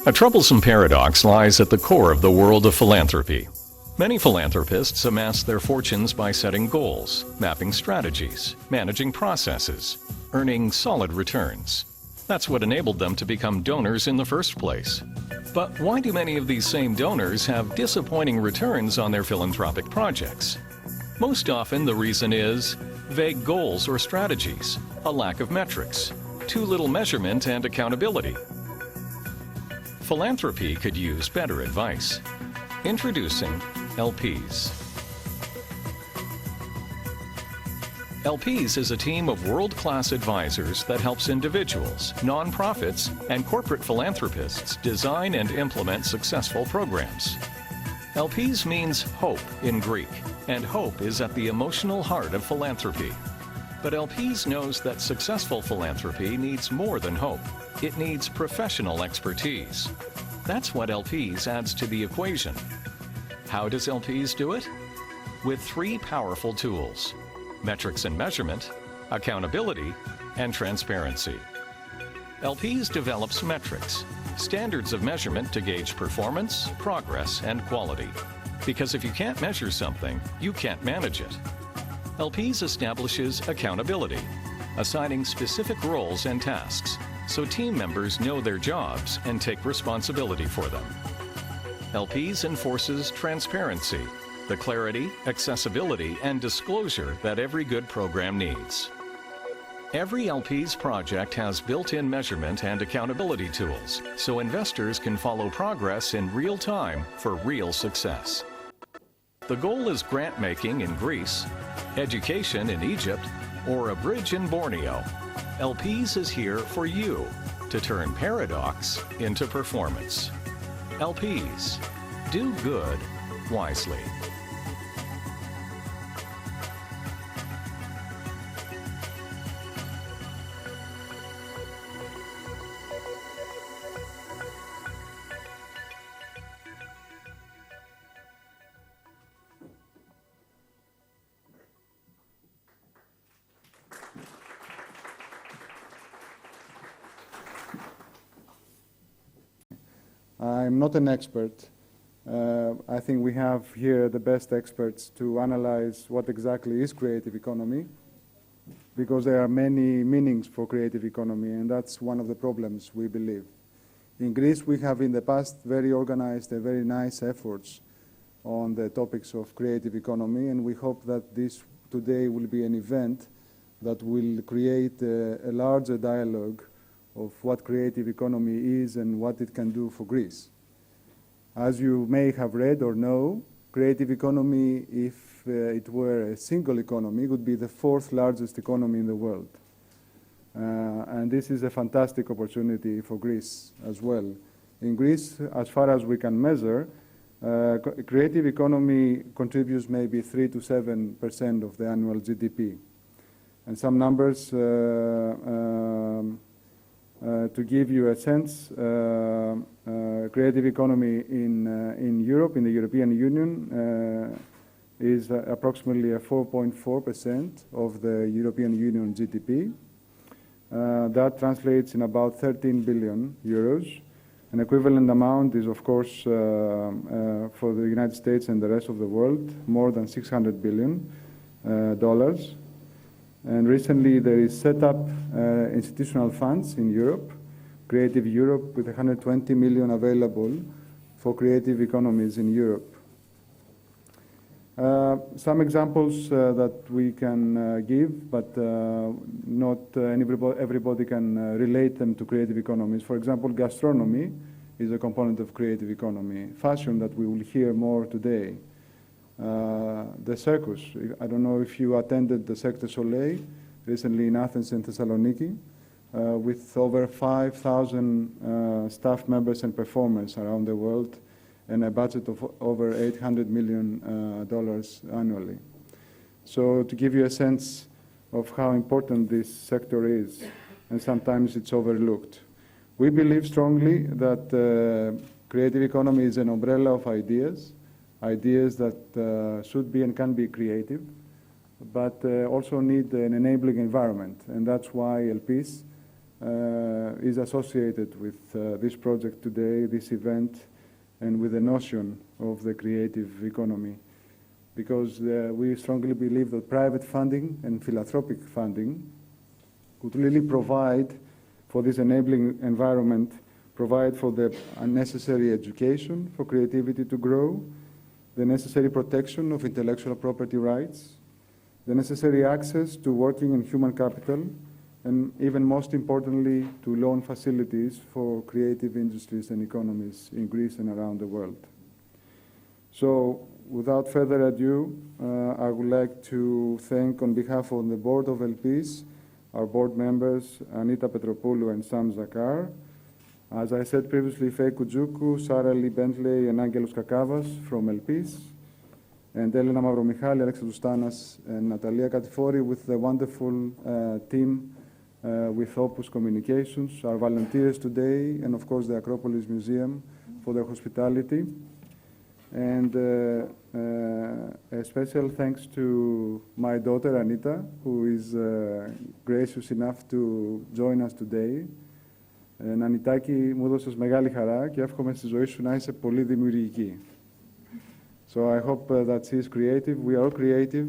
A troublesome paradox lies at the core of the world of philanthropy. Many philanthropists amass their fortunes by setting goals, mapping strategies, managing processes, earning solid returns. That's what enabled them to become donors in the first place. But why do many of these same donors have disappointing returns on their philanthropic projects? Most often the reason is vague goals or strategies, a lack of metrics, too little measurement and accountability. Philanthropy could use better advice. Introducing LPs. LPs is a team of world-class advisors that helps individuals, nonprofits, and corporate philanthropists design and implement successful programs. LPs means hope in Greek, and hope is at the emotional heart of philanthropy. But LPs knows that successful philanthropy needs more than hope. It needs professional expertise. That's what LPs adds to the equation. How does LPs do it? With three powerful tools: metrics and measurement, accountability, and transparency. LPs develops metrics, standards of measurement to gauge performance, progress, and quality. Because if you can't measure something, you can't manage it. LPs establishes accountability, assigning specific roles and tasks so team members know their jobs and take responsibility for them. LPs enforces transparency, the clarity, accessibility, and disclosure that every good program needs. Every LP's project has built-in measurement and accountability tools, so investors can follow progress in real time for real success. The goal is grant-making in Greece, education in Egypt, or a bridge in Borneo. LPs is here for you to turn paradox into performance. LPs, do good wisely. I'm not an expert. I think we have here the best experts to analyze what exactly is creative economy, because there are many meanings for creative economy, and that's one of the problems we believe. In Greece, we have in the past very organized and very nice efforts on the topics of creative economy, and we hope that this today will be an event that will create a larger dialogue of what creative economy is and what it can do for Greece. As you may have read or know, creative economy, if it were a single economy, would be the fourth largest economy in the world. And this is a fantastic opportunity for Greece as well. In Greece, as far as we can measure, creative economy contributes maybe 3 to 7% of the annual GDP. And some numbers to give you a sense, creative economy in Europe, in the European Union, is approximately 4.4% of the European Union GDP. That translates in about 13 billion euros. An equivalent amount is, of course, for the United States and the rest of the world, more than $600 billion. And recently there is set up institutional funds in Europe, Creative Europe, with 120 million available for creative economies in Europe. Some examples that we can give, but not everybody can relate them to creative economies. For example, gastronomy is a component of creative economy. Fashion, that we will hear more today. The circus. I don't know if you attended the Cirque du Soleil recently in Athens and Thessaloniki, with over 5,000 staff members and performers around the world, and a budget of over $800 million annually. So to give you a sense of how important this sector is, and sometimes it's overlooked. We believe strongly that creative economy is an umbrella of ideas that should be and can be creative, but also need an enabling environment. And that's why LPs is associated with this project today, this event, and with the notion of the creative economy. Because we strongly believe that private funding and philanthropic funding could really provide for this enabling environment, provide for the unnecessary education for creativity to grow, the necessary protection of intellectual property rights, the necessary access to working and human capital, and even most importantly, to loan facilities for creative industries and economies in Greece and around the world. So, without further ado, I would like to thank on behalf of the Board of LPs, our board members, Anita Petropoulou and Sam Zakar. As I said previously, Faye Kujuku, Sarah Lee Bentley, and Angelos Kakavas from LPs, and Elena Mavromichali, Alexis Doustanas, and Natalia Katifori with the wonderful team with Opus Communications, our volunteers today, and of course the Acropolis Museum for their hospitality. And a special thanks to my daughter Anita, who is gracious enough to join us today. Ανιτάκη, μου έδωσες μεγάλη χαρά και εύχομαι στη ζωή σου να είσαι πολύ δημιουργική. So I hope that she is creative. We are all creative.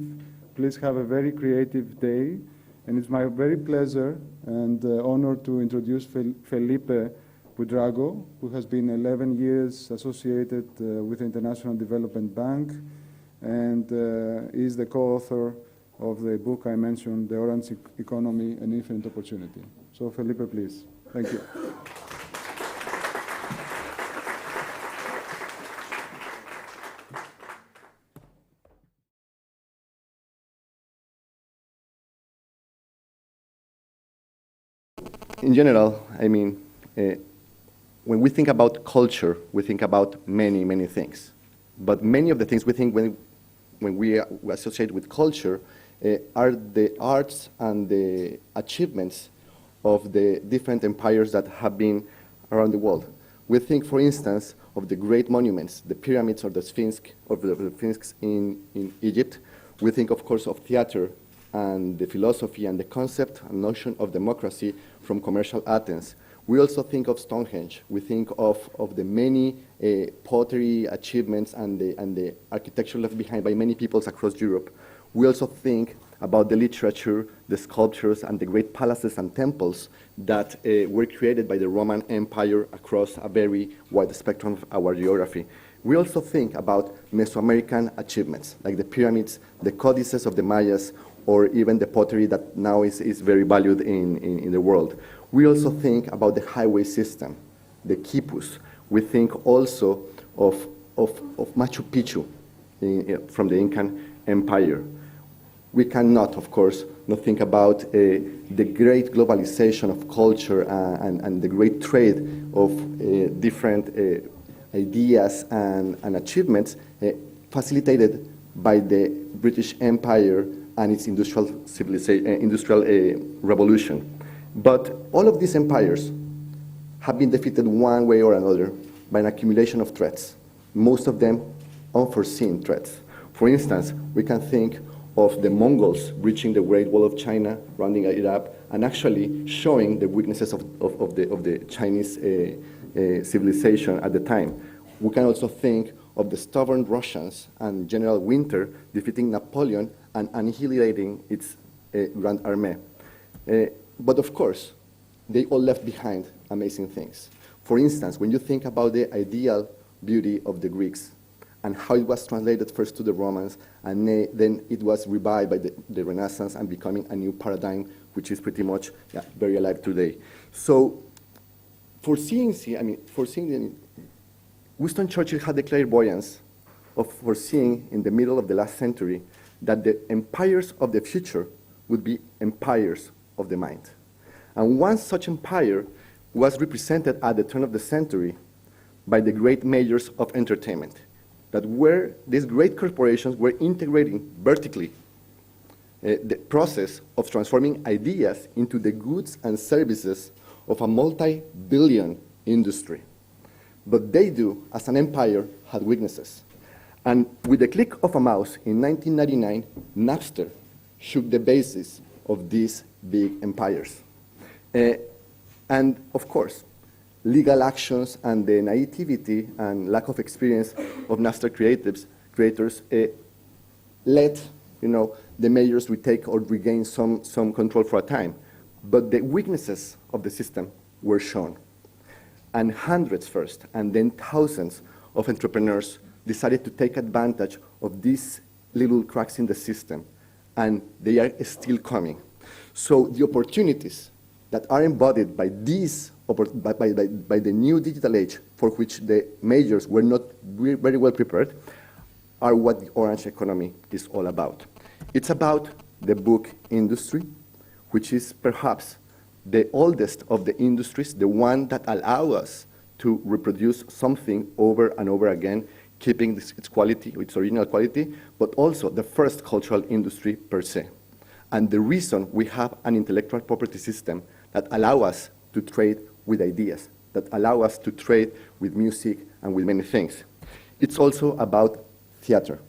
Please have a very creative day. And it's my very pleasure and honor to introduce Felipe Buitrago, who has been 11 years associated with the International Development Bank and is the co-author of the book I mentioned, The Orange Economy, An Infinite Opportunity. So Felipe, please. Thank you. In general, I mean, when we think about culture, we think about many, many things. But many of the things we think when we associate with culture are the arts and the achievements of the different empires that have been around the world. We think, for instance, of the great monuments, the pyramids or the Sphinx, in Egypt. We think, of course, of theater and the philosophy and the concept and notion of democracy from commercial Athens. We also think of Stonehenge. We think of the many pottery achievements and the architecture left behind by many peoples across Europe. We also think about the literature, the sculptures, and the great palaces and temples that were created by the Roman Empire across a very wide spectrum of our geography. We also think about Mesoamerican achievements, like the pyramids, the codices of the Mayas, or even the pottery that now is very valued in the world. We also think about the highway system, the quipus. We think also of Machu Picchu from the Incan Empire. We cannot, of course, not think about the great globalization of culture and the great trade of different ideas and achievements facilitated by the British Empire and its industrial revolution. But all of these empires have been defeated one way or another by an accumulation of threats, most of them unforeseen threats. For instance, we can think of the Mongols breaching the Great Wall of China, rounding it up, and actually showing the weaknesses of the Chinese civilization at the time. We can also think of the stubborn Russians and General Winter defeating Napoleon and annihilating its Grand Armée. But of course, they all left behind amazing things. For instance, when you think about the ideal beauty of the Greeks and how it was translated first to the Romans, and then it was revived by the Renaissance and becoming a new paradigm, which is pretty much very alive today. So, Winston Churchill had the clairvoyance of foreseeing in the middle of the last century that the empires of the future would be empires of the mind. And one such empire was represented at the turn of the century by the great majors of entertainment, that where these great corporations were integrating vertically the process of transforming ideas into the goods and services of a multi-billion industry. But they do, as an empire, had weaknesses. And with the click of a mouse in 1999, Napster shook the basis of these big empires. And of course, legal actions and the naivety and lack of experience of master creators let the measures retake or regain some control for a time. But the weaknesses of the system were shown. And hundreds first, and then thousands of entrepreneurs decided to take advantage of these little cracks in the system, and they are still coming. So the opportunities that are embodied by by the new digital age, for which the majors were not very well prepared, are what the orange economy is all about. It's about the book industry, which is perhaps the oldest of the industries, the one that allows us to reproduce something over and over again, keeping its quality, its original quality, but also the first cultural industry per se. And the reason we have an intellectual property system that allows us to trade with ideas, that allow us to trade with music and with many things. It's also about theater.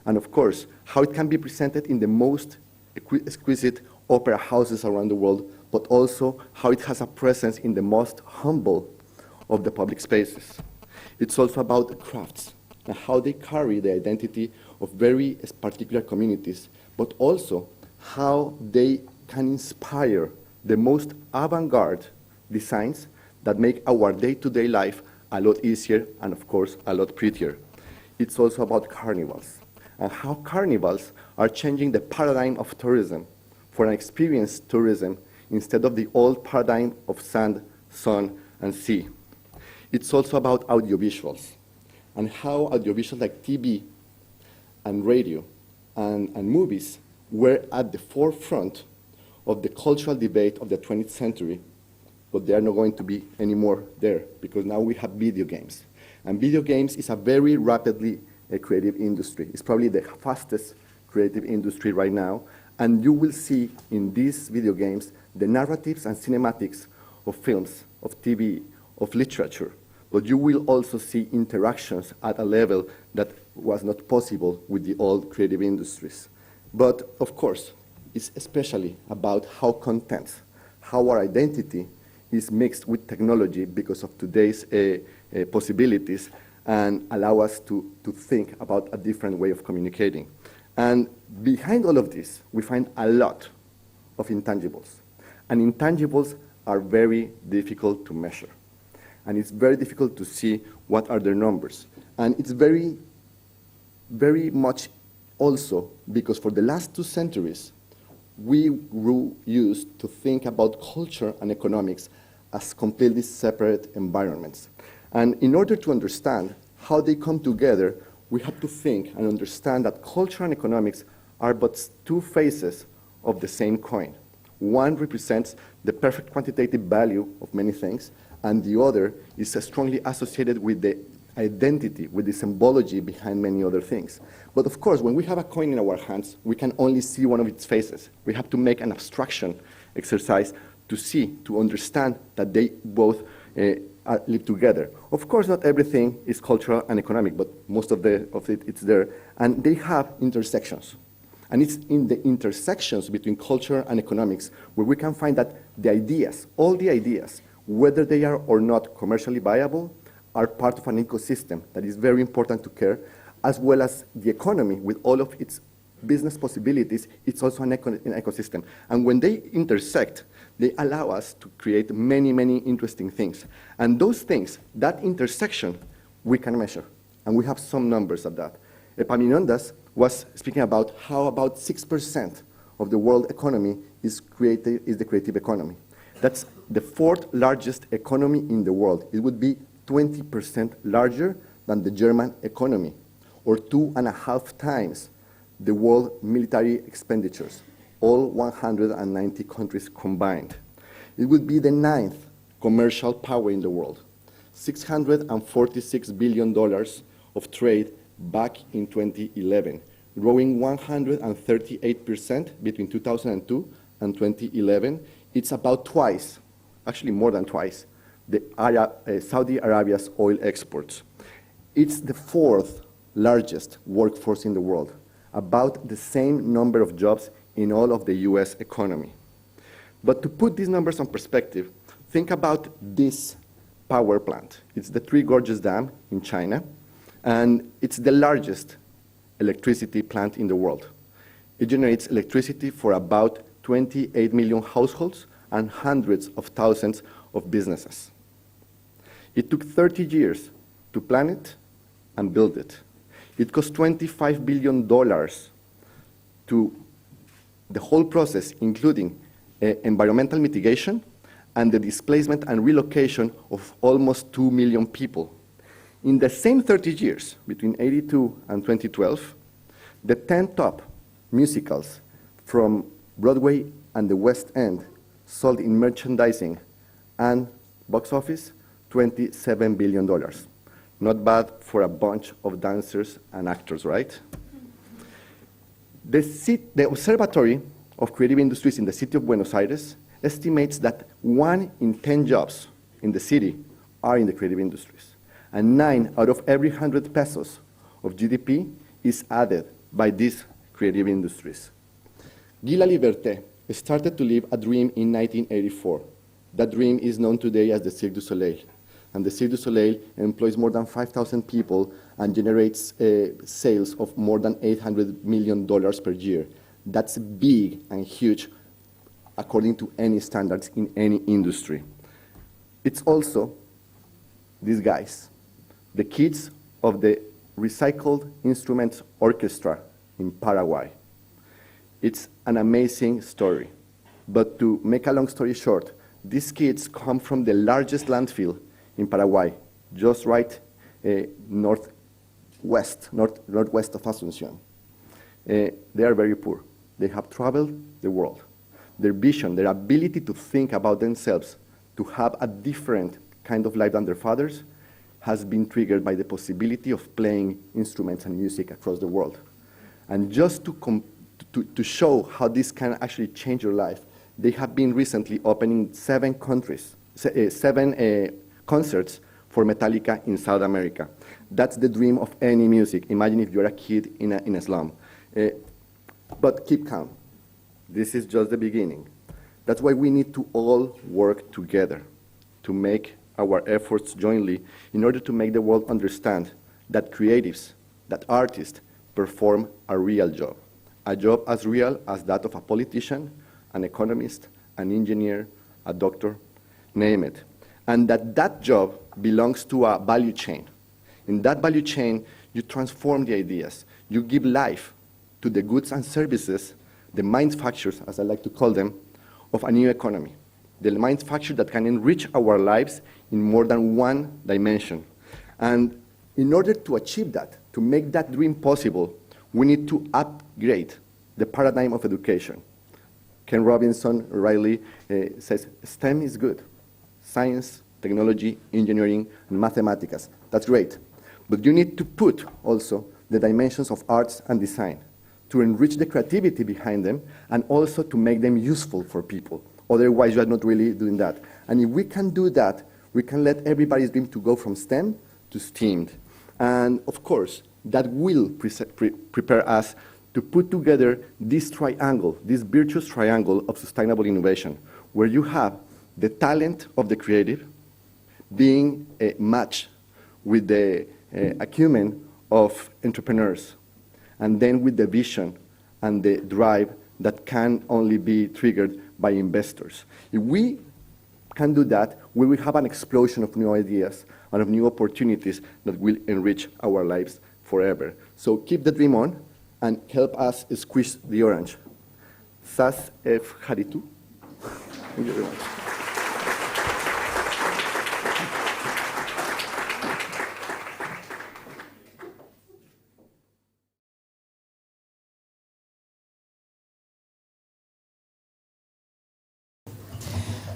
And of course, how it can be presented in the most exquisite opera houses around the world, but also how it has a presence in the most humble of the public spaces. It's also about crafts and how they carry the identity of very particular communities, but also how they can inspire the most avant-garde designs that make our day-to-day life a lot easier and, of course, a lot prettier. It's also about carnivals and how carnivals are changing the paradigm of tourism for an experience tourism instead of the old paradigm of sand, sun, and sea. It's also about audiovisuals and how audiovisuals like TV and radio and movies were at the forefront of the cultural debate of the 20th century, but they are not going to be anymore there because now we have video games. And video games is a very rapidly creative industry. It's probably the fastest creative industry right now, and you will see in these video games the narratives and cinematics of films, of TV, of literature, but you will also see interactions at a level that was not possible with the old creative industries. But of course, it's especially about how content, how our identity is mixed with technology because of today's possibilities and allow us to think about a different way of communicating. And behind all of this, we find a lot of intangibles. And intangibles are very difficult to measure. And it's very difficult to see what are their numbers. And it's very, very much also because for the last 2 centuries, we grew used to think about culture and economics as completely separate environments. And in order to understand how they come together, we have to think and understand that culture and economics are but 2 faces of the same coin. One represents the perfect quantitative value of many things, and the other is strongly associated with the identity, with the symbology behind many other things. But of course, when we have a coin in our hands, we can only see one of its faces. We have to make an abstraction exercise to see, to understand that they both live together. Of course, not everything is cultural and economic, but most of it it's there. And they have intersections. And it's in the intersections between culture and economics where we can find that the ideas, all the ideas, whether they are or not commercially viable, are part of an ecosystem that is very important to care, as well as the economy with all of its business possibilities, it's also an ecosystem. And when they intersect, they allow us to create many, many interesting things. And those things, that intersection, we can measure. And we have some numbers of that. Epaminondas was speaking about how about 6% of the world economy is the creative economy. That's the 4th largest economy in the world. It would be 20% larger than the German economy, or 2.5 times the world military expenditures, all 190 countries combined. It would be the 9th commercial power in the world, $646 billion of trade back in 2011, growing 138% between 2002 and 2011. It's about twice, actually more than twice, Saudi Arabia's oil exports. It's the 4th largest workforce in the world, about the same number of jobs in all of the US economy. But to put these numbers in perspective, Think about this power plant. It's the Three Gorges Dam in China, and it's the largest electricity plant in the world. It generates electricity for about 28 million households and hundreds of thousands of businesses. It took 30 years to plan it and build it. It cost $25 billion to the whole process, including environmental mitigation and the displacement and relocation of almost 2 million people. In the same 30 years, between 82 and 2012, the 10 top musicals from Broadway and the West End sold in merchandising and box office $27 billion. Not bad for a bunch of dancers and actors, right? The Observatory of Creative Industries in the city of Buenos Aires estimates that 1 in 10 jobs in the city are in the creative industries. And 9 out of every 100 pesos of GDP is added by these creative industries. Guy Laliberté started to live a dream in 1984. That dream is known today as the Cirque du Soleil. And the Cirque du Soleil employs more than 5,000 people and generates sales of more than $800 million per year. That's big and huge according to any standards in any industry. It's also these guys, the kids of the Recycled Instruments Orchestra in Paraguay. It's an amazing story. But to make a long story short, these kids come from the largest landfill in Paraguay, just right northwest of Asunción. They are very poor. They have traveled the world. Their vision, their ability to think about themselves, to have a different kind of life than their fathers, has been triggered by the possibility of playing instruments and music across the world. And just to show how this can actually change your life, they have been recently opening 7 concerts for Metallica in South America. That's the dream of any music. Imagine if you're a kid in a slum. But keep calm. This is just the beginning. That's why we need to all work together to make our efforts jointly in order to make the world understand that creatives, that artists perform a real job. A job as real as that of a politician, an economist, an engineer, a doctor, name it. And that job belongs to a value chain. In that value chain, you transform the ideas. You give life to the goods and services, the manufacturers, as I like to call them, of a new economy. The manufacture that can enrich our lives in more than one dimension. And in order to achieve that, to make that dream possible, we need to upgrade the paradigm of education. Ken Robinson Riley says, STEM is good. Science, technology, engineering, and mathematics. That's great. But you need to put also the dimensions of arts and design to enrich the creativity behind them and also to make them useful for people. Otherwise, you are not really doing that. And if we can do that, we can let everybody's dream to go from STEM to STEAMed. And of course, that will prepare us to put together this triangle, this virtuous triangle of sustainable innovation, where you have the talent of the creative being matched with the acumen of entrepreneurs, and then with the vision and the drive that can only be triggered by investors. If we can do that, we will have an explosion of new ideas and of new opportunities that will enrich our lives forever. So keep the dream on and help us squeeze the orange. Sas F. Haritu. Thank you very much.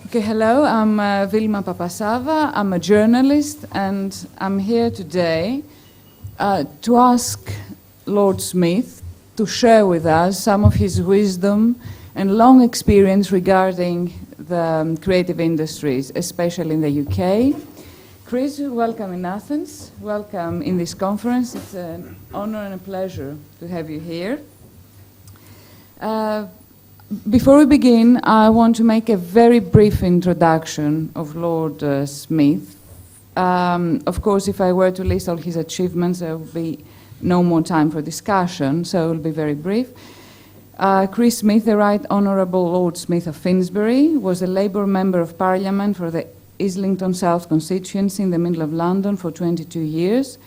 Okay, hello, I'm Vilma Papasavva. I'm a journalist, and I'm here today to ask Lord Smith to share with us some of his wisdom and long experience regarding the creative industries, especially in the UK. Chris, welcome in Athens. Welcome in this conference. It's an honor and a pleasure to have you here. before we begin, I want to make a very brief introduction of Lord Smith. Of course, if I were to list all his achievements, there would be no more time for discussion, so it will be very brief. Chris Smith, the Right Honourable Lord Smith of Finsbury, was a Labour Member of Parliament for the Islington South constituency in the middle of London for 22 years.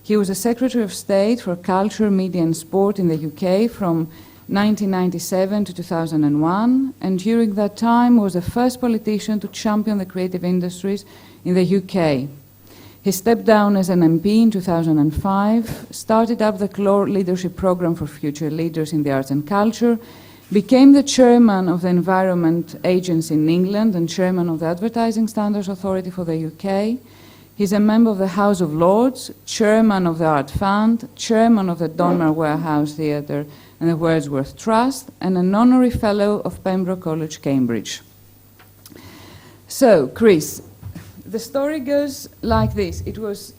He was a Secretary of State for Culture, Media and Sport in the UK from 1997 to 2001, and during that time was the first politician to champion the creative industries in the UK. He stepped down as an MP in 2005, started up the CLOR Leadership Programme for Future Leaders in the Arts and Culture, became the chairman of the Environment Agency in England and chairman of the Advertising Standards Authority for the UK. He's a member of the House of Lords, chairman of the Art Fund, chairman of the Donmar Warehouse Theatre and the Wordsworth Trust, and an honorary fellow of Pembroke College, Cambridge. So, Chris, the story goes like this. It was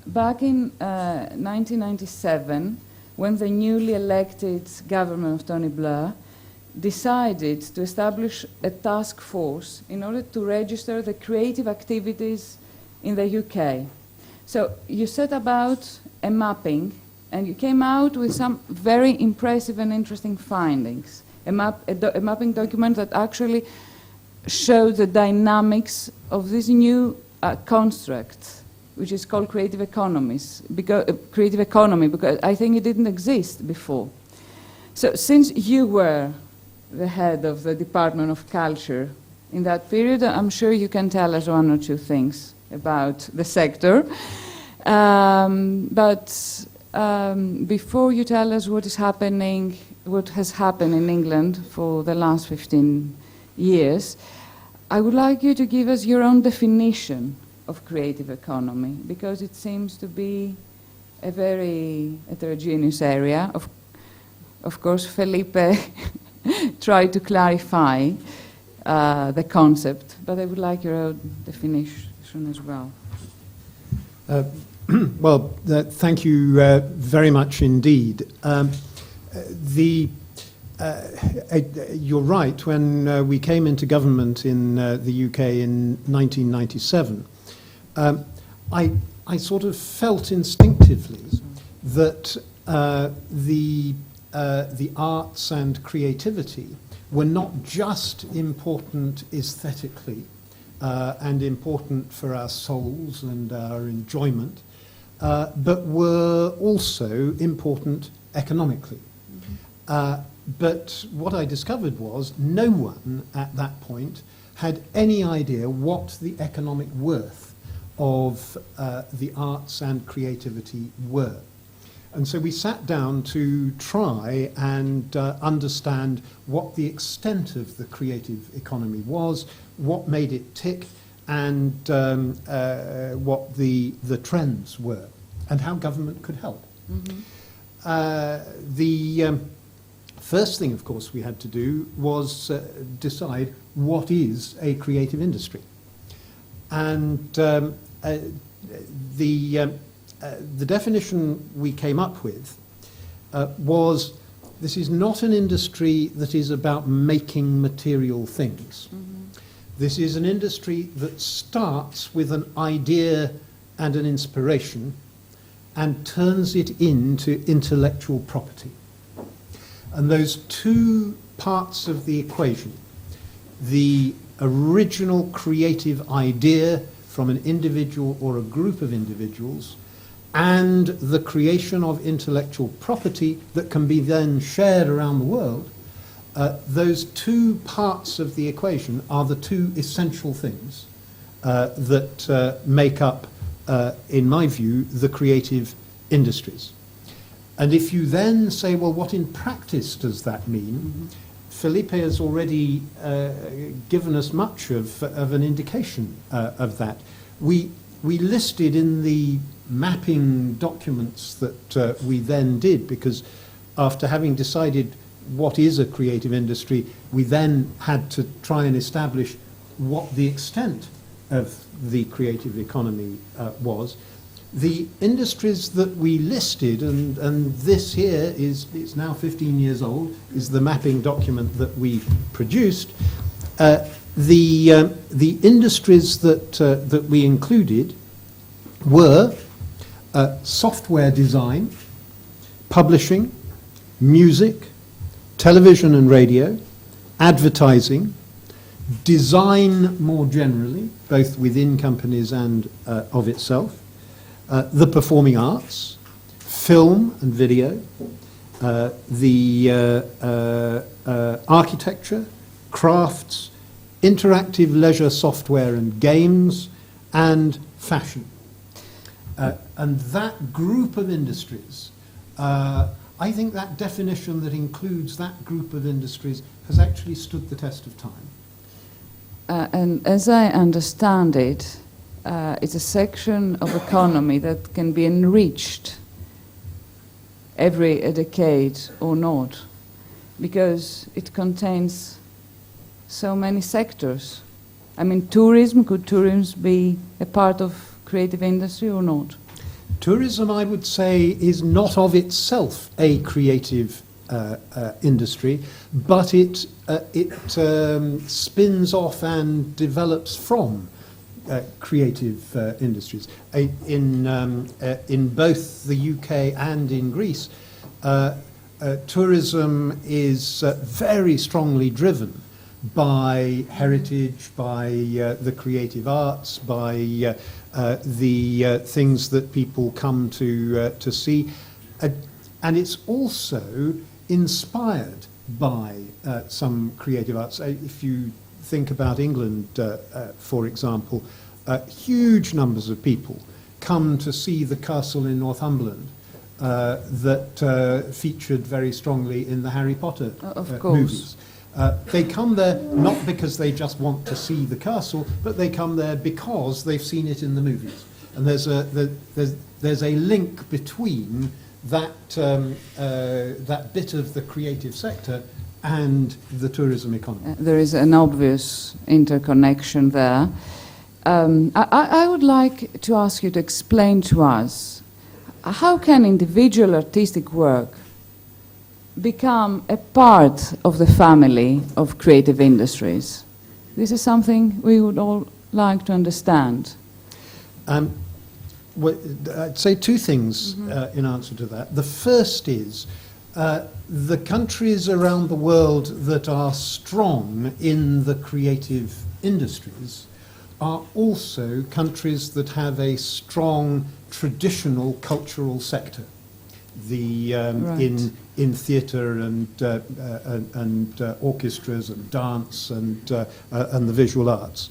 back in 1997 when the newly elected government of Tony Blair decided to establish a task force in order to register the creative activities in the UK. So you set about a mapping, and you came out with some very impressive and interesting findings. A mapping document that actually showed the dynamics of this new construct, which is called creative economy, because I think it didn't exist before. So since you were the head of the Department of Culture in that period, I'm sure you can tell us one or two things about the sector. Before you tell us what is happening, what has happened in England for the last 15 years, I would like you to give us your own definition of creative economy, because it seems to be a very heterogeneous area. Of course, Felipe tried to clarify the concept, but I would like your own definition as well. Well, thank you very much indeed. You're right. When we came into government in the UK in 1997, I sort of felt instinctively that the arts and creativity were not just important aesthetically and important for our souls and our enjoyment, but were also important economically. But what I discovered was no one at that point had any idea what the economic worth of the arts and creativity were. And so we sat down to try and understand what the extent of the creative economy was, what made it tick, and what the trends were, and how government could help. Mm-hmm. The first thing, of course, we had to do was decide what is a creative industry. And the definition we came up with was, this is not an industry that is about making material things. Mm-hmm. This is an industry that starts with an idea and an inspiration and turns it into intellectual property. And those two parts of the equation, the original creative idea from an individual or a group of individuals, and the creation of intellectual property that can be then shared around the world, those two parts of the equation are the two essential things that make up, in my view, the creative industries. And if you then say, well, what in practice does that mean? Mm-hmm. Felipe has already given us much of an indication of that. We listed in the mapping documents that we then did, because after having decided what is a creative industry, we then had to try and establish what the extent of the creative economy was. the industries that we listed, and this here it's now 15 years old, is the mapping document that we produced. The industries that we included were software design, publishing, music, television and radio, advertising, design more generally, both within companies and of itself, the performing arts, film and video, the architecture, crafts, interactive leisure software and games, and fashion. And that group of industries, I think that definition that includes that group of industries has actually stood the test of time. And as I understand it, it's a section of economy that can be enriched every decade or not, because it contains so many sectors. I mean, could tourism be a part of creative industry or not? Tourism, I would say, is not of itself a creative industry, but it spins off and develops from creative industries. In both the UK and in Greece, tourism is very strongly driven by heritage, by the creative arts, by the things that people come to see, and it's also inspired by some creative arts. If you think about England, for example, huge numbers of people come to see the castle in Northumberland that featured very strongly in the Harry Potter movies. They come there not because they just want to see the castle, but they come there because they've seen it in the movies. And there's a link between that bit of the creative sector and the tourism economy. There is an obvious interconnection there. I would like to ask you to explain to us, how can individual artistic work become a part of the family of creative industries? This is something we would all like to understand. Well, I'd say two things in answer to that. The first is the countries around the world that are strong in the creative industries are also countries that have a strong traditional cultural sector. In theatre and orchestras and dance and the visual arts,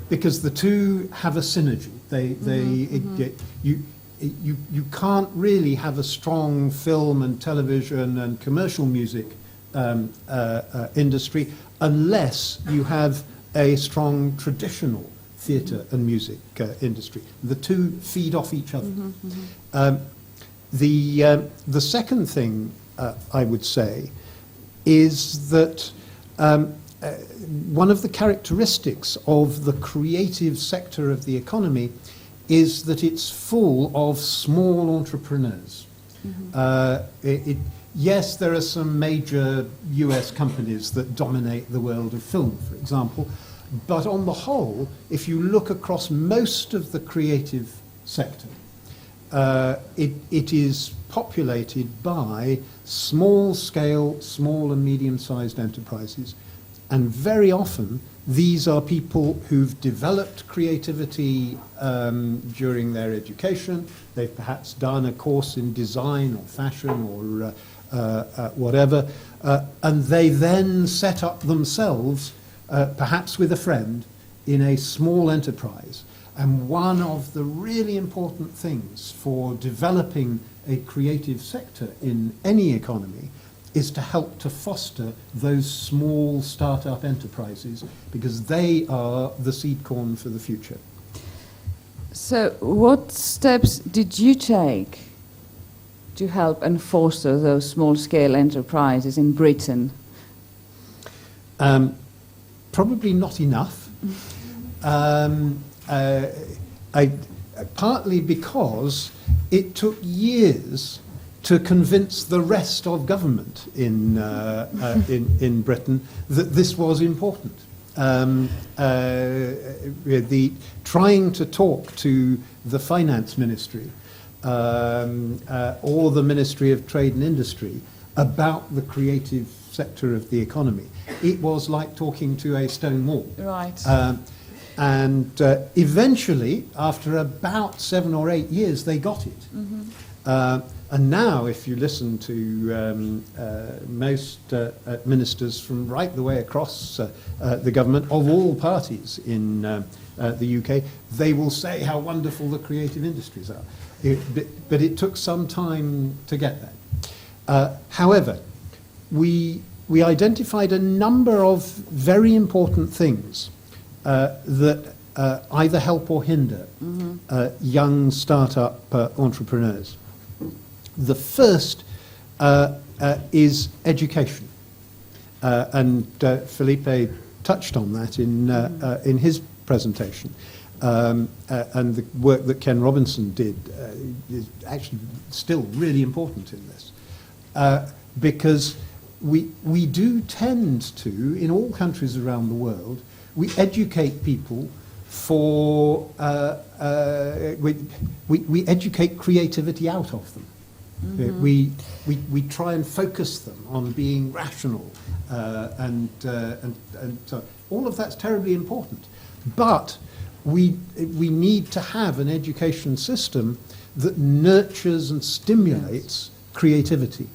because the two have a synergy. You can't really have a strong film and television and commercial music industry unless you have a strong traditional theatre and music industry. The two feed off each other. The second thing I would say is that one of the characteristics of the creative sector of the economy is that it's full of small entrepreneurs. Yes, there are some major US companies that dominate the world of film, for example, but on the whole, if you look across most of the creative sector, it is populated by small-scale, small and medium-sized enterprises, and very often these are people who've developed creativity during their education. They've perhaps done a course in design or fashion or whatever, and they then set up themselves, perhaps with a friend, in a small enterprise. And one of the really important things for developing a creative sector in any economy is to help to foster those small startup enterprises, because they are the seed corn for the future. So what steps did you take to help and foster those small-scale enterprises in Britain? Probably not enough. partly because it took years to convince the rest of government in Britain that this was important. Trying to talk to the finance ministry or the Ministry of Trade and Industry about the creative sector of the economy, it was like talking to a stone wall. Right. And eventually, after about 7 or 8 years, they got it. And now, if you listen to most ministers from right the way across the government, of all parties in the UK, they will say how wonderful the creative industries are. But it took some time to get there. However, we identified a number of very important things that either help or hinder young start-up entrepreneurs. The first is education, and Felipe touched on that in his presentation. And the work that Ken Robinson did is actually still really important in this, because we do tend to, in all countries around the world, we educate people for, we educate creativity out of them. We try and focus them on being rational, and so all of that's terribly important. But we need to have an education system that nurtures and stimulates creativity,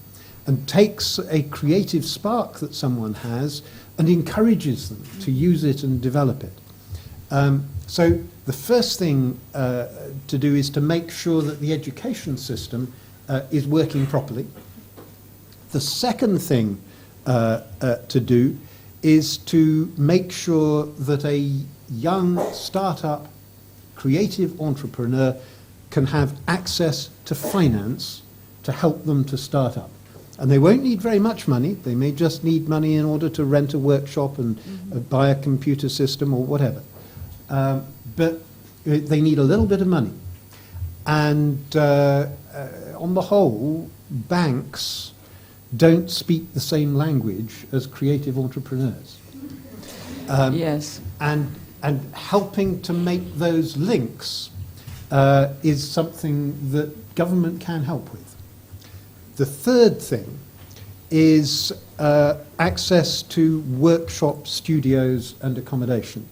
and takes a creative spark that someone has and encourages them to use it and develop it. So the first thing to do is to make sure that the education system is working properly. The second thing to do is to make sure that a young startup creative entrepreneur can have access to finance to help them to start up. And they won't need very much money. They may just need money in order to rent a workshop and buy a computer system or whatever. But they need a little bit of money. And on the whole, banks don't speak the same language as creative entrepreneurs. Yes. And helping to make those links is something that government can help with. The third thing is access to workshop studios and accommodation.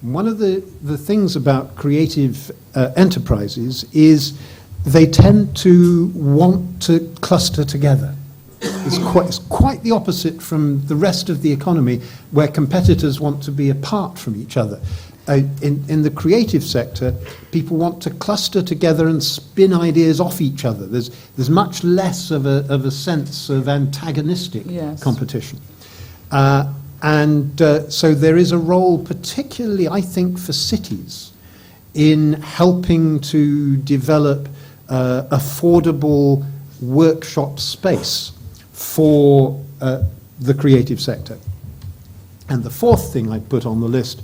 One of the things about creative enterprises is they tend to want to cluster together. It's quite the opposite from the rest of the economy, where competitors want to be apart from each other. In the creative sector, people want to cluster together and spin ideas off each other. There's much less of a sense of antagonistic competition. So there is a role, particularly, I think, for cities in helping to develop affordable workshop space for the creative sector. And the fourth thing I put on the list,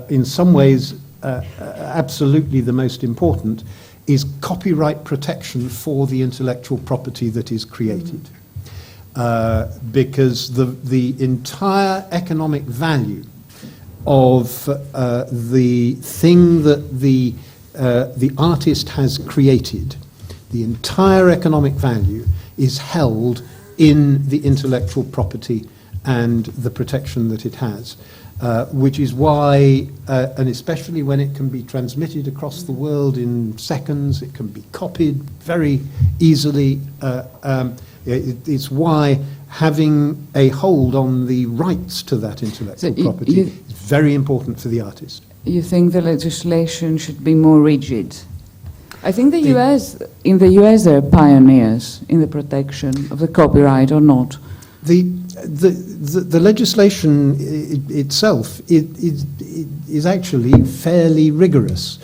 in some ways absolutely the most important, is copyright protection for the intellectual property that is created. Because the entire economic value of the thing that the artist has created, the entire economic value is held in the intellectual property and the protection that it has, which is why, and especially when it can be transmitted across the world in seconds, it can be copied very easily. It's why having a hold on the rights to that intellectual property is very important for the artist. You think the legislation should be more rigid? I think in the US there are pioneers in the protection of the copyright, or not? The legislation itself is actually fairly rigorous.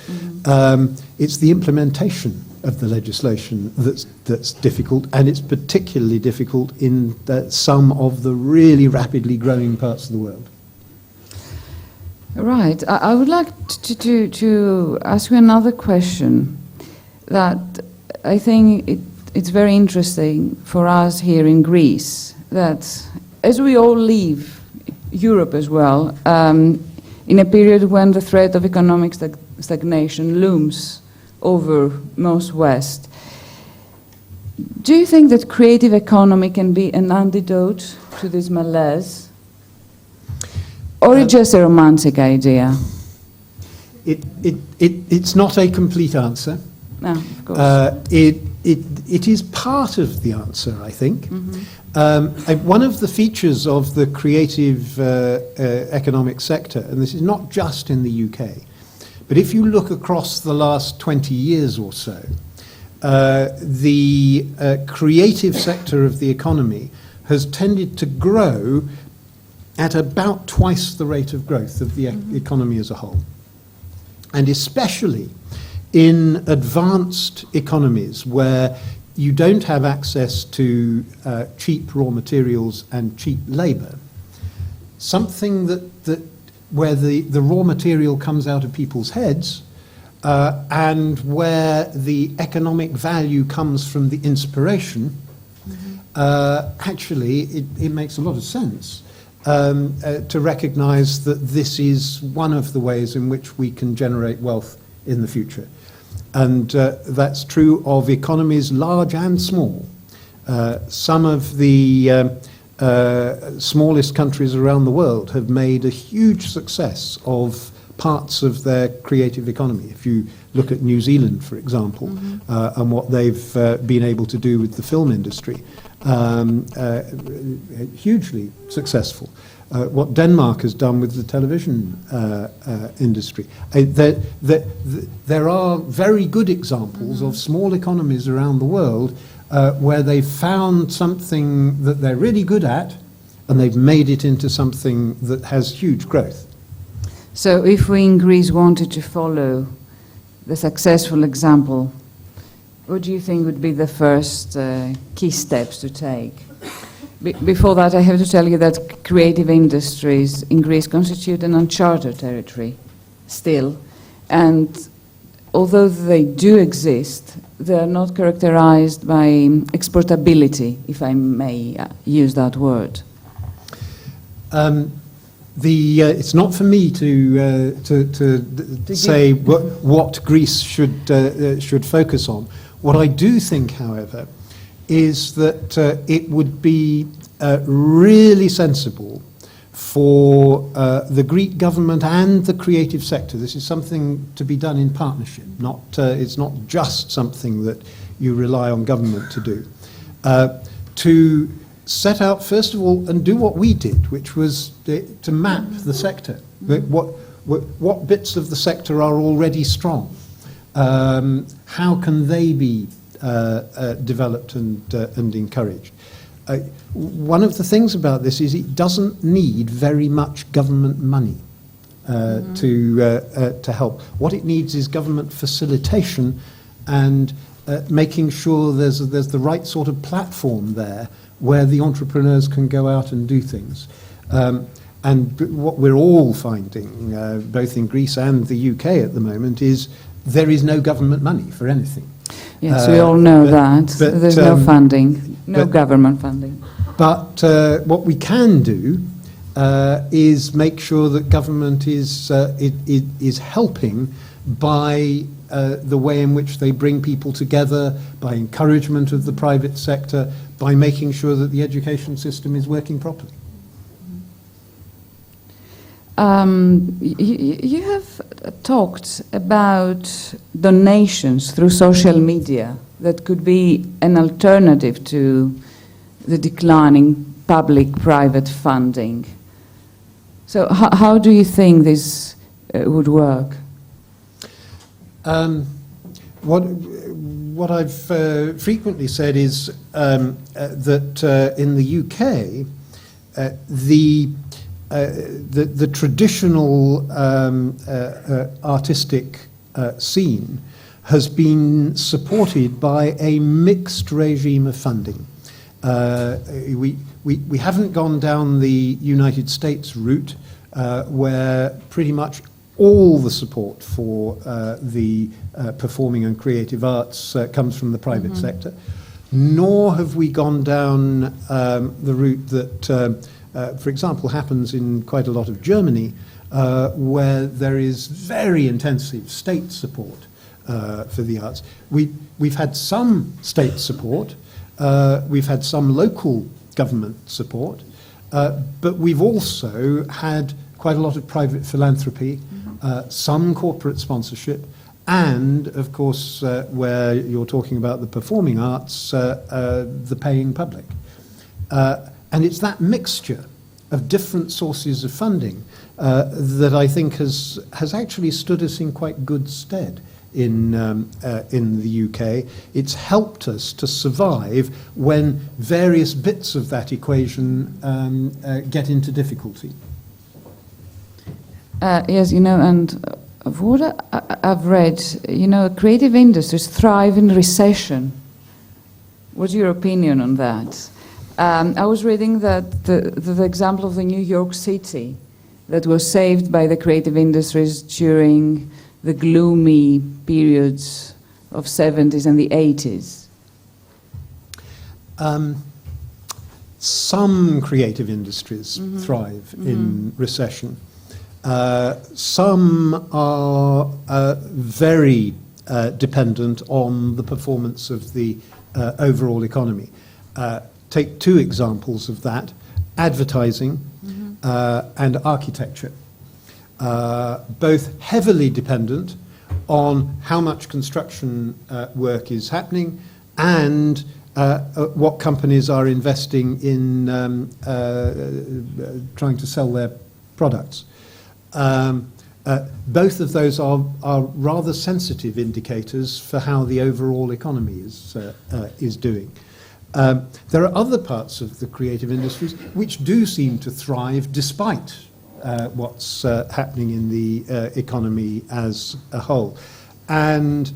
It's the implementation of the legislation that's difficult, and it's particularly difficult in some of the really rapidly growing parts of the world. Right. I would like to ask you another question that I think it's very interesting for us here in Greece, that as we all live, Europe as well, in a period when the threat of economic stagnation looms over most West, do you think that creative economy can be an antidote to this malaise? Or it's just a romantic idea? It's not a complete answer. No, of course. It is part of the answer, I think. One of the features of the creative economic sector, and this is not just in the UK, but if you look across the last 20 years or so, the creative sector of the economy has tended to grow at about twice the rate of growth of the economy as a whole. And especially in advanced economies where you don't have access to cheap raw materials and cheap labor, something where the raw material comes out of people's heads and where the economic value comes from the inspiration, actually it makes a lot of sense to recognize that this is one of the ways in which we can generate wealth in the future. And that's true of economies large and small. Some of the smallest countries around the world have made a huge success of parts of their creative economy. If you look at New Zealand, for example, and what they've been able to do with the film industry, hugely successful. What Denmark has done with the television industry. There are very good examples of small economies around the world where they've found something that they're really good at and they've made it into something that has huge growth. So if we in Greece wanted to follow the successful example, what do you think would be the first key steps to take? Before that, I have to tell you that creative industries in Greece constitute an uncharted territory still. And although they do exist, they are not characterized by exportability, if I may use that word. It's not for me to say what Greece should focus on. What I do think, however, is that it would be really sensible for the Greek government and the creative sector. This is something to be done in partnership. It's not just something that you rely on government to do. To set out, first of all, and do what we did, which was to map the sector. What bits of the sector are already strong? How can they be developed and encouraged? One of the things about this is it doesn't need very much government money to help. What it needs is government facilitation and making sure there's the right sort of platform there where the entrepreneurs can go out and do things. And what we're all finding, both in Greece and the UK at the moment, is there is no government money for anything. Yes, we all know that. There's no funding, no government funding. But what we can do is make sure that government is helping by the way in which they bring people together, by encouragement of the private sector, by making sure that the education system is working properly. You have talked about donations through social media that could be an alternative to the declining public-private funding. So how do you think this would work? What I've frequently said is that in the UK, the traditional artistic scene has been supported by a mixed regime of funding. We haven't gone down the United States route where pretty much all the support for the performing and creative arts comes from the private sector. Nor have we gone down the route that, for example, happens in quite a lot of Germany, where there is very intensive state support for the arts. We've had some state support, we've had some local government support, but we've also had quite a lot of private philanthropy, some corporate sponsorship, and, of course, where you're talking about the performing arts, the paying public. And it's that mixture of different sources of funding that I think has actually stood us in quite good stead in the UK. It's helped us to survive when various bits of that equation get into difficulty. Yes, and of what I've read, creative industries thrive in recession. What's your opinion on that? I was reading that the example of the New York City that was saved by the creative industries during the gloomy periods of 70s and the 80s. Some creative industries thrive in recession. Some are very dependent on the performance of the overall economy. Take two examples of that: advertising and architecture. Both heavily dependent on how much construction work is happening and what companies are investing in trying to sell their products. Both of those are rather sensitive indicators for how the overall economy is doing. There are other parts of the creative industries which do seem to thrive despite what's happening in the economy as a whole. And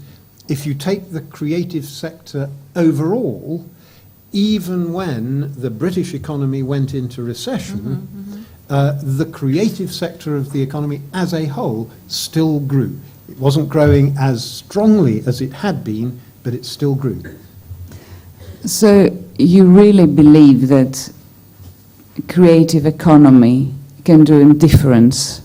if you take the creative sector overall, even when the British economy went into recession, the creative sector of the economy as a whole still grew. It wasn't growing as strongly as it had been, but it still grew. So you really believe that creative economy can do a difference?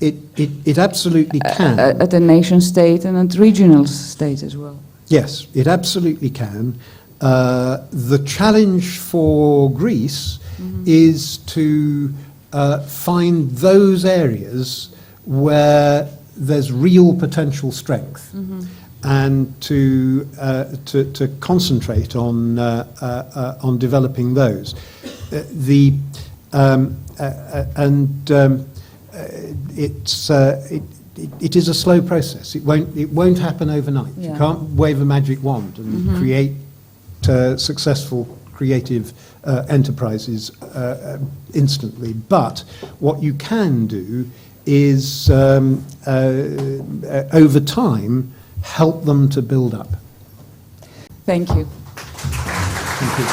It absolutely can. At a nation state and at regional state as well? Yes, it absolutely can. The challenge for Greece is to find those areas where there's real potential strength and to concentrate on developing those. It is a slow process. It won't happen overnight. Yeah. You can't wave a magic wand and create successful creative enterprises instantly. But what you can do is, over time, help them to build up. Thank you. Thank you.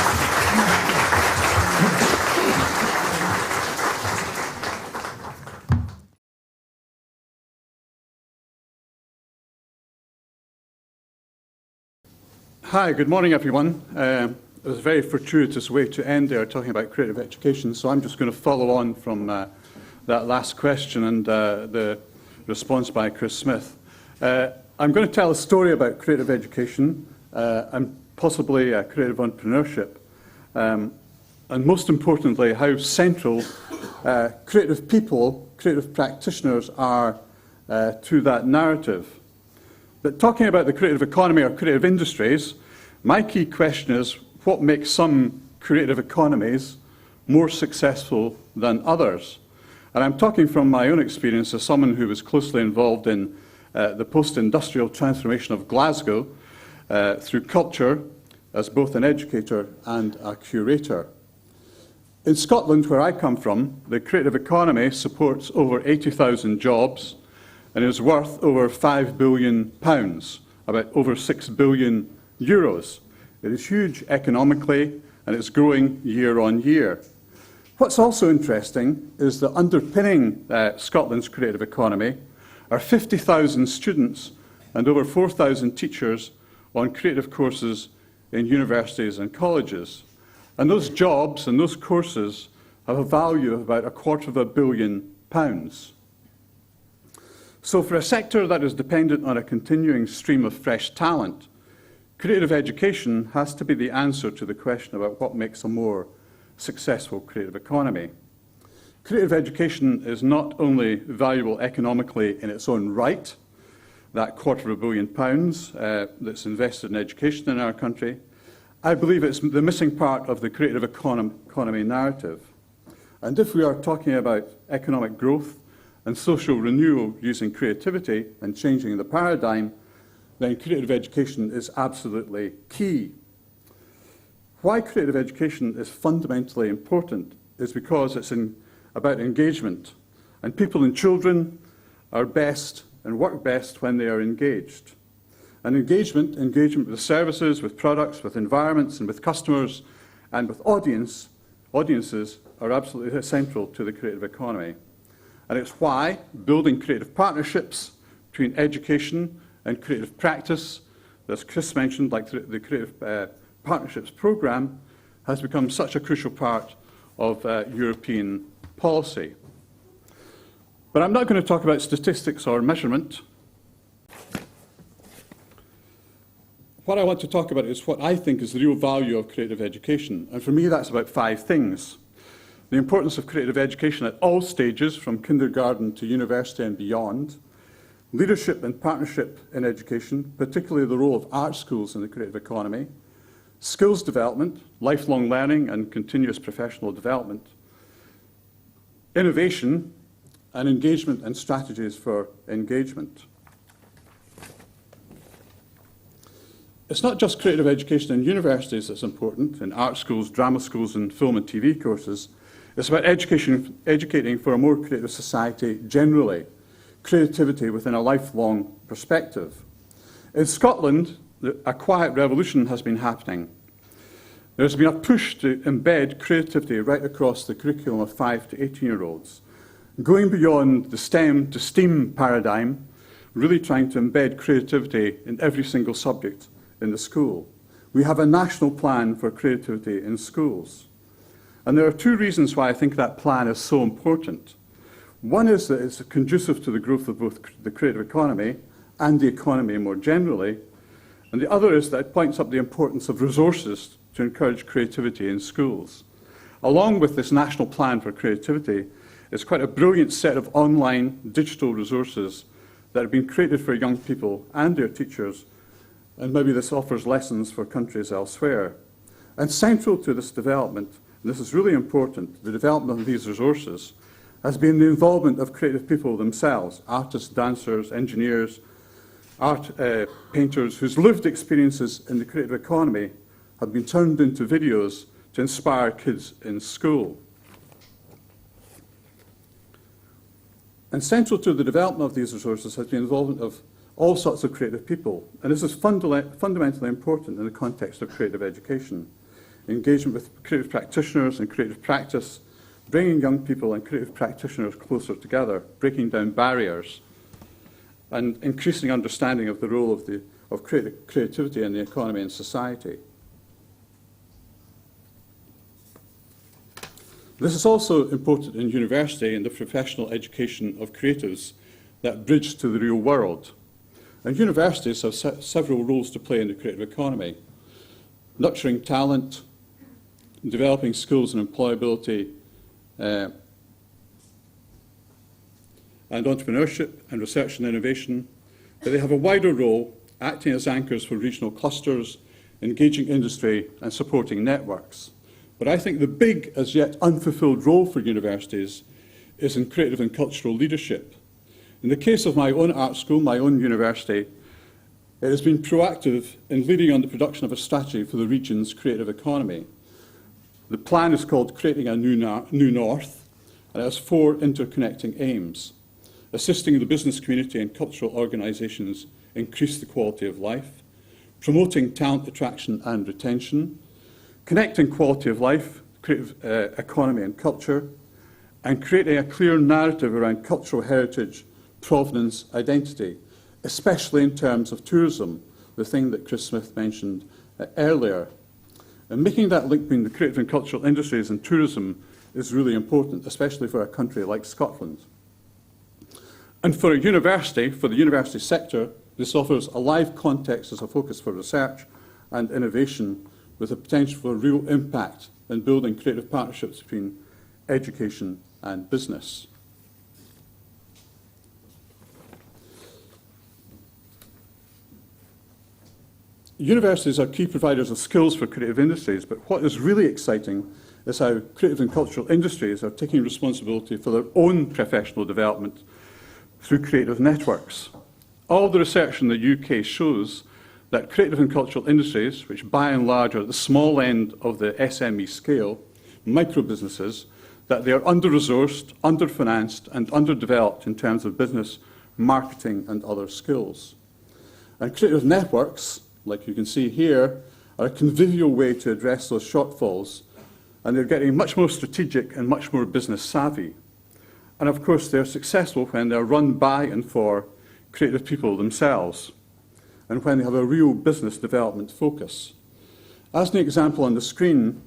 Hi, good morning, everyone. It was a very fortuitous way to end there, talking about creative education, so I'm just going to follow on from that last question and the response by Chris Smith. I'm going to tell a story about creative education and possibly creative entrepreneurship, and most importantly, how central creative people, creative practitioners are to that narrative. But talking about the creative economy or creative industries, my key question is, what makes some creative economies more successful than others? And I'm talking from my own experience as someone who was closely involved in the post-industrial transformation of Glasgow through culture as both an educator and a curator. In Scotland, where I come from, the creative economy supports over 80,000 jobs and is worth over £5 billion, about over €6 billion. It is huge economically, and it's growing year on year. What's also interesting is that underpinning Scotland's creative economy are 50,000 students and over 4,000 teachers on creative courses in universities and colleges. And those jobs and those courses have a value of about £250 million. So for a sector that is dependent on a continuing stream of fresh talent, creative education has to be the answer to the question about what makes a more successful creative economy. Creative education is not only valuable economically in its own right, that £250 million that's invested in education in our country. I believe it's the missing part of the creative economy narrative. And if we are talking about economic growth and social renewal using creativity and changing the paradigm, then creative education is absolutely key. Why creative education is fundamentally important is because it's about engagement. And people and children are best and work best when they are engaged. And engagement with services, with products, with environments, and with customers, and with audiences are absolutely central to the creative economy. And it's why building creative partnerships between education and creative practice, as Chris mentioned, like the Creative Partnerships Programme, has become such a crucial part of European policy. But I'm not going to talk about statistics or measurement. What I want to talk about is what I think is the real value of creative education. And for me, that's about 5 things. The importance of creative education at all stages, from kindergarten to university and beyond. Leadership and partnership in education, particularly the role of art schools in the creative economy. Skills development, lifelong learning and continuous professional development. Innovation, and engagement and strategies for engagement. It's not just creative education in universities that's important, in art schools, drama schools, and film and TV courses. It's about educating for a more creative society generally, creativity within a lifelong perspective. In Scotland, a quiet revolution has been happening. There's been a push to embed creativity right across the curriculum of 5 to 18-year-olds. Going beyond the STEM to STEAM paradigm, really trying to embed creativity in every single subject in the school. We have a national plan for creativity in schools. And there are 2 reasons why I think that plan is so important. One is that it's conducive to the growth of both the creative economy and the economy more generally. And the other is that it points up the importance of resources to encourage creativity in schools. Along with this national plan for creativity, it's quite a brilliant set of online digital resources that have been created for young people and their teachers, and maybe this offers lessons for countries elsewhere. And central to this development, and this is really important, the development of these resources, has been the involvement of creative people themselves, artists, dancers, engineers, painters, whose lived experiences in the creative economy have been turned into videos to inspire kids in school. And central to the development of these resources has been involvement of all sorts of creative people. And this is fundamentally important in the context of creative education. Engagement with creative practitioners and creative practice, bringing young people and creative practitioners closer together, breaking down barriers, and increasing understanding of the role of creativity in the economy and society. This is also important in university and the professional education of creatives that bridge to the real world. And universities have several roles to play in the creative economy. Nurturing talent, developing skills and employability, and entrepreneurship and research and innovation. But they have a wider role acting as anchors for regional clusters, engaging industry and supporting networks. But I think the big, as yet unfulfilled role for universities is in creative and cultural leadership. In the case of my own art school, my own university, it has been proactive in leading on the production of a strategy for the region's creative economy. The plan is called Creating a New North, and it has 4 interconnecting aims: assisting the business community and cultural organisations increase the quality of life, promoting talent attraction and retention, connecting quality of life creative economy and culture, and creating a clear narrative around cultural heritage, provenance, identity, especially in terms of tourism, the thing that Chris Smith mentioned earlier. And making that link between the creative and cultural industries and tourism is really important, especially for a country like Scotland. And for a university, for the university sector, this offers a live context as a focus for research and innovation with the potential for real impact in building creative partnerships between education and business. Universities are key providers of skills for creative industries, but what is really exciting is how creative and cultural industries are taking responsibility for their own professional development through creative networks. All the research in the UK shows that creative and cultural industries, which by and large are at the small end of the SME scale, micro-businesses, that they are under-resourced, under-financed and underdeveloped in terms of business, marketing and other skills. And creative networks, like you can see here, are a convivial way to address those shortfalls, and they're getting much more strategic and much more business savvy. And of course, they're successful when they're run by and for creative people themselves, and when they have a real business development focus. As an example on the screen,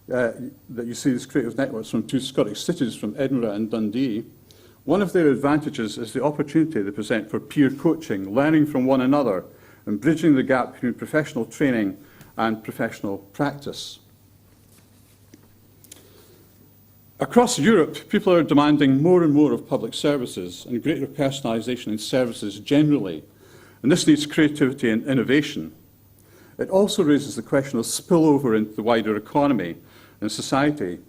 that you see these creative networks from two Scottish cities, from Edinburgh and Dundee, one of their advantages is the opportunity they present for peer coaching, learning from one another, and bridging the gap between professional training and professional practice. Across Europe, people are demanding more and more of public services and greater personalisation in services generally, and this needs creativity and innovation. It also raises the question of spillover into the wider economy and society.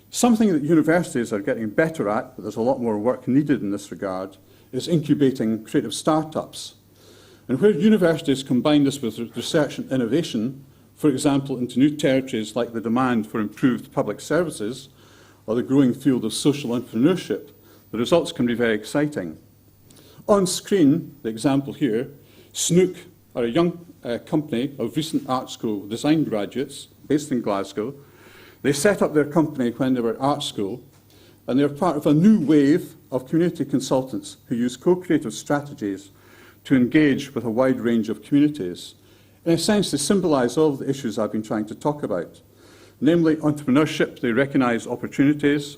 Something that universities are getting better at, but there's a lot more work needed in this regard, is incubating creative startups. And where universities combine this with research and innovation, for example, into new territories like the demand for improved public services or the growing field of social entrepreneurship, the results can be very exciting. On screen, the example here, Snook are a young company of recent art school design graduates based in Glasgow. They set up their company when they were at art school, and they're part of a new wave of community consultants who use co-creative strategies to engage with a wide range of communities. In a sense, they symbolise all of the issues I've been trying to talk about. Namely, entrepreneurship, they recognise opportunities,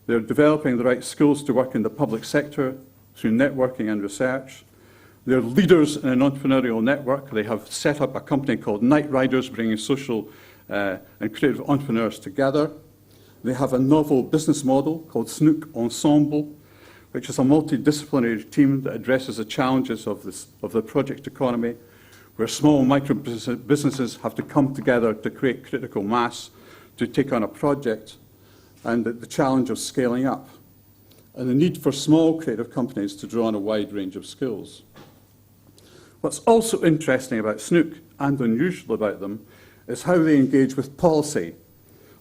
they're developing the right skills to work in the public sector through networking and research. They're leaders in an entrepreneurial network. They have set up a company called Night Riders, bringing social and creative entrepreneurs together. They have a novel business model called Snook Ensemble, which is a multidisciplinary team that addresses the challenges of the project economy, where small micro businesses have to come together to create critical mass to take on a project, and the challenge of scaling up, and the need for small creative companies to draw on a wide range of skills. What's also interesting about Snook, and unusual about them, is how they engage with policy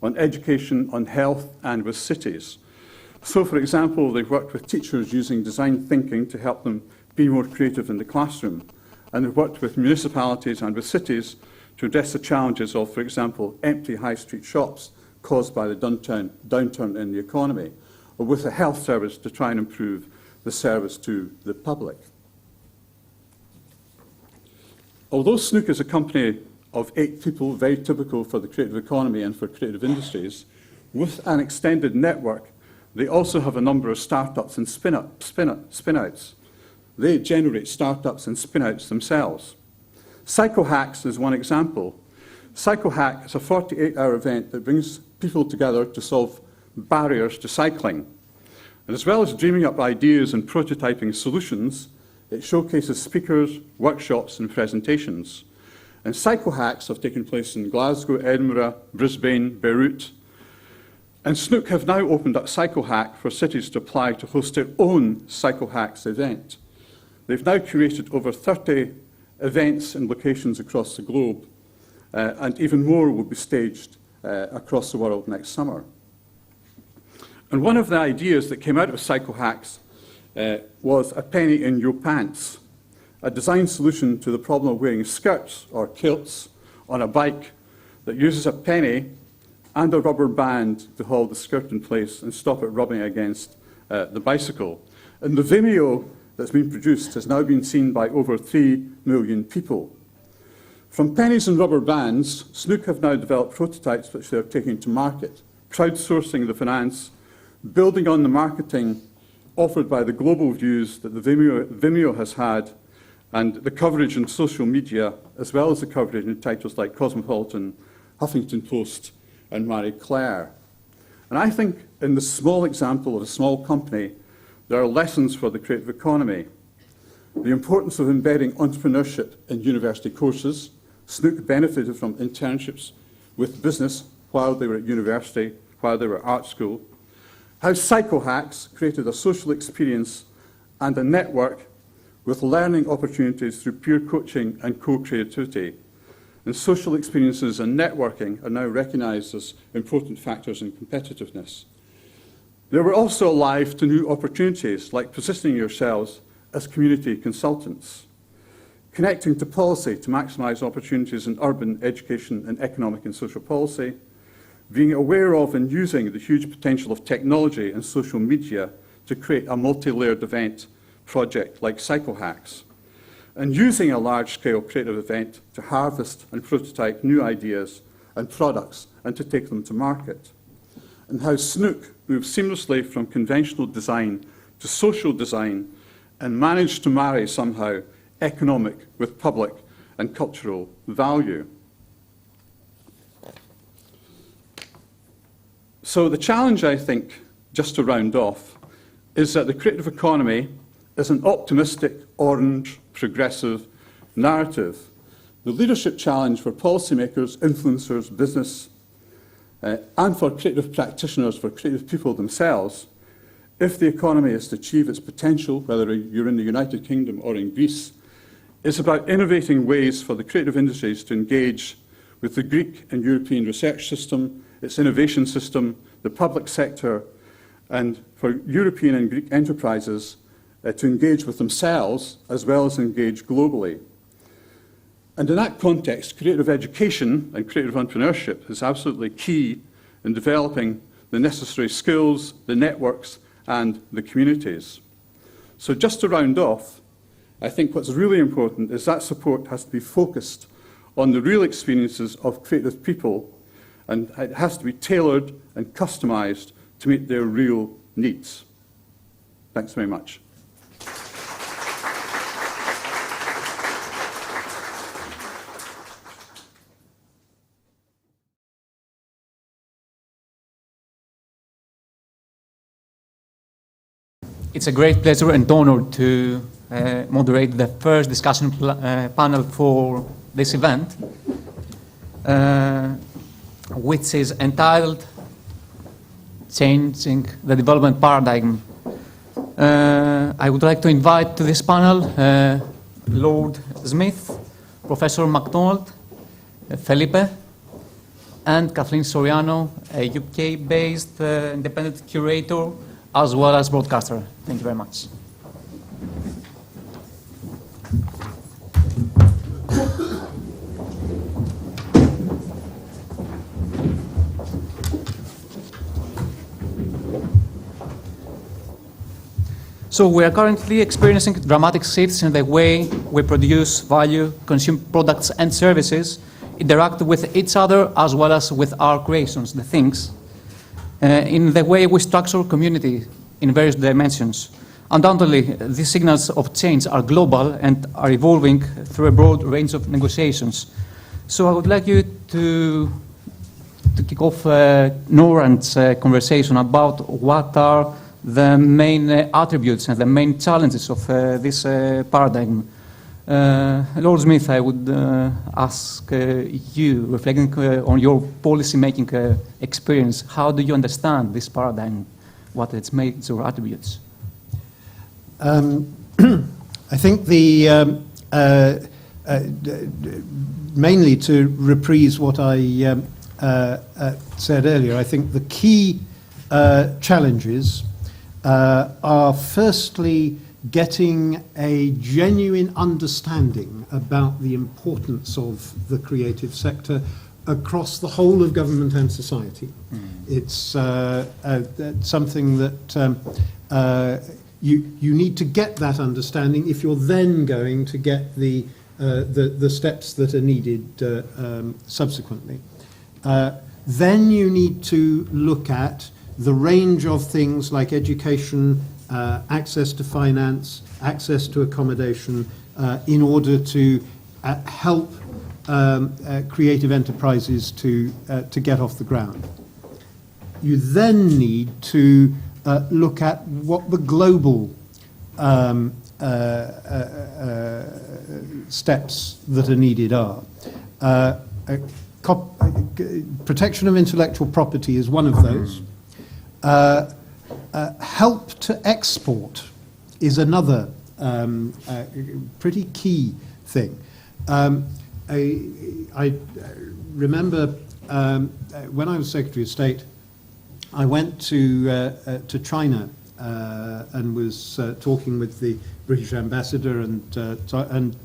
on education, on health, and with cities. So, for example, they've worked with teachers using design thinking to help them be more creative in the classroom. And they've worked with municipalities and with cities to address the challenges of, for example, empty high street shops caused by the downturn in the economy, or with a health service to try and improve the service to the public. Although Snook is a company of 8 people, very typical for the creative economy and for creative industries, with an extended network, they also have a number of startups and spin-outs. They generate startups and spin-outs themselves. Cyclehacks is one example. Cyclehack is a 48-hour event that brings people together to solve barriers to cycling. And as well as dreaming up ideas and prototyping solutions, it showcases speakers, workshops, and presentations. And cyclehacks have taken place in Glasgow, Edinburgh, Brisbane, Beirut. And Snook have now opened up Cyclehack for cities to apply to host their own Cyclehacks event. They've now curated over 30 events in locations across the globe, and even more will be staged across the world next summer. And one of the ideas that came out of Cyclehacks was a penny in your pants, a design solution to the problem of wearing skirts or kilts on a bike that uses a penny and a rubber band to hold the skirt in place and stop it rubbing against the bicycle. And the Vimeo that's been produced has now been seen by over 3 million people. From pennies and rubber bands, Snook have now developed prototypes which they are taking to market, crowdsourcing the finance, building on the marketing offered by the global views that the Vimeo has had, and the coverage in social media, as well as the coverage in titles like Cosmopolitan, Huffington Post, and Marie Claire. And I think in the small example of a small company, there are lessons for the creative economy. The importance of embedding entrepreneurship in university courses. Snook benefited from internships with business while they were at university, while they were at art school. How psychohacks created a social experience and a network with learning opportunities through peer coaching and co-creativity. And social experiences and networking are now recognized as important factors in competitiveness. They were also alive to new opportunities, like positioning yourselves as community consultants, connecting to policy to maximize opportunities in urban education and economic and social policy, being aware of and using the huge potential of technology and social media to create a multi-layered event project like Psychohacks, and using a large-scale creative event to harvest and prototype new ideas and products and to take them to market. And how Snook moved seamlessly from conventional design to social design and managed to marry somehow economic with public and cultural value. So the challenge, I think, just to round off, is that the creative economy is an optimistic, orange, progressive narrative. The leadership challenge for policymakers, influencers, business, and for creative practitioners, for creative people themselves, if the economy is to achieve its potential, whether you're in the United Kingdom or in Greece, is about innovating ways for the creative industries to engage with the Greek and European research system, its innovation system, the public sector, and for European and Greek enterprises to engage with themselves as well as engage globally. And in that context, creative education and creative entrepreneurship is absolutely key in developing the necessary skills, the networks, and the communities. So just to round off, I think what's really important is that support has to be focused on the real experiences of creative people, and it has to be tailored and customized to meet their real needs. Thanks very much. It's a great pleasure and honor to moderate the first discussion panel for this event, which is entitled Changing the Development Paradigm. I would like to invite to this panel Lord Smith, Professor McDonald, Felipe, and Kathleen Soriano, a UK-based independent curator as well as broadcaster. Thank you very much. So we are currently experiencing dramatic shifts in the way we produce, value, consume products and services, interact with each other as well as with our creations, the things, in the way we structure community in various dimensions. Undoubtedly, these signals of change are global and are evolving through a broad range of negotiations. So I would like you to kick off Noran's conversation about what are the main attributes and the main challenges of this paradigm. Lord Smith, I would ask you, reflecting on your policy-making experience, how do you understand this paradigm? What are its major attributes? I think mainly to reprise what I said earlier, I think the key challenges are firstly getting a genuine understanding about the importance of the creative sector, across the whole of government and society. It's something that you need to get that understanding if you're then going to get the steps that are needed subsequently. Then you need to look at the range of things like education, access to finance, access to accommodation, in order to help creative enterprises to get off the ground. You then need to look at what the global steps that are needed are. Protection of intellectual property is one of those. Help to export is another pretty key thing. I remember when I was Secretary of State, I went to China and was talking with the British ambassador, and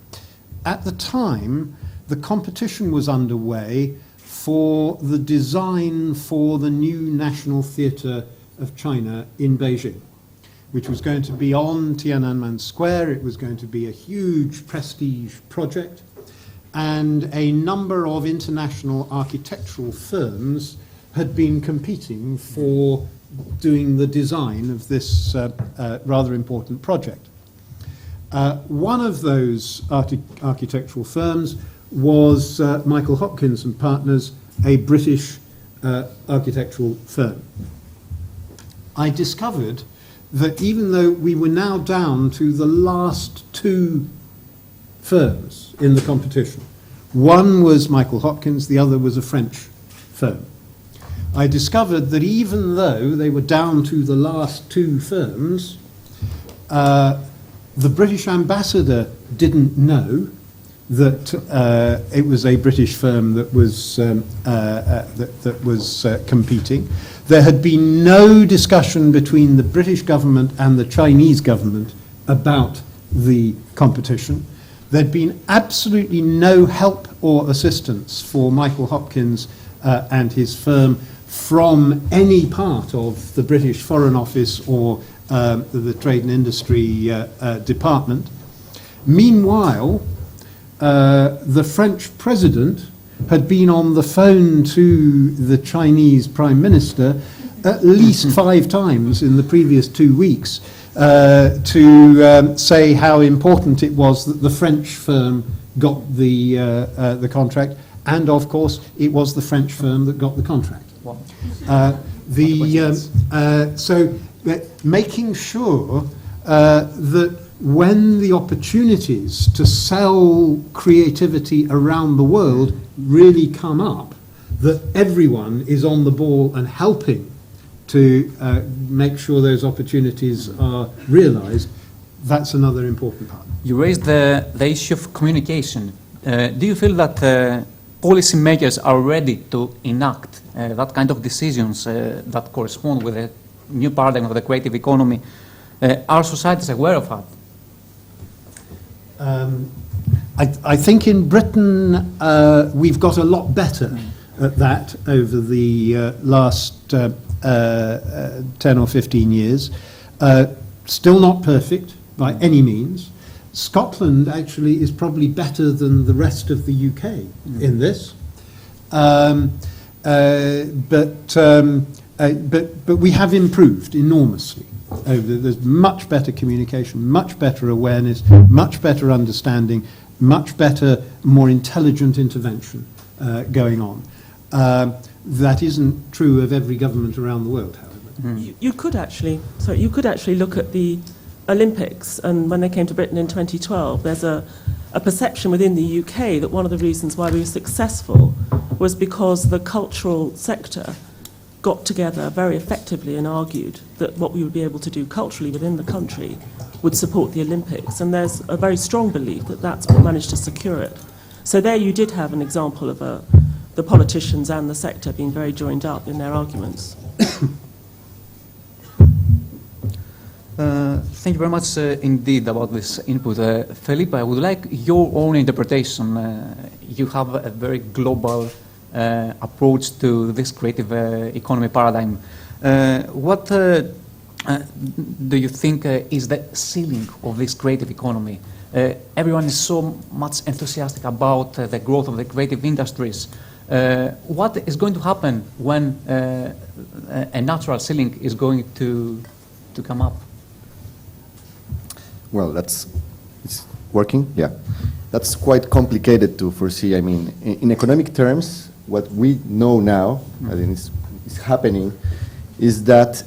at the time the competition was underway for the design for the new National Theatre of China in Beijing, which was going to be on Tiananmen Square. It was going to be a huge prestige project, and a number of international architectural firms had been competing for doing the design of this rather important project. One of those architectural firms was Michael Hopkins and Partners, a British architectural firm. I discovered that even though we were now down to the last two firms in the competition, one was Michael Hopkins, the other was a French firm. I discovered that even though they were down to the last two firms, the British ambassador didn't know that it was a British firm that was competing. There had been no discussion between the British government and the Chinese government about the competition. There'd been absolutely no help or assistance for Michael Hopkins and his firm from any part of the British Foreign Office or the Trade and Industry Department. Meanwhile, the French president had been on the phone to the Chinese Prime Minister at least 5 times in the previous 2 weeks to say how important it was that the French firm got the contract, and of course it was the French firm that got the contract. So making sure that when the opportunities to sell creativity around the world really come up, that everyone is on the ball and helping to make sure those opportunities are realized, that's another important part. You raised the issue of communication. Do you feel that policymakers are ready to enact that kind of decisions that correspond with the new paradigm of the creative economy? Our society is aware of that. I think in Britain we've got a lot better at that over the last 10 or 15 years. Still not perfect by any means. Scotland actually is probably better than the rest of the UK in this. But we have improved enormously. There's much better communication, much better awareness, much better understanding, much better, more intelligent intervention going on. That isn't true of every government around the world, however. You could actually look at the Olympics, and when they came to Britain in 2012, there's a perception within the UK that one of the reasons why we were successful was because the cultural sector got together very effectively and argued that what we would be able to do culturally within the country would support the Olympics. And there's a very strong belief that that's what managed to secure it. So there you did have an example of the politicians and the sector being very joined up in their arguments. Thank you very much indeed about this input. Felipe, I would like your own interpretation. You have a very global approach to this creative economy paradigm. What do you think is the ceiling of this creative economy? Everyone is so much enthusiastic about the growth of the creative industries. What is going to happen when a natural ceiling is going to come up? Well, it's working, yeah. That's quite complicated to foresee. I mean, in economic terms, what we know now, I think is happening, is that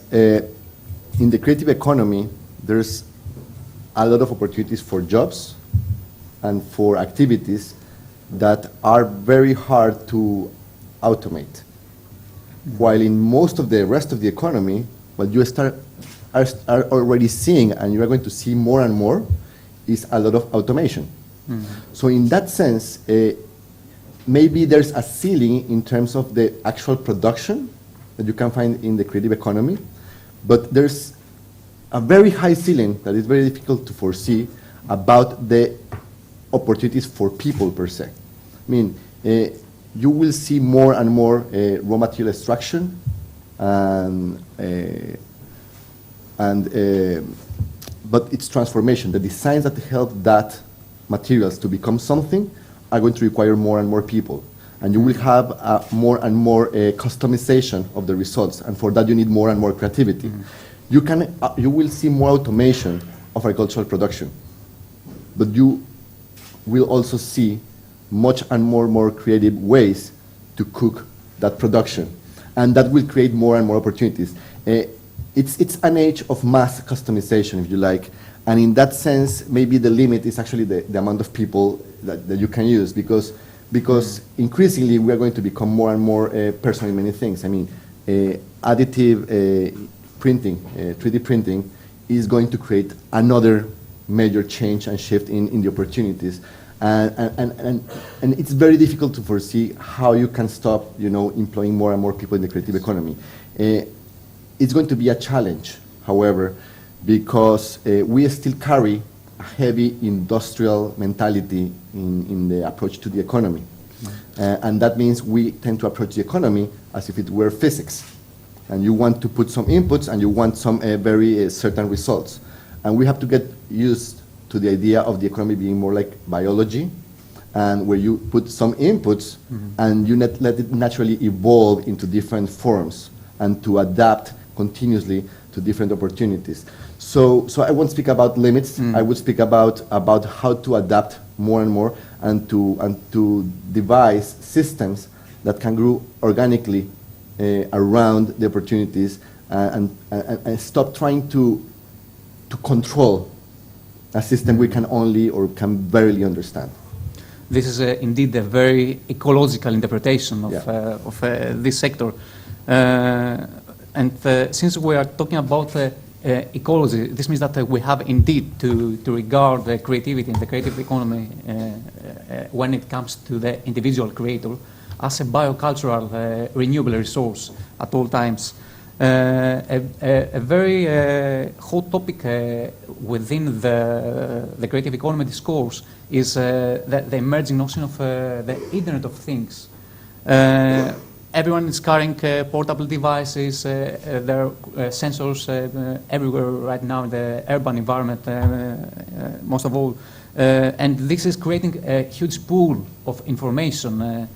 in the creative economy, there's a lot of opportunities for jobs and for activities that are very hard to automate. While in most of the rest of the economy, what you are already seeing, and you are going to see more and more, is a lot of automation. So in that sense, maybe there's a ceiling in terms of the actual production that you can find in the creative economy, but there's a very high ceiling that is very difficult to foresee about the opportunities for people per se. I mean, you will see more and more raw material extraction but its transformation, the designs that help that materials to become something are going to require more and more people. And you will have more and more customization of the results, and for that you need more and more creativity. You will see more automation of agricultural production, but you will also see much and more creative ways to cook that production, and that will create more and more opportunities. It's an age of mass customization, if you like, and in that sense, maybe the limit is actually the amount of people that you can use, because increasingly we are going to become more and more personal in many things. I mean, additive printing, 3D printing, is going to create another major change and shift in the opportunities. And it's very difficult to foresee how you can stop, employing more and more people in the creative economy. It's going to be a challenge, however, because we still carry a heavy industrial mentality in the approach to the economy. And that means we tend to approach the economy as if it were physics. And you want to put some inputs and you want some very certain results. And we have to get used to the idea of the economy being more like biology, and where you put some inputs and you let it naturally evolve into different forms and to adapt continuously to different opportunities. So I won't speak about limits. I would speak about how to adapt more and more and to devise systems that can grow organically around the opportunities and stop trying to control a system we can only or can barely understand. This is indeed a very ecological interpretation of this sector. And since we are talking about ecology, this means that we have indeed to regard the creativity in the creative economy when it comes to the individual creator as a biocultural renewable resource at all times. A very hot topic within the creative economy discourse is the emerging notion of the Internet of Things. Everyone is carrying portable devices. There are sensors everywhere right now in the urban environment, most of all. And this is creating a huge pool of information.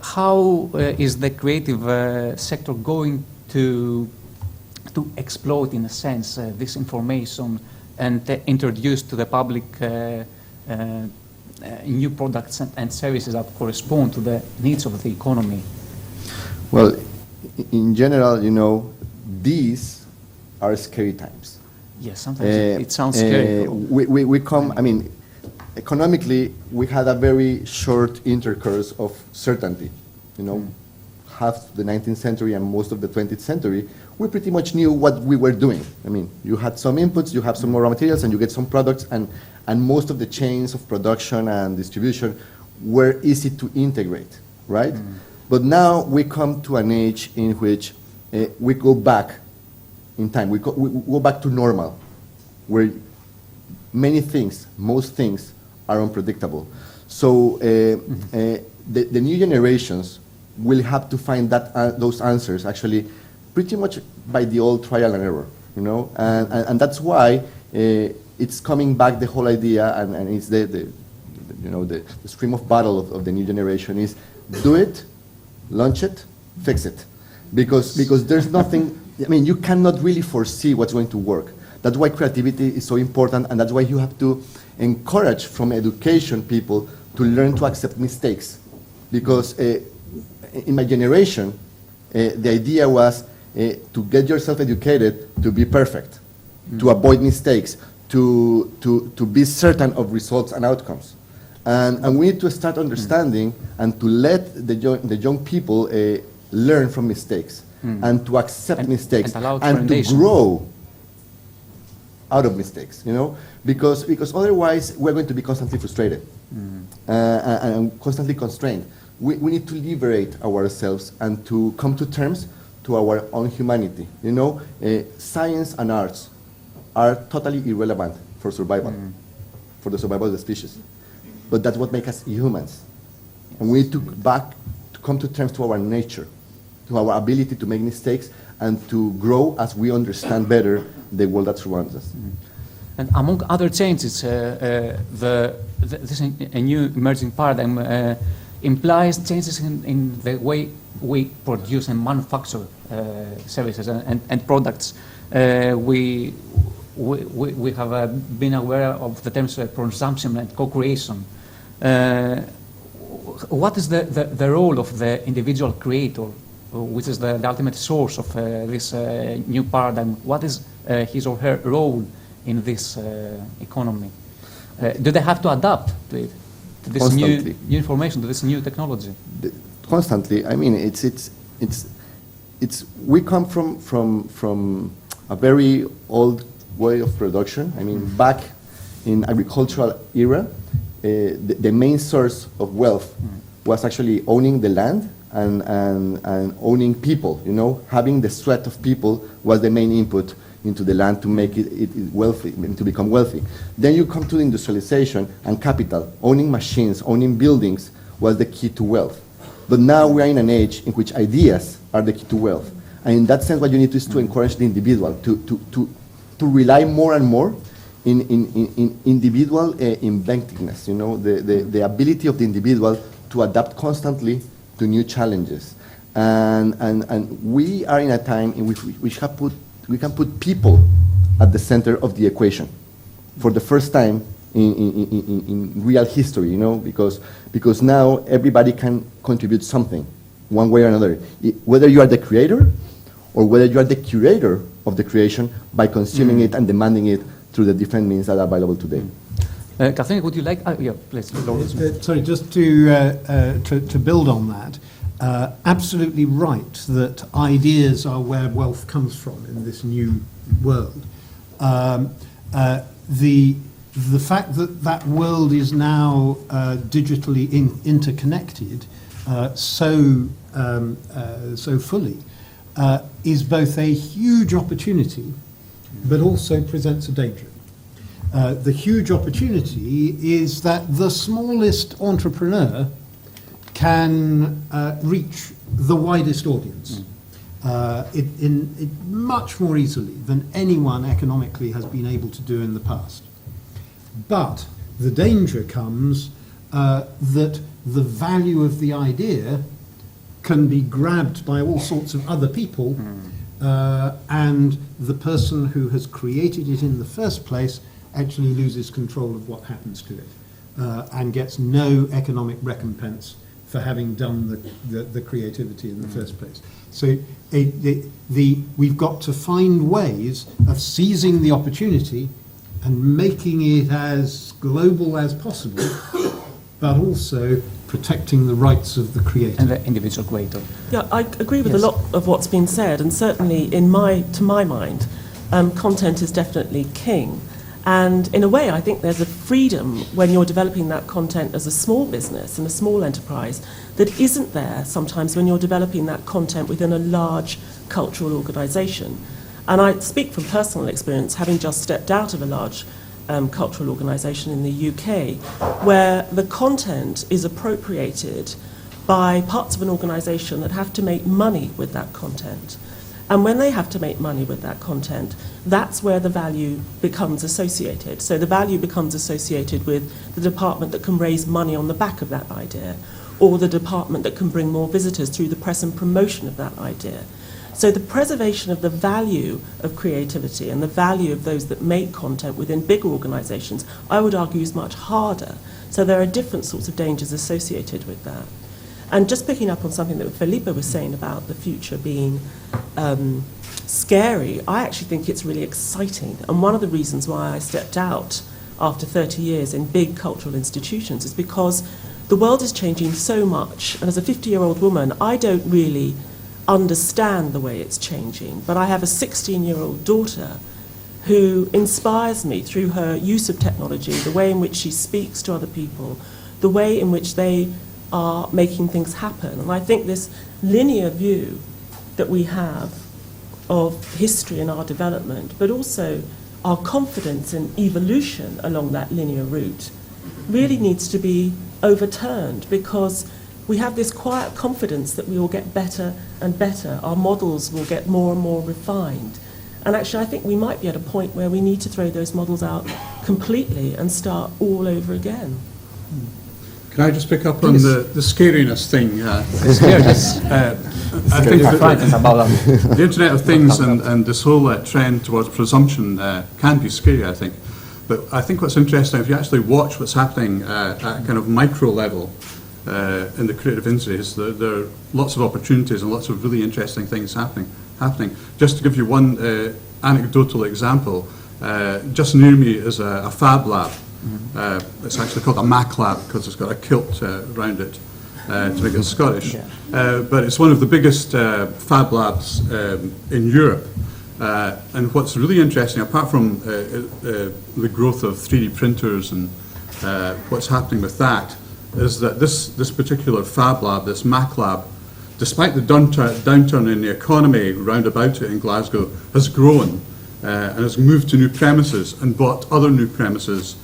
How is the creative sector going to exploit, in a sense, this information and introduce to the public new products and services that correspond to the needs of the economy? Well, in general, these are scary times. Yes, sometimes it sounds scary. We come, I mean, economically, we had a very short intercourse of certainty. Half the 19th century and most of the 20th century, we pretty much knew what we were doing. I mean, you had some inputs, you have some more raw materials, and you get some products, and most of the chains of production and distribution were easy to integrate, right? But now we come to an age in which we go back in time. We go back to normal, where many things, most things, are unpredictable. So the new generations will have to find those answers actually pretty much by the old trial and error, you know, and that's why it's coming back, the whole idea, and it's the stream of battle of the new generation is do it, launch it, fix it, because there's nothing. I mean, you cannot really foresee what's going to work. That's why creativity is so important, and that's why you have to encourage from education people to learn to accept mistakes. Because in my generation, the idea was to get yourself educated to be perfect, to avoid mistakes, to be certain of results and outcomes. And we need to start understanding and to let the young people learn from mistakes and to accept mistakes and to grow out of mistakes, you know, because otherwise we're going to be constantly frustrated and constantly constrained. We need to liberate ourselves and to come to terms to our own humanity. You know, science and arts are totally irrelevant for survival, for the survival of the species. But that's what makes us humans. And we need to come to terms to our nature, to our ability to make mistakes and to grow as we understand better the world that surrounds us. And among other changes, this a new emerging paradigm implies changes in the way we produce and manufacture services and products. We have been aware of the terms consumption and co-creation. What is the role of the individual creator, which is the ultimate source of this new paradigm? What is his or her role in this economy? Do they have to adapt to it, to this new information, to this new technology? Constantly. I mean, it's we come from a very old way of production. I mean, back in agricultural era, the main source of wealth was actually owning the land and owning people. You know, having the sweat of people was the main input into the land to make it wealthy, to become wealthy. Then you come to the industrialization and capital. Owning machines, owning buildings was the key to wealth. But now we are in an age in which ideas are the key to wealth. And in that sense, what you need to is to encourage the individual to rely more and more in individual inventiveness, you know, the ability of the individual to adapt constantly to new challenges. And we are in a time in which we can put people at the center of the equation for the first time in real history, you know, because now everybody can contribute something, one way or another, whether you are the creator or whether you are the curator of the creation by consuming it and demanding it through the different means that are available today. Kathleen, would you like? Yeah, please. Sorry, just to build on that. Absolutely right that ideas are where wealth comes from in this new world. The fact that that world is now digitally interconnected so fully is both a huge opportunity, but also presents a danger. The huge opportunity is that the smallest entrepreneur can reach the widest audience much more easily than anyone economically has been able to do in the past. But the danger comes that the value of the idea can be grabbed by all sorts of other people, and the person who has created it in the first place actually loses control of what happens to it and gets no economic recompense for having done the creativity in the first place. So we've got to find ways of seizing the opportunity and making it as global as possible, but also protecting the rights of the creator. And the individual creator. Yeah, I agree with a lot of what's been said, and certainly to my mind, content is definitely king. And in a way, I think there's a freedom when you're developing that content as a small business and a small enterprise that isn't there sometimes when you're developing that content within a large cultural organisation. And I speak from personal experience, having just stepped out of a large cultural organisation in the UK, where the content is appropriated by parts of an organisation that have to make money with that content. And when they have to make money with that content, that's where the value becomes associated. So the value becomes associated with the department that can raise money on the back of that idea, or the department that can bring more visitors through the press and promotion of that idea. So the preservation of the value of creativity and the value of those that make content within bigger organisations, I would argue, is much harder. So there are different sorts of dangers associated with that. And just picking up on something that Felipe was saying about the future being scary, I actually think it's really exciting. And one of the reasons why I stepped out after 30 years in big cultural institutions is because the world is changing so much. And as a 50-year-old woman, I don't really understand the way it's changing. But I have a 16-year-old daughter who inspires me through her use of technology, the way in which she speaks to other people, the way in which they are making things happen. And I think this linear view that we have of history and our development, but also our confidence in evolution along that linear route, really needs to be overturned, because we have this quiet confidence that we will get better and better. Our models will get more and more refined. And actually, I think we might be at a point where we need to throw those models out completely and start all over again. Can I just pick up on the scariness thing? I think the Internet of Things and this whole trend towards presumption can be scary, I think. But I think what's interesting, if you actually watch what's happening at a kind of micro level in the creative industry, is that there are lots of opportunities and lots of really interesting things happening. Just to give you one anecdotal example, just near me is a fab lab. It's actually called a Mac lab because it's got a kilt around it to make it Scottish. But it's one of the biggest fab labs in Europe. And what's really interesting, apart from the growth of 3D printers and what's happening with that, is that this particular fab lab, this Mac lab, despite the downturn in the economy round about it in Glasgow, has grown and has moved to new premises and bought other new premises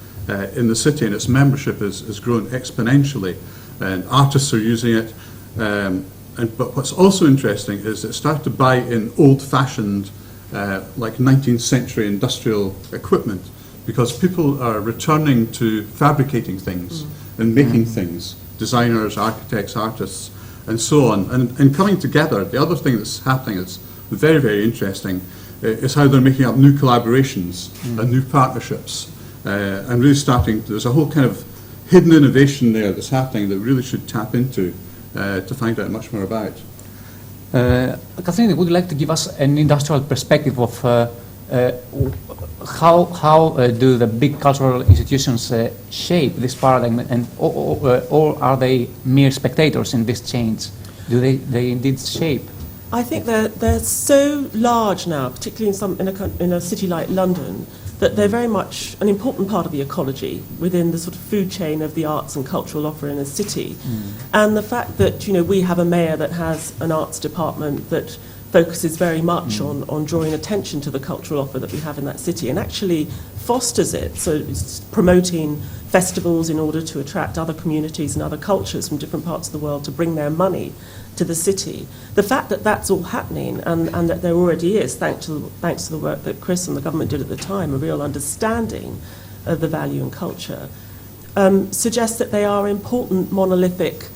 in the city, and its membership has grown exponentially, and artists are using it. But what's also interesting is it started to buy in old-fashioned, like 19th century industrial equipment, because people are returning to fabricating things and making things, designers, architects, artists, and so on. And coming together, the other thing that's happening that's very, very interesting is how they're making up new collaborations and new partnerships. And really there's a whole kind of hidden innovation there that's happening that really should tap into to find out much more about. Kathleen, would you like to give us an industrial perspective of how do the big cultural institutions shape this paradigm, and or are they mere spectators in this change? Do they indeed shape? I think they're so large now, particularly in a city like London, that they're very much an important part of the ecology within the sort of food chain of the arts and cultural offer in a city. And the fact that, we have a mayor that has an arts department that focuses very much on drawing attention to the cultural offer that we have in that city and actually fosters it, so it's promoting festivals in order to attract other communities and other cultures from different parts of the world to bring their money to the city. The fact that that's all happening and that there already is, thanks to the work that Chris and the government did at the time, a real understanding of the value in culture, suggests that they are important monolithic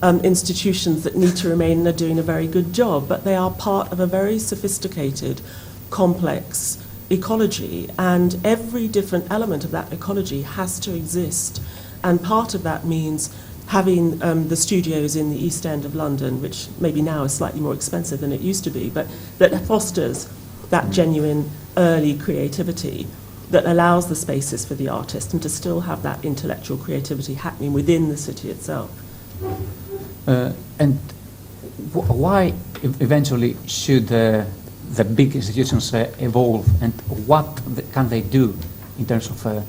institutions that need to remain and are doing a very good job, but they are part of a very sophisticated, complex ecology, and every different element of that ecology has to exist. And part of that means having the studios in the East End of London, which maybe now is slightly more expensive than it used to be, but that fosters that genuine early creativity that allows the spaces for the artist and to still have that intellectual creativity happening within the city itself. And why eventually should the big institutions evolve, and what can they do in terms of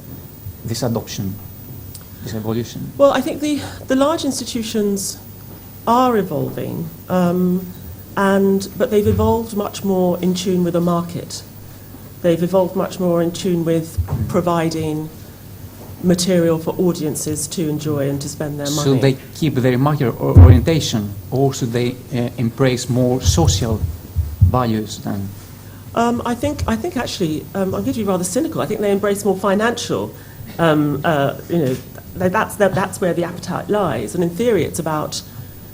this adoption, this evolution? Well, I think the large institutions are evolving, but they've evolved much more in tune with the market. They've evolved much more in tune with providing material for audiences to enjoy and to spend their money. Should they keep their market orientation, or should they embrace more social values than? I think actually, I'm going to be rather cynical. I think they embrace more financial. That's where the appetite lies. And in theory, it's about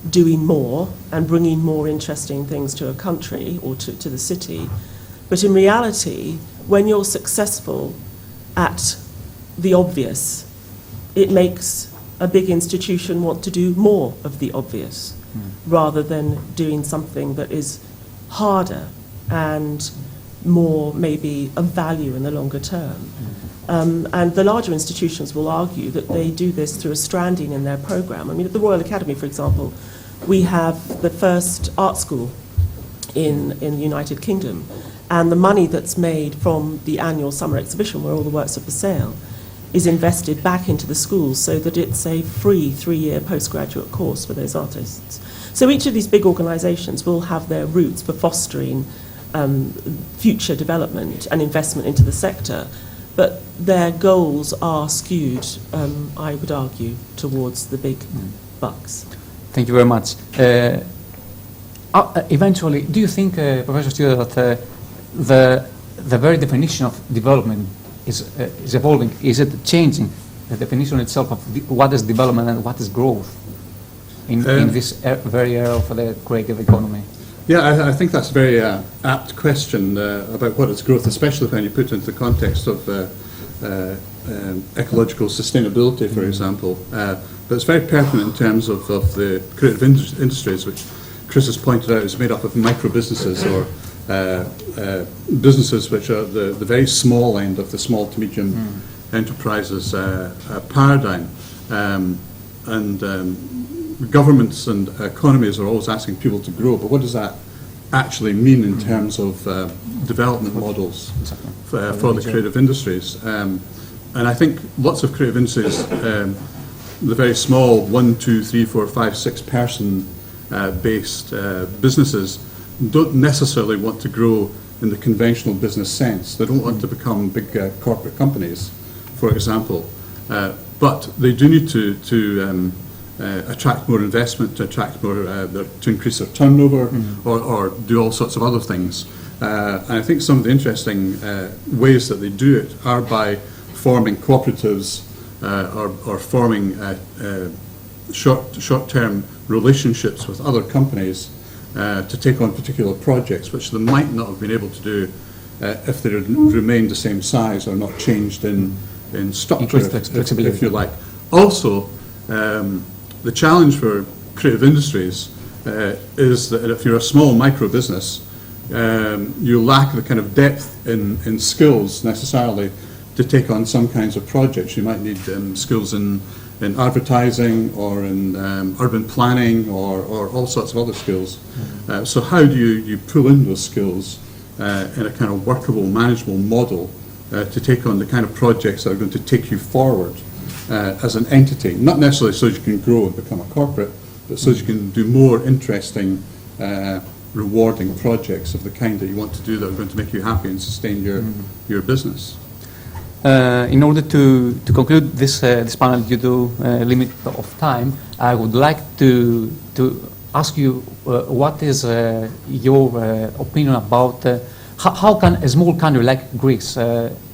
doing more and bringing more interesting things to a country or to the city. But in reality, when you're successful at the obvious, it makes a big institution want to do more of the obvious rather than doing something that is harder and more maybe of value in the longer term. And the larger institutions will argue that they do this through a stranding in their programme. I mean, at the Royal Academy, for example, we have the first art school in the United Kingdom, and the money that's made from the annual summer exhibition, where all the works are for sale, is invested back into the schools so that it's a free 3-year postgraduate course for those artists. So each of these big organisations will have their roots for fostering future development and investment into the sector, but their goals are skewed, I would argue, towards the big bucks. Thank you very much. Eventually, do you think, Professor Stuart, that the very definition of development is evolving? Is it changing the definition itself of what is development and what is growth in this very era of the creative economy? Yeah, I think that's a very apt question about what is growth, especially when you put it into the context of ecological sustainability, for example. But it's very pertinent in terms of the creative industries, which Chris has pointed out is made up of micro-businesses or businesses which are the very small end of the small to medium enterprises paradigm. Governments and economies are always asking people to grow, but what does that actually mean in terms of development models for the creative industries? And I think lots of creative industries, the very small 1, 2, 3, 4, 5, 6 person based businesses don't necessarily want to grow in the conventional business sense. They don't want to become big corporate companies, for example, but they do need to attract more investment, to attract more, to increase their turnover, or do all sorts of other things. And I think some of the interesting ways that they do it are by forming cooperatives or forming short-term relationships with other companies to take on particular projects, which they might not have been able to do if they had remained the same size or not changed in structure, if you like. Also, the challenge for creative industries is that if you're a small micro business, you lack the kind of depth in skills necessarily to take on some kinds of projects. You might need skills in advertising or in urban planning or all sorts of other skills. So how do you pull in those skills in a kind of workable, manageable model to take on the kind of projects that are going to take you forward as an entity, not necessarily so you can grow and become a corporate, but so you can do more interesting, rewarding projects of the kind that you want to do that are going to make you happy and sustain your business. In order to conclude this panel due to limit of time, I would like to ask you what is your opinion about how can a small country like Greece,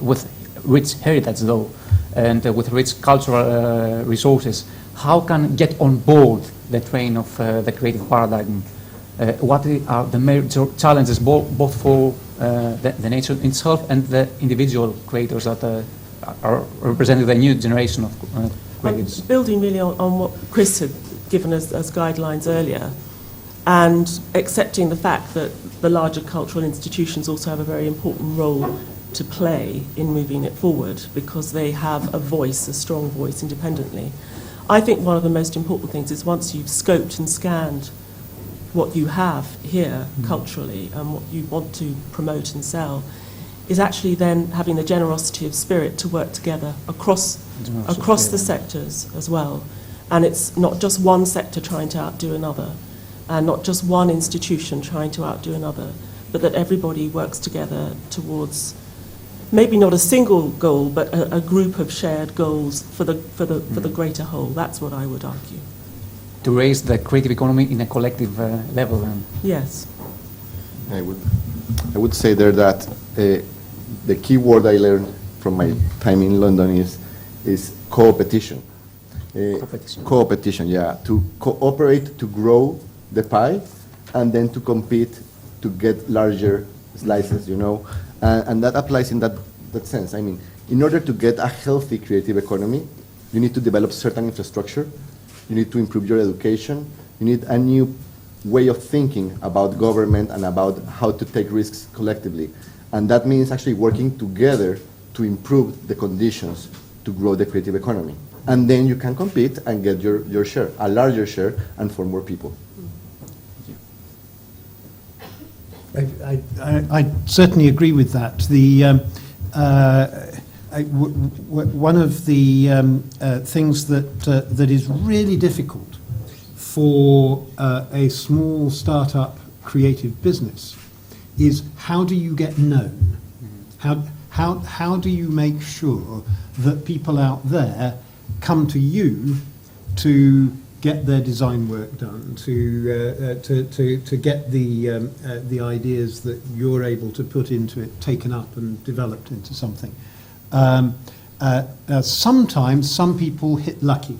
with rich heritage though, and with rich cultural resources, how can get on board the train of the creative paradigm? What are the major challenges both for the nation itself and the individual creators that are representing the new generation of creatives? Building really on what Chris had given us as guidelines earlier, and accepting the fact that the larger cultural institutions also have a very important role to play in moving it forward, because they have a voice, a strong voice independently. I think one of the most important things is once you've scoped and scanned what you have here culturally and what you want to promote and sell, is actually then having the generosity of spirit to work together across the sectors as well. And it's not just one sector trying to outdo another, and not just one institution trying to outdo another, but that everybody works together towards maybe not a single goal, but a group of shared goals for the greater whole. That's what I would argue. To raise the creative economy in a collective level. Yes. I would say there that the key word I learned from my time in London is co-opetition. Co-opetition, yeah. To cooperate to grow the pie, and then to compete to get larger slices, you know. And that applies in that sense. I mean, in order to get a healthy creative economy, you need to develop certain infrastructure, you need to improve your education, you need a new way of thinking about government and about how to take risks collectively. And that means actually working together to improve the conditions to grow the creative economy. And then you can compete and get your share, a larger share, and for more people. I certainly agree with that. One of the things that is really difficult for a small startup creative business is how do you get known? How do you make sure that people out there come to you to get their design work done, to get the ideas that you're able to put into it taken up and developed into something. Sometimes some people hit lucky.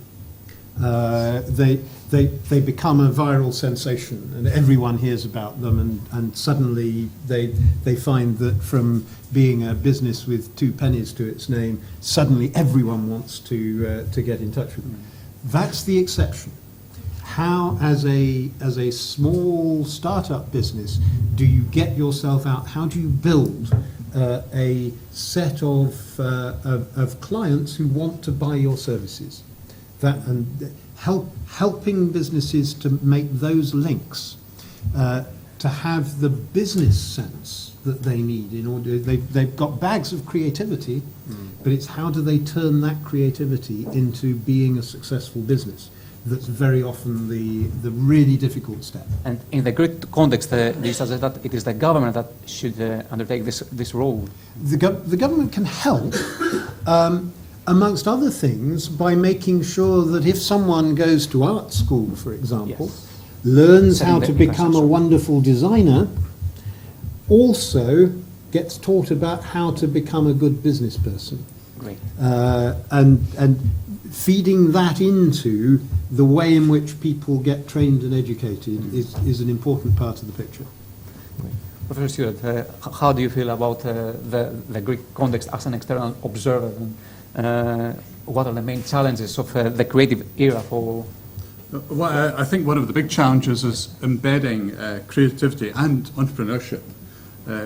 They become a viral sensation and everyone hears about them, and suddenly they find that from being a business with 2 pennies to its name, suddenly everyone wants to get in touch with them. That's the exception. How, as a small startup business, do you get yourself out? How do you build a set of clients who want to buy your services? Helping businesses to make those links, to have the business sense that they need in order. They've got bags of creativity, but it's how do they turn that creativity into being a successful business? That's very often the really difficult step. And in the great context, you suggest that it is the government that should undertake this role. The government can help, amongst other things, by making sure that if someone goes to art school, for example, learns how to become a wonderful designer, also gets taught about how to become a good business person. Great. And feeding that into the way in which people get trained and educated is an important part of the picture. Professor Stuart, how do you feel about the Greek context as an external observer? What are the main challenges of the creative era for? Well, I think one of the big challenges is embedding creativity and entrepreneurship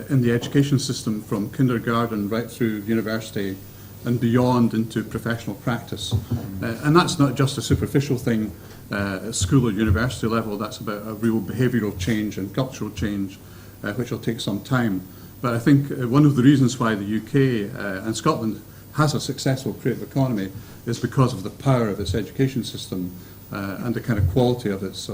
in the education system from kindergarten right through university and beyond into professional practice. And that's not just a superficial thing at school or university level, that's about a real behavioural change and cultural change, which will take some time. But I think one of the reasons why the UK and Scotland has a successful creative economy is because of the power of its education system and the kind of quality of its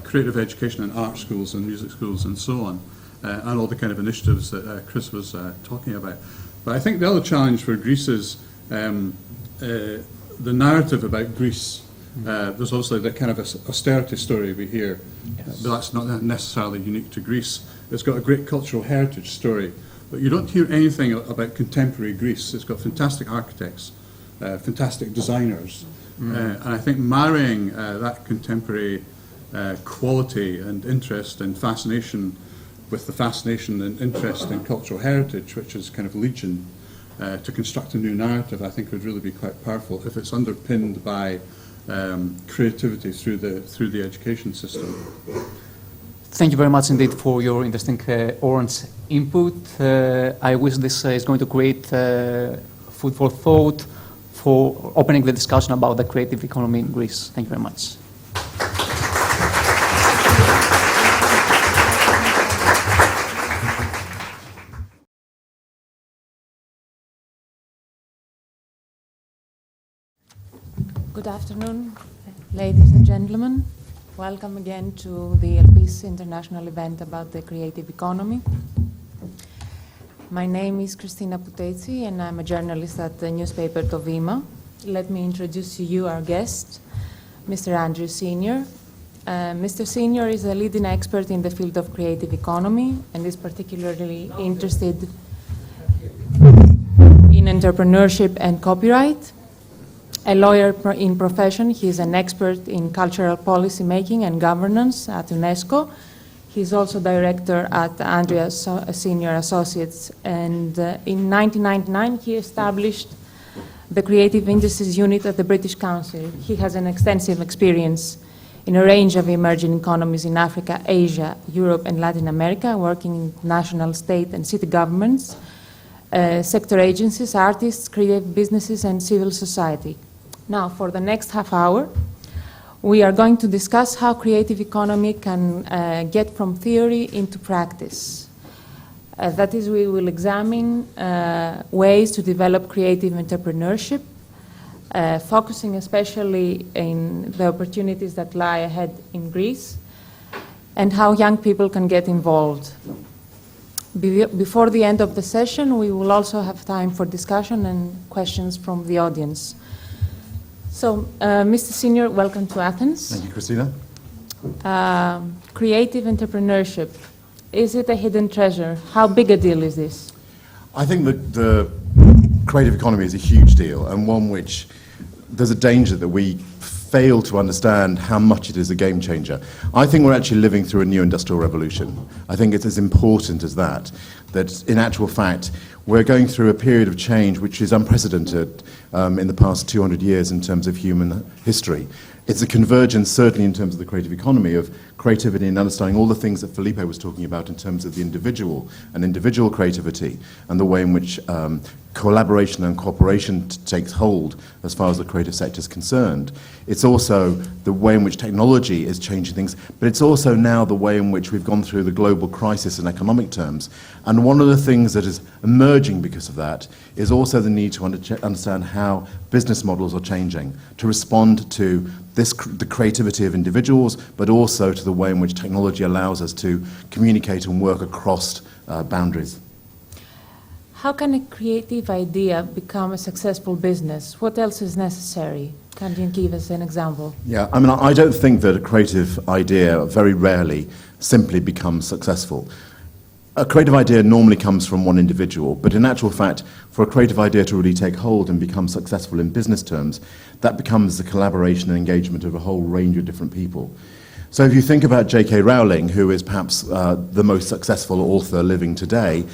creative education in art schools and music schools and so on, and all the kind of initiatives that Chris was talking about. But I think the other challenge for Greece is the narrative about Greece. There's obviously the kind of austerity story we hear, but that's not necessarily unique to Greece. It's got a great cultural heritage story, but you don't hear anything about contemporary Greece. It's got fantastic architects, fantastic designers, and I think marrying that contemporary quality and interest and fascination with the fascination and interest in cultural heritage, which is kind of legion, to construct a new narrative, I think would really be quite powerful if it's underpinned by creativity through the education system. Thank you very much indeed for your interesting orange input. I wish this is going to create food for thought for opening the discussion about the creative economy in Greece. Thank you very much. Good afternoon, ladies and gentlemen. Welcome again to the LP's international event about the creative economy. My name is Christina Poutetsi, and I'm a journalist at the newspaper Vilma. Let me introduce to you our guest, Mr. Andrew Senior. Mr. Senior is a leading expert in the field of creative economy and is particularly interested in entrepreneurship and copyright. A lawyer in profession, he is an expert in cultural policy making and governance at UNESCO. He's also director at Andrea Senior Associates, and in 1999 he established the Creative Industries Unit at the British Council. He has an extensive experience in a range of emerging economies in Africa, Asia, Europe, and Latin America, working in national, state, and city governments, sector agencies, artists, creative businesses, and civil society. Now, for the next half hour, we are going to discuss how creative economy can get from theory into practice. That is, we will examine ways to develop creative entrepreneurship, focusing especially in the opportunities that lie ahead in Greece, and how young people can get involved. Before the end of the session, we will also have time for discussion and questions from the audience. So, Mr. Senior, welcome to Athens. Thank you, Christina. Creative entrepreneurship, is it a hidden treasure? How big a deal is this? I think that the creative economy is a huge deal, and one which there's a danger that we fail to understand how much it is a game changer. I think we're actually living through a new industrial revolution. I think it's as important as that in actual fact, we're going through a period of change which is unprecedented in the past 200 years in terms of human history. It's a convergence, certainly in terms of the creative economy, of creativity and understanding all the things that Felipe was talking about in terms of the individual and individual creativity and the way in which collaboration and cooperation takes hold as far as the creative sector is concerned. It's also the way in which technology is changing things, but it's also now the way in which we've gone through the global crisis in economic terms. And one of the things that is emerging because of that is also the need to understand how business models are changing to respond to the creativity of individuals, but also to the way in which technology allows us to communicate and work across boundaries. How can a creative idea become a successful business? What else is necessary? Can you give us an example? Yeah, I mean, I don't think that a creative idea very rarely simply becomes successful. A creative idea normally comes from one individual, but in actual fact, for a creative idea to really take hold and become successful in business terms, that becomes the collaboration and engagement of a whole range of different people. So if you think about J.K. Rowling, who is perhaps the most successful author living today,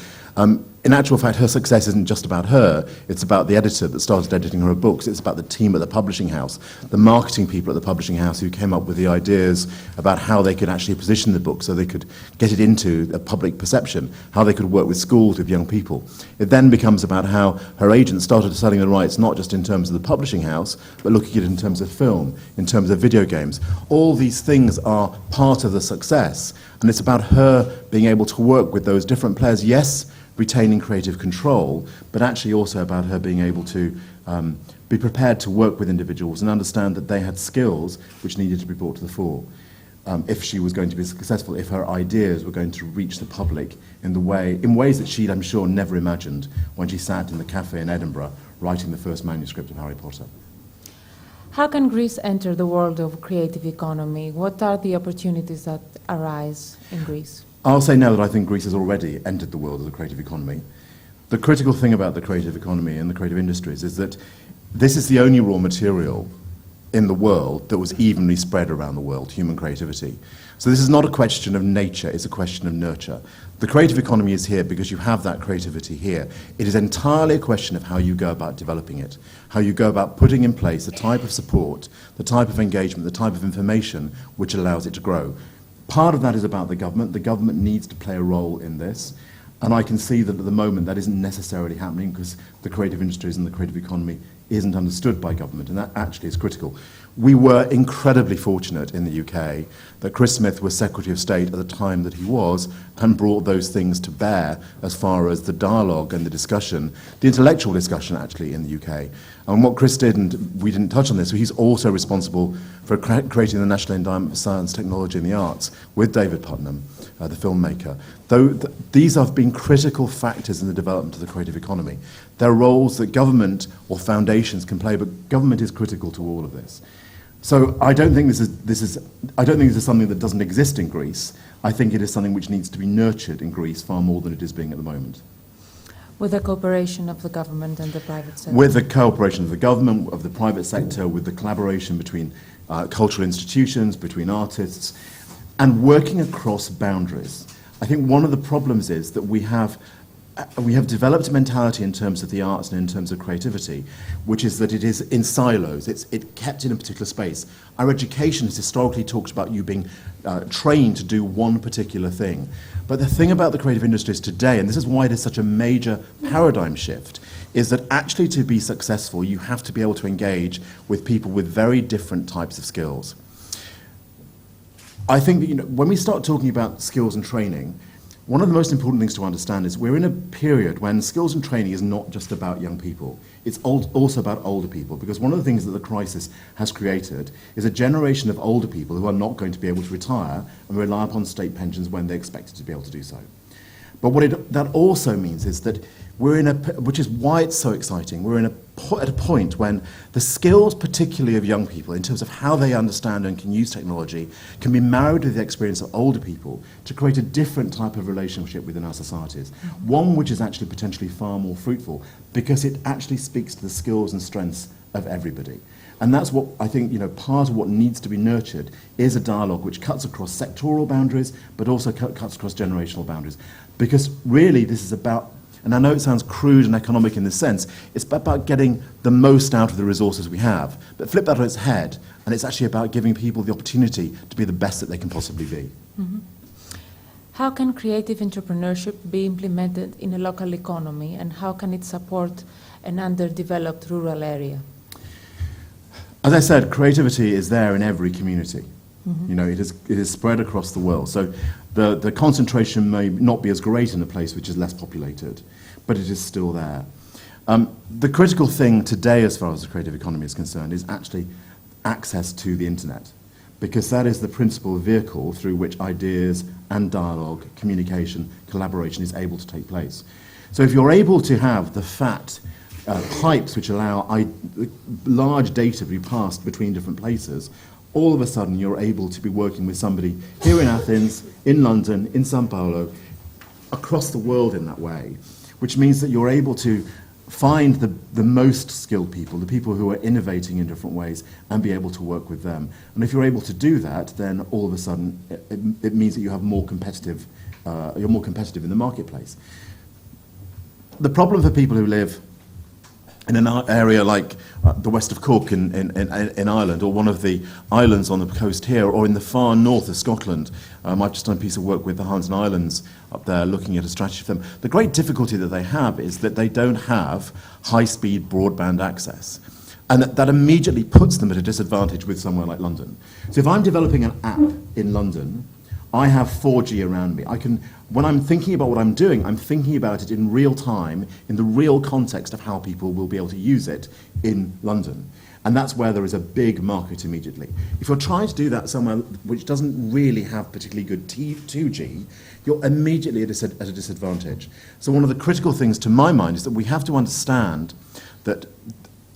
in actual fact, her success isn't just about her. It's about the editor that started editing her books. It's about the team at the publishing house, the marketing people at the publishing house who came up with the ideas about how they could actually position the book so they could get it into a public perception, how they could work with schools, with young people. It then becomes about how her agent started selling the rights, not just in terms of the publishing house, but looking at it in terms of film, in terms of video games. All these things are part of the success, and it's about her being able to work with those different players, yes, retaining creative control, but actually also about her being able to be prepared to work with individuals and understand that they had skills which needed to be brought to the fore. If she was going to be successful, if her ideas were going to reach the public in ways that she'd, I'm sure, never imagined when she sat in the cafe in Edinburgh writing the first manuscript of Harry Potter. How can Greece enter the world of creative economy? What are the opportunities that arise in Greece? I'll say now that I think Greece has already entered the world of the creative economy. The critical thing about the creative economy and the creative industries is that this is the only raw material in the world that was evenly spread around the world, human creativity. So this is not a question of nature, it's a question of nurture. The creative economy is here because you have that creativity here. It is entirely a question of how you go about developing it, how you go about putting in place the type of support, the type of engagement, the type of information which allows it to grow. Part of that is about the government. The government needs to play a role in this. And I can see that at the moment that isn't necessarily happening because the creative industries and the creative economy isn't understood by government, and that actually is critical. We were incredibly fortunate in the UK that Chris Smith was Secretary of State at the time that he was and brought those things to bear as far as the dialogue and the discussion, the intellectual discussion actually in the UK. And what Chris did, and we didn't touch on this, so he's also responsible for creating the National Endowment for Science, Technology and the Arts with David Putnam, the filmmaker. these have been critical factors in the development of the creative economy. There are roles that government or foundations can play, but government is critical to all of this. So I don't think this is something that doesn't exist in Greece. I think it is something which needs to be nurtured in Greece far more than it is being at the moment. With the cooperation of the government and the private sector? With the cooperation of the government, of the private sector, with the collaboration between cultural institutions, between artists, and working across boundaries. I think one of the problems is that we have developed a mentality in terms of the arts and in terms of creativity, which is that it is in silos, it's kept in a particular space. Our education has historically talked about you being trained to do one particular thing. But the thing about the creative industries today, and this is why it is such a major paradigm shift, is that actually to be successful, you have to be able to engage with people with very different types of skills. I think that, when we start talking about skills and training, one of the most important things to understand is we're in a period when skills and training is not just about young people. It's also about older people, because one of the things that the crisis has created is a generation of older people who are not going to be able to retire and rely upon state pensions when they're expected to be able to do so. But what that also means is that which is why it's so exciting, we're at a point when the skills, particularly of young people, in terms of how they understand and can use technology, can be married with the experience of older people to create a different type of relationship within our societies. One which is actually potentially far more fruitful, because it actually speaks to the skills and strengths of everybody. And that's what I think, part of what needs to be nurtured is a dialogue which cuts across sectoral boundaries, but also cuts across generational boundaries. Because really this is about, and I know it sounds crude and economic in this sense, it's about getting the most out of the resources we have. But flip that on its head, and it's actually about giving people the opportunity to be the best that they can possibly be. Mm-hmm. How can creative entrepreneurship be implemented in a local economy, and how can it support an underdeveloped rural area? As I said, creativity is there in every community. Mm-hmm. It is spread across the world. So the concentration may not be as great in a place which is less populated, but it is still there. The critical thing today, as far as the creative economy is concerned, is actually access to the internet, because that is the principal vehicle through which ideas and dialogue, communication, collaboration is able to take place. So if you're able to have the fat pipes which allow large data to be passed between different places, all of a sudden you're able to be working with somebody here in Athens, in London, in Sao Paulo, across the world in that way, which means that you're able to find the most skilled people, the people who are innovating in different ways, and be able to work with them. And if you're able to do that, then all of a sudden it means that you have you're more competitive in the marketplace. The problem for people who live in an area like the west of Cork in Ireland, or one of the islands on the coast here, or in the far north of Scotland. I've just done a piece of work with the Hans Islands up there, looking at a strategy for them. The great difficulty that they have is that they don't have high-speed broadband access. And that immediately puts them at a disadvantage with somewhere like London. So if I'm developing an app in London, I have 4G around me. When I'm thinking about what I'm doing, I'm thinking about it in real time, in the real context of how people will be able to use it in London. And that's where there is a big market immediately. If you're trying to do that somewhere which doesn't really have particularly good 2G, you're immediately at a disadvantage. So one of the critical things to my mind is that we have to understand that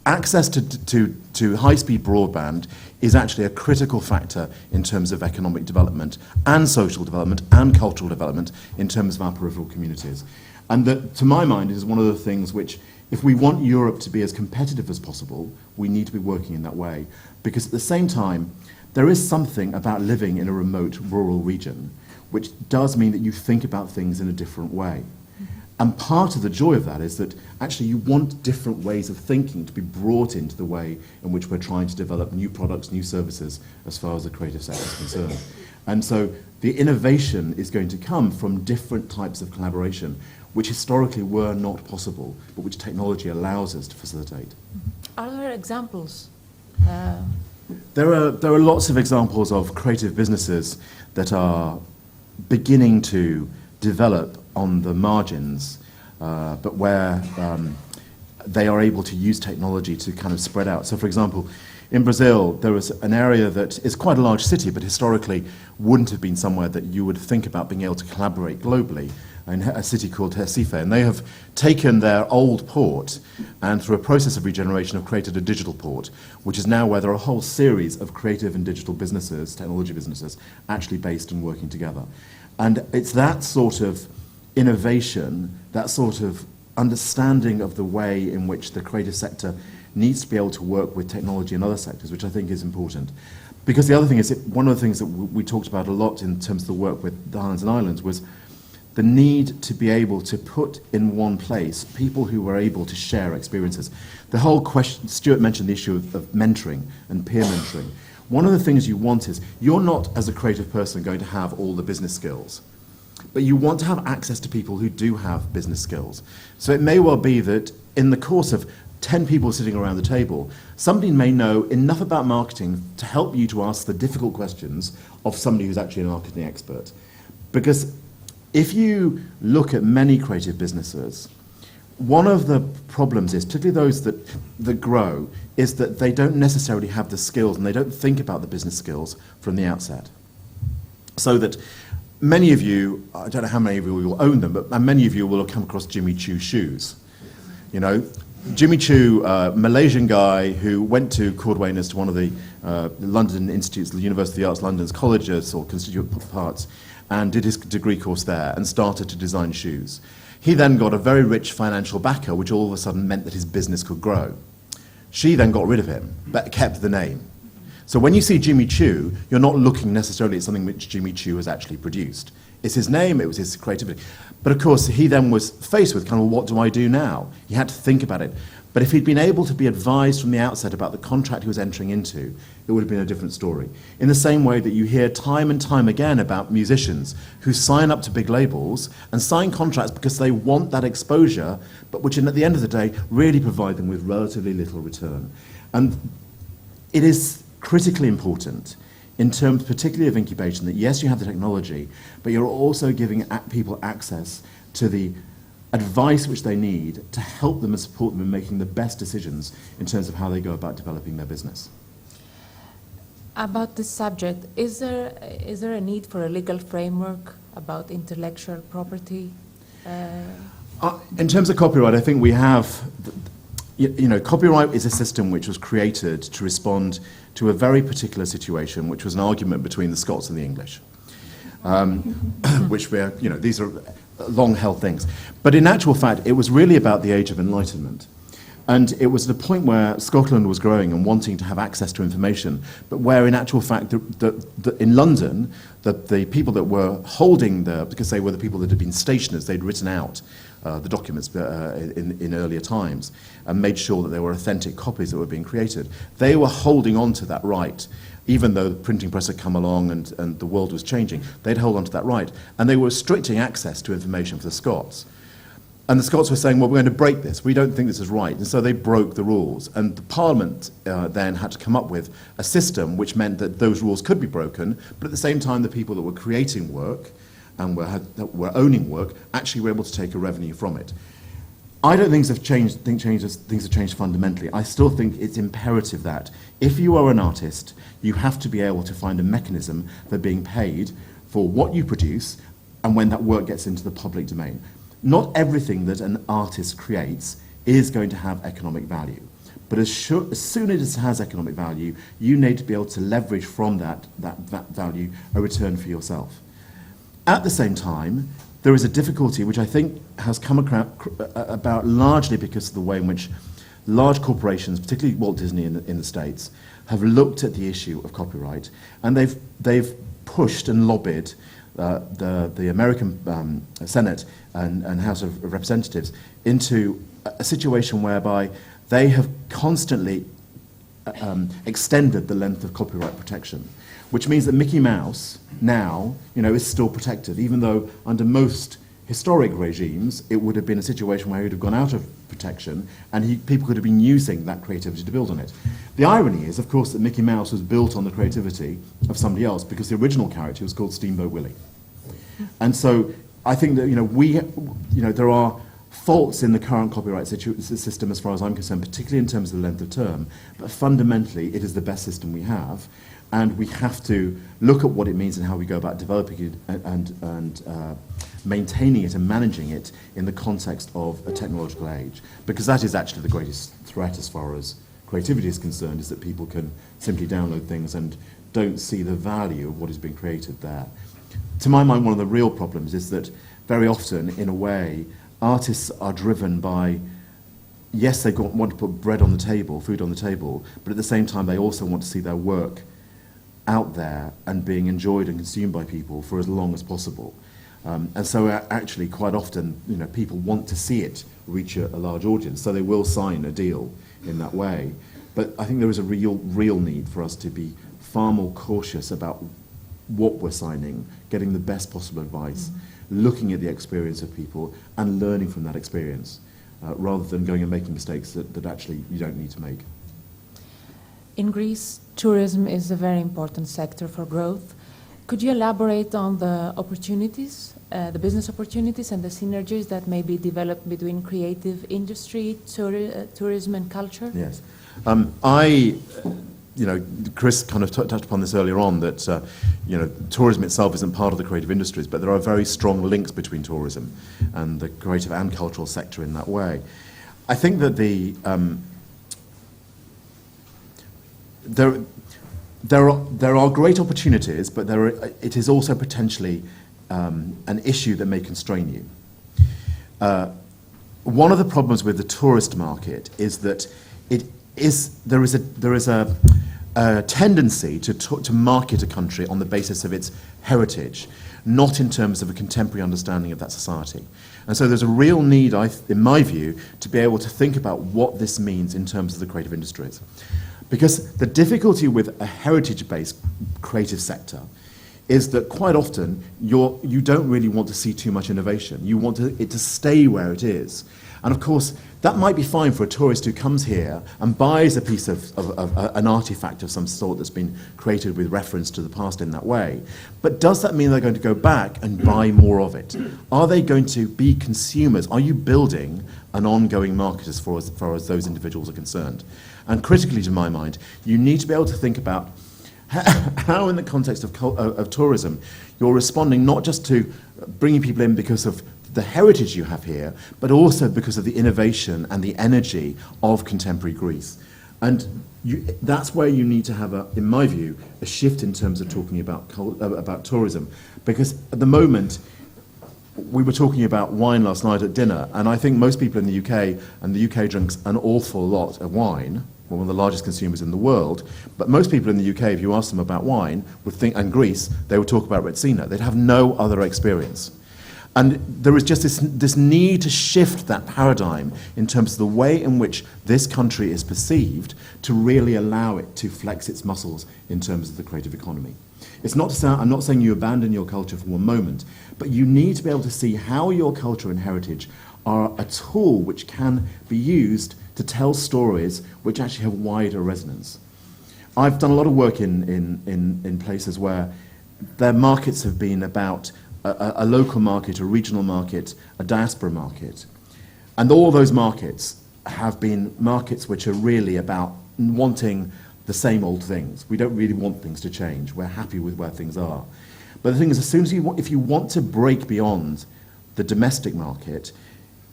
access to high-speed broadband is actually a critical factor in terms of economic development and social development and cultural development in terms of our peripheral communities. And that, to my mind, is one of the things which, if we want Europe to be as competitive as possible, we need to be working in that way. Because at the same time, there is something about living in a remote rural region which does mean that you think about things in a different way. And part of the joy of that is that actually you want different ways of thinking to be brought into the way in which we're trying to develop new products, new services, as far as the creative sector is concerned. And so the innovation is going to come from different types of collaboration, which historically were not possible, but which technology allows us to facilitate. Are there examples? There are lots of examples of creative businesses that are beginning to develop on the margins, but where they are able to use technology to kind of spread out. So, for example, In Brazil, there was an area that is quite a large city, but historically wouldn't have been somewhere that you would think about being able to collaborate globally, in a city called Recife. And they have taken their old port and through a process of regeneration have created a digital port, which is now where there are a whole series of creative and digital businesses, technology businesses, actually based and working together. And it's that sort of innovation, that sort of understanding of the way in which the creative sector needs to be able to work with technology and other sectors, which I think is important. Because the other thing is, one of the things that we talked about a lot in terms of the work with the Highlands and Islands was the need to be able to put in one place people who were able to share experiences. The whole question, Stuart mentioned the issue of mentoring and peer mentoring. One of the things you want is, you're not, as a creative person, going to have all the business skills, but you want to have access to people who do have business skills. So it may well be that in the course of 10 people sitting around the table, somebody may know enough about marketing to help you to ask the difficult questions of somebody who's actually a marketing expert. Because if you look at many creative businesses, one of the problems is, particularly those that grow, is that they don't necessarily have the skills and they don't think about the business skills from the outset. So that many of you, I don't know how many of you will own them, but many of you will have come across Jimmy Choo shoes. You know, Jimmy Choo, Malaysian guy who went to Cordwainers, to one of the London institutes, the University of the Arts London's colleges or constituent parts, and did his degree course there and started to design shoes. He then got a very rich financial backer, which all of a sudden meant that his business could grow. She then got rid of him, but kept the name. So when you see Jimmy Choo, you're not looking necessarily at something which Jimmy Choo has actually produced. It's his name, it was his creativity. But of course, he then was faced with kind of, what do I do now? He had to think about it. But if he'd been able to be advised from the outset about the contract he was entering into, it would have been a different story. In the same way that you hear time and time again about musicians who sign up to big labels and sign contracts because they want that exposure, but which at the end of the day really provide them with relatively little return. And it is critically important in terms particularly of incubation that yes, you have the technology, but you're also giving people access to the advice which they need to help them and support them in making the best decisions in terms of how they go about developing their business. About this subject, is there a need for a legal framework about intellectual property? In terms of copyright, I think we have, you know, copyright is a system which was created to respond to a very particular situation, which was an argument between the Scots and the English, which were, you know, these are long-held things. But in actual fact, it was really about the Age of Enlightenment. And it was the point where Scotland was growing and wanting to have access to information, but where in actual fact, in London, the people that were holding because they were the people that had been stationers, they'd written out the documents in earlier times and made sure that there were authentic copies that were being created. They were holding on to that right, even though the printing press had come along and the world was changing. They'd hold on to that right. And they were restricting access to information for the Scots. And the Scots were saying, well, we're going to break this. We don't think this is right. And so they broke the rules. And the Parliament then had to come up with a system which meant that those rules could be broken, but at the same time, the people that were creating work and were owning work actually were able to take a revenue from it. I don't think things have changed fundamentally. I still think it's imperative that if you are an artist, you have to be able to find a mechanism for being paid for what you produce and when that work gets into the public domain. Not everything that an artist creates is going to have economic value. But as soon as it has economic value, you need to be able to leverage from that value a return for yourself. At the same time, there is a difficulty which I think has come about largely because of the way in which large corporations, particularly Walt Disney in the States, have looked at the issue of copyright, and they've pushed and lobbied the American Senate and House of Representatives into a situation whereby they have constantly extended the length of copyright protection, which means that Mickey Mouse now, you know, is still protected, even though under most historic regimes it would have been a situation where he would have gone out of protection and people could have been using that creativity to build on it. The irony is, of course, that Mickey Mouse was built on the creativity of somebody else because the original character was called Steamboat Willie. And so I think that, there are faults in the current copyright system as far as I'm concerned, particularly in terms of the length of term, but fundamentally it is the best system we have, and we have to look at what it means and how we go about developing it and maintaining it and managing it in the context of a technological age, because that is actually the greatest threat as far as creativity is concerned, is that people can simply download things and don't see the value of what is being created there. To my mind, one of the real problems is that very often, in a way, artists are driven by, yes, they want to put bread on the table, food on the table, but at the same time they also want to see their work out there and being enjoyed and consumed by people for as long as possible. And so actually quite often, people want to see it reach a large audience, so they will sign a deal in that way. But I think there is a real need for us to be far more cautious about what we're signing, getting the best possible advice, looking at the experience of people and learning from that experience, rather than going and making mistakes that actually you don't need to make. In Greece, tourism is a very important sector for growth. Could you elaborate on the opportunities, the business opportunities and the synergies that may be developed between creative industry, tourism and culture? Yes. Chris kind of touched upon this earlier on, that tourism itself isn't part of the creative industries, but there are very strong links between tourism and the creative and cultural sector in that way. I think that there are great opportunities, but it is also potentially an issue that may constrain you. One of the problems with the tourist market is that there is a tendency to market a country on the basis of its heritage, not in terms of a contemporary understanding of that society. And so there's a real need, in my view, to be able to think about what this means in terms of the creative industries. Because the difficulty with a heritage-based creative sector is that quite often you don't really want to see too much innovation. You want it to stay where it is. And of course, that might be fine for a tourist who comes here and buys a piece of an artifact of some sort that's been created with reference to the past in that way. But does that mean they're going to go back and buy more of it? Are they going to be consumers? Are you building an ongoing market as far as those individuals are concerned? And critically, to my mind, you need to be able to think about how in the context of tourism, you're responding not just to bringing people in because of the heritage you have here, but also because of the innovation and the energy of contemporary Greece. And that's where you need to have, in my view, a shift in terms of talking about tourism. Because at the moment, we were talking about wine last night at dinner, and I think most people in the UK, and the UK drinks an awful lot of wine, we're one of the largest consumers in the world, but most people in the UK, if you ask them about wine, would think, and Greece, they would talk about Retsina. They'd have no other experience. And there is just this need to shift that paradigm in terms of the way in which this country is perceived to really allow it to flex its muscles in terms of the creative economy. I'm not saying you abandon your culture for one moment, but you need to be able to see how your culture and heritage are a tool which can be used to tell stories which actually have wider resonance. I've done a lot of work in places where their markets have been about a local market, a regional market, a diaspora market. And all those markets have been markets which are really about wanting the same old things. We don't really want things to change. We're happy with where things are. But the thing is, as soon as if you want to break beyond the domestic market,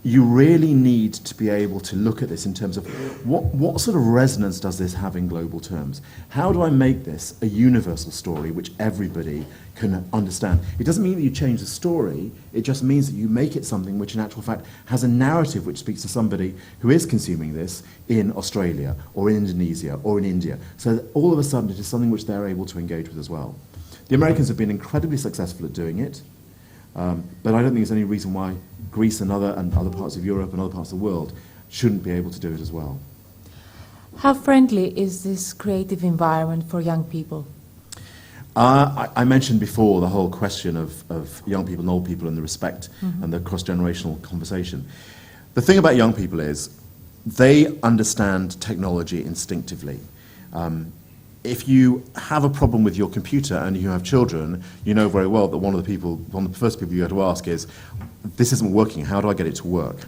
you really need to be able to look at this in terms of what sort of resonance does this have in global terms? How do I make this a universal story which everybody can understand? It doesn't mean that you change the story, it just means that you make it something which in actual fact has a narrative which speaks to somebody who is consuming this in Australia or in Indonesia or in India. So that all of a sudden it is something which they're able to engage with as well. The Americans have been incredibly successful at doing it. But I don't think there's any reason why Greece and other parts of Europe and other parts of the world shouldn't be able to do it as well. How friendly is this creative environment for young people? I mentioned before the whole question of young people and old people and the respect and the cross-generational conversation. The thing about young people is they understand technology instinctively. If you have a problem with your computer and you have children, you know very well that one of the first people you have to ask is, this isn't working, how do I get it to work?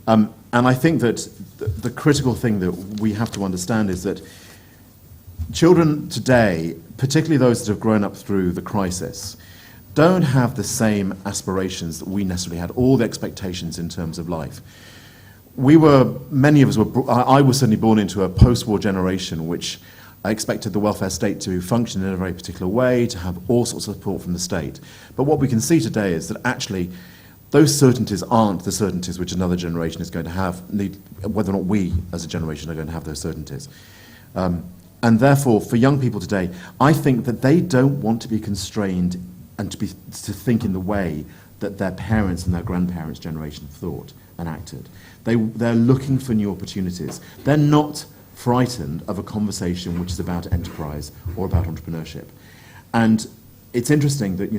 And I think that the critical thing that we have to understand is that children today, particularly those that have grown up through the crisis, don't have the same aspirations that we necessarily had, all the expectations in terms of life. Many of us were, I was certainly born into a post-war generation which I expected the welfare state to function in a very particular way, to have all sorts of support from the state. But what we can see today is that actually those certainties aren't the certainties which another generation is going to have, whether or not we as a generation are going to have those certainties. And therefore, for young people today, I think that they don't want to be constrained and to think in the way that their parents and their grandparents' generation thought and acted. They're looking for new opportunities. They're not frightened of a conversation which is about enterprise or about entrepreneurship. And it's interesting that,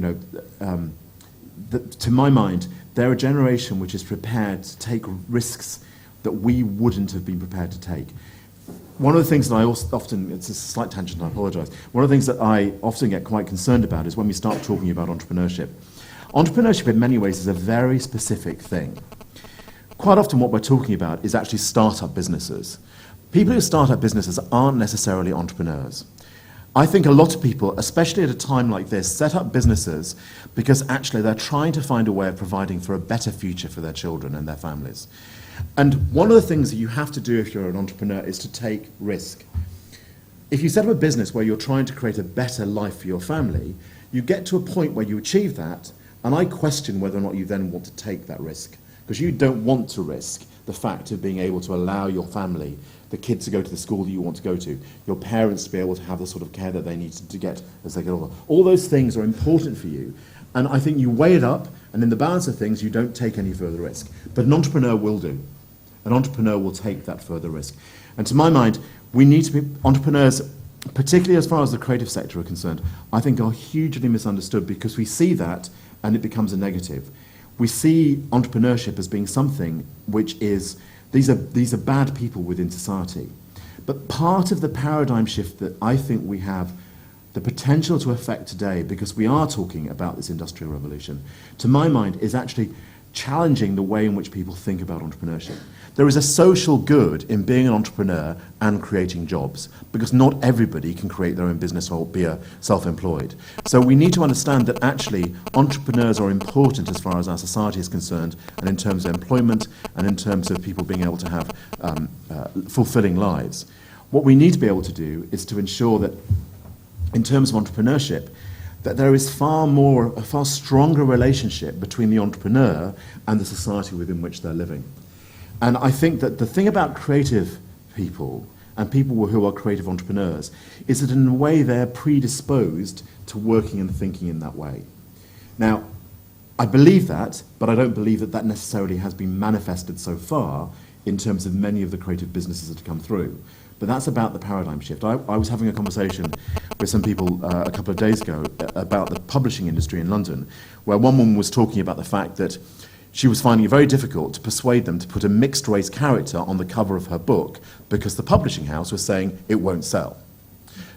that to my mind, they're a generation which is prepared to take risks that we wouldn't have been prepared to take. One of the things that I often, it's a slight tangent, I apologize, one of the things that I often get quite concerned about is when we start talking about entrepreneurship. Entrepreneurship in many ways is a very specific thing. Quite often what we're talking about is actually startup businesses. People who start up businesses aren't necessarily entrepreneurs. I think a lot of people, especially at a time like this, set up businesses because actually they're trying to find a way of providing for a better future for their children and their families. And one of the things that you have to do if you're an entrepreneur is to take risk. If you set up a business where you're trying to create a better life for your family, you get to a point where you achieve that, and I question whether or not you then want to take that risk. Because you don't want to risk the fact of being able to allow your family, the kids to go to the school that you want to go to, your parents to be able to have the sort of care that they need to get as they get older. All those things are important for you. And I think you weigh it up, and in the balance of things, you don't take any further risk. But an entrepreneur will do. An entrepreneur will take that further risk. And to my mind, we need to be entrepreneurs, particularly as far as the creative sector are concerned, I think are hugely misunderstood because we see that and it becomes a negative. We see entrepreneurship as being something which is, these are bad people within society. But part of the paradigm shift that I think we have the potential to affect today, because we are talking about this industrial revolution, to my mind, is actually challenging the way in which people think about entrepreneurship. There is a social good in being an entrepreneur and creating jobs, because not everybody can create their own business or be a self-employed. So we need to understand that actually entrepreneurs are important as far as our society is concerned, and in terms of employment, and in terms of people being able to have fulfilling lives. What we need to be able to do is to ensure that in terms of entrepreneurship, that there is a far stronger relationship between the entrepreneur and the society within which they're living. And I think that the thing about creative people and people who are creative entrepreneurs is that in a way they're predisposed to working and thinking in that way. Now, I believe that, but I don't believe that that necessarily has been manifested so far in terms of many of the creative businesses that have come through. But that's about the paradigm shift. I was having a conversation with some people a couple of days ago about the publishing industry in London, where one woman was talking about the fact that she was finding it very difficult to persuade them to put a mixed-race character on the cover of her book because the publishing house was saying it won't sell.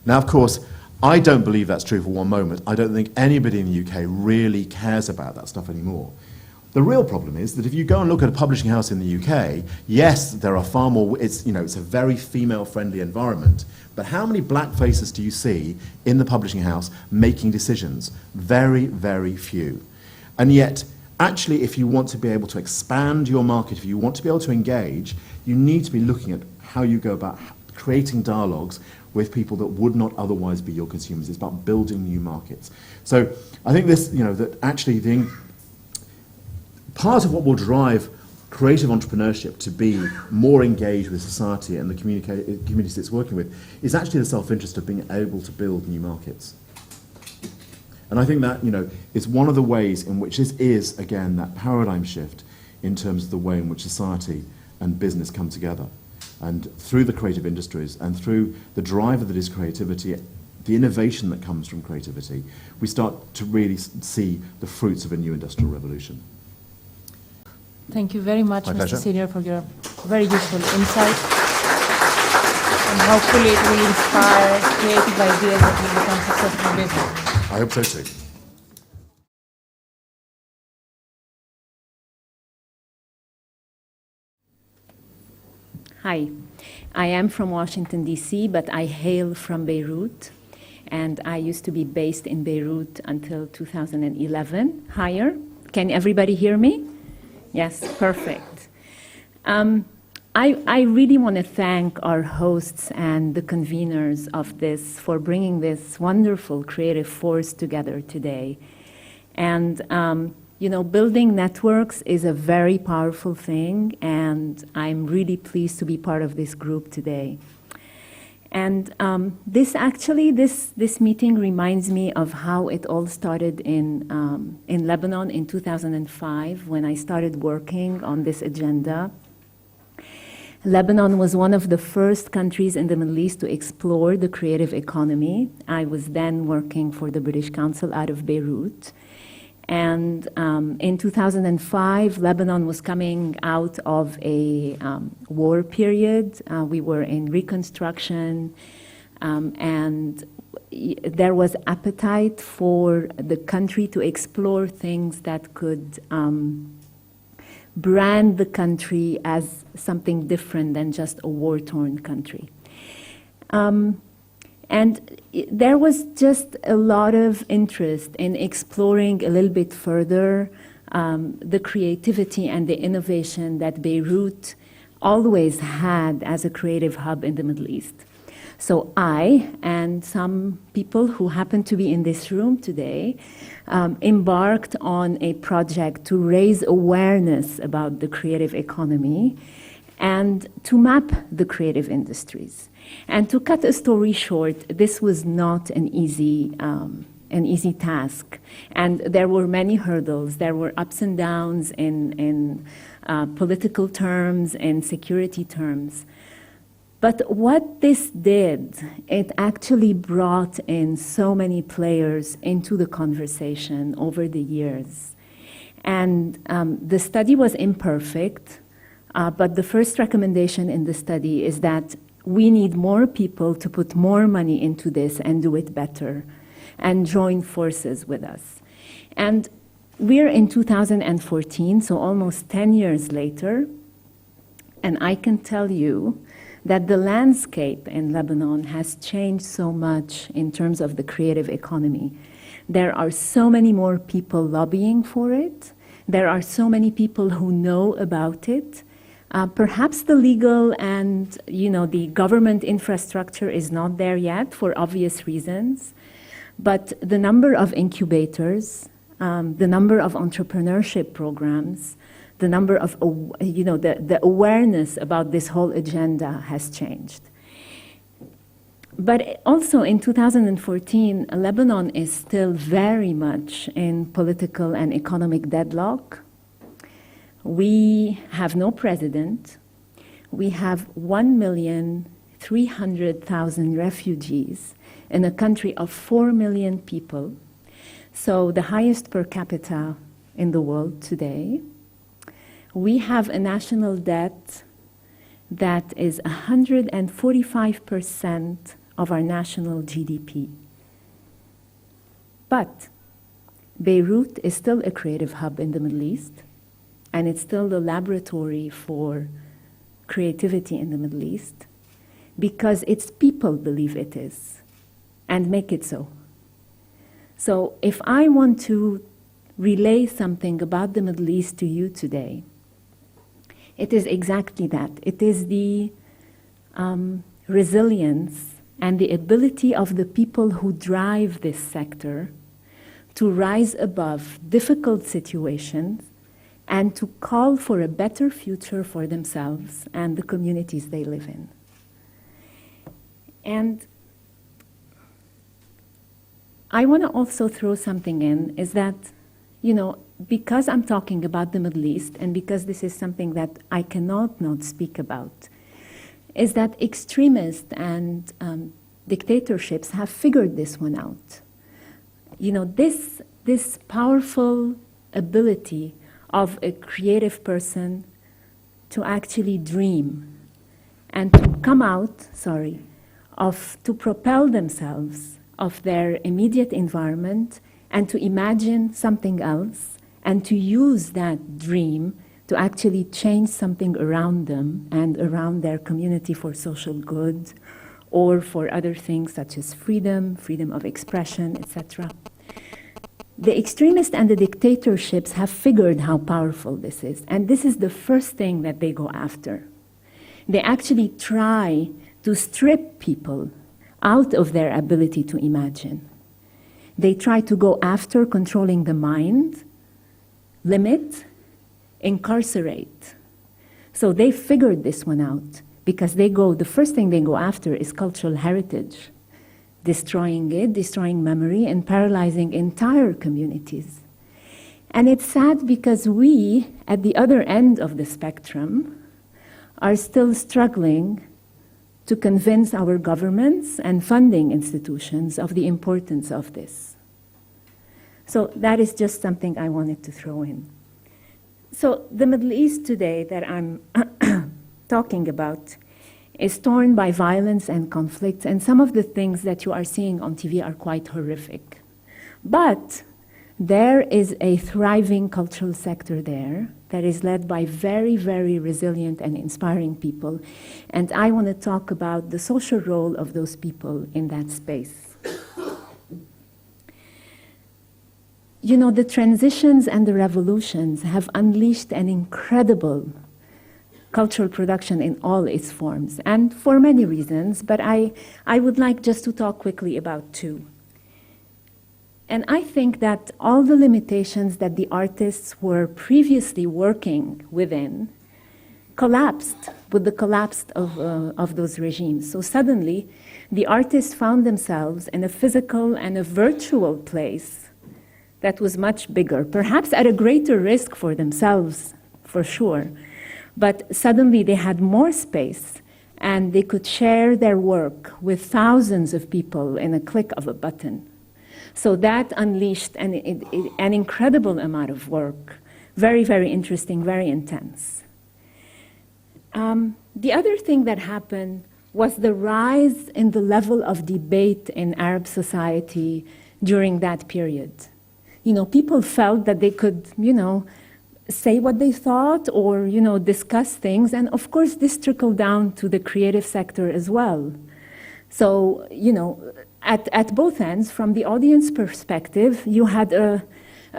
Now, of course, I don't believe that's true for one moment. I don't think anybody in the UK really cares about that stuff anymore. The real problem is that if you go and look at a publishing house in the UK, yes, there are far more, it's a very female-friendly environment, but how many black faces do you see in the publishing house making decisions? Very, very few. And yet, actually, if you want to be able to expand your market, if you want to be able to engage, you need to be looking at how you go about creating dialogues with people that would not otherwise be your consumers. It's about building new markets. So I think this, that actually part of what will drive creative entrepreneurship to be more engaged with society and the communities it's working with is actually the self-interest of being able to build new markets. And I think that, is one of the ways in which this is, again, that paradigm shift in terms of the way in which society and business come together. And through the creative industries and through the driver that is creativity, the innovation that comes from creativity, we start to really see the fruits of a new industrial revolution. Thank you very much, My Mr. pleasure. Senior, for your very useful insight. And hopefully it will inspire creative ideas that will become successful business. I hope so too. Hi, I am from Washington, D.C., but I hail from Beirut, and I used to be based in Beirut until 2011. Higher? Can everybody hear me? Yes, perfect. I really want to thank our hosts and the conveners of this for bringing this wonderful creative force together today. And you know, building networks is a very powerful thing, and I'm really pleased to be part of this group today. And this meeting reminds me of how it all started in Lebanon in 2005 when I started working on this agenda. Lebanon was one of the first countries in the Middle East to explore the creative economy. I was then working for the British Council out of Beirut. And in 2005, Lebanon was coming out of a war period. We were in reconstruction, and there was appetite for the country to explore things that could brand the country as something different than just a war-torn country. And there was just a lot of interest in exploring a little bit further the creativity and the innovation that Beirut always had as a creative hub in the Middle East. So I and some people who happen to be in this room today embarked on a project to raise awareness about the creative economy and to map the creative industries. And to cut a story short, this was not an easy task. And there were many hurdles. There were ups and downs in political terms and security terms. But what this did, it actually brought in so many players into the conversation over the years. And the study was imperfect, but the first recommendation in the study is that we need more people to put more money into this and do it better and join forces with us. And we're in 2014, so almost 10 years later, and I can tell you that the landscape in Lebanon has changed so much in terms of the creative economy. There are so many more people lobbying for it. There are so many people who know about it. Perhaps the legal and the government infrastructure is not there yet for obvious reasons, but the number of incubators, the number of entrepreneurship programs, the number of the awareness about this whole agenda has changed. But also in 2014, Lebanon is still very much in political and economic deadlock. We have no president. We have 1,300,000 refugees in a country of 4 million people, so the highest per capita in the world today. We have a national debt that is 145% of our national GDP. But Beirut is still a creative hub in the Middle East, and it's still the laboratory for creativity in the Middle East because its people believe it is and make it so. So if I want to relay something about the Middle East to you today, it is exactly that. It is the resilience and the ability of the people who drive this sector to rise above difficult situations and to call for a better future for themselves and the communities they live in. And I want to also throw something in, is that, because I'm talking about the Middle East and because this is something that I cannot not speak about, is that extremists and dictatorships have figured this one out. This powerful ability of a creative person to actually dream and to come out, to propel themselves of their immediate environment and to imagine something else and to use that dream to actually change something around them and around their community for social good or for other things such as freedom, freedom of expression, etc. The extremists and the dictatorships have figured how powerful this is, and this is the first thing that they go after. They actually try to strip people out of their ability to imagine. They try to go after controlling the mind, limit, incarcerate. So they figured this one out because the first thing they go after is cultural heritage, destroying it, destroying memory, and paralyzing entire communities. And it's sad because we, at the other end of the spectrum, are still struggling to convince our governments and funding institutions of the importance of this. So that is just something I wanted to throw in. So the Middle East today that I'm talking about is torn by violence and conflicts, and some of the things that you are seeing on TV are quite horrific. But there is a thriving cultural sector there that is led by very, very resilient and inspiring people. And I want to talk about the social role of those people in that space. You know, the transitions and the revolutions have unleashed an incredible cultural production in all its forms, and for many reasons, but I would like just to talk quickly about two. And I think that all the limitations that the artists were previously working within collapsed with the collapse of those regimes. So suddenly, the artists found themselves in a physical and a virtual place that was much bigger, perhaps at a greater risk for themselves, for sure. But suddenly they had more space, and they could share their work with thousands of people in a click of a button. So that unleashed an incredible amount of work, very, very interesting, very intense. The other thing that happened was the rise in the level of debate in Arab society during that period. You know, people felt that they could, say what they thought or, discuss things. And of course, this trickled down to the creative sector as well. So, at both ends, from the audience perspective, you had a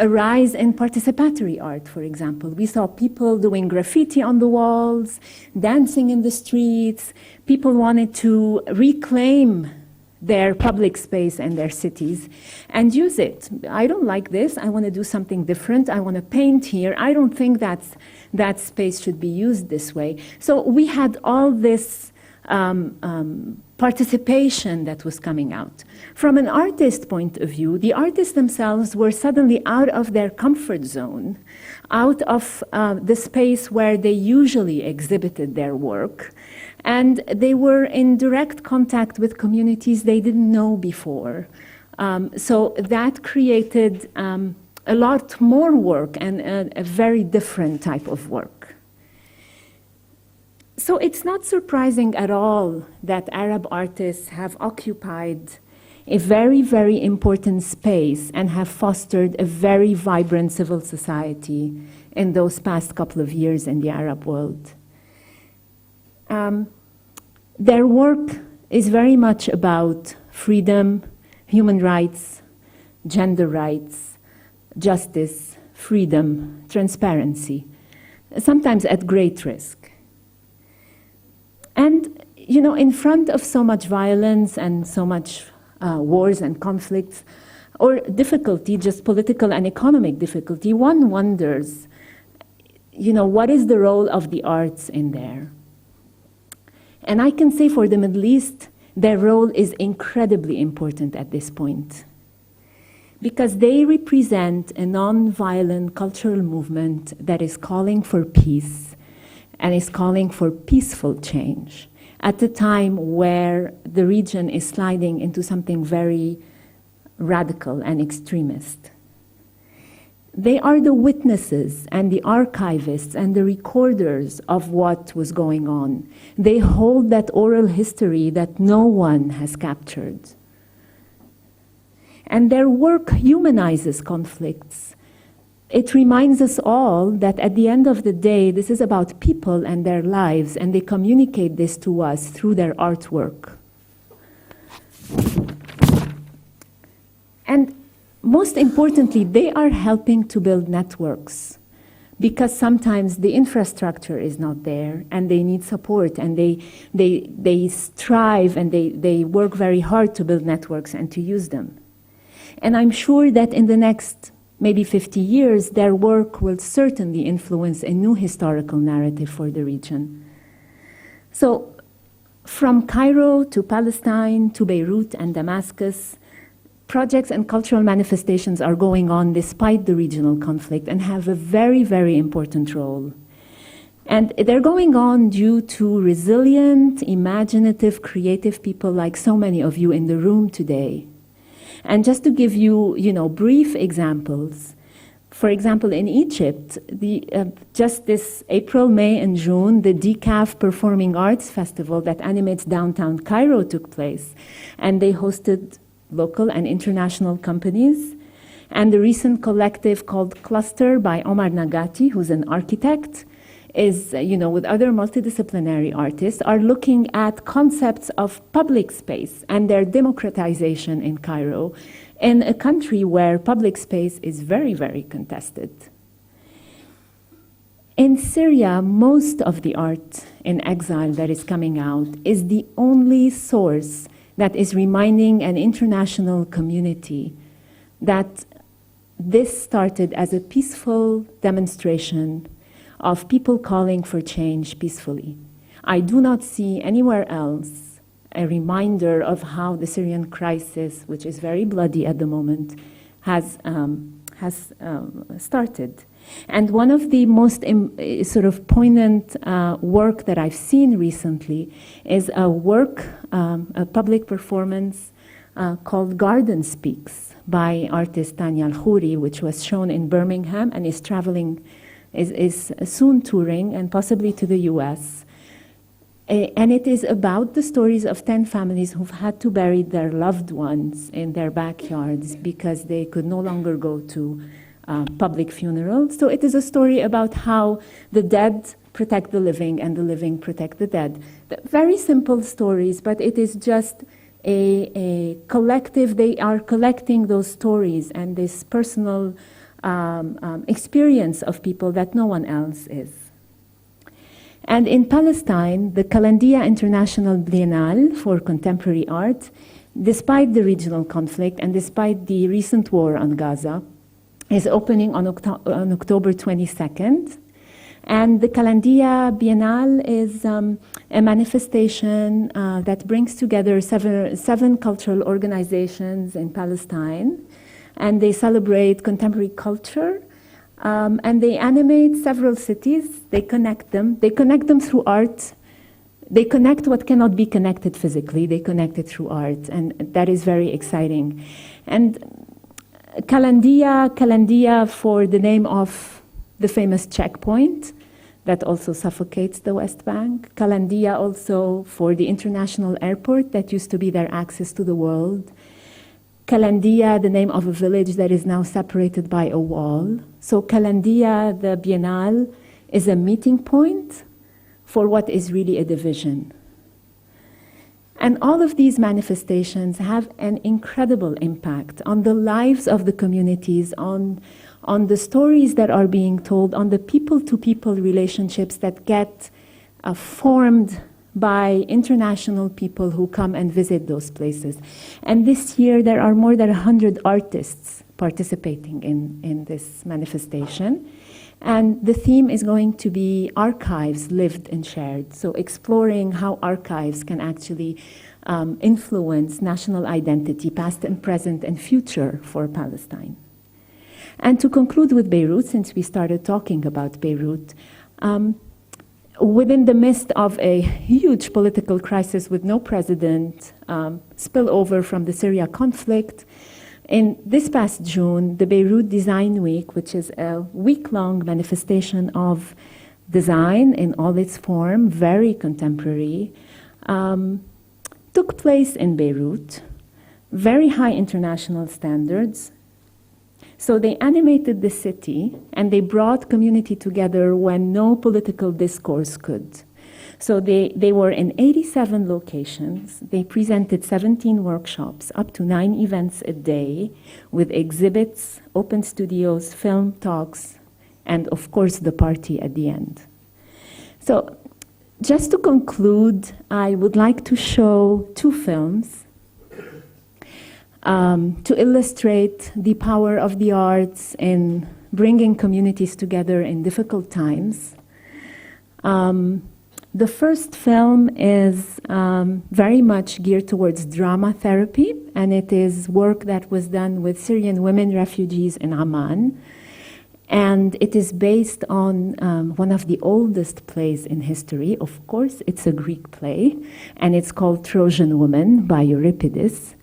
rise in participatory art, for example. We saw people doing graffiti on the walls, dancing in the streets. People wanted to reclaim their public space and their cities and use it. I don't like this. I want to do something different. I want to paint here. I don't think that space should be used this way. So we had all this participation that was coming out. From an artist point of view, the artists themselves were suddenly out of their comfort zone, out of the space where they usually exhibited their work, and they were in direct contact with communities they didn't know before. So that created a lot more work and a very different type of work. So it's not surprising at all that Arab artists have occupied a very, very important space and have fostered a very vibrant civil society in those past couple of years in the Arab world. Their work is very much about freedom, human rights, gender rights, justice, freedom, transparency, sometimes at great risk. And, in front of so much violence and so much wars and conflicts, or difficulty, just political and economic difficulty, one wonders, what is the role of the arts in there? And I can say for the Middle East, their role is incredibly important at this point, because they represent a non-violent cultural movement that is calling for peace and is calling for peaceful change at a time where the region is sliding into something very radical and extremist. They are the witnesses and the archivists and the recorders of what was going on. They hold that oral history that no one has captured. And their work humanizes conflicts. it reminds us all that at the end of the day, this is about people and their lives, and they communicate this to us through their artwork. And most importantly, they are helping to build networks, because sometimes the infrastructure is not there and they need support, and they strive and they work very hard to build networks and to use them. And I'm sure that in the next maybe 50 years, their work will certainly influence a new historical narrative for the region. So from Cairo to Palestine to Beirut and Damascus, projects and cultural manifestations are going on despite the regional conflict and have a very, very important role. And they're going on due to resilient, imaginative, creative people like so many of you in the room today. And just to give you, brief examples, for example, in Egypt, just this April, May, and June, the DCAF Performing Arts Festival that animates downtown Cairo took place, and they hosted local and international companies. And the recent collective called Cluster by Omar Nagati, who's an architect, is, with other multidisciplinary artists, are looking at concepts of public space and their democratization in Cairo, in a country where public space is very, very contested. In Syria, most of the art in exile that is coming out is the only source that is reminding an international community that this started as a peaceful demonstration of people calling for change peacefully. I do not see anywhere else a reminder of how the Syrian crisis, which is very bloody at the moment, has started. And one of the most sort of poignant work that I've seen recently is a public performance called Garden Speaks by artist Tanya Al-Khouri, which was shown in Birmingham and is soon touring and possibly to the US. And it is about the stories of 10 families who've had to bury their loved ones in their backyards because they could no longer go to public funerals. So it is a story about how the dead protect the living and the living protect the dead. Very simple stories, but it is just a collective. They are collecting those stories and this personal experience of people that no one else is. And in Palestine, the Kalandia International Biennale for Contemporary Art, despite the regional conflict and despite the recent war on Gaza, is opening on October 22nd. And the Kalandia Biennale is a manifestation that brings together seven cultural organizations in Palestine. And they celebrate contemporary culture. And they animate several cities. They connect them. They connect them through art. They connect what cannot be connected physically. They connect it through art. And that is very exciting. And Kalandia for the name of the famous checkpoint that also suffocates the West Bank. Kalandia also for the international airport that used to be their access to the world. Kalandia, the name of a village that is now separated by a wall. So Kalandia, the Biennale, is a meeting point for what is really a division. And all of these manifestations have an incredible impact on the lives of the communities, on the stories that are being told, on the people-to-people relationships that get formed by international people who come and visit those places. And this year, there are more than 100 artists participating in this manifestation. And the theme is going to be archives lived and shared. So exploring how archives can actually influence national identity, past and present and future for Palestine. And to conclude with Beirut, since we started talking about Beirut, within the midst of a huge political crisis with no president, spillover from the Syria conflict, in this past June, the Beirut Design Week, which is a week-long manifestation of design in all its form, very contemporary, took place in Beirut, very high international standards, So they animated the city and they brought community together when no political discourse could. So they were in 87 locations. They presented 17 workshops, up to 9 events a day, with exhibits, open studios, film talks, and of course the party at the end. So just to conclude, I would like to show 2 films to illustrate the power of the arts in bringing communities together in difficult times. The first film is very much geared towards drama therapy, and it is work that was done with Syrian women refugees in Amman. And it is based on one of the oldest plays in history. Of course, it's a Greek play, and it's called Trojan Woman by Euripides.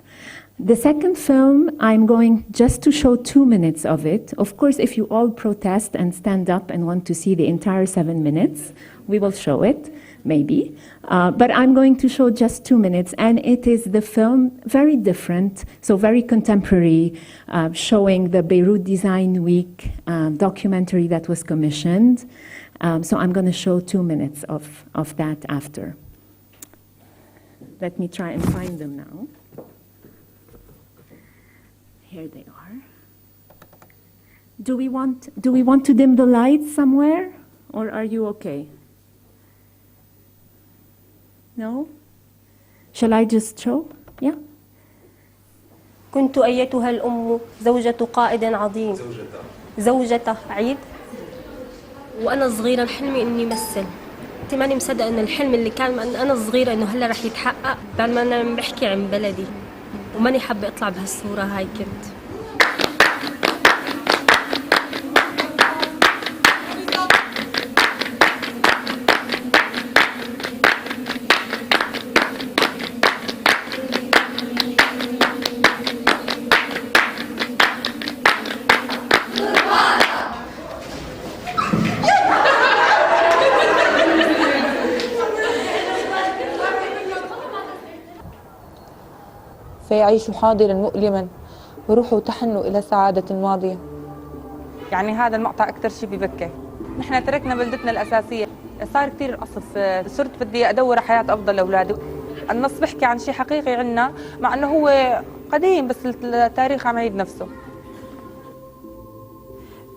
The second film, I'm going just to show 2 minutes of it. Of course, if you all protest and stand up and want to see the entire 7 minutes, we will show it, maybe. But I'm going to show just 2 minutes, and it is the film very different, so very contemporary, showing the Beirut Design Week documentary that was commissioned. So I'm going to show 2 minutes of that after. Let me try and find them now. Here they are. Do we want to dim the lights somewhere, or are you okay? No? Shall I just show? Yeah. كنت أيتها الأم زوجة قائد عظيم. زوجته عيد. وأنا صغيرة حلمي إني مثل. ماني مصدقة إن الحلم اللي كان أنا صغيرة إنه هلا رح يتحقق بعد ما أنا بحكي عن بلدي. وماني حابة أطلع بهالصورة هاي كنت. فيعيش حاضرا مؤلما وروحه تحن إلى سعادة ماضية. يعني هذا المقطع أكثر شيء ببكي. نحن تركنا بلدتنا الأساسية، صار كثير القصف، صرت بدي أدور حياة أفضل لأولادي. النص بحكي عن شيء حقيقي عنا، مع أنه هو قديم بس التاريخ عم يعيد نفسه.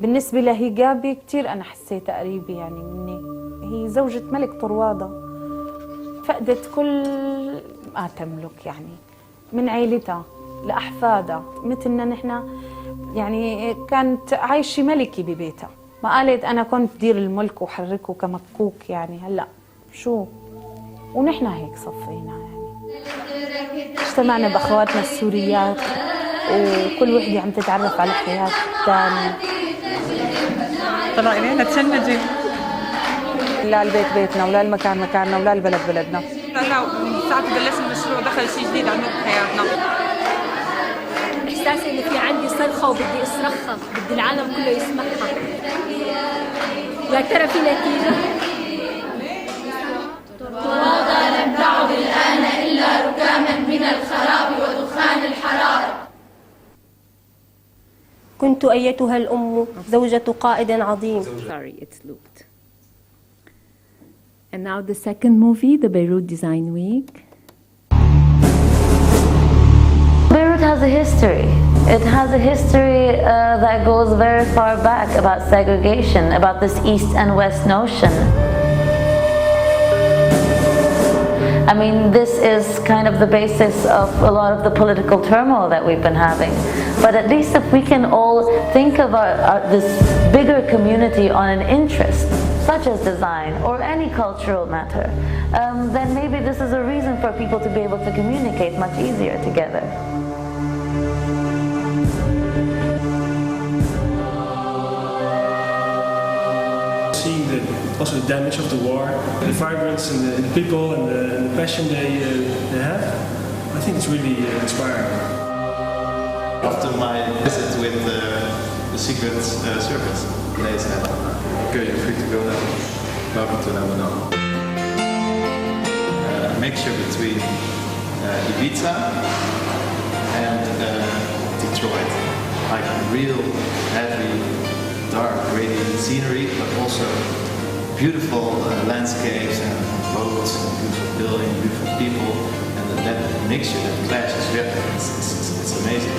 بالنسبة لهيجابي كثير أنا حسيتها قريبة يعني مني. هي زوجة ملك طروادة، فقدت كل ما تملك يعني من عائلتها لأحفادها، مثلنا نحن يعني كانت عايشة ملكة ببيتها. ما قالت أنا كنت دير الملك وحركه كمكوك يعني هلأ شو، ونحن هيك صفينا يعني. اجتمعنا بأخواتنا السوريات وكل وحدة عم تتعرف على حياة الثاني. طلع إلينا تشنجي. لا البيت بيتنا ولا المكان مكاننا ولا البلد بلدنا. لا من ساعة بلشنا المشروع دخل شيء جديد عنا بحياتنا. إحساسي إنه في عندي صرخة وبدي أصرخها، بدي العالم كله يسمعها. يا ترى في نتيجة؟ طروادة لم تعد الآن إلا ركاما من الخراب ودخان الحرارة. كنت أيتها الأم زوجة قائد عظيم. Sorry, it's looped. And now the second movie, the Beirut Design Week. Beirut has a history. It has a history that goes very far back about segregation, about this east and west notion. I mean, this is kind of the basis of a lot of the political turmoil that we've been having. But at least if we can all think of this bigger community on an interest, such as design or any cultural matter, then maybe this is a reason for people to be able to communicate much easier together. Seeing also the damage of the war, the vibrance and the people and the passion they have, I think it's really inspiring. After my visit with the Secret Service, they said, okay, you're free to go now. Welcome to Lebanon. A mixture between Ibiza and Detroit. like real heavy, dark, gritty scenery, but also beautiful landscapes and boats and beautiful buildings, beautiful people, and that mixture, that clash is very, it's amazing.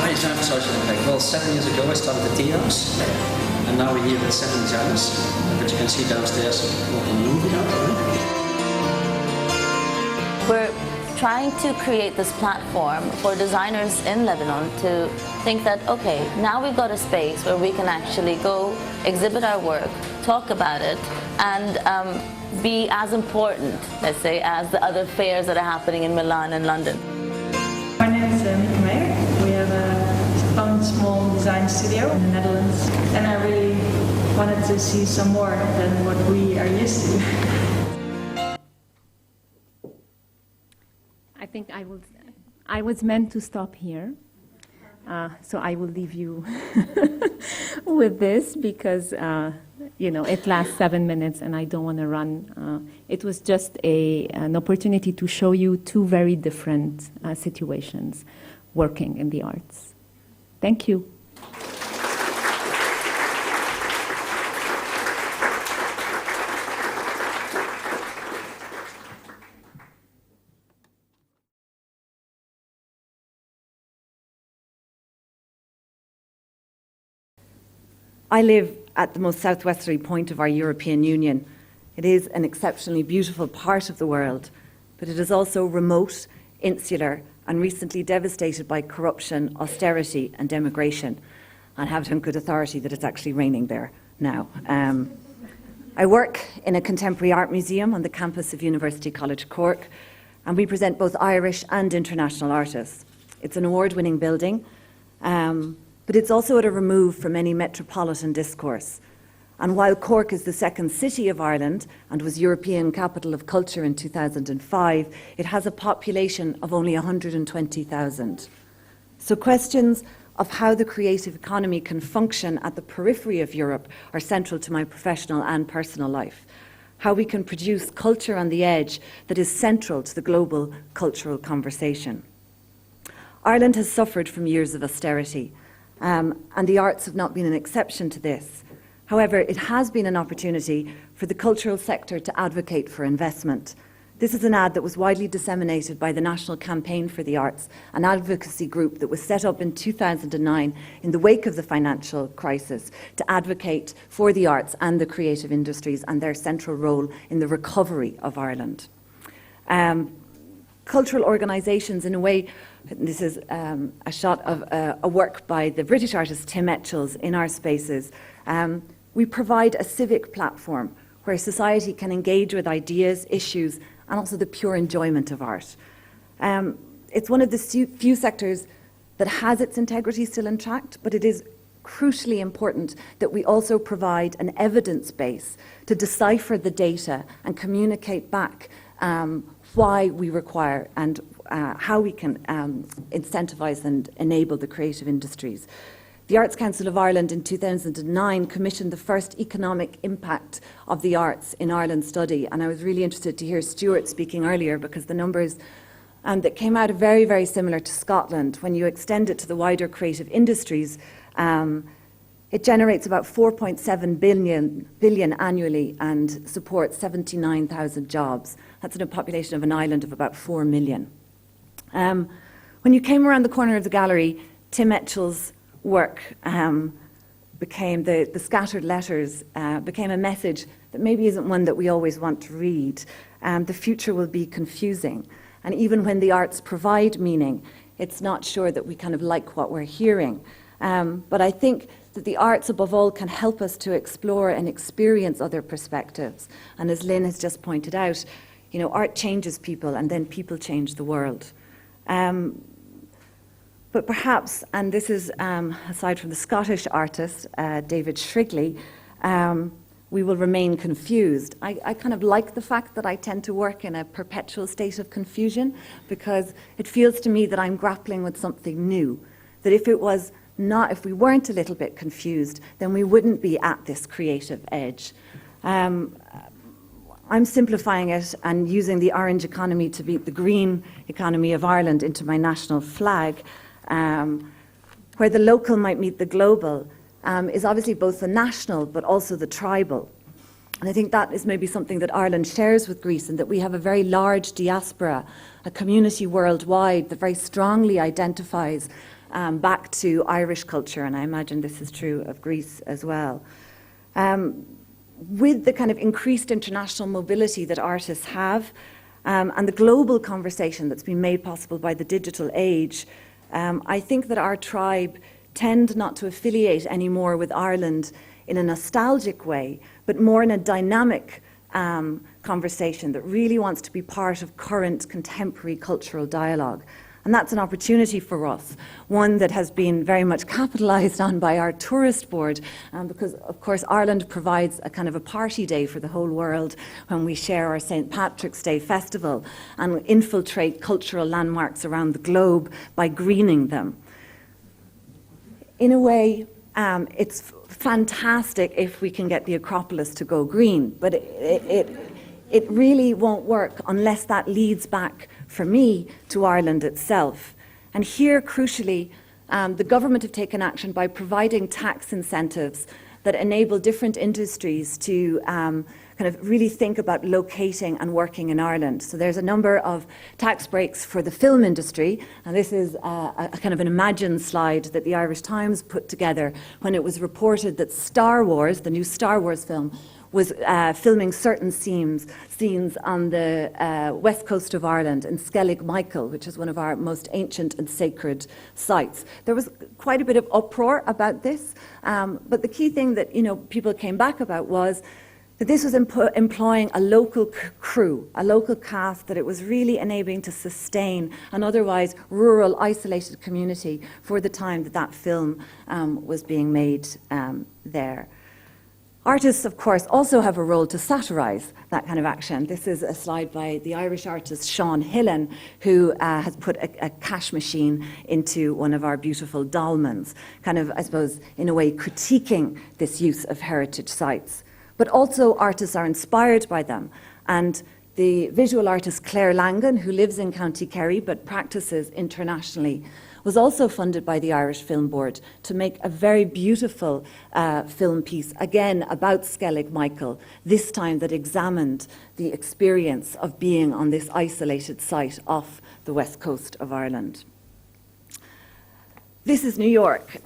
Why is time for social impact? Well, 7 years ago I started the Tea House, and now we're here at 7 designers, but you can see downstairs what we're moving out. We're trying to create this platform for designers in Lebanon to think that, okay, now we've got a space where we can actually go exhibit our work, talk about it, and be as important, let's say, as the other fairs that are happening in Milan and London. My name is Mika. We have a own small design studio in the Netherlands, and I really wanted to see some more than what we are used to. I think I was meant to stop here, so I will leave you with this because it lasts 7 minutes and I don't want to run. It was just an opportunity to show you two very different situations working in the arts. Thank you. I live at the most southwesterly point of our European Union. It is an exceptionally beautiful part of the world, but it is also remote, insular, and recently devastated by corruption, austerity, and emigration. I have it on good authority that it's actually raining there now. I work in a contemporary art museum on the campus of University College Cork, and we present both Irish and international artists. It's an award-winning building, but it's also at a remove from any metropolitan discourse. And while Cork is the second city of Ireland and was European Capital of Culture in 2005, it has a population of only 120,000. So questions of how the creative economy can function at the periphery of Europe are central to my professional and personal life. How we can produce culture on the edge that is central to the global cultural conversation. Ireland has suffered from years of austerity, and the arts have not been an exception to this. However, it has been an opportunity for the cultural sector to advocate for investment. This is an ad that was widely disseminated by the National Campaign for the Arts, an advocacy group that was set up in 2009 in the wake of the financial crisis to advocate for the arts and the creative industries and their central role in the recovery of Ireland. Cultural organisations, in a way, this is a shot of a work by the British artist Tim Etchells in our spaces. We provide a civic platform where society can engage with ideas, issues, and also the pure enjoyment of art. It's one of the few sectors that has its integrity still intact, but it is crucially important that we also provide an evidence base to decipher the data and communicate back why we require and how we can incentivise and enable the creative industries. The Arts Council of Ireland in 2009 commissioned the first economic impact of the arts in Ireland study, and I was really interested to hear Stuart speaking earlier because the numbers that came out are very, very similar to Scotland. When you extend it to the wider creative industries, it generates about 4.7 billion annually and supports 79,000 jobs. That's in a population of an island of about 4 million. When you came around the corner of the gallery, Tim Etchells' work became, the scattered letters became a message that maybe isn't one that we always want to read. The future will be confusing. And even when the arts provide meaning, it's not sure that we kind of like what we're hearing. But I think that the arts, above all, can help us to explore and experience other perspectives. And as Lynn has just pointed out, you know, art changes people and then people change the world. But perhaps, and this is aside from the Scottish artist, David Shrigley, we will remain confused. I kind of like the fact that I tend to work in a perpetual state of confusion because it feels to me that I'm grappling with something new. That if it was if we weren't a little bit confused, then we wouldn't be at this creative edge. I'm simplifying it and using the orange economy to beat the green economy of Ireland into my national flag, where the local might meet the global, is obviously both the national but also the tribal. And I think that is maybe something that Ireland shares with Greece, and that we have a very large diaspora, a community worldwide that very strongly identifies back to Irish culture, and I imagine this is true of Greece as well. With the kind of increased international mobility that artists have, and the global conversation that's been made possible by the digital age, I think that our tribe tend not to affiliate anymore with Ireland in a nostalgic way, but more in a dynamic conversation that really wants to be part of current contemporary cultural dialogue. And that's an opportunity for us, one that has been very much capitalised on by our tourist board, because of course Ireland provides a kind of a party day for the whole world when we share our St. Patrick's Day festival and infiltrate cultural landmarks around the globe by greening them. In a way, it's fantastic if we can get the Acropolis to go green, but it really won't work unless that leads back, for me, to Ireland itself. And here, crucially, the government have taken action by providing tax incentives that enable different industries to kind of really think about locating and working in Ireland. So there's a number of tax breaks for the film industry, and this is a kind of an imagined slide that the Irish Times put together when it was reported that Star Wars, the new Star Wars film, was filming certain scenes on the west coast of Ireland in Skellig Michael, which is one of our most ancient and sacred sites. There was quite a bit of uproar about this, but the key thing that people came back about was that this was employing a local crew, a local cast, that it was really enabling to sustain an otherwise rural, isolated community for the time that that film was being made there. Artists, of course, also have a role to satirise that kind of action. This is a slide by the Irish artist Sean Hillen, who has put a cash machine into one of our beautiful dolmens, kind of, I suppose, in a way critiquing this use of heritage sites. But also artists are inspired by them. And the visual artist Claire Langan, who lives in County Kerry but practices internationally, was also funded by the Irish Film Board to make a very beautiful film piece, again about Skellig Michael, this time that examined the experience of being on this isolated site off the west coast of Ireland. This is New York,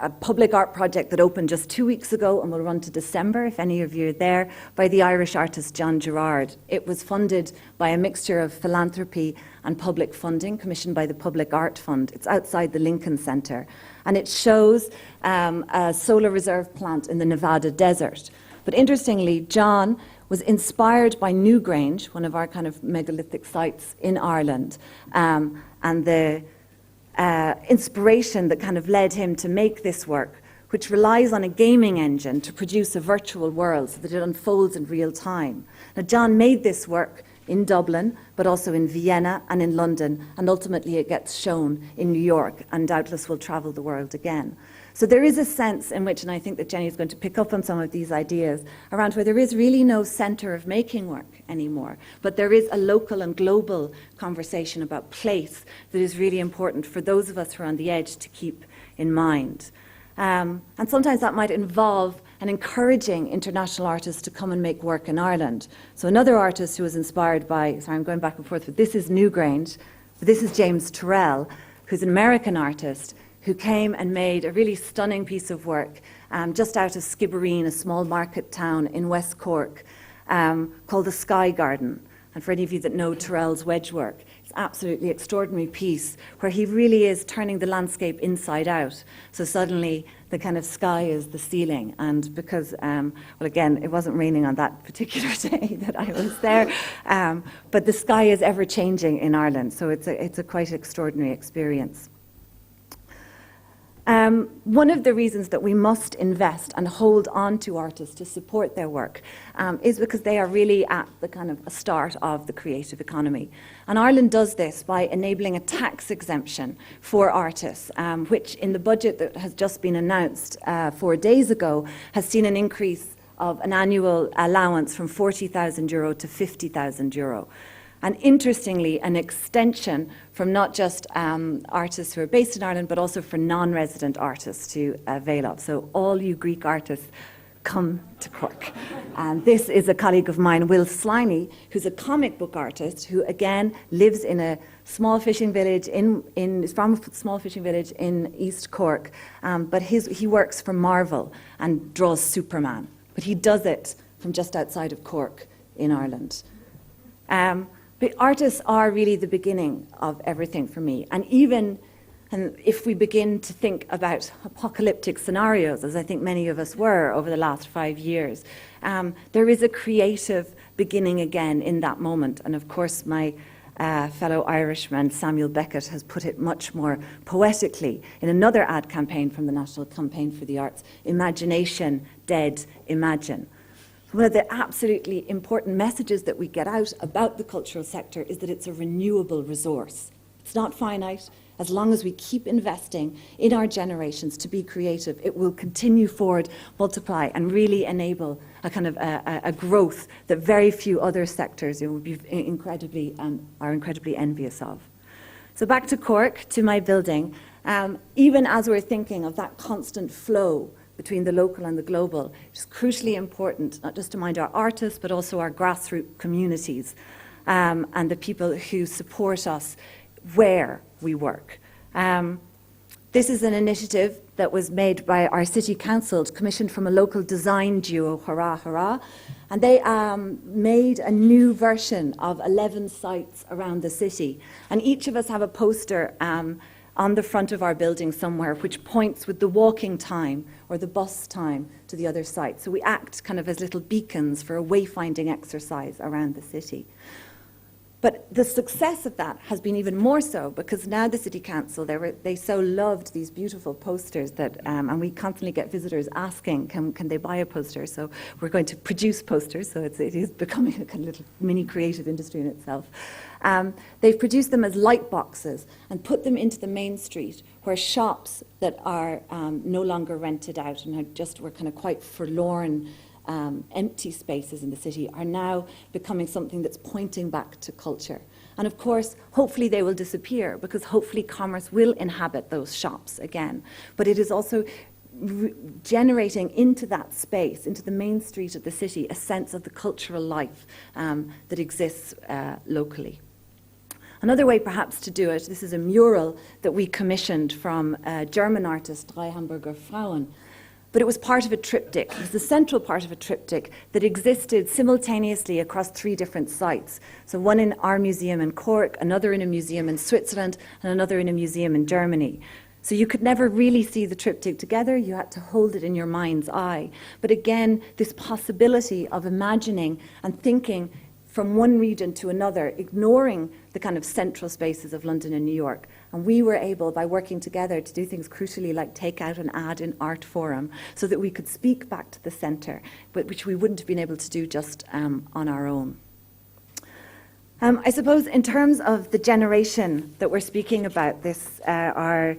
a public art project that opened just 2 weeks ago and will run to December, if any of you are there, by the Irish artist John Gerard. It was funded by a mixture of philanthropy and public funding, commissioned by the Public Art Fund. It's outside the Lincoln Center. And it shows a solar reserve plant in the Nevada desert. But interestingly, John was inspired by Newgrange, one of our kind of megalithic sites in Ireland, and the inspiration that kind of led him to make this work, which relies on a gaming engine to produce a virtual world so that it unfolds in real time. Now, John made this work in Dublin, but also in Vienna and in London, and ultimately it gets shown in New York, and doubtless will travel the world again. So there is a sense in which, and I think that Jenny is going to pick up on some of these ideas, around where there is really no centre of making work anymore, but there is a local and global conversation about place that is really important for those of us who are on the edge to keep in mind. And sometimes that might involve and encouraging international artists to come and make work in Ireland. So another artist who was inspired by, sorry, I'm going back and forth, but this is Newgrange, but this is James Turrell, who's an American artist who came and made a really stunning piece of work just out of Skibbereen, a small market town in West Cork, called the Sky Garden. And for any of you that know Turrell's wedge work, it's an absolutely extraordinary piece where he really is turning the landscape inside out. So suddenly the kind of sky is the ceiling. And because, well, again, it wasn't raining on that particular day that I was there, but the sky is ever changing in Ireland. So it's a quite extraordinary experience. One of the reasons that we must invest and hold on to artists to support their work is because they are really at the kind of start of the creative economy. And Ireland does this by enabling a tax exemption for artists, which in the budget that has just been announced 4 days ago has seen an increase of an annual allowance from €40,000 to €50,000. And interestingly, an extension from not just artists who are based in Ireland, but also for non-resident artists to avail of. So all you Greek artists, come to Cork. And this is a colleague of mine, Will Sliney, who's a comic book artist who, again, lives in a small fishing village is from a small fishing village in East Cork. But he works for Marvel and draws Superman. But he does it from just outside of Cork in Ireland. But artists are really the beginning of everything for me. And even if we begin to think about apocalyptic scenarios, as I think many of us were over the last 5 years, there is a creative beginning again in that moment. And of course, my fellow Irishman, Samuel Beckett, has put it much more poetically in another ad campaign from the National Campaign for the Arts, Imagination, Dead, Imagine. One of the absolutely important messages that we get out about the cultural sector is that it's a renewable resource. It's not finite. As long as we keep investing in our generations to be creative, it will continue forward, multiply, and really enable a kind of a growth that very few other sectors would be are incredibly envious of. So back to Cork, to my building. Even as we're thinking of that constant flow between the local and the global, it's crucially important not just to mind our artists, but also our grassroots communities and the people who support us where we work. This is an initiative that was made by our city council, commissioned from a local design duo, Hurrah Hurrah, and they made a new version of 11 sites around the city. And each of us have a poster on the front of our building somewhere, which points with the walking time or the bus time to the other site. So we act kind of as little beacons for a wayfinding exercise around the city. But the success of that has been even more so because now the City Council, they so loved these beautiful posters that, and we constantly get visitors asking, can they buy a poster? So we're going to produce posters, so it is becoming a kind of little mini creative industry in itself. They've produced them as light boxes and put them into the main street where shops that are no longer rented out and were kind of quite forlorn empty spaces in the city are now becoming something that's pointing back to culture. And of course, hopefully they will disappear because hopefully commerce will inhabit those shops again. But it is also generating into that space, into the main street of the city, a sense of the cultural life that exists locally. Another way perhaps to do it, this is a mural that we commissioned from German artist Drei Hamburger Frauen. But it was part of a triptych. It was the central part of a triptych that existed simultaneously across 3 different sites. So one in our museum in Cork, another in a museum in Switzerland, and another in a museum in Germany. So you could never really see the triptych together. You had to hold it in your mind's eye. But again, this possibility of imagining and thinking from one region to another, ignoring the kind of central spaces of London and New York. And we were able, by working together, to do things crucially like take out an ad in Art Forum so that we could speak back to the centre, but which we wouldn't have been able to do just on our own. I suppose in terms of the generation that we're speaking about, this are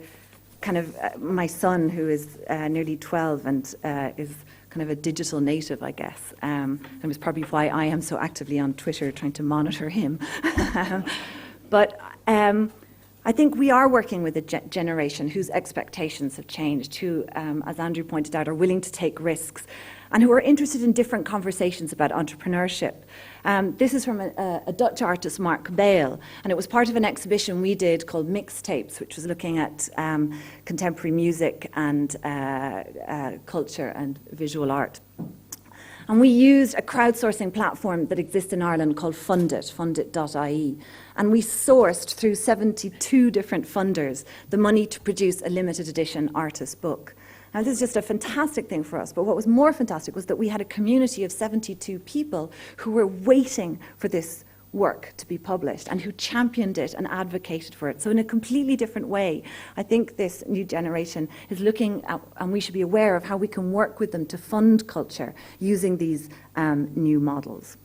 kind of my son, who is nearly 12 and is kind of a digital native, I guess. And it's probably why I am so actively on Twitter trying to monitor him. But I think we are working with a generation whose expectations have changed, who, as Andrew pointed out, are willing to take risks and who are interested in different conversations about entrepreneurship. This is from a Dutch artist, Mark Bale, and it was part of an exhibition we did called Mixtapes, which was looking at contemporary music and culture and visual art. And we used a crowdsourcing platform that exists in Ireland called fundit.ie. And we sourced through 72 different funders the money to produce a limited edition artist book. Now, this is just a fantastic thing for us, but what was more fantastic was that we had a community of 72 people who were waiting for this work to be published and who championed it and advocated for it. So in a completely different way, I think this new generation is looking at, and we should be aware of how we can work with them to fund culture using these new models.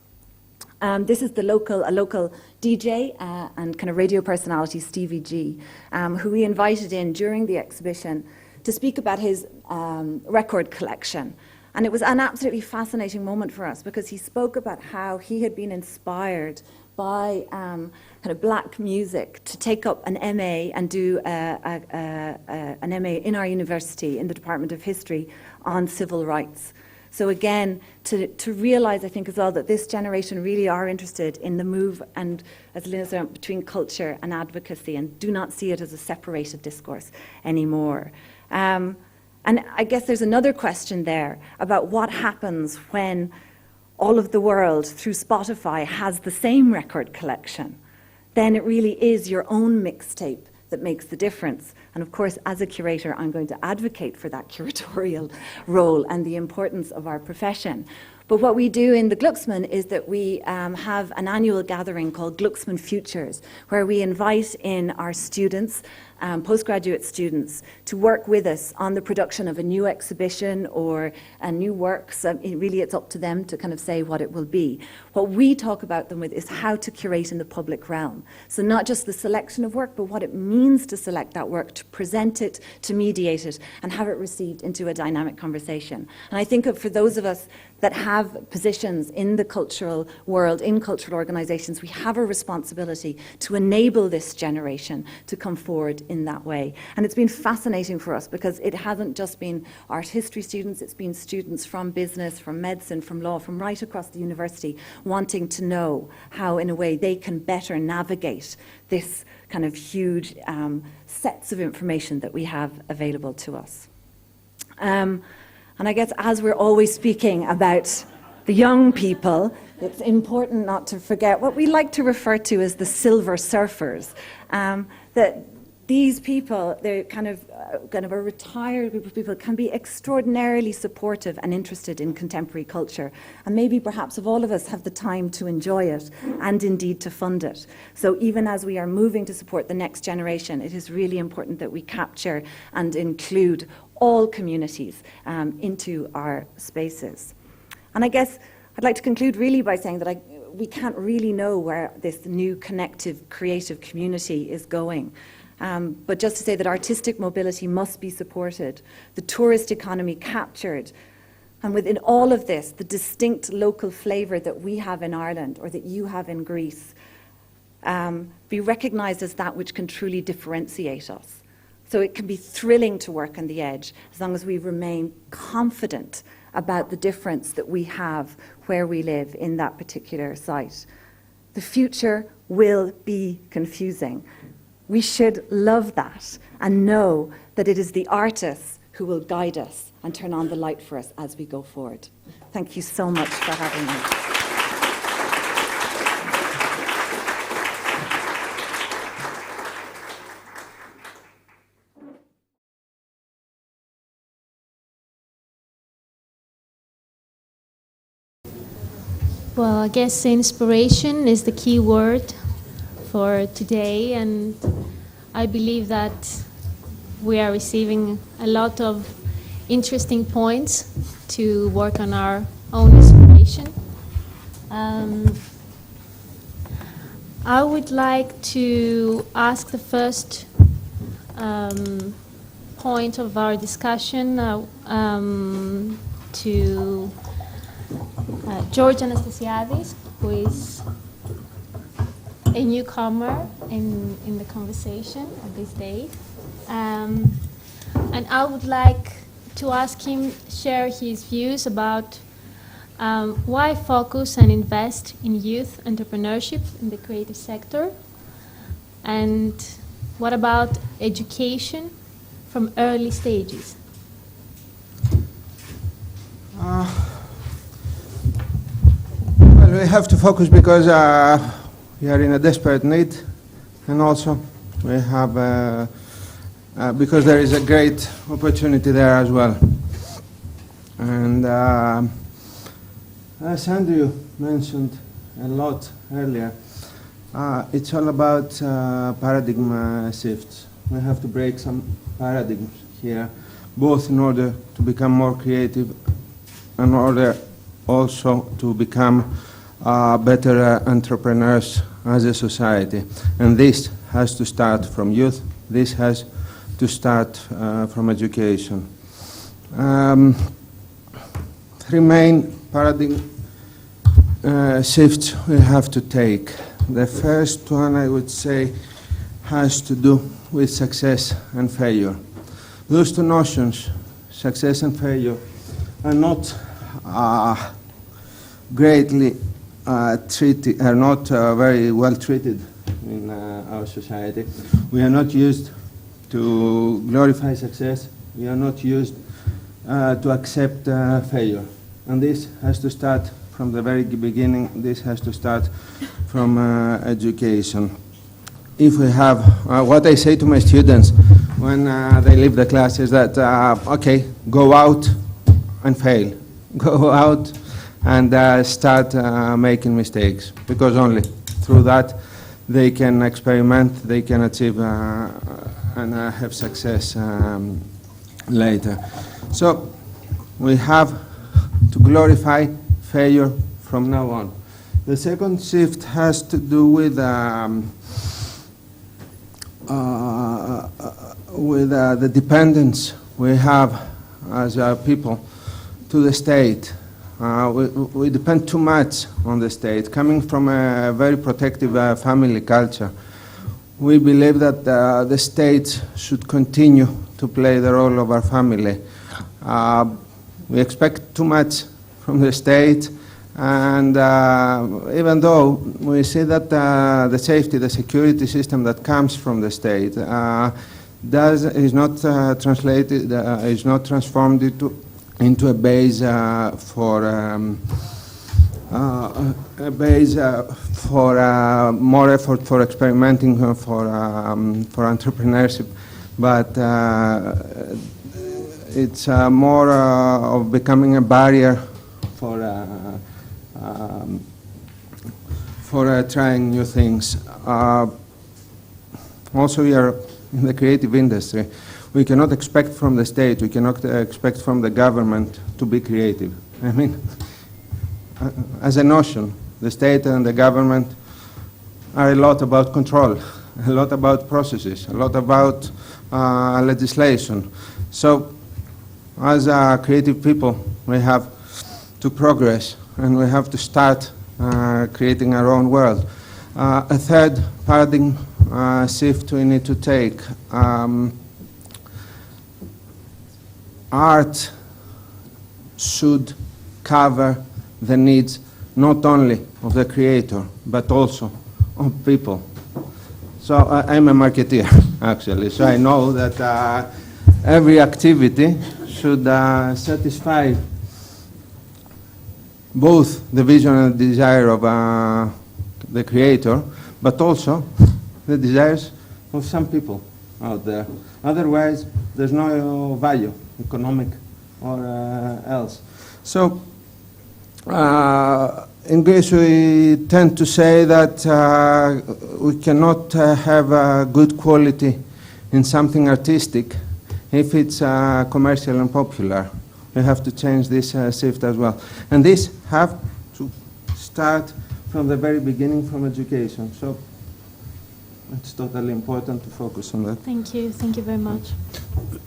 This is a local DJ and kind of radio personality, Stevie G, who we invited in during the exhibition to speak about his record collection. And it was an absolutely fascinating moment for us because he spoke about how he had been inspired by kind of black music to take up an MA and do an MA in our university in the Department of History on civil rights. So again, to realize, I think, as well, that this generation really are interested in the move, and as Lynn said, between culture and advocacy, and do not see it as a separated discourse anymore. And I guess there's another question there about what happens when all of the world, through Spotify, has the same record collection. Then it really is your own mixtape that makes the difference. And of course, as a curator, I'm going to advocate for that curatorial role and the importance of our profession. But what we do in the Glucksman is that we have an annual gathering called Glucksman Futures, where we invite in our students, postgraduate students, to work with us on the production of a new exhibition or a new work. So really it's up to them to kind of say what it will be. What we talk about them with is how to curate in the public realm. So not just the selection of work, but what it means to select that work, to present it, to mediate it, and have it received into a dynamic conversation. And I think for those of us that have positions in the cultural world, in cultural organizations, we have a responsibility to enable this generation to come forward in that way. And it's been fascinating for us because it hasn't just been art history students, it's been students from business, from medicine, from law, from right across the university, wanting to know how, in a way, they can better navigate this kind of huge sets of information that we have available to us. And I guess as we're always speaking about the young people, it's important not to forget what we like to refer to as the silver surfers. That these people, they're kind of a retired group of people, can be extraordinarily supportive and interested in contemporary culture. And maybe perhaps of all of us have the time to enjoy it and indeed to fund it. So even as we are moving to support the next generation, it is really important that we capture and include all communities into our spaces. And I guess I'd like to conclude really by saying that we can't really know where this new connective, creative community is going. But just to say that artistic mobility must be supported, the tourist economy captured, and within all of this, the distinct local flavour that we have in Ireland or that you have in Greece, be recognised as that which can truly differentiate us. So it can be thrilling to work on the edge as long as we remain confident about the difference that we have where we live in that particular site. The future will be confusing. We should love that and know that it is the artists who will guide us and turn on the light for us as we go forward. Thank you so much for having me. Well, I guess inspiration is the key word for today, and I believe that we are receiving a lot of interesting points to work on our own inspiration. I would like to ask the first point of our discussion to George Anastasiadis, who is a newcomer in the conversation of this day. And I would like to ask him share his views about why focus and invest in youth entrepreneurship in the creative sector, and what about education from early stages? We have to focus because we are in a desperate need, and also we have because there is a great opportunity there as well. And as Andrew mentioned a lot earlier, It's all about paradigm shifts. We have to break some paradigms here, both in order to become more creative, in order also to become better entrepreneurs as a society. And this has to start from youth. This has to start from education. Three main paradigm shifts we have to take. The first one, I would say, has to do with success and failure. Those two notions, success and failure, are not greatly treated, are not very well treated in our society. We are not used to glorify success. We are not used to accept failure. And this has to start from the very beginning. This has to start from education. If we have, what I say to my students when they leave the class is that, okay, go out and fail. Go out and start making mistakes, because only through that they can experiment, they can achieve and have success later. So we have to glorify failure from now on. The second shift has to do with the dependence we have as people to the state. We depend too much on the state. Coming from a very protective family culture, we believe that the state should continue to play the role of our family. We expect too much from the state, and even though we see that the safety, the security system that comes from the state is not translated, is not transformed into a base for more effort for experimenting, for entrepreneurship, but it's more of becoming a barrier for trying new things. Also, we are in the creative industry. We cannot expect from the state, we cannot expect from the government to be creative. I mean, as a notion, the state and the government are a lot about control, a lot about processes, a lot about legislation. So, as creative people, we have to progress, and we have to start creating our own world. A third paradigm shift we need to take. Art should cover the needs not only of the creator, but also of people. So I'm a marketeer, actually, so I know that every activity should satisfy both the vision and the desire of the creator, but also the desires of some people out there. Otherwise, there's no value, economic or else. So, in Greece, we tend to say that we cannot have good quality in something artistic if it's commercial and popular. We have to change this shift as well. And this have to start from the very beginning, from education. So it's totally important to focus on that. Thank you very much.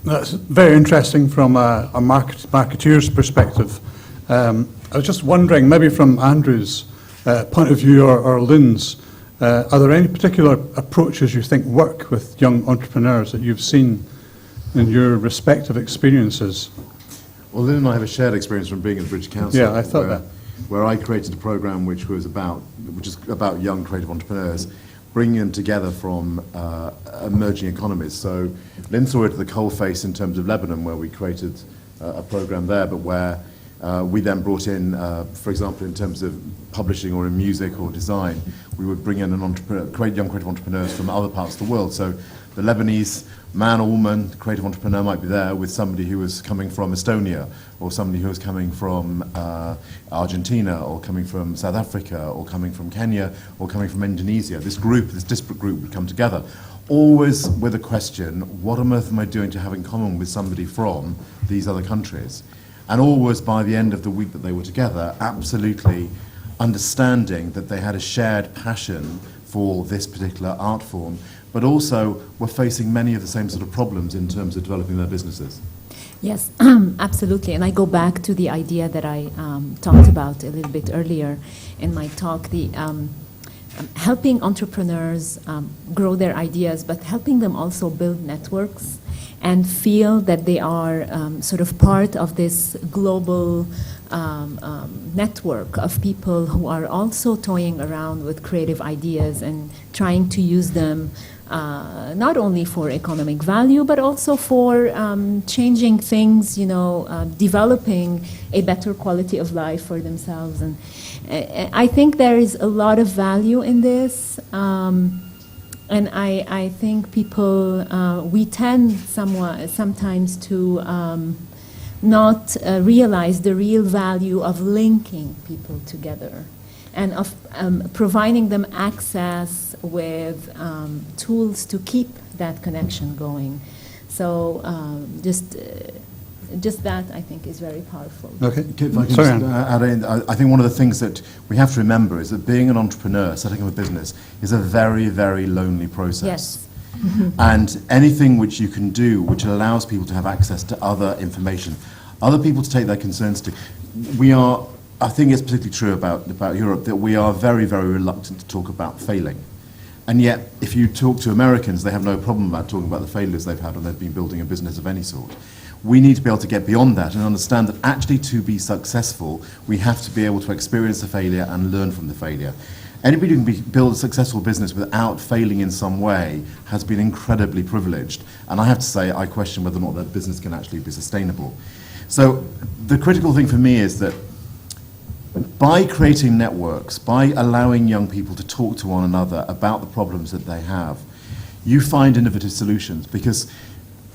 That's very interesting from a marketeer's perspective. I was just wondering, maybe from Andrew's point of view or Lynn's, are there any particular approaches you think work with young entrepreneurs that you've seen in your respective experiences? Well, Lynn and I have a shared experience from being at the British Council. Yeah, I thought that. Where I created a program which is about young creative entrepreneurs, bringing them together from emerging economies. So Lynn saw it at the coalface in terms of Lebanon, where we created a program there, but where we then brought in, for example, in terms of publishing or in music or design, we would bring in young creative entrepreneurs from other parts of the world. So The Lebanese man or woman, creative entrepreneur, might be there with somebody who was coming from Estonia, or somebody who was coming from Argentina, or coming from South Africa, or coming from Kenya, or coming from Indonesia. This group, this disparate group, would come together, always with a question: what on earth am I doing to have in common with somebody from these other countries? And always by the end of the week that they were together, absolutely understanding that they had a shared passion for this particular art form, but also were facing many of the same sort of problems in terms of developing their businesses. Yes, absolutely. And I go back to the idea that I talked about a little bit earlier in my talk, the helping entrepreneurs grow their ideas, but helping them also build networks and feel that they are sort of part of this global network of people who are also toying around with creative ideas and trying to use them not only for economic value, but also for changing things, developing a better quality of life for themselves. And I think there is a lot of value in this. And I think people, we tend sometimes to not realize the real value of linking people together and of providing them access with tools to keep that connection going. So just that, I think, is very powerful. Okay. If I can just add in, I think one of the things that we have to remember is that being an entrepreneur, setting up a business, is a very, very lonely process. Yes. And anything which you can do which allows people to have access to other information, other people to take their concerns to, I think it's particularly true about Europe, that we are very, very reluctant to talk about failing. And yet, if you talk to Americans, they have no problem about talking about the failures they've had when they've been building a business of any sort. We need to be able to get beyond that and understand that actually to be successful, we have to be able to experience the failure and learn from the failure. Anybody who can build a successful business without failing in some way has been incredibly privileged. And I have to say, I question whether or not that business can actually be sustainable. So the critical thing for me is that by creating networks, by allowing young people to talk to one another about the problems that they have, you find innovative solutions. Because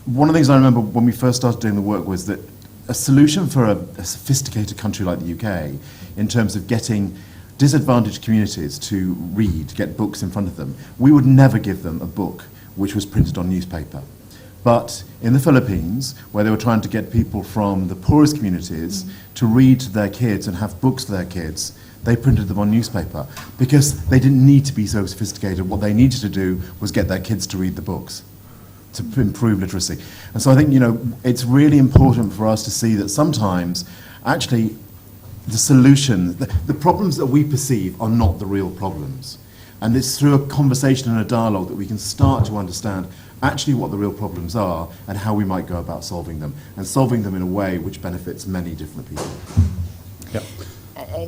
one of the things I remember when we first started doing the work was that a solution for a sophisticated country like the UK, in terms of getting disadvantaged communities to read, get books in front of them, we would never give them a book which was printed on newspaper. But in the Philippines, where they were trying to get people from the poorest communities to read to their kids and have books for their kids, they printed them on newspaper because they didn't need to be so sophisticated. What they needed to do was get their kids to read the books, to improve literacy. And so I think, it's really important for us to see that sometimes, actually, the solution, the problems that we perceive are not the real problems. And it's through a conversation and a dialogue that we can start to understand actually what the real problems are and how we might go about solving them, and solving them in a way which benefits many different people. Yep.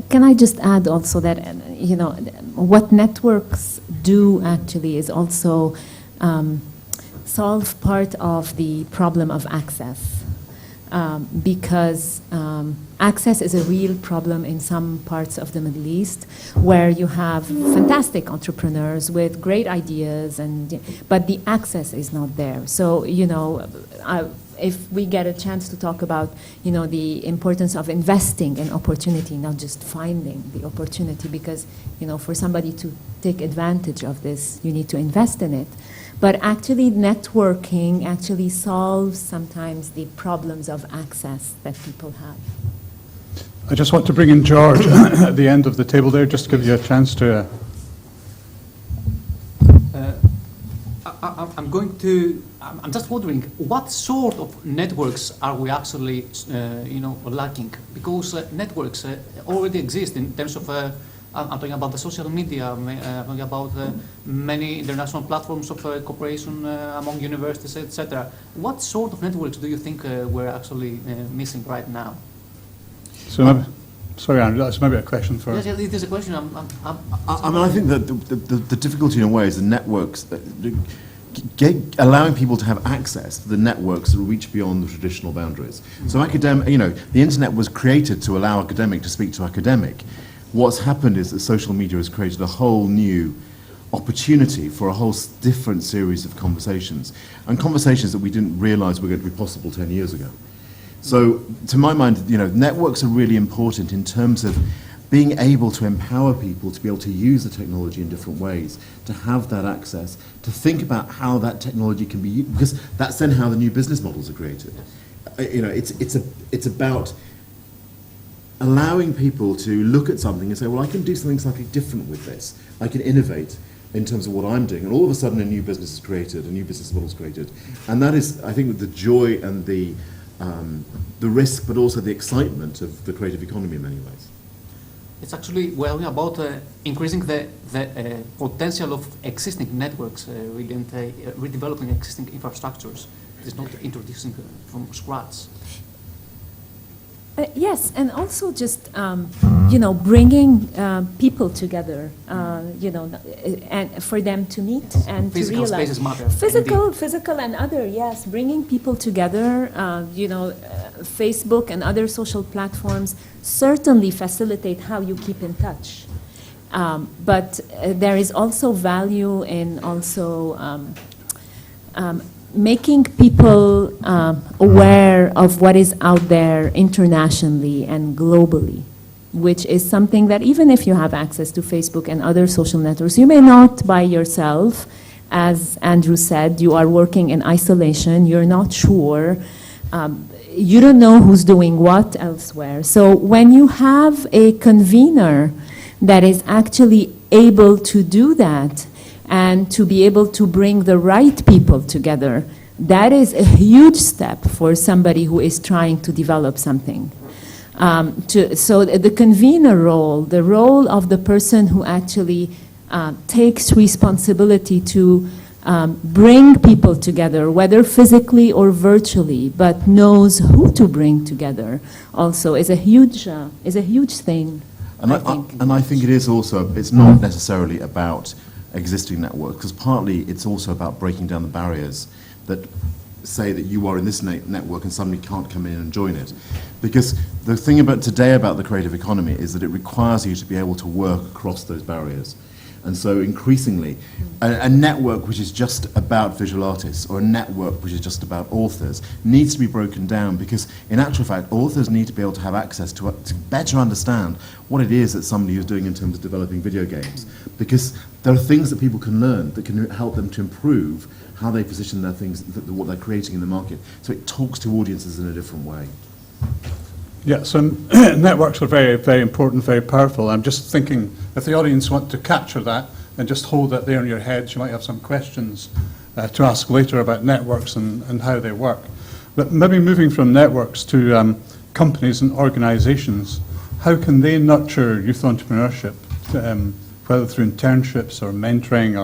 Can I just add also that, what networks do actually is also solve part of the problem of access. Because access is a real problem in some parts of the Middle East, where you have fantastic entrepreneurs with great ideas, but the access is not there. So, if we get a chance to talk about, the importance of investing in opportunity, not just finding the opportunity, because, for somebody to take advantage of this, you need to invest in it. But actually, networking actually solves sometimes the problems of access that people have. I just want to bring in George at the end of the table there, just to give you a chance to... I'm just wondering, what sort of networks are we actually, lacking? Because networks already exist in terms of... I'm talking about the social media, I'm talking about many international platforms of cooperation among universities, etc. What sort of networks do you think we're actually missing right now? So maybe, sorry, Andrew, that's maybe a question for... Yes, it is a question. I think that the difficulty in a way is the networks, allowing people to have access to the networks that reach beyond the traditional boundaries. So the internet was created to allow academic to speak to academic. What's happened is that social media has created a whole new opportunity for a whole different series of conversations, and conversations that we didn't realize were going to be possible 10 years ago. So, to my mind, networks are really important in terms of being able to empower people to be able to use the technology in different ways, to have that access, to think about how that technology can be used, because that's then how the new business models are created. It's about allowing people to look at something and say, well, I can do something slightly different with this. I can innovate in terms of what I'm doing, and all of a sudden a new business is created, a new business model is created. And that is, I think, the joy and the risk, but also the excitement of the creative economy in many ways. It's actually about increasing the potential of existing networks, really, and redeveloping existing infrastructures. It is not introducing from scratch. Yes, and also just bringing people together, and for them to meet and physical to realize spaces matter. physical and other. Yes, bringing people together. Facebook and other social platforms certainly facilitate how you keep in touch, but there is also value in also making people aware of what is out there internationally and globally, which is something that even if you have access to Facebook and other social networks, you may not by yourself. As Andrew said, you are working in isolation, you're not sure, you don't know who's doing what elsewhere. So when you have a convener that is actually able to do that, and to be able to bring the right people together, that is a huge step for somebody who is trying to develop something. So the convener role, the role of the person who actually takes responsibility to bring people together, whether physically or virtually, but knows who to bring together, also is a huge thing. And I think it is also, it's not necessarily about existing networks, because partly it's also about breaking down the barriers that say that you are in this network and somebody can't come in and join it. Because the thing about today about the creative economy is that it requires you to be able to work across those barriers. And so increasingly, a network which is just about visual artists or a network which is just about authors needs to be broken down, because in actual fact, authors need to be able to have access to better understand what it is that somebody is doing in terms of developing video games. Because there are things that people can learn that can help them to improve how they position their things, what they're creating in the market. So it talks to audiences in a different way. Yeah, so networks are very, very important, very powerful. I'm just thinking, if the audience want to capture that and just hold that there in your heads, you might have some questions to ask later about networks and how they work. But maybe moving from networks to companies and organizations, how can they nurture youth entrepreneurship, whether through internships or mentoring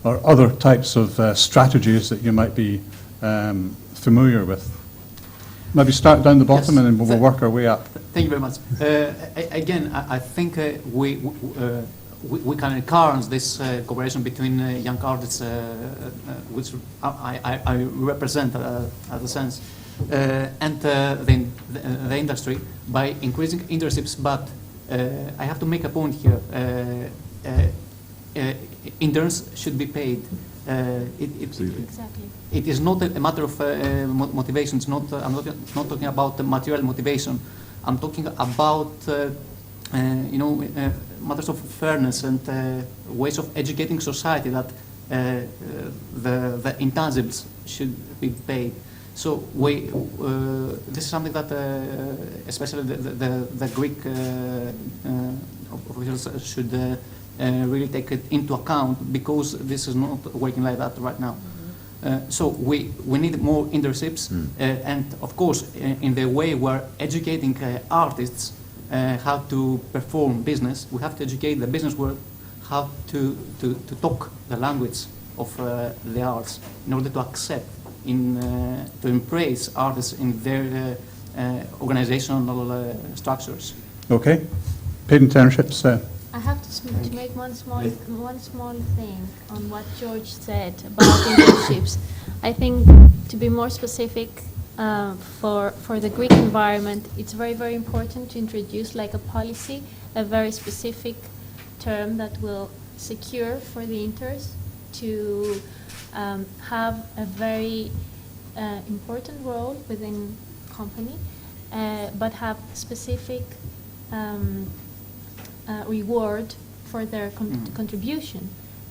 or other types of strategies that you might be familiar with? Maybe start down the bottom, yes, and then we'll work our way up. Thank you very much. Again, I think we can encourage this cooperation between young artists, which I represent as a sense, and the industry by increasing internships. But I have to make a point here. Interns should be paid. Exactly. It is not a matter of motivation. It's not. I'm not talking about the material motivation. I'm talking about matters of fairness and ways of educating society that the intangibles should be paid. So this is something that especially the Greek officials should really take it into account, because this is not working like that right now. So we need more internships, and of course in the way we're educating artists how to perform business, we have to educate the business world how to talk the language of the arts in order to accept, to embrace artists in their organizational structures. Okay, paid internships. I have to make one small thing on what George said about internships. I think, to be more specific, for the Greek environment, it's very, very important to introduce, like a policy, a very specific term that will secure for the interns to have a very important role within company, but have specific reward for their contribution.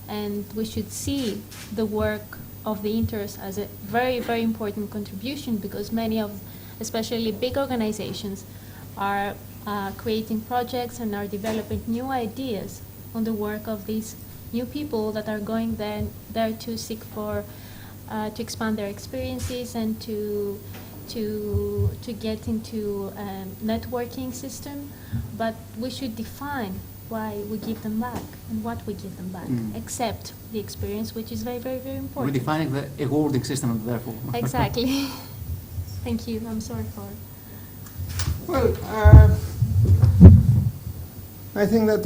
And we should see the work of the interns as a very, very important contribution, because many of, especially big organizations, are creating projects and are developing new ideas on the work of these new people that are going there to seek for, to expand their experiences and to get into a networking system. But we should define why we give them back and what we give them back, except the experience, which is very, very, very important. We're defining the awarding system, therefore. Exactly. Thank you. I'm sorry for. Well, I think that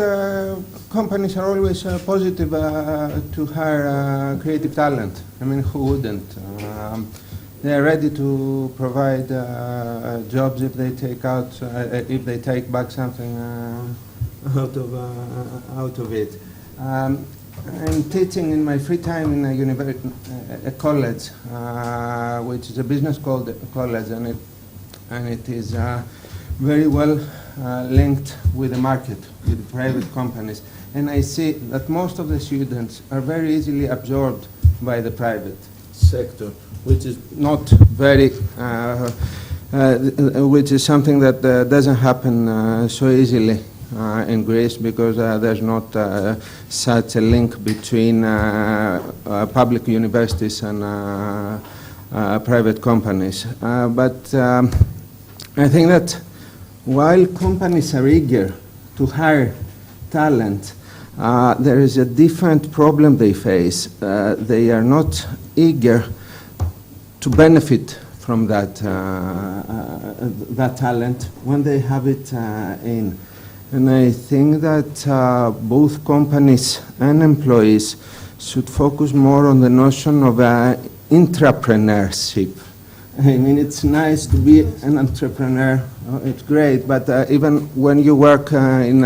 companies are always positive to hire creative talent. I mean, who wouldn't? They are ready to provide jobs if they take back something out of it. I'm teaching in my free time in a college, which is a business college, and it is very well linked with the market, with private companies. And I see that most of the students are very easily absorbed by the private sector, which is not very, which is something that doesn't happen so easily in Greece, because there's not such a link between public universities and private companies. But I think that while companies are eager to hire talent, there is a different problem they face. They are not eager to benefit from that talent when they have it in. And I think that both companies and employees should focus more on the notion of entrepreneurship. I mean, it's nice to be an entrepreneur, it's great, but even when you work in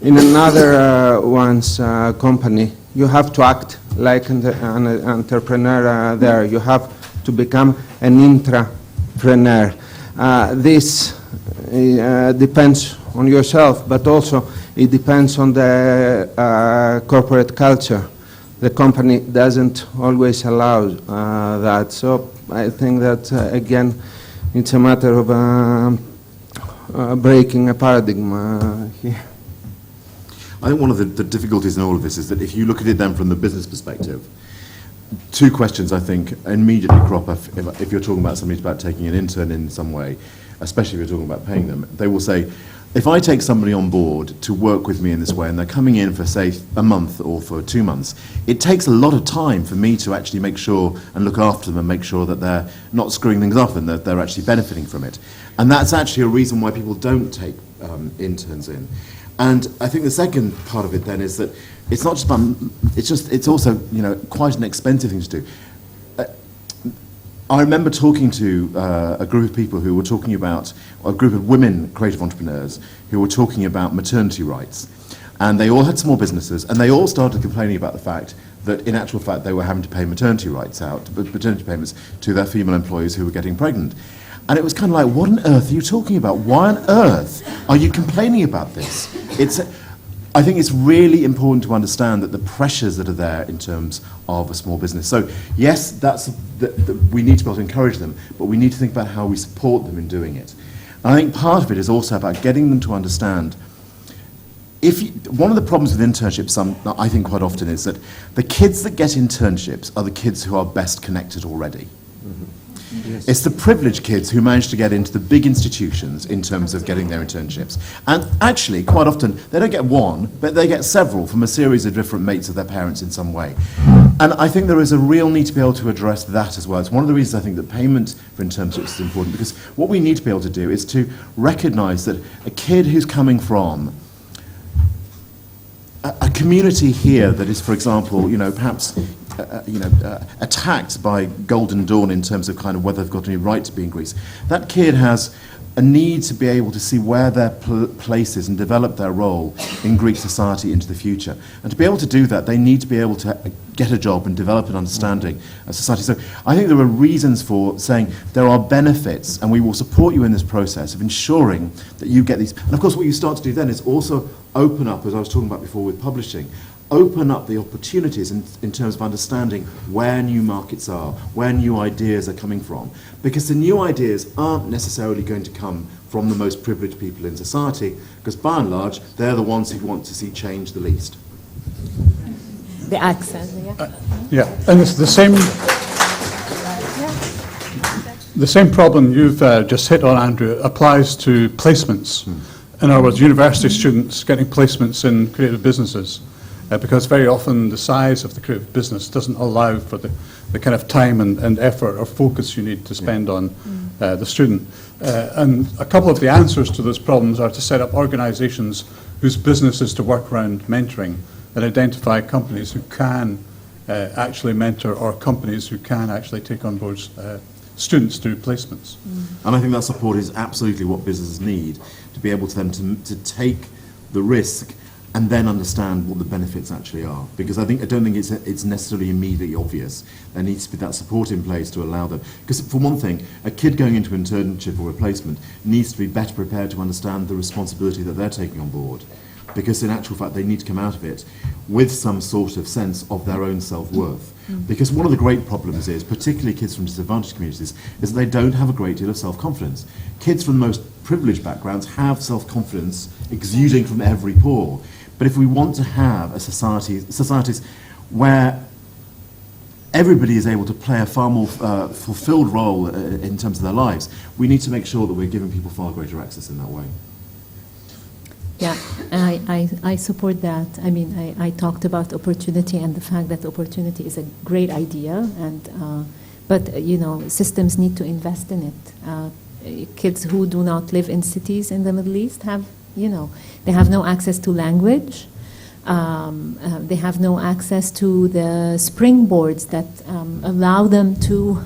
another one's company, you have to act like an entrepreneur there. You have to become an intrapreneur. This depends on yourself, but also it depends on the corporate culture. The company doesn't always allow that. So I think that, again, it's a matter of breaking a paradigm here. I think one of the difficulties in all of this is that if you look at it then from the business perspective, two questions I think immediately crop up if you're talking about somebody who's about taking an intern in some way, especially if you're talking about paying them. They will say, if I take somebody on board to work with me in this way and they're coming in for, say, a month or for 2 months, it takes a lot of time for me to actually make sure and look after them and make sure that they're not screwing things up and that they're actually benefiting from it. And that's actually a reason why people don't take interns in. And I think the second part of it then is that it's not just about, it's also, you know, quite an expensive thing to do. I remember talking to a group of people who were talking about, a group of women creative entrepreneurs who were talking about maternity rights. And they all had small businesses, and they all started complaining about the fact that in actual fact they were having to pay maternity rights out, maternity payments to their female employees who were getting pregnant. And it was kind of like, what on earth are you talking about? Why on earth are you complaining about this? I think it's really important to understand that the pressures that are there in terms of a small business. So yes, we need to be able to encourage them, but we need to think about how we support them in doing it. And I think part of it is also about getting them to understand. One of the problems with internships, I think quite often, is that the kids that get internships are the kids who are best connected already. Mm-hmm. Yes. It's the privileged kids who manage to get into the big institutions in terms of getting their internships. And actually, quite often, they don't get one, but they get several from a series of different mates of their parents in some way. And I think there is a real need to be able to address that as well. It's one of the reasons I think that payment for internships is important, because what we need to be able to do is to recognize that a kid who's coming from a community here that is, for example, perhaps attacked by Golden Dawn in terms of kind of whether they've got any right to be in Greece. That kid has a need to be able to see where their place is and develop their role in Greek society into the future. And to be able to do that, they need to be able to get a job and develop an understanding of society. So I think there are reasons for saying there are benefits, and we will support you in this process of ensuring that you get these. And of course, what you start to do then is also open up, as I was talking about before with publishing, open up the opportunities in terms of understanding where new markets are, where new ideas are coming from. Because the new ideas aren't necessarily going to come from the most privileged people in society, because by and large, they're the ones who want to see change the least. The accent, Yeah, and it's the same problem you've just hit on, Andrew, applies to placements. In other words, university students getting placements in creative businesses. Because very often the size of the creative business doesn't allow for the kind of time and effort or focus you need to spend on the student. And a couple of the answers to those problems are to set up organizations whose business is to work around mentoring and identify companies who can actually mentor, or companies who can actually take on board students through placements. And I think that support is absolutely what businesses need, to be able to them to take the risk and then understand what the benefits actually are. Because I don't think it's necessarily immediately obvious. There needs to be that support in place to allow them. Because for one thing, a kid going into an internship or replacement needs to be better prepared to understand the responsibility that they're taking on board. Because in actual fact, they need to come out of it with some sort of sense of their own self-worth. Because one of the great problems is, particularly kids from disadvantaged communities, is that they don't have a great deal of self-confidence. Kids from the most privileged backgrounds have self-confidence exuding from every pore. But if we want to have a societies where everybody is able to play a far more fulfilled role in terms of their lives, we need to make sure that we're giving people far greater access in that way. Yeah, I support that. I mean, I talked about opportunity and the fact that opportunity is a great idea, and but you know, systems need to invest in it. Kids who do not live in cities in the Middle East have, you know, they have no access to language. They have no access to the springboards that allow them to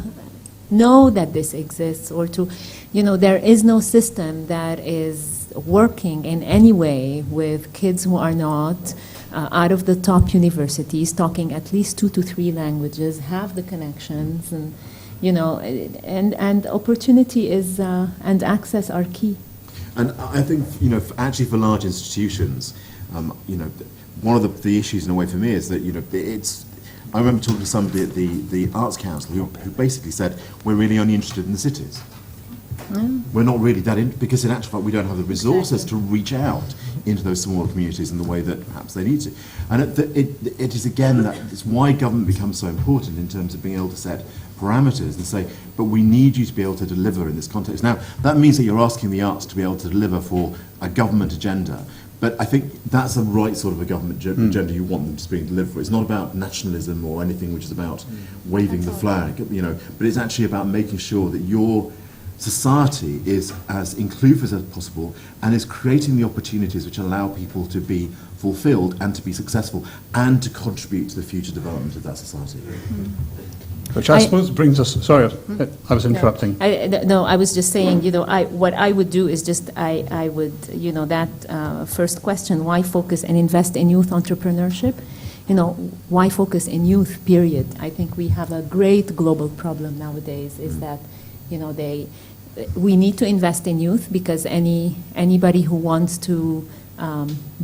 know that this exists, or to, you know, there is no system that is working in any way with kids who are not out of the top universities, talking at least 2 to 3 languages, have the connections, and you know, and opportunity is and access are key. And I think, you know, actually for large institutions, you know, one of the issues in a way for me is that, you know, I remember talking to somebody at the Arts Council who basically said, we're really only interested in the cities. We're not really that because in actual fact we don't have the resources to reach out into those smaller communities in the way that perhaps they need to. And it is again that it's why government becomes so important in terms of being able to set parameters and say, but we need you to be able to deliver in this context. Now, that means that you're asking the arts to be able to deliver for a government agenda, but I think that's the right sort of a government agenda you want them to be delivered for. It's not about nationalism or anything which is about waving the flag, you know, but it's actually about making sure that your society is as inclusive as possible and is creating the opportunities which allow people to be fulfilled and to be successful and to contribute to the future development of that society. Which I suppose brings us, sorry, I was interrupting. No, I was just saying, you know, what I would do is just, I would, you know, that first question, why focus and invest in youth entrepreneurship? You know, why focus in youth, period? I think we have a great global problem nowadays, is that, you know, we need to invest in youth because anybody who wants to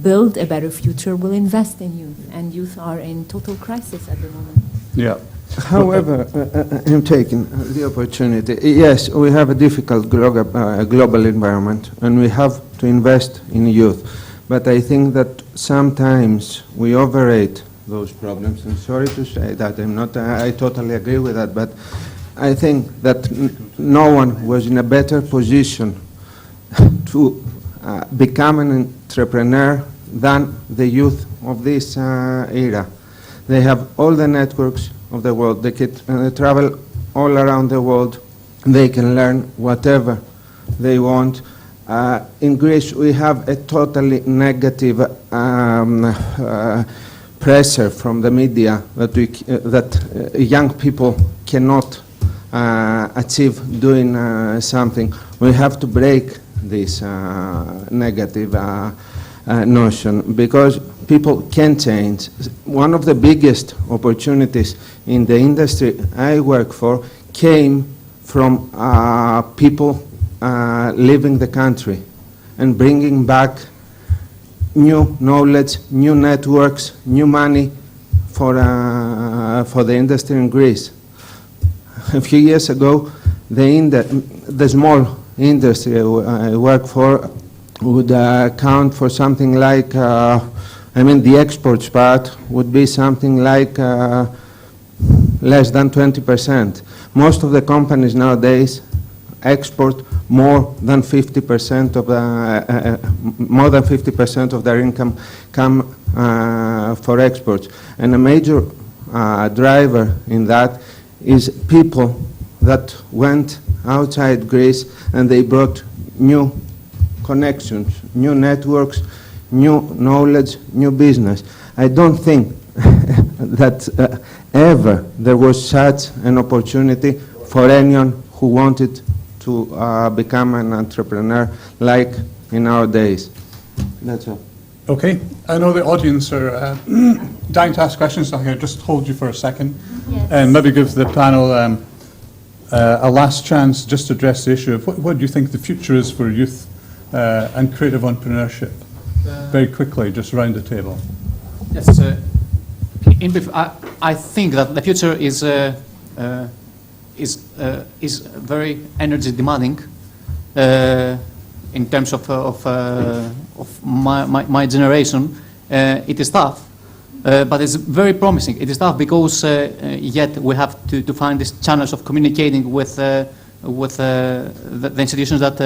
build a better future will invest in youth, and youth are in total crisis at the moment. Yeah. However, I'm taking the opportunity. Yes, we have a difficult global environment, and we have to invest in youth. But I think that sometimes we overrate those problems. I'm sorry to say that. I totally agree with that. But I think that no one was in a better position to become an entrepreneur than the youth of this era. They have all the networks of the world. They can travel all around the world. They can learn whatever they want. In Greece, we have a totally negative pressure from the media that young people cannot achieve doing something. We have to break this negative notion, because people can change. One of the biggest opportunities in the industry I work for came from people leaving the country and bringing back new knowledge, new networks, new money for the industry in Greece. A few years ago, the small industry I work for would count for something like, the exports part would be something like less than 20%. Most of the companies nowadays export more than 50% of their income come for exports. And a major driver in that is people that went outside Greece and they brought new connections, new networks, new knowledge, new business. I don't think that ever there was such an opportunity for anyone who wanted to become an entrepreneur like in our days. That's all. Okay, I know the audience are dying to ask questions, so I'm going to just hold you for a second. Yes. And maybe give the panel a last chance just to address the issue of what do you think the future is for youth and creative entrepreneurship? Very quickly, just round the table. Yes, in brief, I think that the future is very energy demanding in terms of my generation. It is tough, but it's very promising. It is tough because yet we have to find these channels of communicating with the institutions that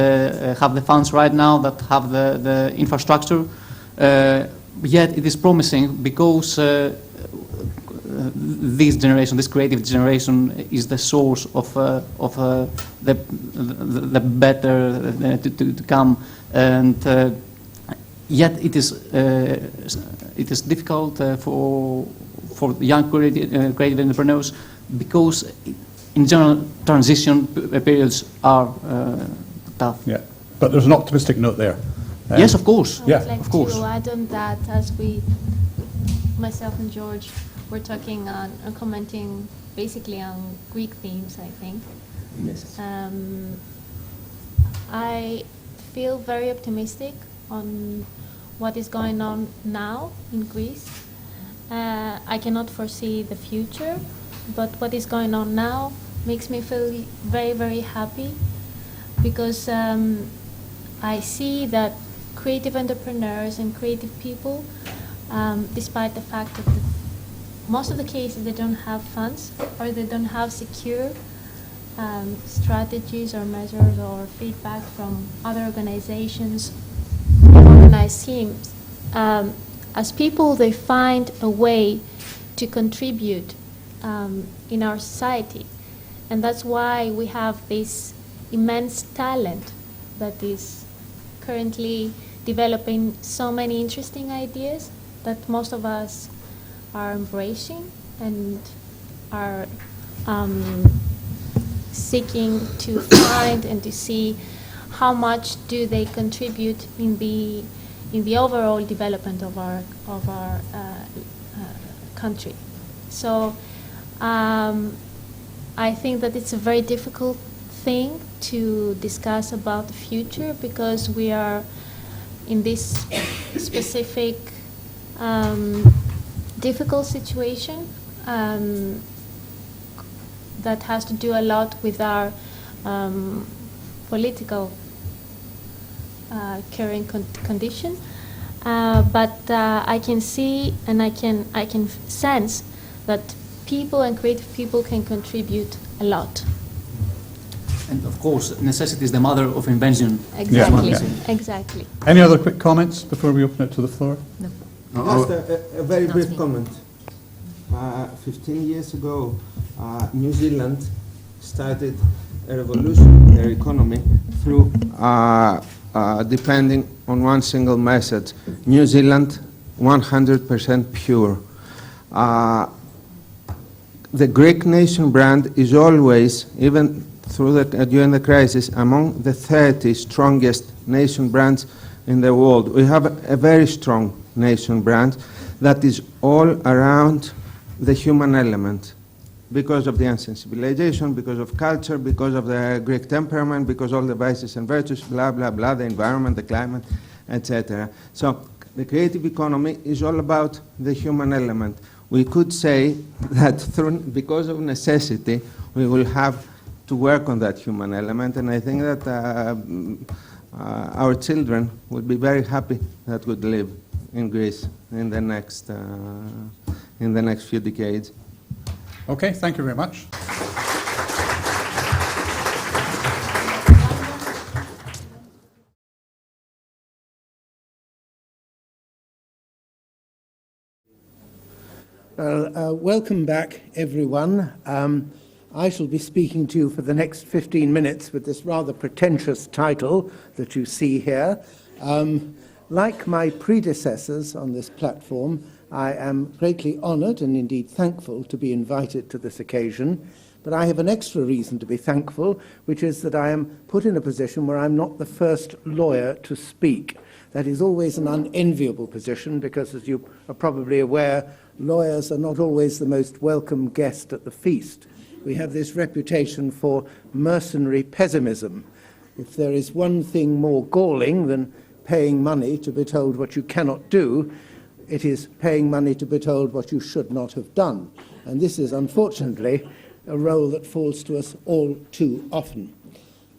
have the funds right now, that have the infrastructure. Yet it is promising because this generation, this creative generation, is the source of the better to come, and yet it is difficult for young creative entrepreneurs because in general transition periods are tough. Yeah, but there's an optimistic note there. Yes, of course. I would like of course. to add on that, as myself and George, were talking on commenting basically on Greek themes, I think. Yes. I feel very optimistic on what is going on now in Greece. I cannot foresee the future, but what is going on now makes me feel very, very happy, because I see that creative entrepreneurs and creative people, despite the fact that most of the cases they don't have funds or they don't have secure strategies or measures or feedback from other organizations, organized teams. As people, they find a way to contribute in our society. And that's why we have this immense talent that is currently developing so many interesting ideas that most of us are embracing and are seeking to find and to see how much do they contribute in the overall development of our country. So I think that it's a very difficult thing to discuss about the future, because we are in this specific difficult situation that has to do a lot with our political current condition. But I can see and I can sense that people and creative people can contribute a lot. And of course, necessity is the mother of invention. Exactly. Yeah. Exactly. Any other quick comments before we open it to the floor? No. Just a very brief comment. 15 years ago, New Zealand started a revolution in their economy through depending on one single message: New Zealand, 100% pure. the Greek nation brand is always, even during the crisis, among the 30 strongest nation brands in the world. We have a very strong nation brand that is all around the human element, because of the insensibilization, because of culture, because of the Greek temperament, because all the vices and virtues, blah, blah, blah, the environment, the climate, etc. So the creative economy is all about the human element. We could say that because of necessity, we will have to work on that human element, and I think that our children would be very happy that would live in Greece in the next few decades. Okay, thank you very much. Well, welcome back, everyone. I shall be speaking to you for the next 15 minutes with this rather pretentious title that you see here. Like my predecessors on this platform, I am greatly honoured and indeed thankful to be invited to this occasion, but I have an extra reason to be thankful, which is that I am put in a position where I'm not the first lawyer to speak. That is always an unenviable position because, as you are probably aware, lawyers are not always the most welcome guest at the feast. We have this reputation for mercenary pessimism. If there is one thing more galling than paying money to be told what you cannot do, it is paying money to be told what you should not have done. And this is, unfortunately, a role that falls to us all too often.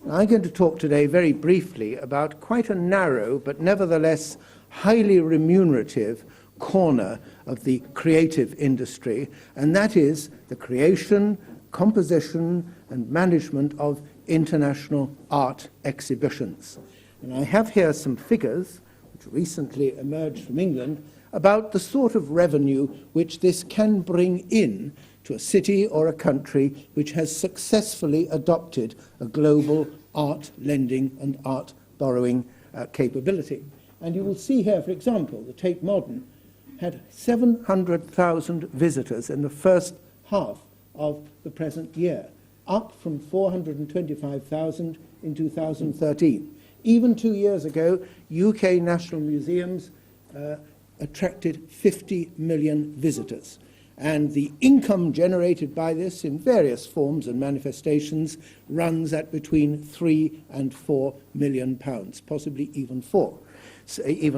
I'm going to talk today very briefly about quite a narrow but nevertheless highly remunerative corner of the creative industry, and that is the creation, composition and management of international art exhibitions. And I have here some figures which recently emerged from England about the sort of revenue which this can bring in to a city or a country which has successfully adopted a global art lending and art borrowing capability. And you will see here, for example, the Tate Modern had 700,000 visitors in the first half of the present year, up from 425,000 in 2013. Even 2 years ago, UK national museums attracted 50 million visitors. And the income generated by this in various forms and manifestations runs at between 3 and 4 million pounds, possibly even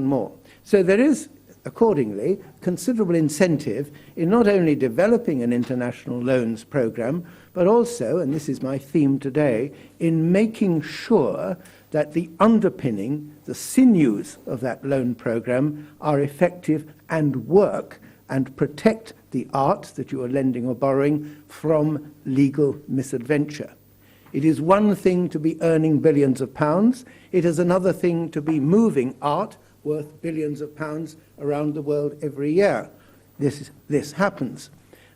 more. So there is, accordingly, considerable incentive in not only developing an international loans program, but also, and this is my theme today, in making sure that the underpinning, the sinews of that loan program are effective and work and protect the art that you are lending or borrowing from legal misadventure. It is one thing to be earning billions of pounds. It is another thing to be moving art worth billions of pounds around the world every year. This happens.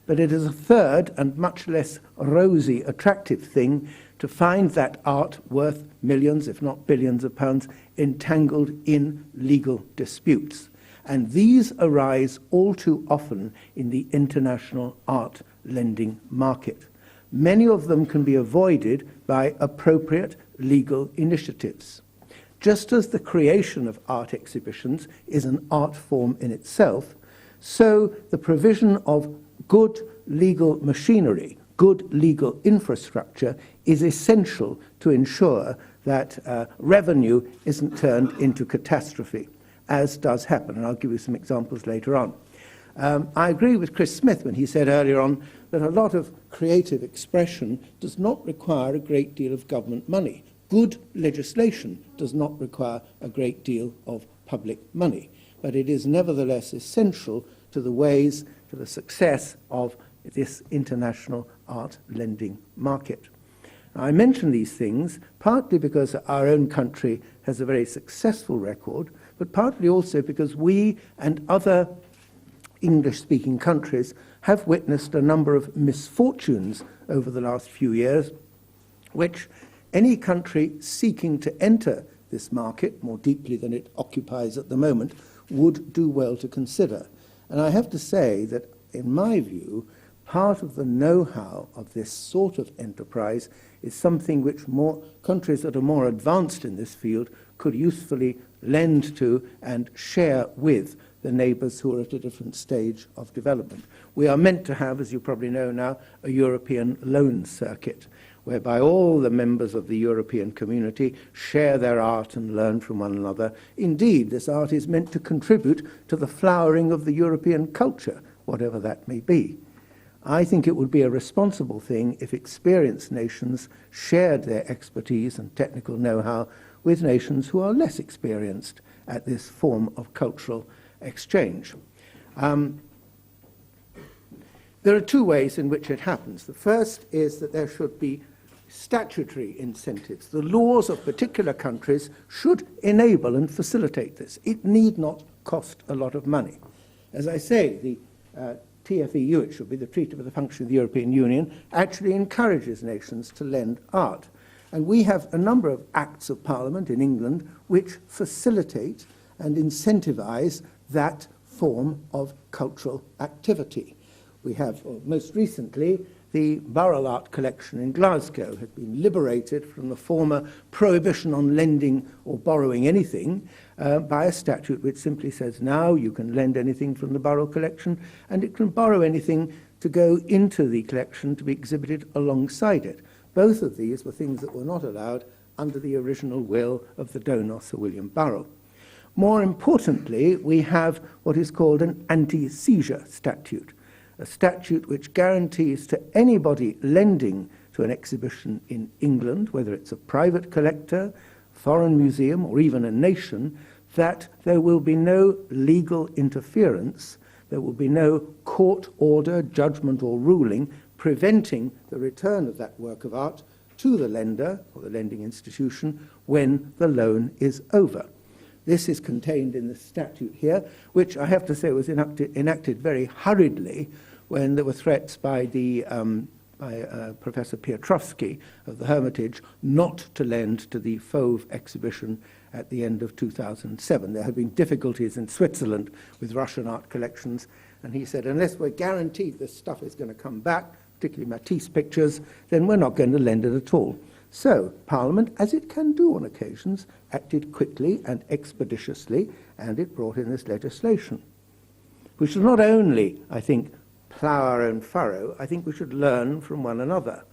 But it is a third and much less rosy, attractive thing to find that art worth millions, if not billions of pounds, entangled in legal disputes. And these arise all too often in the international art lending market. Many of them can be avoided by appropriate legal initiatives. Just as the creation of art exhibitions is an art form in itself, so the provision of good legal machinery, good legal infrastructure is essential to ensure that revenue isn't turned into catastrophe, as does happen, and I'll give you some examples later on. I agree with Chris Smith when he said earlier on that a lot of creative expression does not require a great deal of government money. Good legislation does not require a great deal of public money, but it is nevertheless essential to the ways, to the success of this international art lending market. Now, I mention these things partly because our own country has a very successful record, but partly also because we and other English-speaking countries have witnessed a number of misfortunes over the last few years, which any country seeking to enter this market more deeply than it occupies at the moment would do well to consider. And I have to say that, in my view, part of the know-how of this sort of enterprise is something which more countries that are more advanced in this field could usefully lend to and share with the neighbours who are at a different stage of development. We are meant to have, as you probably know now, a European loan circuit, whereby all the members of the European community share their art and learn from one another. Indeed, this art is meant to contribute to the flowering of the European culture, whatever that may be. I think it would be a responsible thing if experienced nations shared their expertise and technical know-how with nations who are less experienced at this form of cultural exchange. There are two ways in which it happens. The first is that there should be statutory incentives. The laws of particular countries should enable and facilitate this. It need not cost a lot of money. As I say, the TFEU, it should be the Treaty for the Function of the European Union, actually encourages nations to lend art. And we have a number of acts of parliament in England which facilitate and incentivize that form of cultural activity. We have, most recently, the Burrell Art Collection in Glasgow had been liberated from the former prohibition on lending or borrowing anything by a statute which simply says now you can lend anything from the Burrell Collection and it can borrow anything to go into the collection to be exhibited alongside it. Both of these were things that were not allowed under the original will of the donor, Sir William Burrell. More importantly, we have what is called an anti-seizure statute, a statute which guarantees to anybody lending to an exhibition in England, whether it's a private collector, foreign museum, or even a nation, that there will be no legal interference, there will be no court order, judgment, or ruling preventing the return of that work of art to the lender or the lending institution when the loan is over. This is contained in the statute here, which I have to say was enacted very hurriedly when there were threats by Professor Piotrowski of the Hermitage not to lend to the Fauve exhibition at the end of 2007. There had been difficulties in Switzerland with Russian art collections, and he said, unless we're guaranteed this stuff is going to come back, particularly Matisse pictures, then we're not going to lend it at all. So Parliament, as it can do on occasions, acted quickly and expeditiously, and it brought in this legislation. We should not only, I think, plough our own furrow, I think we should learn from one another.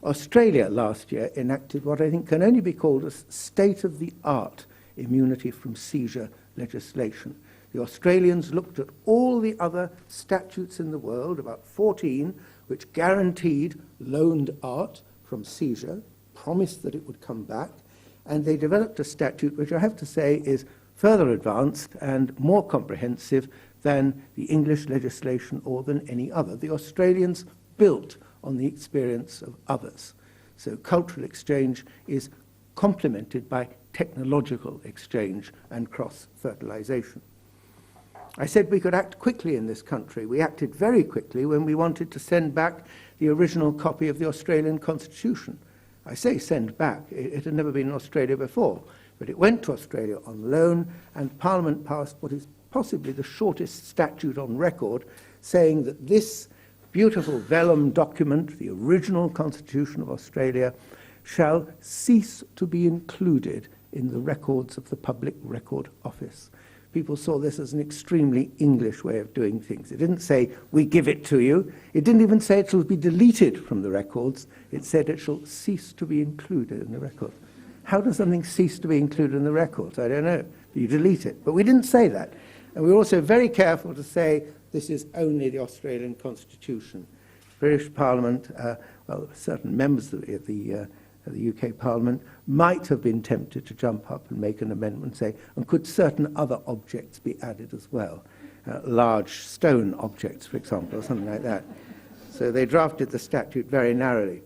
Australia last year enacted what I think can only be called a state-of-the-art immunity from seizure legislation. The Australians looked at all the other statutes in the world, about 14, which guaranteed loaned art from seizure, promised that it would come back, and they developed a statute which I have to say is further advanced and more comprehensive than the English legislation or than any other. The Australians built on the experience of others. So cultural exchange is complemented by technological exchange and cross-fertilization. I said we could act quickly in this country. We acted very quickly when we wanted to send back the original copy of the Australian Constitution. I say send back. It had never been in Australia before, but it went to Australia on loan, and Parliament passed what is possibly the shortest statute on record, saying that this beautiful vellum document, the original Constitution of Australia, shall cease to be included in the records of the Public Record Office. People saw this as an extremely English way of doing things. It didn't say, we give it to you. It didn't even say it shall be deleted from the records. It said it shall cease to be included in the records. How does something cease to be included in the records? I don't know. You delete it. But we didn't say that. And we were also very careful to say this is only the Australian Constitution. British Parliament, well, certain members of the UK Parliament might have been tempted to jump up and make an amendment and say, and could certain other objects be added as well? Large stone objects, for example, or something like that. So they drafted the statute very narrowly.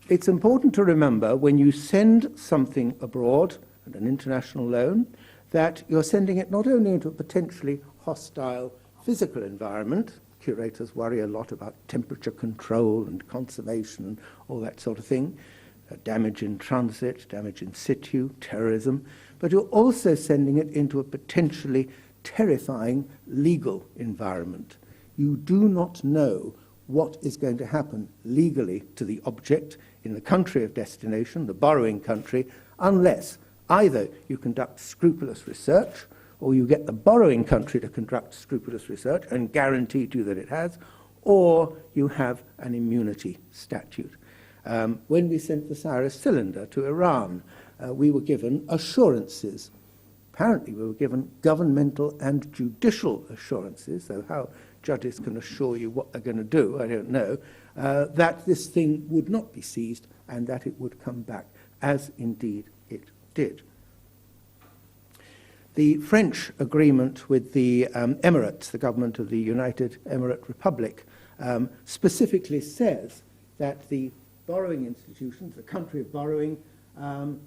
It's important to remember when you send something abroad, and an international loan, that you're sending it not only into a potentially hostile physical environment. Curators worry a lot about temperature control and conservation and all that sort of thing, damage in transit, damage in situ, terrorism, but you're also sending it into a potentially terrifying legal environment. You do not know what is going to happen legally to the object in the country of destination, the borrowing country, unless either you conduct scrupulous research, or you get the borrowing country to conduct scrupulous research and guarantee to you that it has, or you have an immunity statute. When we sent the Cyrus cylinder to Iran, we were given assurances. Apparently we were given governmental and judicial assurances, so how judges can assure you what they're going to do, I don't know, that this thing would not be seized and that it would come back, as indeed it did. The French agreement with the Emirates, the government of the United Emirate Republic, specifically says that the borrowing institutions, the country of borrowing,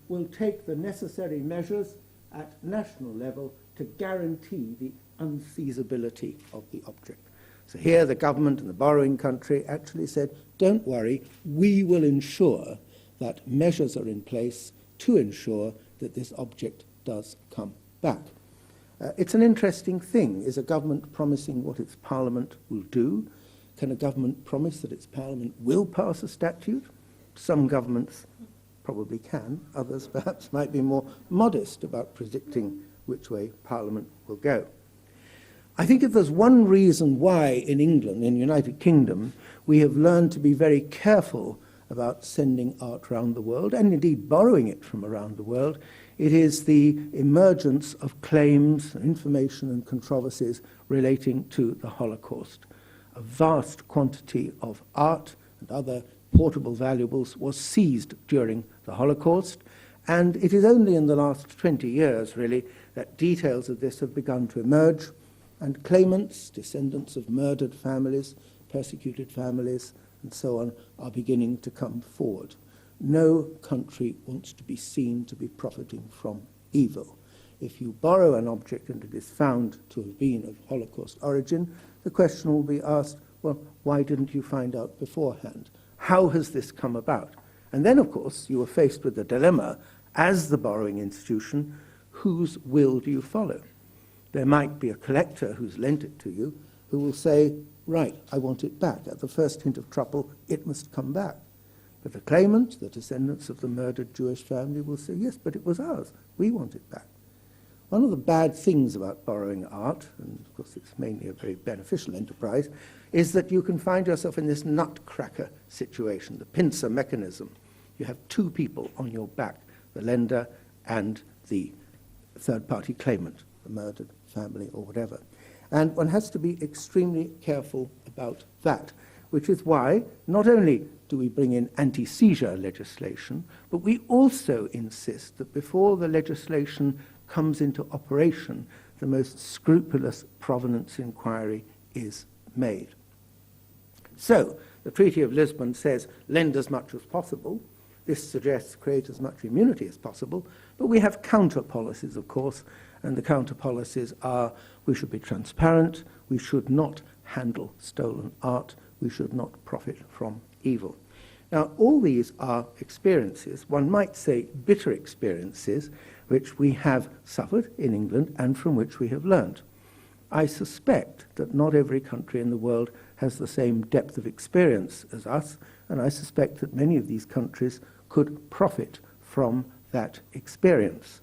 will take the necessary measures at national level to guarantee the unseizability of the object. So here the government and the borrowing country actually said, don't worry, we will ensure that measures are in place to ensure that this object does come back. It's an interesting thing. Is a government promising what its parliament will do? Can a government promise that its parliament will pass a statute? Some governments probably can. Others perhaps might be more modest about predicting which way parliament will go. I think if there's one reason why in England, in the United Kingdom, we have learned to be very careful about sending art around the world, and indeed borrowing it from around the world, it is the emergence of claims, information and controversies relating to the Holocaust. A vast quantity of art and other portable valuables was seized during the Holocaust, and it is only in the last 20 years, really, that details of this have begun to emerge, and claimants, descendants of murdered families, persecuted families, and so on, are beginning to come forward. No country wants to be seen to be profiting from evil. If you borrow an object and it is found to have been of Holocaust origin, the question will be asked, well, why didn't you find out beforehand? How has this come about? And then, of course, you are faced with the dilemma, as the borrowing institution, whose will do you follow? There might be a collector who's lent it to you who will say, right, I want it back. At the first hint of trouble, it must come back. But the claimant, the descendants of the murdered Jewish family, will say, yes, but it was ours. We want it back. One of the bad things about borrowing art, and of course it's mainly a very beneficial enterprise, is that you can find yourself in this nutcracker situation, the pincer mechanism. You have two people on your back, the lender and the third-party claimant, the murdered family or whatever. And one has to be extremely careful about that, which is why not only do we bring in anti-seizure legislation, but we also insist that before the legislation comes into operation, the most scrupulous provenance inquiry is made. So, the Treaty of Lisbon says, lend as much as possible. This suggests create as much immunity as possible, but we have counter policies, of course, and the counter policies are we should be transparent, we should not handle stolen art, we should not profit from evil. Now, all these are experiences, one might say bitter experiences, which we have suffered in England and from which we have learnt. I suspect that not every country in the world has the same depth of experience as us, and I suspect that many of these countries could profit from that experience.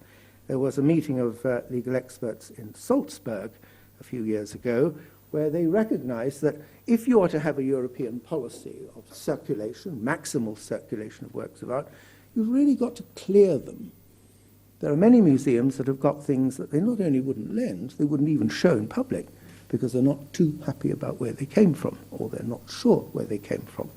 There was a meeting of legal experts in Salzburg a few years ago where they recognized that if you are to have a European policy of circulation, maximal circulation of works of art, you've really got to clear them. There are many museums that have got things that they not only wouldn't lend, they wouldn't even show in public because they're not too happy about where they came from, or they're not sure where they came from.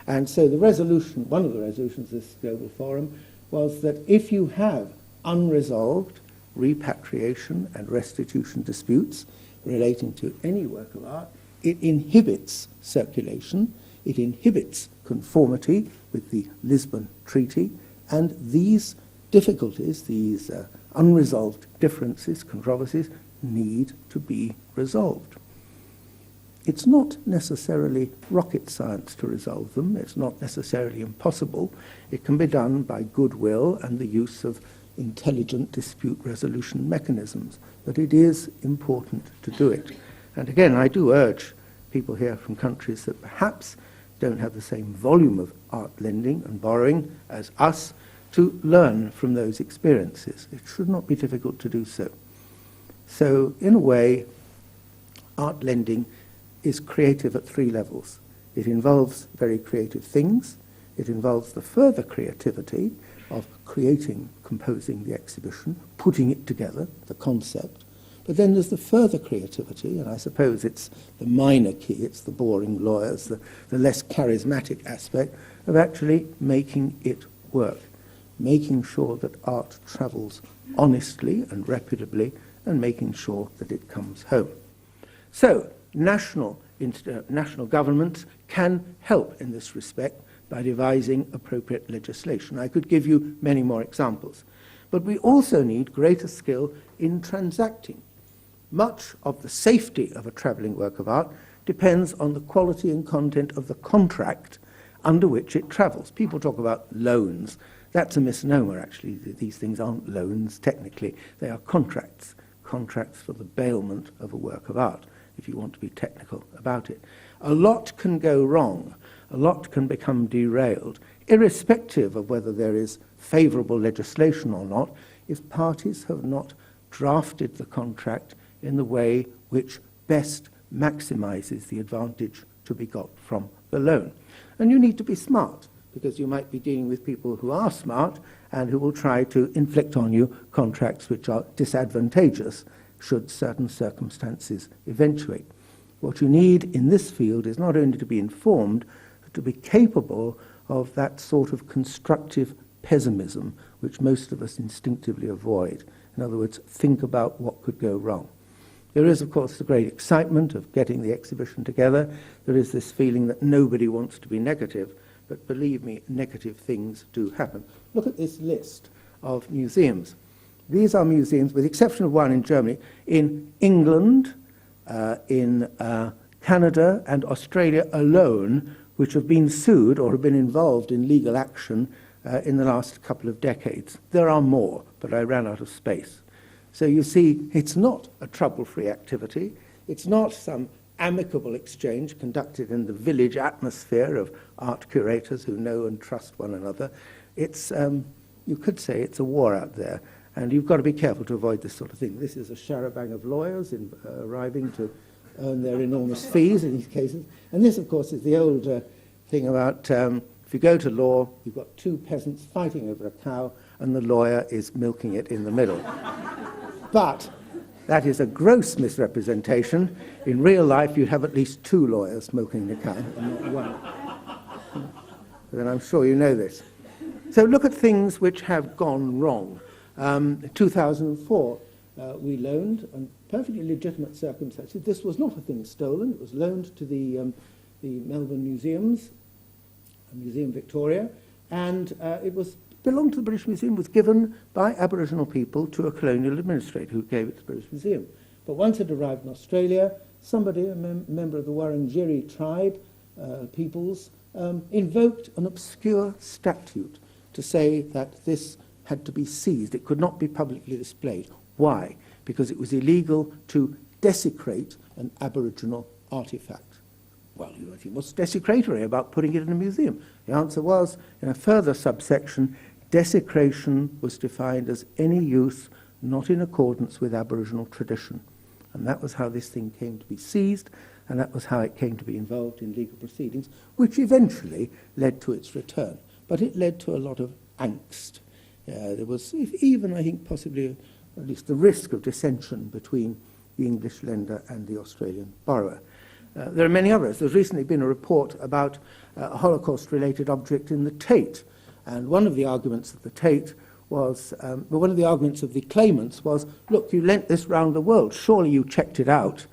And so the resolution, one of the resolutions of this global forum, was that if you have unresolved repatriation and restitution disputes relating to any work of art, it inhibits circulation, it inhibits conformity with the Lisbon Treaty, and these difficulties, these unresolved differences, controversies, need to be resolved. It's not necessarily rocket science to resolve them. It's not necessarily impossible. It can be done by goodwill and the use of intelligent dispute resolution mechanisms, but it is important to do it. And again, I do urge people here from countries that perhaps don't have the same volume of art lending and borrowing as us, to learn from those experiences. It should not be difficult to do so. So, in a way, art lending is creative at three levels. It involves very creative things. It involves the further creativity of creating, composing the exhibition, putting it together, the concept. But then there's the further creativity, and I suppose it's the minor key, it's the boring lawyers, the less charismatic aspect of actually making it work, making sure that art travels honestly and reputably, and making sure that it comes home. So, national governments can help in this respect by devising appropriate legislation. I could give you many more examples. But we also need greater skill in transacting. Much of the safety of a travelling work of art depends on the quality and content of the contract under which it travels. People talk about loans. That's a misnomer, actually. These things aren't loans, technically. They are contracts. Contracts for the bailment of a work of art, if you want to be technical about it. A lot can go wrong. A lot can become derailed, irrespective of whether there is favourable legislation or not, if parties have not drafted the contract in the way which best maximises the advantage to be got from the loan. And you need to be smart, because you might be dealing with people who are smart and who will try to inflict on you contracts which are disadvantageous should certain circumstances eventuate. What you need in this field is not only to be informed, but to be capable of that sort of constructive pessimism which most of us instinctively avoid. In other words, think about what could go wrong. There is, of course, the great excitement of getting the exhibition together. There is this feeling that nobody wants to be negative, but believe me, negative things do happen. Look at this list of museums. These are museums, with the exception of one in Germany, in England, in Canada and Australia alone, which have been sued or have been involved in legal action in the last couple of decades. There are more, but I ran out of space. So you see, it's not a trouble-free activity. It's not some amicable exchange conducted in the village atmosphere of art curators who know and trust one another. It's, you could say it's a war out there, and you've got to be careful to avoid this sort of thing. This is a charabanc of lawyers arriving to earn their enormous fees in these cases. And this, of course, is the old thing about if you go to law, you've got two peasants fighting over a cow, and the lawyer is milking it in the middle. But that is a gross misrepresentation. In real life, you'd have at least two lawyers milking the cow, and not one. And I'm sure you know this. So look at things which have gone wrong. In 2004, we loaned, on perfectly legitimate circumstances. This was not a thing stolen. It was loaned to the Melbourne Museums, Museum Victoria, and it belonged to the British Museum, was given by Aboriginal people to a colonial administrator who gave it to the British Museum. But once it arrived in Australia, somebody, a member of the Wurundjeri tribe, peoples, invoked an obscure statute to say that this had to be seized. It could not be publicly displayed. Why? Because it was illegal to desecrate an Aboriginal artifact. Well, you think, what's desecratory about putting it in a museum? The answer was, in a further subsection, desecration was defined as any use not in accordance with Aboriginal tradition. And that was how this thing came to be seized, and that was how it came to be involved in legal proceedings, which eventually led to its return. But it led to a lot of angst. There was even, I think, possibly at least the risk of dissension between the English lender and the Australian borrower. There are many others. There's recently been a report about a Holocaust-related object in the Tate, and one of the arguments of the Tate was, one of the arguments of the claimants was, look, you lent this round the world. Surely you checked it out,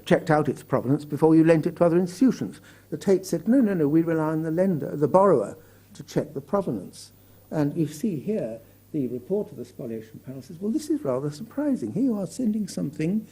checked out its provenance before you lent it to other institutions. The Tate said, no, we rely on the lender, the borrower, to check the provenance. And you see here the report of the spoliation panel says, well, this is rather surprising. Here you are sending something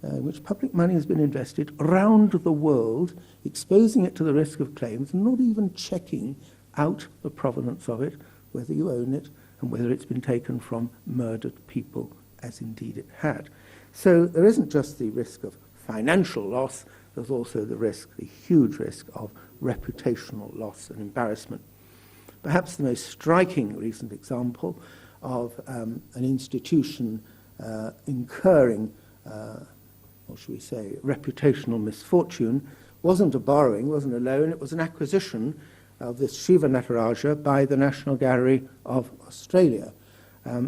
in which public money has been invested around the world, exposing it to the risk of claims, and not even checking out the provenance of it, whether you own it, and whether it's been taken from murdered people, as indeed it had. So there isn't just the risk of financial loss, there's also the risk, the huge risk of reputational loss and embarrassment. Perhaps the most striking recent example of an institution incurring, what should we say, reputational misfortune wasn't a borrowing, wasn't a loan, it was an acquisition of this Shiva Nataraja by the National Gallery of Australia.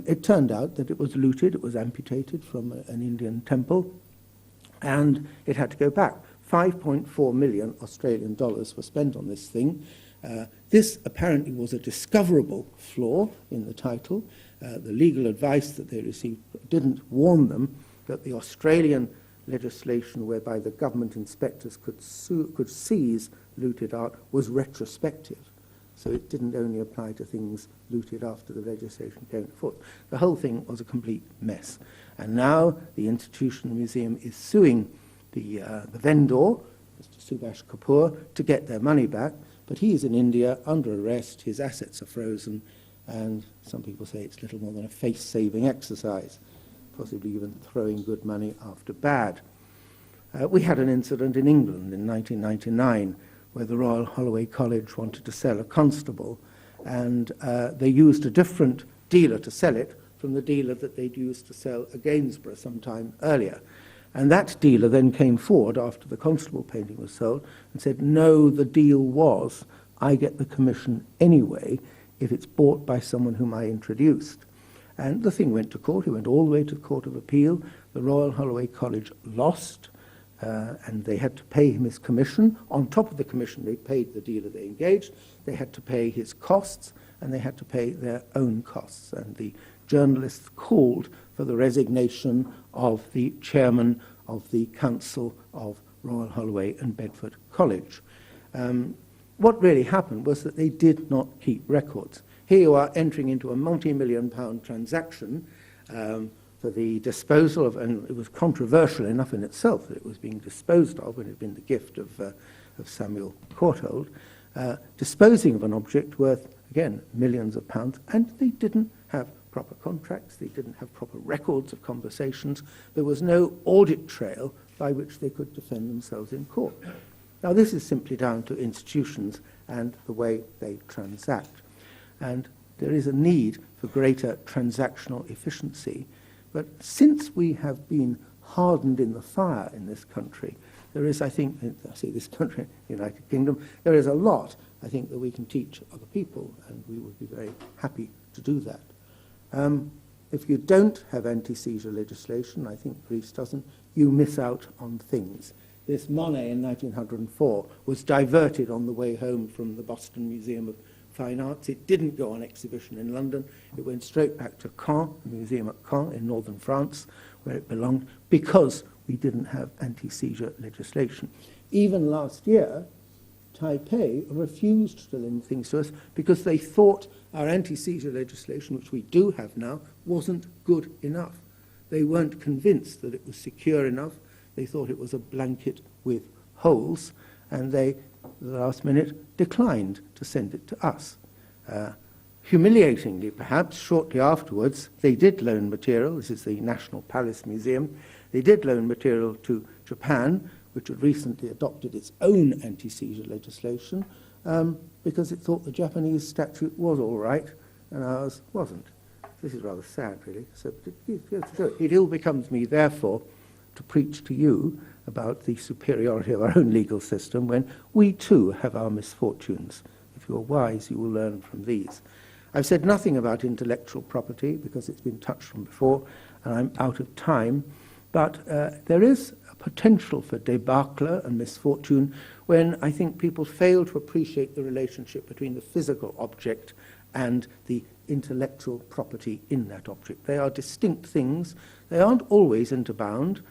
It turned out that it was looted, it was amputated from an Indian temple, and it had to go back. 5.4 million Australian dollars were spent on this thing. This apparently was a discoverable flaw in the title. The legal advice that they received didn't warn them that the Australian legislation whereby the government inspectors could seize looted art was retrospective. So it didn't only apply to things looted after the legislation came forth. The whole thing was a complete mess. And now the institution, the museum, is suing the vendor, Mr. Subhash Kapoor, to get their money back. But he is in India under arrest, his assets are frozen, and some people say it's little more than a face-saving exercise, possibly even throwing good money after bad. We had an incident in England in 1999 where the Royal Holloway College wanted to sell a constable, and they used a different dealer to sell it from the dealer that they'd used to sell a Gainsborough some time earlier. And that dealer then came forward after the constable painting was sold and said, no, the deal was, I get the commission anyway if it's bought by someone whom I introduced. And the thing went to court. It went all the way to the Court of Appeal. The Royal Holloway College lost, and they had to pay him his commission. On top of the commission, they paid the dealer they engaged. They had to pay his costs, and they had to pay their own costs. And the journalists called for the resignation of the chairman of the Council of Royal Holloway and Bedford College. What really happened was that they did not keep records. Here you are entering into a multi-million-pound transaction for the disposal of, and it was controversial enough in itself that it was being disposed of when it had been the gift of Samuel Courtauld, disposing of an object worth, again, millions of pounds, and they didn't have proper contracts, they didn't have proper records of conversations, there was no audit trail by which they could defend themselves in court. Now this is simply down to institutions and the way they transact. And there is a need for greater transactional efficiency. But since we have been hardened in the fire in this country, there is, I think, I say this country, the United Kingdom, there is a lot, I think, that we can teach other people, and we would be very happy to do that. If you don't have anti-seizure legislation, I think Greece doesn't, you miss out on things. This Monet in 1904 was diverted on the way home from the Boston Museum of Fine Arts. It didn't go on exhibition in London. It went straight back to Caen, the museum at Caen in northern France, where it belonged, because we didn't have anti-seizure legislation. Even last year, Taipei refused to lend things to us because they thought our anti-seizure legislation, which we do have now, wasn't good enough. They weren't convinced that it was secure enough. They thought it was a blanket with holes, and they, at the last minute, declined to send it to us. Humiliatingly, perhaps, shortly afterwards, they did loan material. This is the National Palace Museum. They did loan material to Japan, which had recently adopted its own anti-seizure legislation, because it thought the Japanese statute was all right and ours wasn't. This is rather sad, really. So it ill becomes me, therefore, to preach to you about the superiority of our own legal system when we too have our misfortunes. If you're wise, you will learn from these. I've said nothing about intellectual property because it's been touched on before and I'm out of time, but there is a potential for debacle and misfortune when I think people fail to appreciate the relationship between the physical object and the intellectual property in that object. They are distinct things. They aren't always interbound,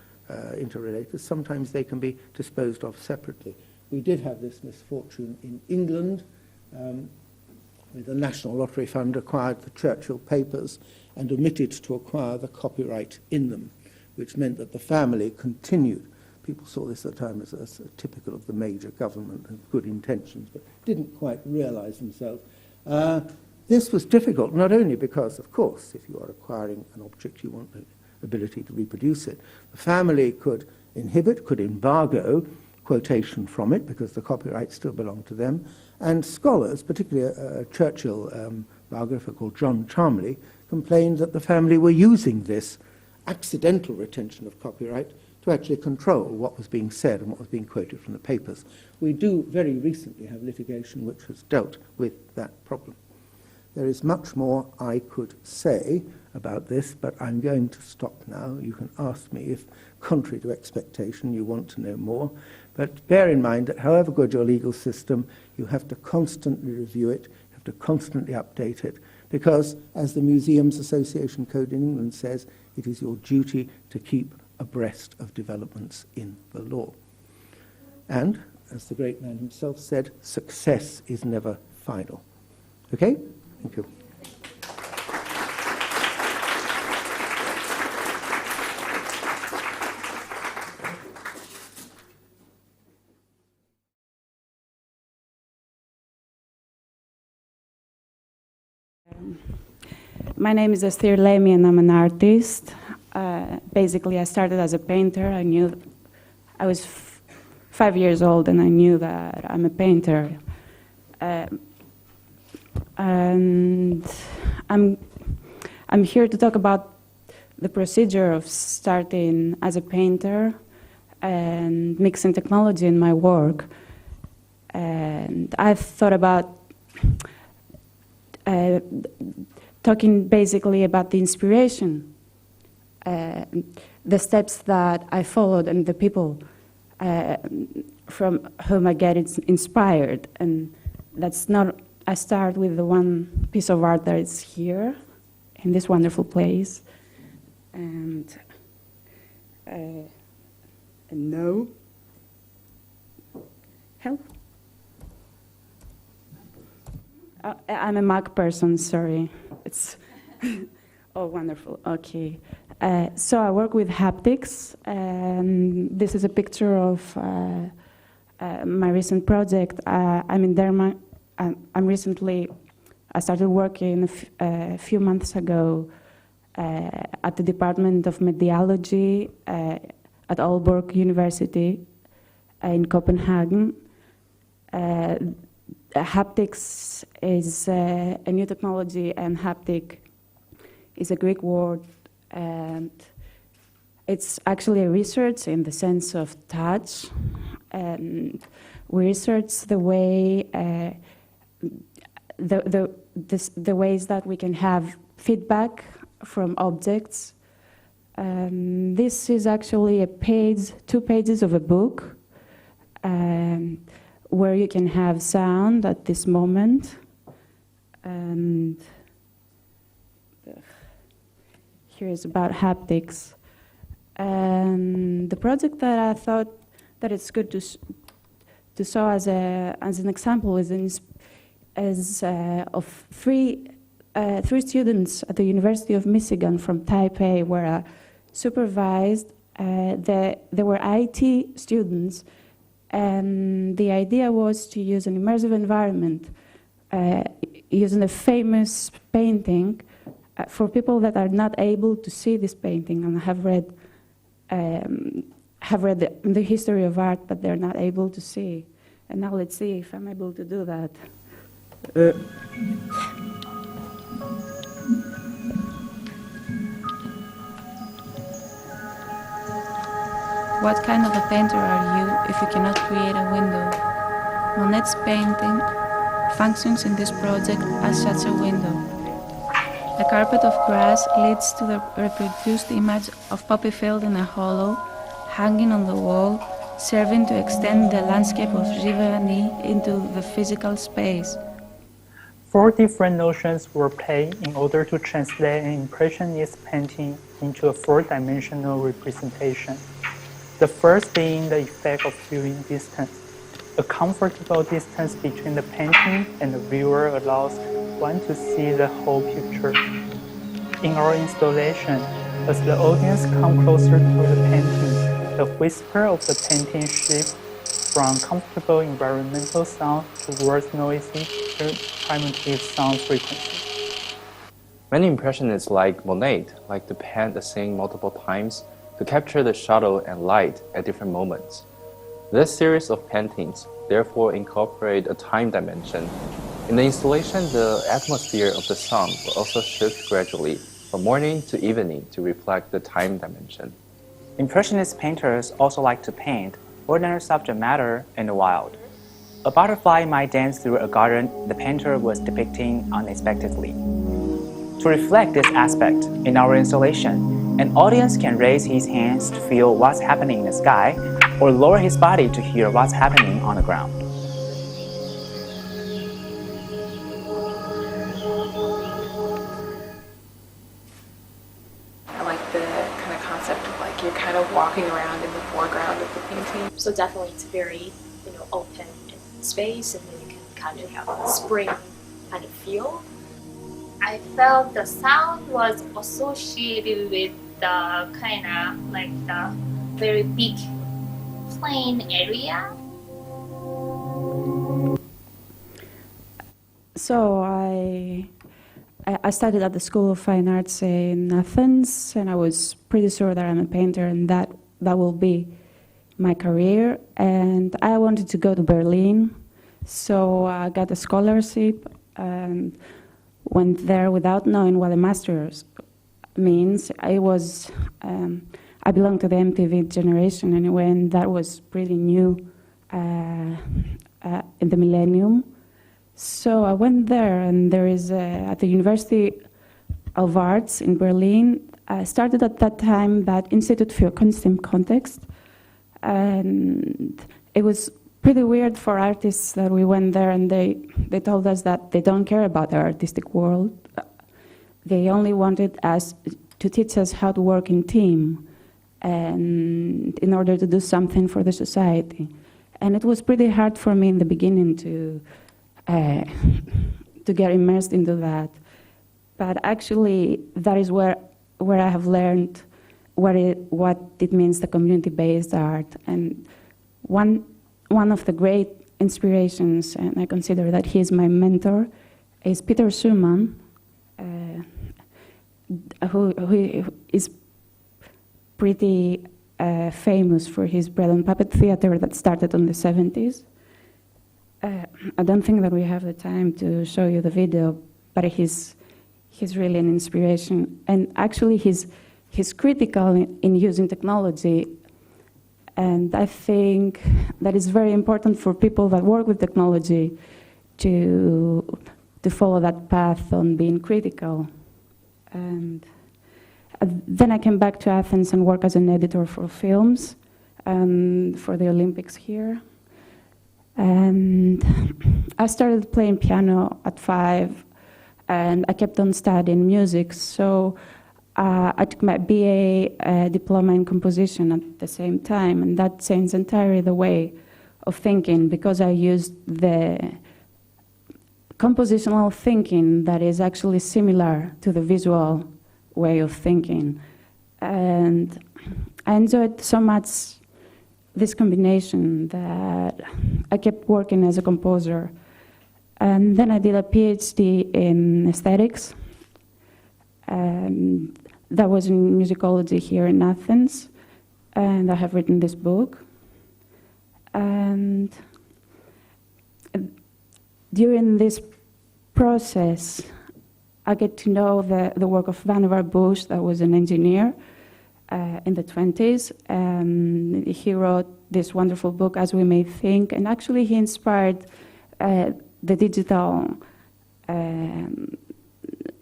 interrelated. Sometimes they can be disposed of separately. We did have this misfortune in England. The National Lottery Fund acquired the Churchill papers and omitted to acquire the copyright in them, which meant that the family continued. People saw this at the time as typical of the major government and good intentions, but didn't quite realize themselves. This was difficult, not only because, of course, if you are acquiring an object, you want the ability to reproduce it. The family could inhibit, could embargo quotation from it, because the copyrights still belong to them. And scholars, particularly a Churchill biographer called John Charmley, complained that the family were using this accidental retention of copyright to actually control what was being said and what was being quoted from the papers. We do very recently have litigation which has dealt with that problem. There is much more I could say about this, but I'm going to stop now. You can ask me if, contrary to expectation, you want to know more. But bear in mind that however good your legal system, you have to constantly review it, you have to constantly update it, because, as the Museums Association Code in England says, it is your duty to keep abreast of developments in the law. And, as the great man himself said, success is never final. Okay? Thank you. My name is Esther Lamy and I'm an artist. Basically, I started as a painter. I was 5 years old and I knew that I'm a painter. And I'm here to talk about the procedure of starting as a painter and mixing technology in my work. And I've thought about talking basically about the inspiration, the steps that I followed and the people from whom I get inspired. And that's not, I start with the one piece of art that is here in this wonderful place. And no. Help. I'm a Mac person, sorry. It's oh, wonderful. Okay. So I work with haptics, and this is a picture of my recent project. I'm in Denmark. I started working a few months ago at the Department of Mediology at Aalborg University in Copenhagen. Haptics is a new technology, and haptic is a Greek word, and it's actually a research in the sense of touch. And we research the way, the ways that we can have feedback from objects. This is actually a page, 2 pages of a book, where you can have sound at this moment. And here is about haptics. And the project that I thought that it's good to show as an example is of three students at the University of Michigan from Taipei, where I supervised. They were IT students. And the idea was to use an immersive environment, using a famous painting for people that are not able to see this painting and have read the history of art, but they're not able to see. And now let's see if I'm able to do that. What kind of a painter are you if you cannot create a window? Monet's painting functions in this project as such a window. The carpet of grass leads to the reproduced image of poppy field in a hollow, hanging on the wall, serving to extend the landscape of Giverny into the physical space. 4 different notions were played in order to translate an impressionist painting into a 4-dimensional representation. The first being the effect of viewing distance. A comfortable distance between the painting and the viewer allows one to see the whole picture. In our installation, as the audience comes closer to the painting, the whisper of the painting shifts from comfortable environmental sound towards noisy, primitive sound frequency. Many impressionists like Monet like to paint the scene multiple times to capture the shadow and light at different moments. This series of paintings therefore incorporate a time dimension. In the installation, the atmosphere of the sun will also shift gradually from morning to evening to reflect the time dimension. Impressionist painters also like to paint ordinary subject matter in the wild. A butterfly might dance through a garden the painter was depicting unexpectedly. To reflect this aspect in our installation, an audience can raise his hands to feel what's happening in the sky or lower his body to hear what's happening on the ground. I like the kind of concept of like you're kind of walking around in the foreground of the painting. So definitely it's very, open space, and then you can kind of have a spring kind of feel. I felt the sound was associated with the kind of like the very big plain area. So I studied at the School of Fine Arts in Athens, and I was pretty sure that I'm a painter and that will be my career. And I wanted to go to Berlin, so I got a scholarship and went there without knowing what a master's means. I belong to the MTV generation anyway, and that was pretty new in the millennium. So I went there, and there is at the University of Arts in Berlin. I started at that time that Institute für Kunst im Kontext, and it was pretty weird for artists that we went there, and they told us that they don't care about the artistic world. They only wanted us to teach us how to work in team, and in order to do something for the society. And it was pretty hard for me in the beginning to get immersed into that. But actually, that is where I have learned what it means, the community-based art. And one of the great inspirations, and I consider that he is my mentor, is Peter Schumann, who is pretty famous for his bread and puppet theater that started in the 70s. I don't think that we have the time to show you the video, but he's really an inspiration. And actually, he's critical in using technology. And I think that it's very important for people that work with technology to follow that path on being critical. And then I came back to Athens and worked as an editor for films and for the Olympics here. And I started playing piano at 5, and I kept on studying music. So I took my BA diploma in composition at the same time, and that changed entirely the way of thinking, because I used the compositional thinking that is actually similar to the visual way of thinking. And I enjoyed so much this combination that I kept working as a composer. And then I did a PhD in aesthetics, and that was in musicology here in Athens, and I have written this book. And during this process, I get to know the work of Vannevar Bush, that was an engineer in the 20s, and he wrote this wonderful book, As We May Think, and actually he inspired the digital,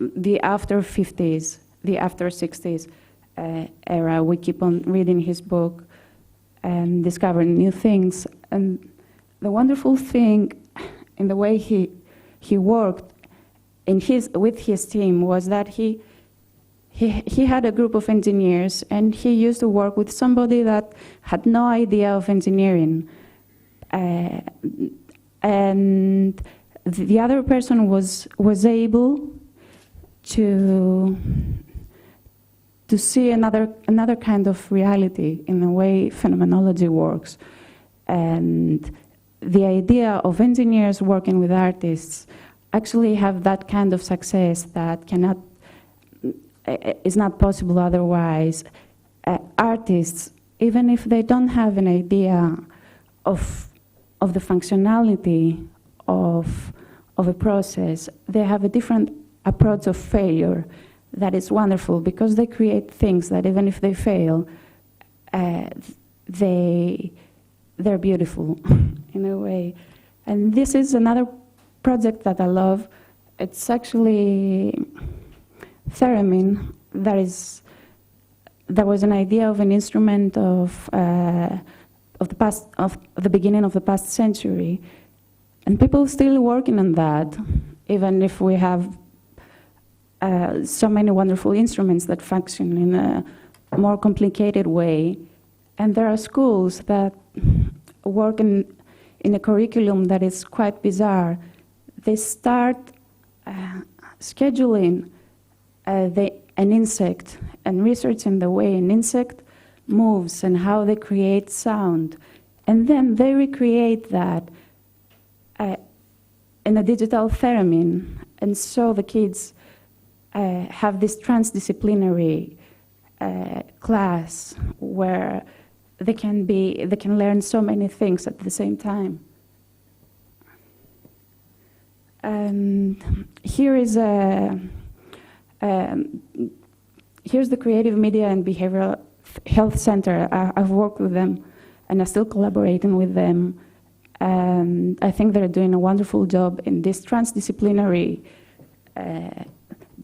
the after 50s, the after 60s era. We keep on reading his book and discovering new things. And the wonderful thing in the way he worked with his team was that he had a group of engineers, and he used to work with somebody that had no idea of engineering. And the other person was able to see another kind of reality in the way phenomenology works. And the idea of engineers working with artists actually have that kind of success that is not possible otherwise. Artists, even if they don't have an idea of the functionality of a process. They have a different approach of failure that is wonderful, because they create things that even if they fail, they're beautiful in a way. And this is another project that I love. It's actually theremin. There was an idea of an instrument of the beginning of the past century, and people still working on that, even if we have so many wonderful instruments that function in a more complicated way. And there are schools that work in a curriculum that is quite bizarre. They start scheduling an insect and researching the way an insect moves and how they create sound. And then they recreate that in a digital theremin. And so the kids have this transdisciplinary class where they can learn so many things at the same time. And here's the Creative Media and Behavioral Health Center. I've worked with them, and I'm still collaborating with them. And I think they're doing a wonderful job in this transdisciplinary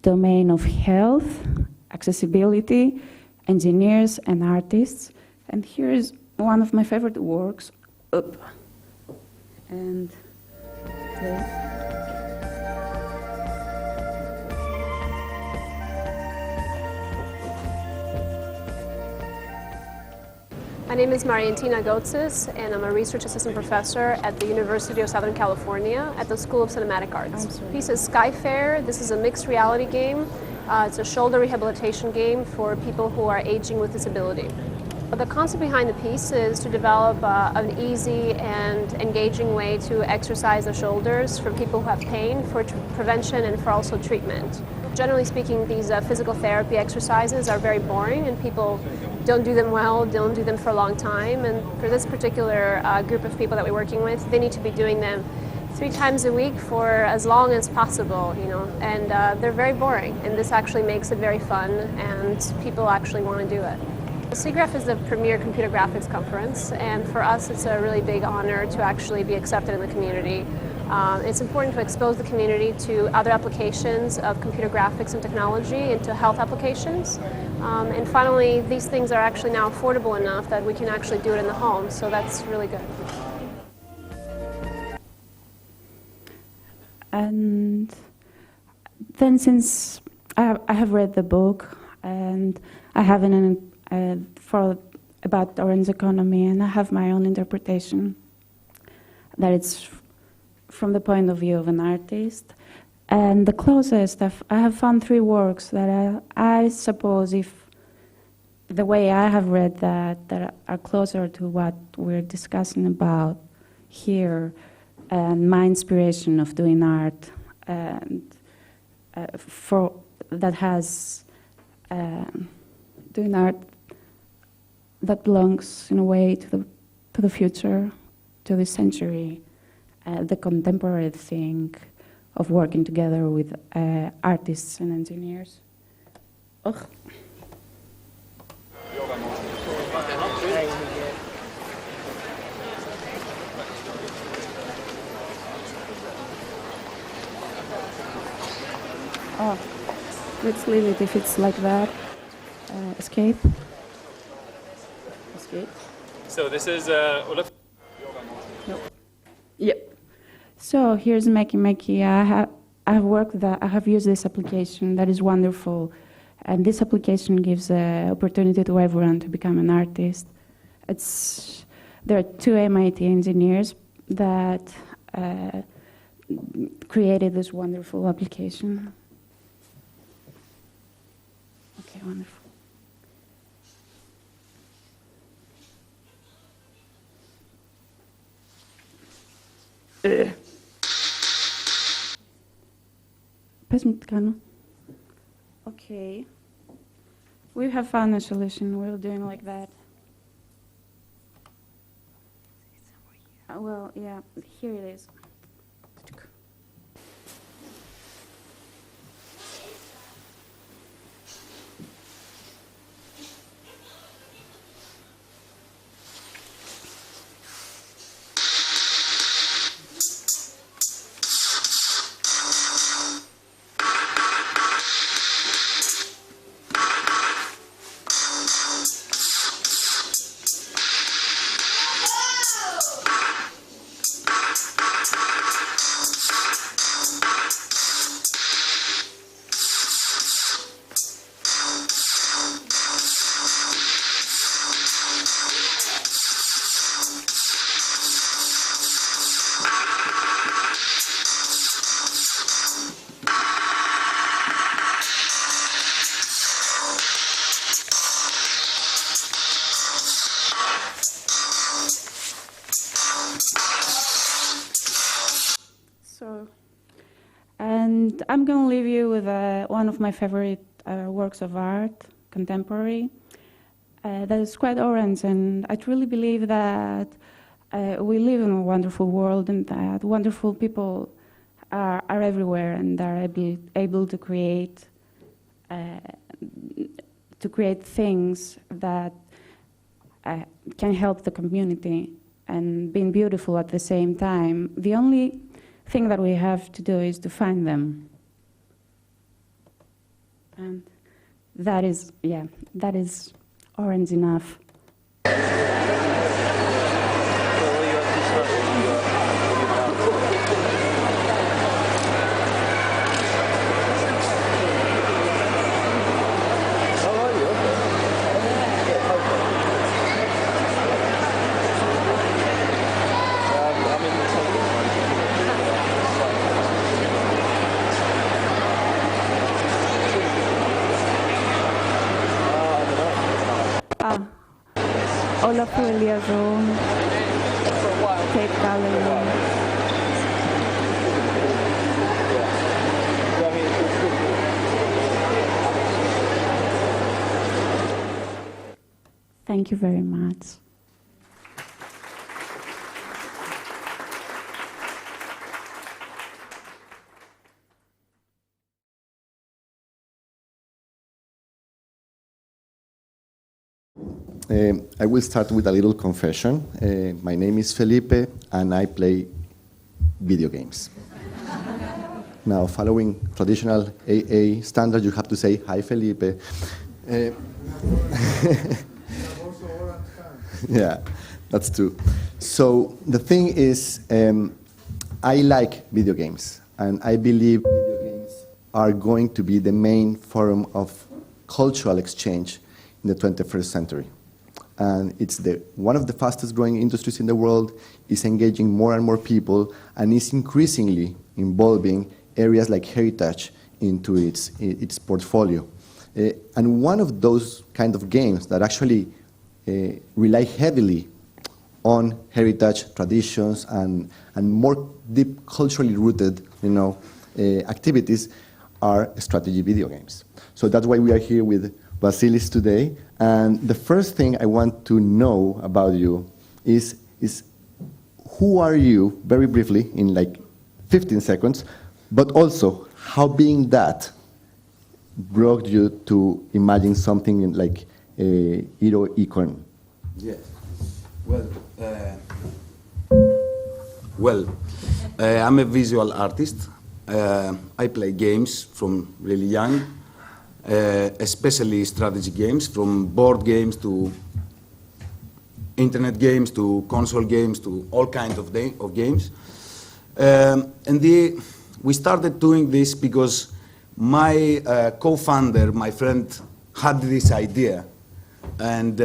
domain of health, accessibility, engineers, and artists. And here's one of my favorite works. And play. My name is Mariantina Gotzis, and I'm a research assistant professor at the University of Southern California at the School of Cinematic Arts. The piece is Skyfair. This is a mixed reality game. It's a shoulder rehabilitation game for people who are aging with disability. The concept behind the piece is to develop an easy and engaging way to exercise the shoulders for people who have pain, for prevention and for also treatment. Generally speaking, these physical therapy exercises are very boring, and people don't do them well, don't do them for a long time. And for this particular group of people that we're working with, they need to be doing them 3 times a week for as long as possible, and they're very boring. And this actually makes it very fun, and people actually want to do it. CGRAPH is the premier computer graphics conference, and for us it's a really big honor to actually be accepted in the community. It's important to expose the community to other applications of computer graphics and technology into health applications. And finally, these things are actually now affordable enough that we can actually do it in the home, so that's really good. And then, since I have read the book, and I have about orange economy, and I have my own interpretation that it's from the point of view of an artist. And the closest, I have found 3 works that I suppose, if the way I have read that are closer to what we're discussing about here, and my inspiration of doing art, and doing art that belongs in a way to the future, to this century, the contemporary thing of working together with artists and engineers. Ugh. Oh, let's leave it if it's like that. Escape. Escape. So this is Olaf. Nope. Yep. So here's Makey. I have used this application that is wonderful, and this application gives an opportunity to everyone to become an artist. There are 2 MIT engineers that created this wonderful application. Okay, wonderful. Okay. We have found a solution. We're doing like that. Well, yeah, here it is. And I'm going to leave you with one of my favorite works of art, contemporary, that is quite orange, and I truly believe that we live in a wonderful world and that wonderful people are everywhere and are able to create things that can help the community and being beautiful at the same time. The only thing that we have to do is to find them. And that is orange enough. Olaf Liaison, Cape Galilee. Thank you very much. I will start with a little confession. My name is Felipe, and I play video games. Now, following traditional AA standard, you have to say, "Hi, Felipe." Yeah, that's true. So the thing is, I like video games, and I believe video games are going to be the main forum of cultural exchange in the 21st century. And it's one of the fastest growing industries in the world, is engaging more and more people, and is increasingly involving areas like heritage into its portfolio. And one of those kind of games that actually rely heavily on heritage, traditions, and more deep culturally rooted, activities are strategy video games. So that's why we are here with Vasilis today. And the first thing I want to know about you is who are you, very briefly, in like 15 seconds, but also how being that brought you to imagine something like a hero icon. Yeah. I'm a visual artist. I play games from really young. Especially strategy games, from board games to internet games to console games to all kinds of games. We started doing this because my co-founder, my friend, had this idea, and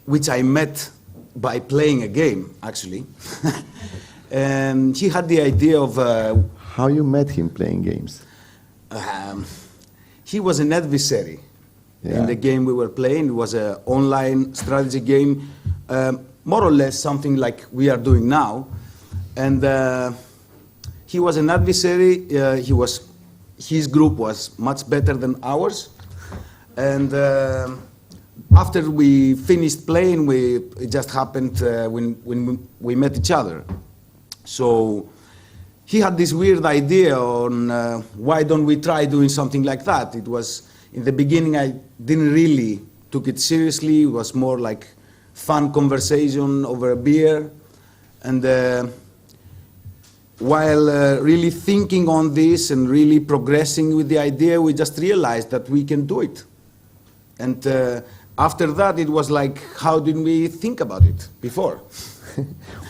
which I met by playing a game, actually. And he had the idea of... How you met him playing games? He was an adversary in the game we were playing. It was an online strategy game, more or less something like we are doing now. And he was an adversary. His group was much better than ours. And after we finished playing, it just happened when we met each other. So he had this weird idea on why don't we try doing something like that. It was, in the beginning, I didn't really took it seriously. It was more like fun conversation over a beer. And while really thinking on this and really progressing with the idea, we just realized that we can do it. And after that, it was like, how didn't we think about it before?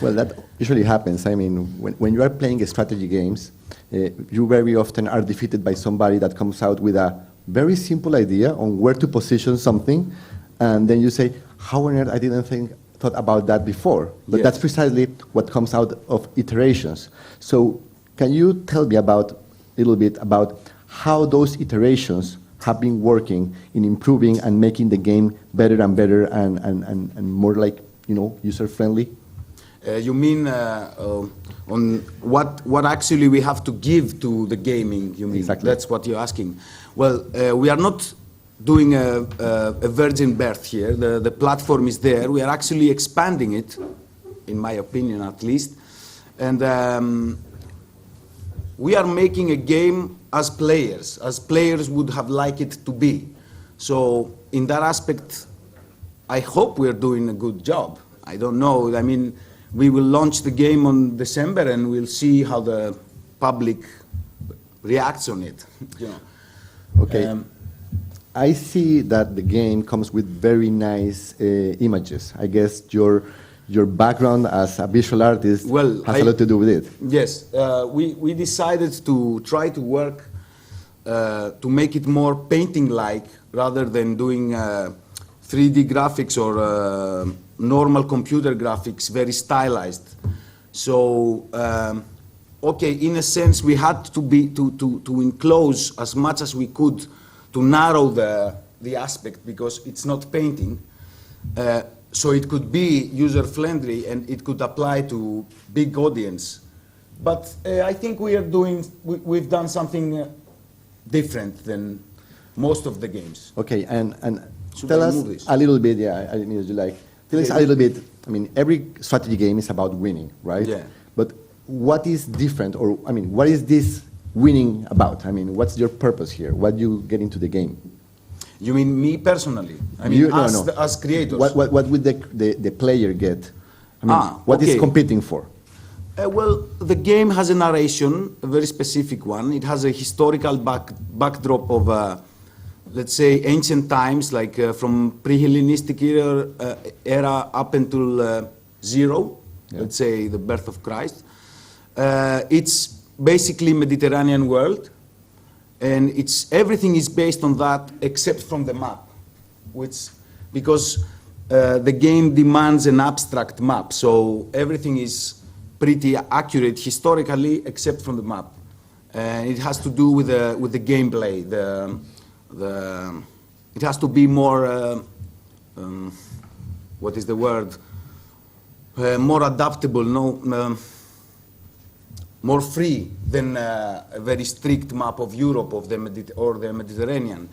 Well, that usually happens. I mean, when you are playing strategy games, you very often are defeated by somebody that comes out with a very simple idea on where to position something, and then you say, how on earth I didn't thought about that before? But that's precisely what comes out of iterations. So can you tell me a little bit about how those iterations have been working in improving and making the game better and better and more like, user-friendly? You mean on what actually we have to give to the gaming, you mean? Exactly. That's what you're asking. Well, we are not doing a virgin birth here. The platform is there. We are actually expanding it, in my opinion at least. And we are making a game as players would have liked it to be. So in that aspect, I hope we're doing a good job. I don't know. I mean, we will launch the game on December and we'll see how the public reacts on it. Okay. I see that the game comes with very nice images. I guess your background as a visual artist has a lot to do with it. Yes. We decided to try to work to make it more painting-like rather than doing 3D graphics or normal computer graphics, very stylized. So, okay, in a sense, we had to enclose as much as we could to narrow the aspect because it's not painting. So it could be user-friendly and it could apply to big audience. But I think we've done something different than most of the games. Okay, and tell us a little bit, I need you like, tell us a little bit, I mean, every strategy game is about winning, right? Yeah. But what is different, or, I mean, what is this winning about? I mean, what's your purpose here? What do you get into the game? You mean me personally? I mean, as creators. What would the player get? I mean, what is competing for? Well, the game has a narration, a very specific one. It has a historical backdrop of, let's say, ancient times, like from pre-Hellenistic era up until zero, let's say the birth of Christ. It's basically Mediterranean world, and everything is based on that except from the map, because the game demands an abstract map, so everything is pretty accurate historically except from the map, and it has to do with the gameplay. It has to be more what is the word? More adaptable, more free than a very strict map of Europe or the Mediterranean.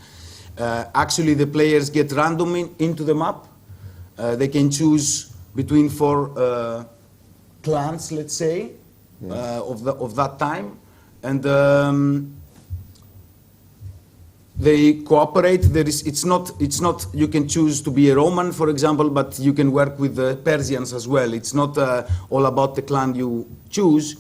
Actually, the players get random into the map. They can choose between 4 clans, let's say, of that time, and they cooperate. It's not. You can choose to be a Roman, for example, but you can work with the Persians as well. It's not all about the clan you choose.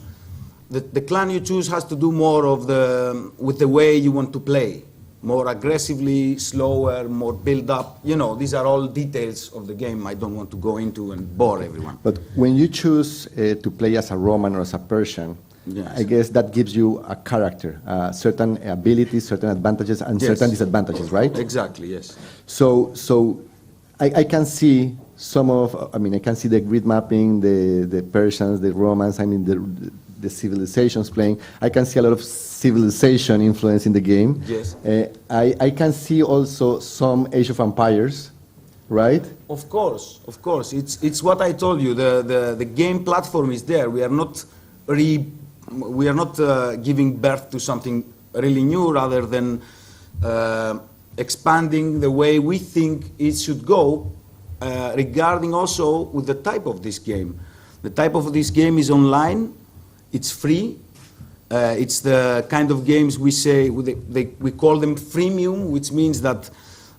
The clan you choose has to do more with the way you want to play, more aggressively, slower, more build up. These are all details of the game I don't want to go into and bore everyone. But when you choose to play as a Roman or as a Persian, I guess that gives you a character, certain abilities, certain advantages, and certain disadvantages, right? Exactly, yes. So I can see I can see the grid mapping, the Persians, the Romans, the civilizations playing. I can see a lot of civilization influence in the game. Yes. I can see also some Age of Empires, right? Of course. It's what I told you. The game platform is there. We are not giving birth to something really new, rather than expanding the way we think it should go, regarding also with the type of this game. The type of this game is online, it's free, it's the kind of games we say, we call them freemium, which means that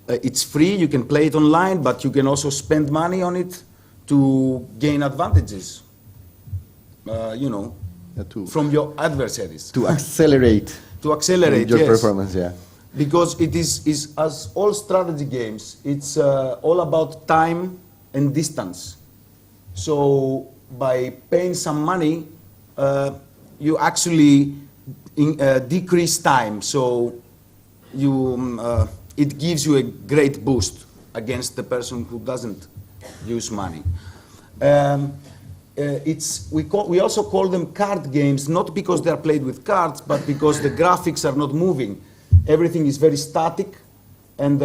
it's free, you can play it online, but you can also spend money on it to gain advantages, you know, from your adversaries. To accelerate. To accelerate, your yes. performance, yeah. Because it is as all strategy games, it's all about time and distance. So by paying some money, you actually decrease time. So you, it gives you a great boost against the person who doesn't use money. We also call them card games, not because they are played with cards, but because the graphics are not moving. Everything is very static, and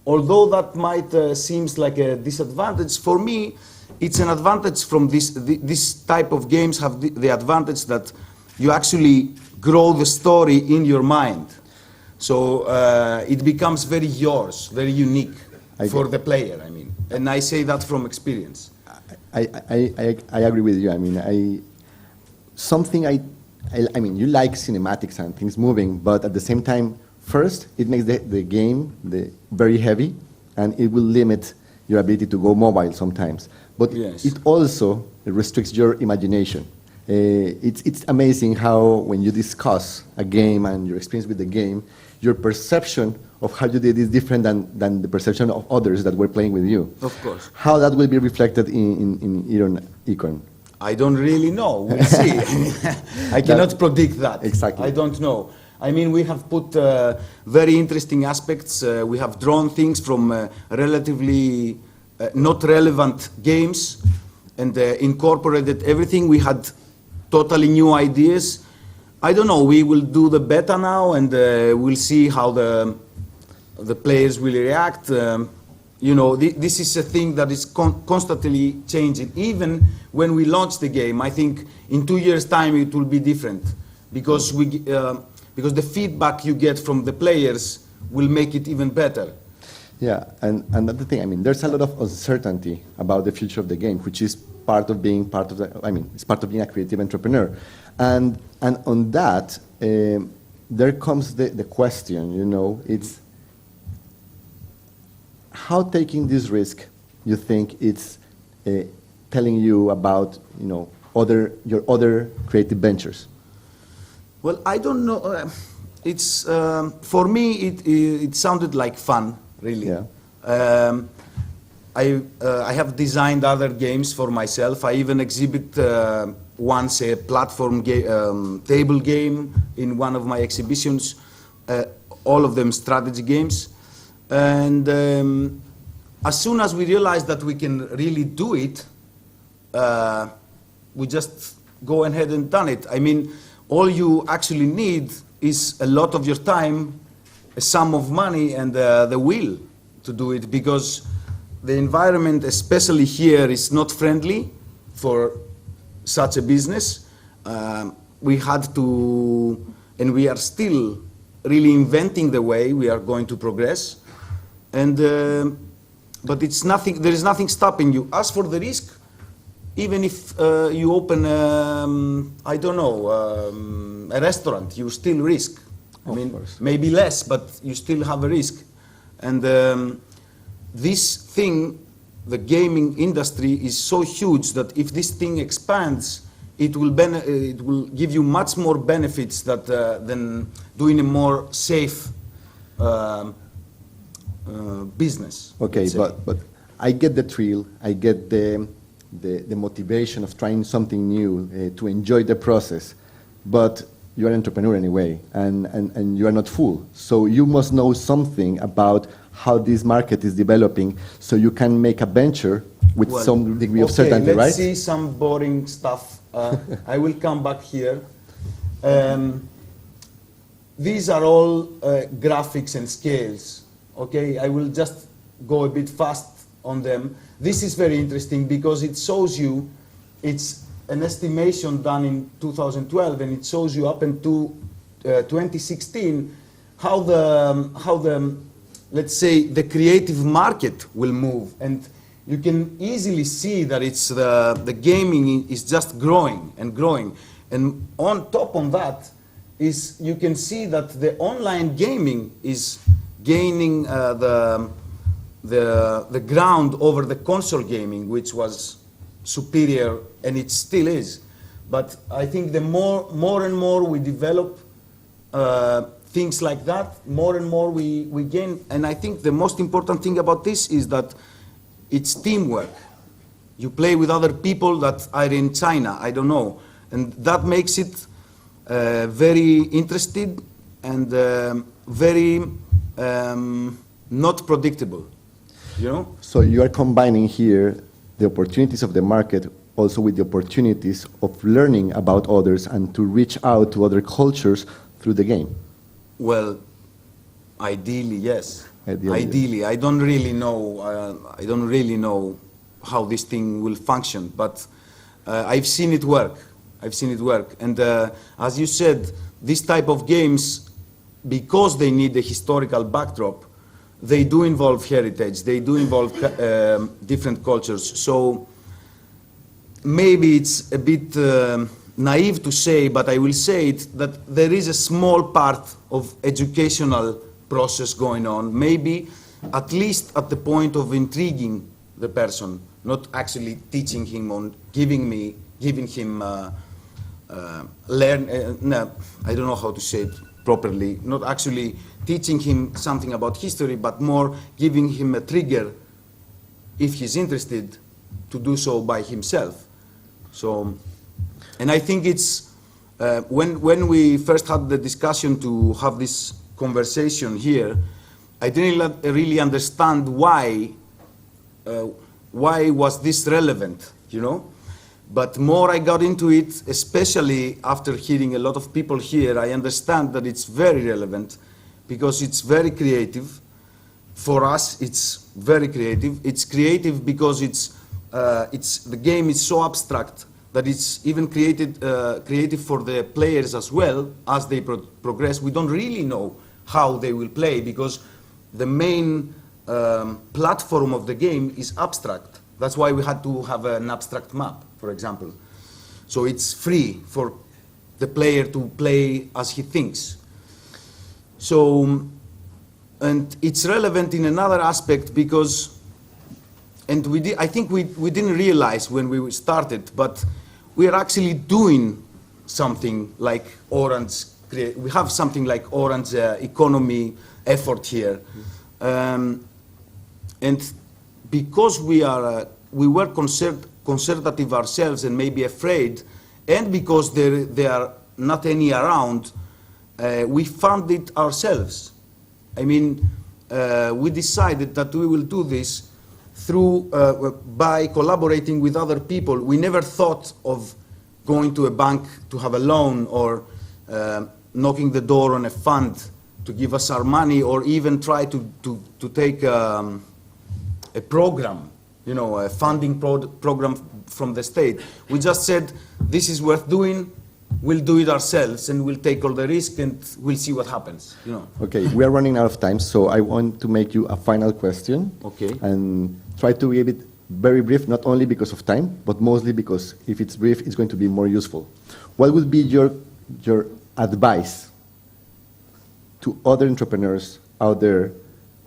although that might seems like a disadvantage, for me, it's an advantage from this type of games have the advantage that you actually grow the story in your mind. So it becomes very yours, very unique for the player, I mean. And I say that from experience. I agree with you. I mean, I mean, you like cinematics and things moving, but at the same time, first, it makes the game very heavy, and it will limit your ability to go mobile sometimes. But yes. It also restricts your imagination. It's amazing how when you discuss a game and your experience with the game, your perception of how you did is different than the perception of others that were playing with you. Of course. How that will be reflected in Econ? I don't really know. We'll see. I cannot predict that. Exactly. I don't know. I mean, we have put very interesting aspects. We have drawn things from relatively not relevant games and incorporated everything. We had totally new ideas. I don't know. We will do the beta now, and we'll see how the players will react. You know, this is a thing that is constantly changing. Even when we launch the game, I think in 2 years' time it will be different, because because the feedback you get from the players will make it even better. Yeah, and another thing, I mean, there's a lot of uncertainty about the future of the game, which is part of being part of it's part of being a creative entrepreneur. And on that, there comes the question, you know, it's how taking this risk, you think it's telling you about, you know, your other creative ventures? Well, I don't know. It's for me, it sounded like fun, really. Yeah. I have designed other games for myself. I even exhibit once a platform table game in one of my exhibitions. All of them strategy games. And as soon as we realized that we can really do it, we just go ahead and done it. I mean, all you actually need is a lot of your time, a sum of money, and the will to do it, because the environment, especially here, is not friendly for such a business. We had to, and we are still really inventing the way we are going to progress. And but it's nothing. There is nothing stopping you. As for the risk, even if you open, I don't know, a restaurant, you still risk. I mean, maybe less, but you still have a risk. And this thing, the gaming industry, is so huge that if this thing expands, it will give you much more benefits than doing a more safe business. Okay, but I get the thrill, I get the motivation of trying something new, to enjoy the process, but you're an entrepreneur anyway, and you are not fool. So you must know something about how this market is developing, so you can make a venture with some degree of certainty, right? Let's see some boring stuff. I will come back here. These are all graphics and scales. Okay, I will just go a bit fast on them. This is very interesting because it shows you, it's an estimation done in 2012, and it shows you up into 2016 let's say, the creative market will move. And you can easily see that it's the gaming is just growing and growing. And on top of that is you can see that the online gaming is gaining the ground over the console gaming, which was superior, and it still is. But I think the more and more we develop things like that, more and more we gain. And I think the most important thing about this is that it's teamwork. You play with other people that are in China, I don't know. And that makes it very interesting and very not predictable, you know? So you are combining here the opportunities of the market also with the opportunities of learning about others and to reach out to other cultures through the game. Well, ideally, yes. Ideally. Ideally, I don't really know how this thing will function, but I've seen it work. I've seen it work. And as you said, this type of games, because they need a historical backdrop, they do involve heritage, they do involve different cultures. So maybe it's a bit naive to say, but I will say it, that there is a small part of educational process going on, maybe at least at the point of intriguing the person, not actually teaching him or giving him no, I don't know how to say it properly, not actually teaching him something about history, but more giving him a trigger, if he's interested, to do so by himself. So, and I think it's, when we first had the discussion to have this conversation here, I didn't really understand why was this relevant, you know? But more I got into it, especially after hearing a lot of people here, I understand that it's very relevant because it's very creative. For us, it's very creative. It's creative because the game is so abstract that it's even creative for the players as well as they progress. We don't really know how they will play because the main platform of the game is abstract. That's why we had to have an abstract map, for example. So it's free for the player to play as he thinks. So, and it's relevant in another aspect because, and I think we didn't realize when we started, but we are actually doing something like Orange, we have something like Orange economy effort here. And because we were conservative ourselves and maybe afraid, and because there are not any around, we found it ourselves. I mean, we decided that we will do this through by collaborating with other people. We never thought of going to a bank to have a loan or knocking the door on a fund to give us our money, or even try to take a program, you know, a funding program from the state. We just said, this is worth doing, we'll do it ourselves, and we'll take all the risk, and we'll see what happens, you know. Okay, we are running out of time, so I want to make you a final question. Okay. And try to give it very brief, not only because of time, but mostly because if it's brief, it's going to be more useful. What would be your advice to other entrepreneurs out there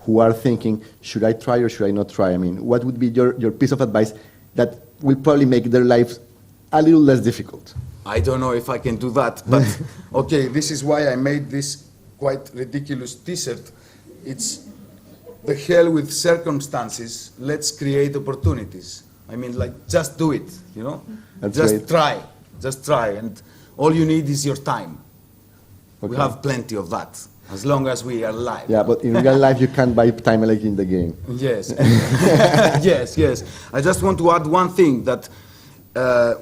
who are thinking, should I try or should I not try? I mean, what would be your piece of advice that will probably make their lives a little less difficult? I don't know if I can do that, but okay, this is why I made this quite ridiculous t-shirt. It's the hell with circumstances, let's create opportunities. I mean, like, just do it, you know? That's just great. Just try, and all you need is your time. Okay. We have plenty of that, as long as we are alive. Yeah, but in real life, you can't buy time like in the game. Yes, yes. I just want to add one thing that,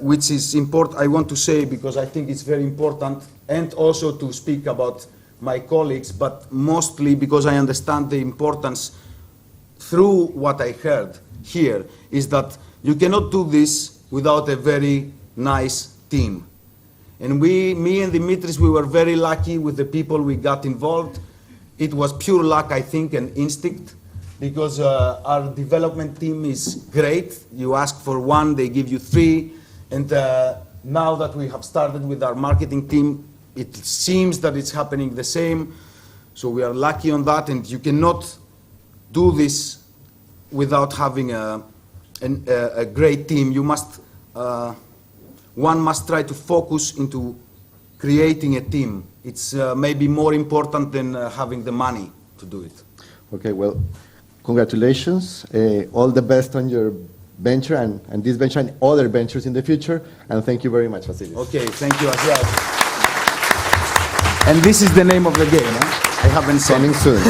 which is important, I want to say because I think it's very important, and also to speak about my colleagues, but mostly because I understand the importance through what I heard here, is that you cannot do this without a very nice team. And me and Dimitris, we were very lucky with the people we got involved, it was pure luck, I think, and instinct, because our development team is great. You ask for one, they give you three, and now that we have started with our marketing team, it seems that it's happening the same. So we are lucky on that, and you cannot do this without having a great team. You must, one must try to focus into creating a team. It's maybe more important than having the money to do it. Okay, well, congratulations. All the best on your venture and this venture and other ventures in the future. And thank you very much, Vasilis. Okay, thank you as well. And this is the name of the game, huh? I haven't said. Coming soon.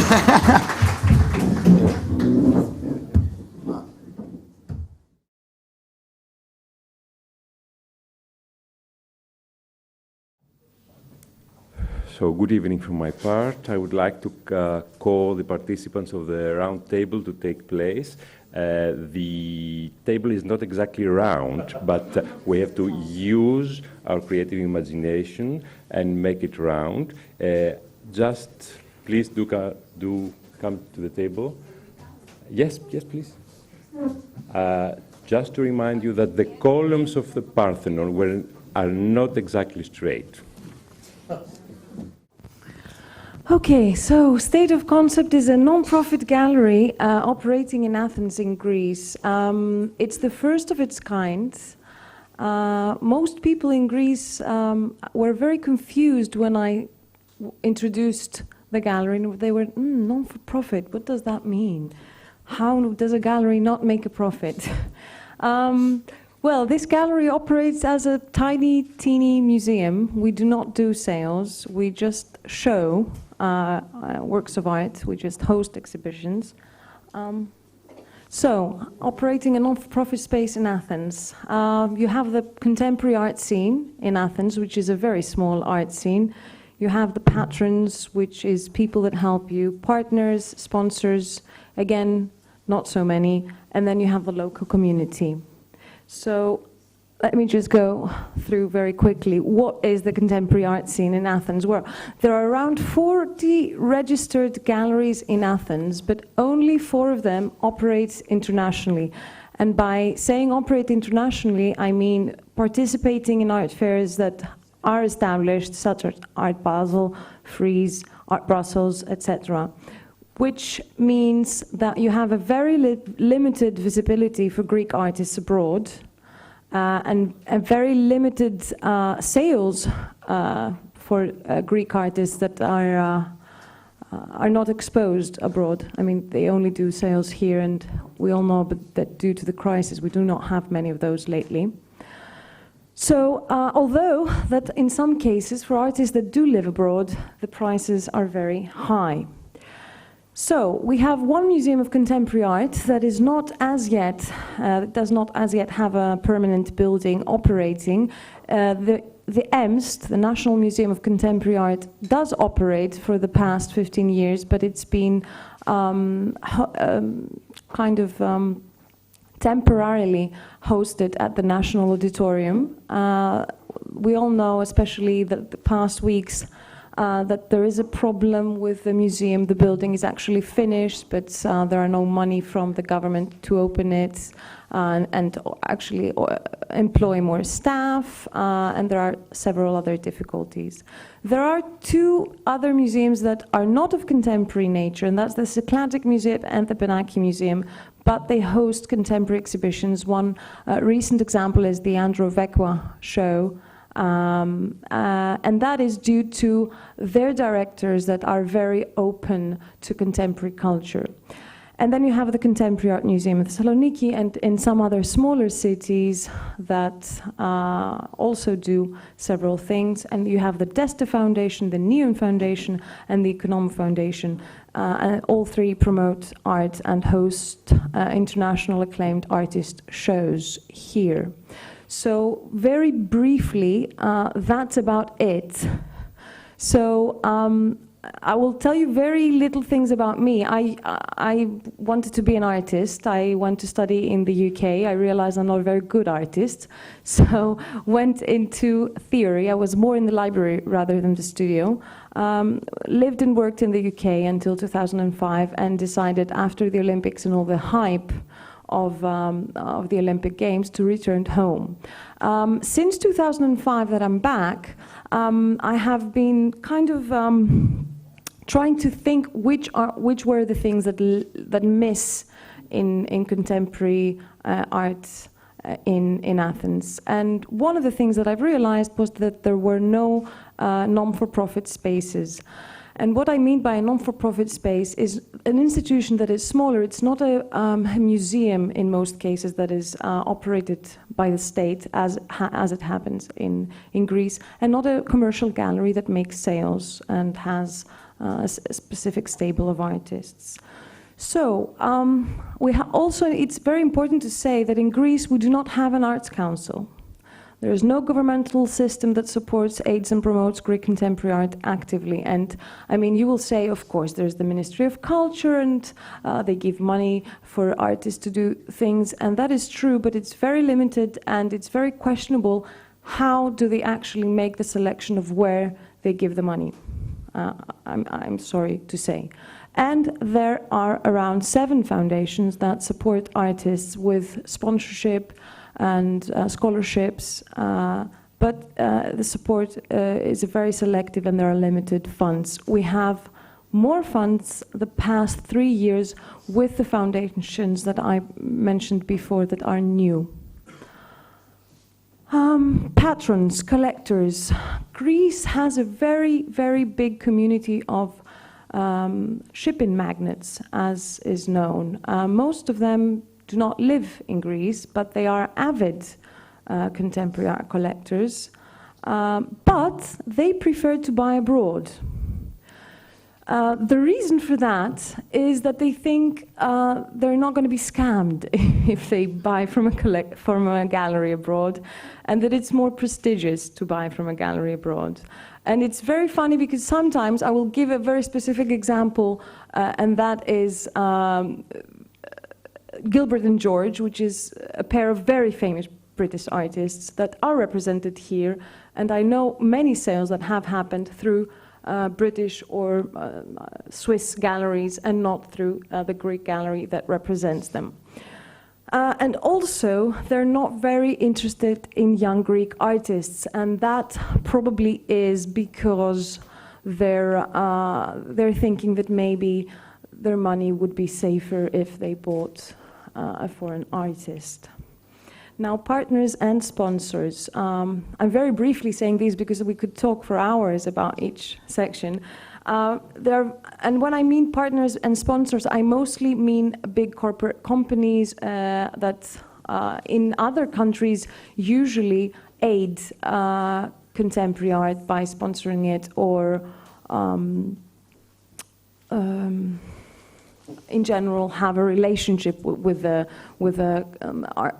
So good evening from my part. I would like to call the participants of the round table to take place. The table is not exactly round, but we have to use our creative imagination and make it round. Just please do come to the table. Yes, please. Just to remind you that the columns of the Parthenon are not exactly straight. Okay, so State of Concept is a non-profit gallery operating in Athens in Greece. It's the first of its kind. Most people in Greece were very confused when I introduced the gallery. They were, non-for-profit, what does that mean? How does a gallery not make a profit? Well, this gallery operates as a tiny, teeny museum. We do not do sales. We just show works of art. We just host exhibitions. So, operating a non-for-profit space in Athens. You have the contemporary art scene in Athens, which is a very small art scene. You have the patrons, which is people that help you, partners, sponsors, again, not so many, and then you have the local community. So let me just go through very quickly. What is the contemporary art scene in Athens? Well, there are around 40 registered galleries in Athens, but only 4 of them operate internationally. And by saying operate internationally, I mean participating in art fairs that are established, such as Art Basel, Frieze, Art Brussels, etc., which means that you have a very limited visibility for Greek artists abroad, and a very limited sales for Greek artists that are not exposed abroad. I mean, they only do sales here, and we all know that due to the crisis, we do not have many of those lately. So, although that in some cases, for artists that do live abroad, the prices are very high. So, we have one museum of contemporary art that is not as yet, does not as yet have a permanent building operating. The EMST, the National Museum of Contemporary Art, does operate for the past 15 years, but it's been temporarily hosted at the National Auditorium. We all know, especially the past weeks, that there is a problem with the museum. The building is actually finished, but there are no money from the government to open it and actually employ more staff, and there are several other difficulties. There are 2 other museums that are not of contemporary nature, and that's the Cycladic Museum and the Benaki Museum, but they host contemporary exhibitions. One recent example is the Androvekwa show, and that is due to their directors that are very open to contemporary culture. And then you have the Contemporary Art Museum of Thessaloniki and in some other smaller cities that also do several things. And you have the Deste Foundation, the Neon Foundation, and the Econom Foundation. And all 3 promote art and host international acclaimed artist shows here. So very briefly, that's about it. So I will tell you very little things about me. I wanted to be an artist. I went to study in the UK. I realized I'm not a very good artist, so went into theory. I was more in the library rather than the studio. Lived and worked in the UK until 2005, and decided after the Olympics and all the hype of the Olympic Games to return home. Since 2005 that I'm back, I have been kind of trying to think which were the things that miss in contemporary art in Athens. And one of the things that I've realized was that there were no non-for-profit spaces. And what I mean by a non-for-profit space is an institution that is smaller. It's not a museum in most cases that is operated by the state, as it happens in Greece, and not a commercial gallery that makes sales and has a specific stable of artists. So also, it's very important to say that in Greece we do not have an arts council. There is no governmental system that supports, aids and promotes Greek contemporary art actively. And I mean, you will say, of course, there's the Ministry of Culture and they give money for artists to do things. And that is true, but it's very limited and it's very questionable. How do they actually make the selection of where they give the money? I'm sorry to say. And there are around 7 foundations that support artists with sponsorship and scholarships, but the support is very selective and there are limited funds. We have more funds the past 3 years with the foundations that I mentioned before that are new. Patrons, collectors. Greece has a very, very big community of shipping magnates, as is known. Most of them do not live in Greece, but they are avid contemporary art collectors, but they prefer to buy abroad. The reason for that is that they think they're not going to be scammed if they buy from a gallery abroad, and that it's more prestigious to buy from a gallery abroad. And it's very funny because sometimes I will give a very specific example, and that is Gilbert and George, which is a pair of very famous British artists that are represented here. And I know many sales that have happened through British or Swiss galleries and not through the Greek gallery that represents them. And also, they're not very interested in young Greek artists, and that probably is because they're thinking that maybe their money would be safer if they bought a foreign artist. Now, partners and sponsors. I'm very briefly saying these because we could talk for hours about each section. And when I mean partners and sponsors, I mostly mean big corporate companies that in other countries usually aid contemporary art by sponsoring it or in general have a relationship with the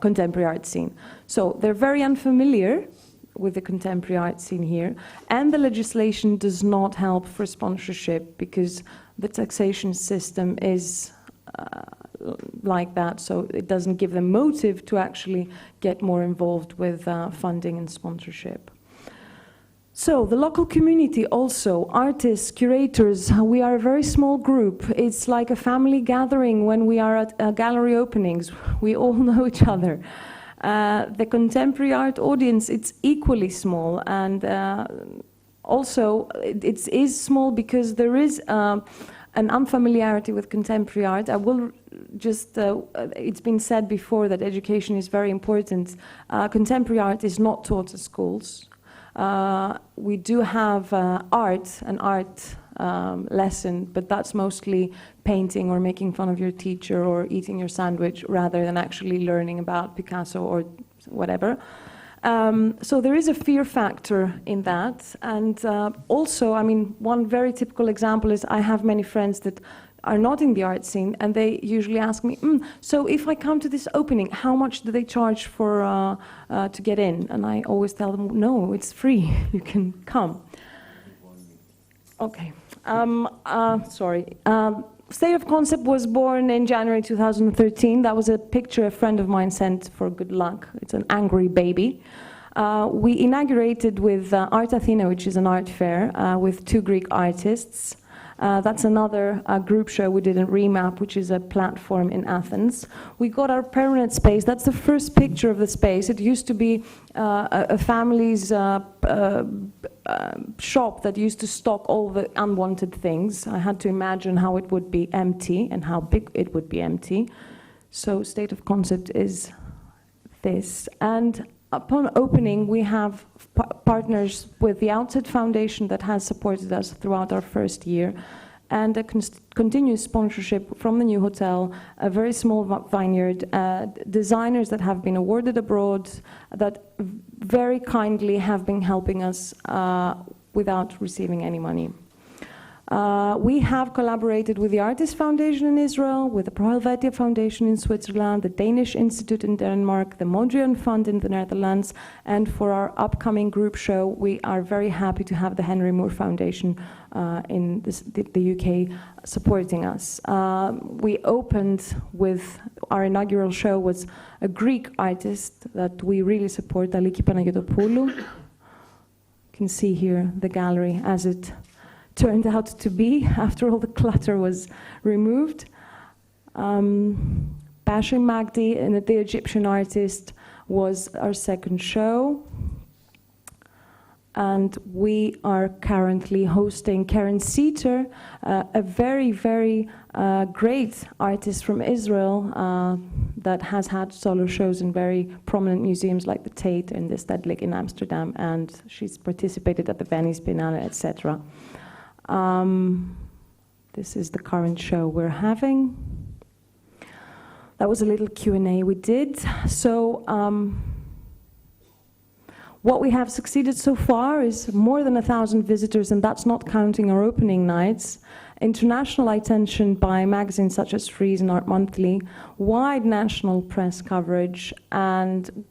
contemporary art scene. So they're very unfamiliar with the contemporary art scene here, and the legislation does not help for sponsorship because the taxation system is like that, so it doesn't give them motive to actually get more involved with funding and sponsorship. So the local community also, artists, curators, we are a very small group. It's like a family gathering when we are at gallery openings. We all know each other. The contemporary art audience, it's equally small, and also it is small because there is an unfamiliarity with contemporary art. I will just, it's been said before that education is very important. Contemporary art is not taught at schools. We do have an art lesson, but that's mostly painting or making fun of your teacher or eating your sandwich rather than actually learning about Picasso or whatever. So there is a fear factor in that. And also, I mean, one very typical example is I have many friends that are not in the art scene, and they usually ask me, so if I come to this opening, how much do they charge for to get in? And I always tell them, no, it's free, you can come. Okay, State of Concept was born in January 2013. That was a picture a friend of mine sent for good luck. It's an angry baby. We inaugurated with Art Athena, which is an art fair, with 2 Greek artists. That's another group show we did in Remap, which is a platform in Athens. We got our permanent space. That's the first picture of the space. It used to be a family's shop that used to stock all the unwanted things. I had to imagine how it would be empty and how big it would be empty. So State of Concept is this. And upon opening, we have partners with the Outset Foundation that has supported us throughout our first year, and a continuous sponsorship from the new hotel, a very small vineyard, designers that have been awarded abroad that very kindly have been helping us without receiving any money. We have collaborated with the Artist Foundation in Israel, with the Pro Helvetia Foundation in Switzerland, the Danish Institute in Denmark, the Mondrian Fund in the Netherlands, and for our upcoming group show, we are very happy to have the Henry Moore Foundation in the UK supporting us. We opened with, our inaugural show was a Greek artist that we really support, Aliki Panagiotopoulou. You can see here the gallery as it turned out to be after all the clutter was removed. Bashir Magdi, and the Egyptian artist, was our second show. And we are currently hosting Karen Seeter, a very, very great artist from Israel that has had solo shows in very prominent museums like the Tate and the Stedelijk in Amsterdam, and she's participated at the Venice Biennale, etc. This is the current show we're having. That was a little Q&A we did. So what we have succeeded so far is more than 1,000 visitors, and that's not counting our opening nights. International attention by magazines such as Frieze and Art Monthly, wide national press coverage, and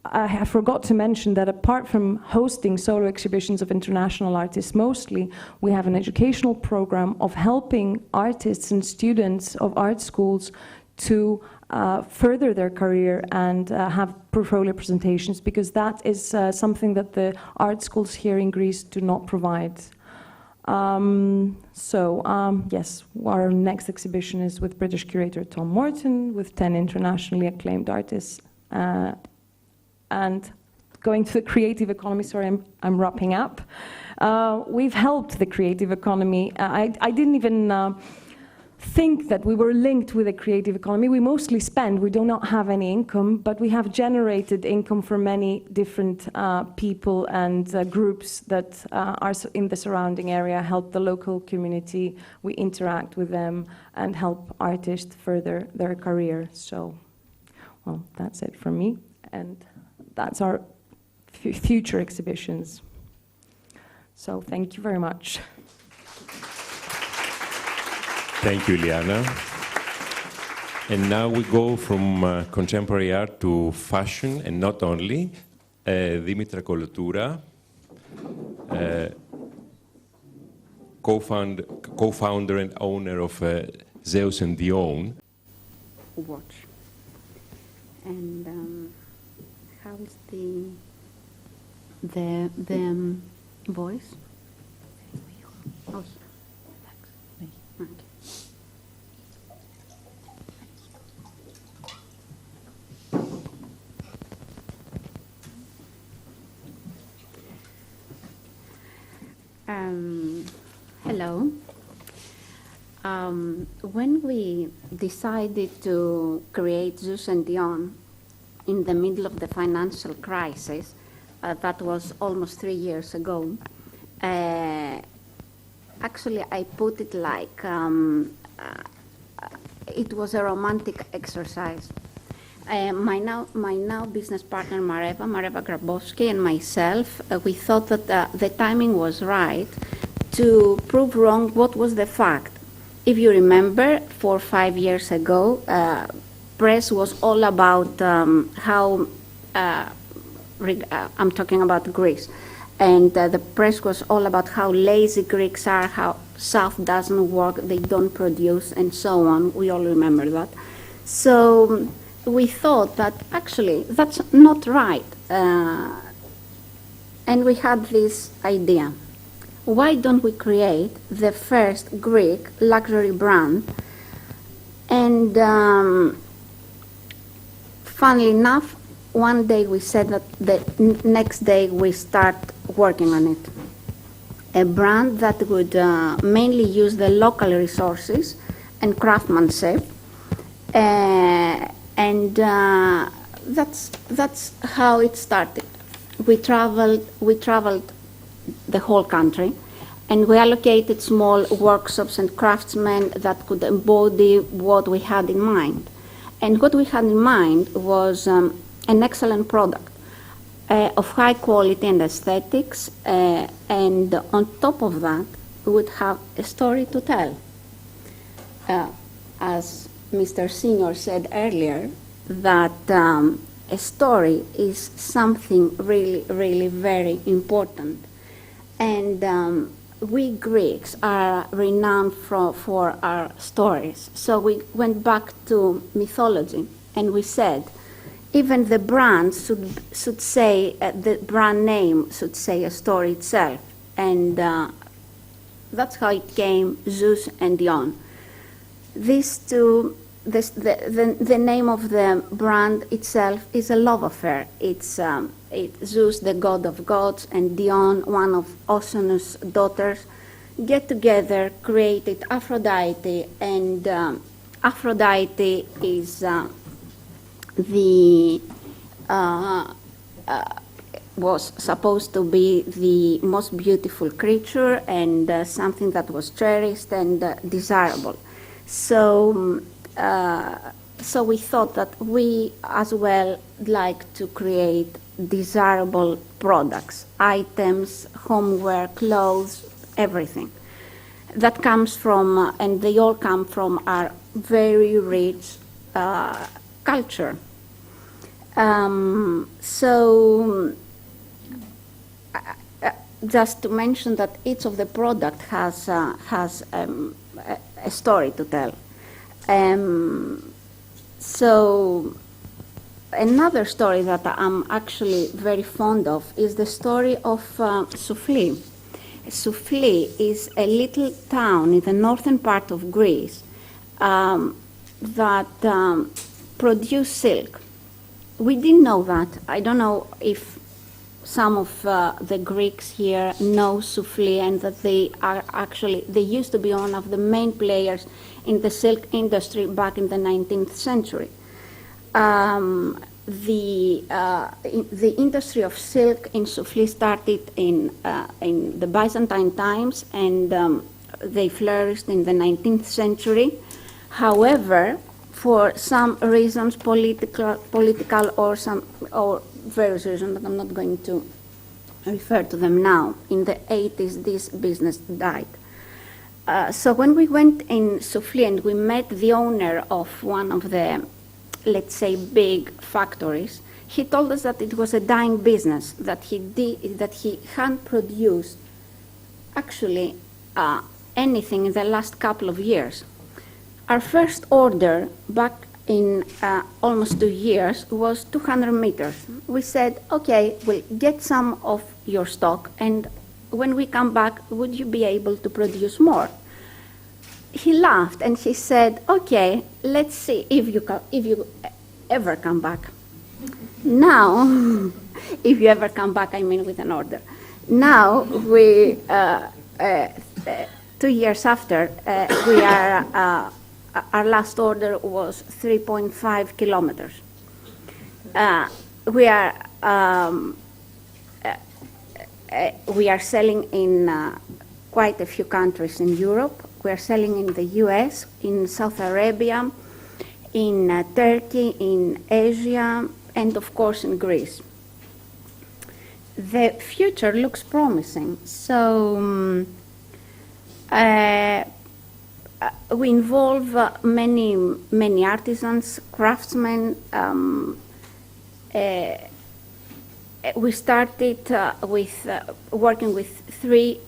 I forgot to mention that apart from hosting solo exhibitions of international artists mostly, we have an educational program of helping artists and students of art schools to further their career and have portfolio presentations, because that is something that the art schools here in Greece do not provide. Yes, our next exhibition is with British curator Tom Morton, with 10 internationally acclaimed artists. And going to the creative economy, sorry, I'm wrapping up. We've helped the creative economy. I didn't even think that we were linked with the creative economy. We mostly spend, we do not have any income, but we have generated income for many different people and groups that are in the surrounding area, help the local community, we interact with them and help artists further their career. So, well, that's it from me. And that's our future exhibitions. So thank you very much. Thank you, Iliana. And now we go from contemporary art to fashion, and not only. Dimitra Kolotoura, co-founder and owner of Zeus and Dion. Watch. And how is the voice? Oh, okay. Hello. When we decided to create Zeus and Dion in the middle of the financial crisis, that was almost 3 years ago, actually I put it like it was a romantic exercise. My now business partner Mareva Grabowski, and myself, we thought that the timing was right to prove wrong what was the fact. If you remember, 4 or 5 years ago, press was all about how, I'm talking about Greece, and the press was all about how lazy Greeks are, how South doesn't work, they don't produce, and so on. We all remember that. So we thought that actually that's not right. And we had this idea. Why don't we create the first Greek luxury brand? And funnily enough, one day we said that the next day we start working on it. A brand that would mainly use the local resources and craftsmanship. And that's how it started. We traveled the whole country, and we allocated small workshops and craftsmen that could embody what we had in mind. And what we had in mind was an excellent product of high quality and aesthetics, and on top of that, we would have a story to tell. As Mr. Senior said earlier, that a story is something really, really very important. And we Greeks are renowned for our stories. So we went back to mythology and we said, even the brand should say, the brand name should say a story itself. And that's how it came, Zeus and Dion. These two, the name of the brand itself is a love affair. It's Zeus, the god of gods, and Dion, one of Oceanus' daughters, get together, created Aphrodite, and Aphrodite is was supposed to be the most beautiful creature and something that was cherished and desirable. So we thought that we as well like to create desirable products, items, homeware, clothes, everything. That comes from, and they all come from our very rich culture. Just to mention that each of the product has a story to tell. So another story that I'm actually very fond of is the story of Soufli. Soufli is a little town in the northern part of Greece that produce silk. We didn't know that. I don't know if some of the Greeks here know Soufli, and that they used to be one of the main players in the silk industry back in the 19th century. The industry of silk in Soufli started in the Byzantine times, and they flourished in the 19th century. However, for some reasons, political or various reasons that I'm not going to refer to them now, in the 80s this business died. So when we went in Soufli and we met the owner of one of the, let's say, big factories, he told us that it was a dying business, that he hadn't produced actually anything in the last couple of years. Our first order back in almost 2 years was 200 meters. We said, okay, we'll get some of your stock, and when we come back, would you be able to produce more? He laughed and he said, okay, let's see if you ever come back. Now, if you ever come back, I mean with an order. Now, we, 2 years after, we are, our last order was 3.5 kilometers. We are selling in quite a few countries in Europe. We are selling in the US, in Saudi Arabia, in Turkey, in Asia, and of course in Greece. The future looks promising. So we involve many artisans, craftsmen. We started with working with 3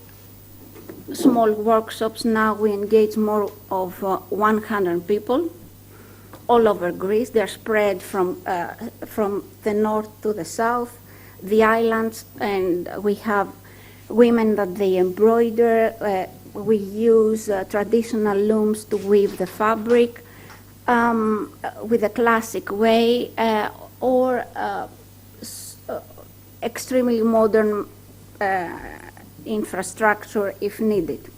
small workshops. Now we engage more of 100 people all over Greece. They're spread from the north to the south, the islands, and we have women that they embroider. We use traditional looms to weave the fabric with a classic way, or extremely modern infrastructure if needed.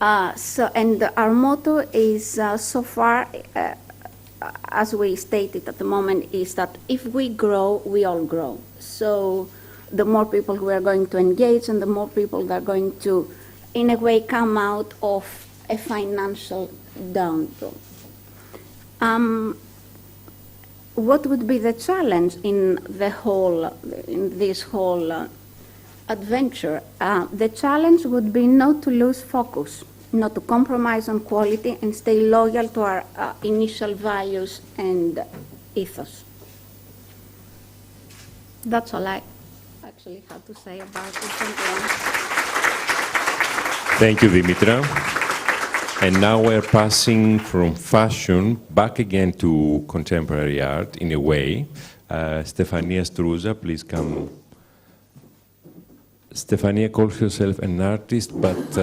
And our motto is, so far, as we stated at the moment, is that if we grow, we all grow. So the more people we are going to engage and the more people that are going to, in a way, come out of a financial downturn. What would be the challenge in this whole adventure? The challenge would be not to lose focus, not to compromise on quality, and stay loyal to our initial values and ethos. That's all I actually have to say about it. Thank you, Dimitra. And now we're passing from fashion back again to contemporary art in a way. Stefania Struza, please come. Stefania calls herself an artist, but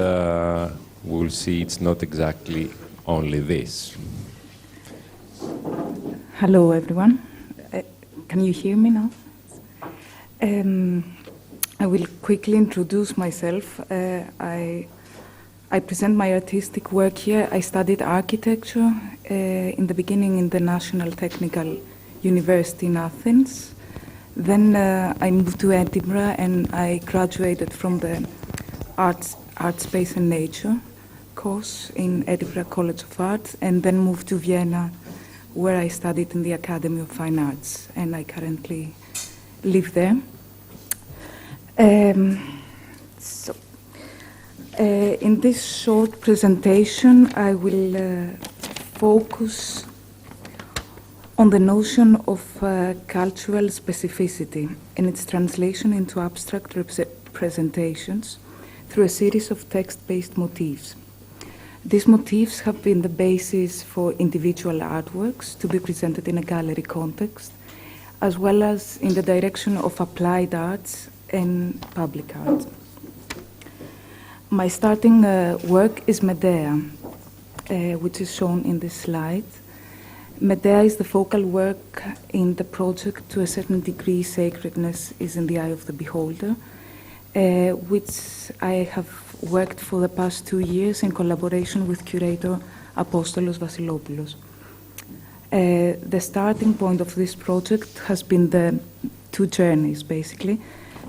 we'll see it's not exactly only this. Hello, everyone. Can you hear me now? I will quickly introduce myself. I present my artistic work here. I studied architecture in the beginning in the National Technical University in Athens. Then I moved to Edinburgh and I graduated from the Art, Space and Nature course in Edinburgh College of Art, and then moved to Vienna, where I studied in the Academy of Fine Arts, and I currently live there. In this short presentation, I will focus on the notion of cultural specificity and its translation into abstract representations through a series of text-based motifs. These motifs have been the basis for individual artworks to be presented in a gallery context, as well as in the direction of applied arts and public art. My starting work is Medea, which is shown in this slide. Medea is the focal work in the project. To a certain degree, sacredness is in the eye of the beholder, which I have worked for the past 2 years in collaboration with curator Apostolos Vasilopoulos. The starting point of this project has been the two journeys, basically.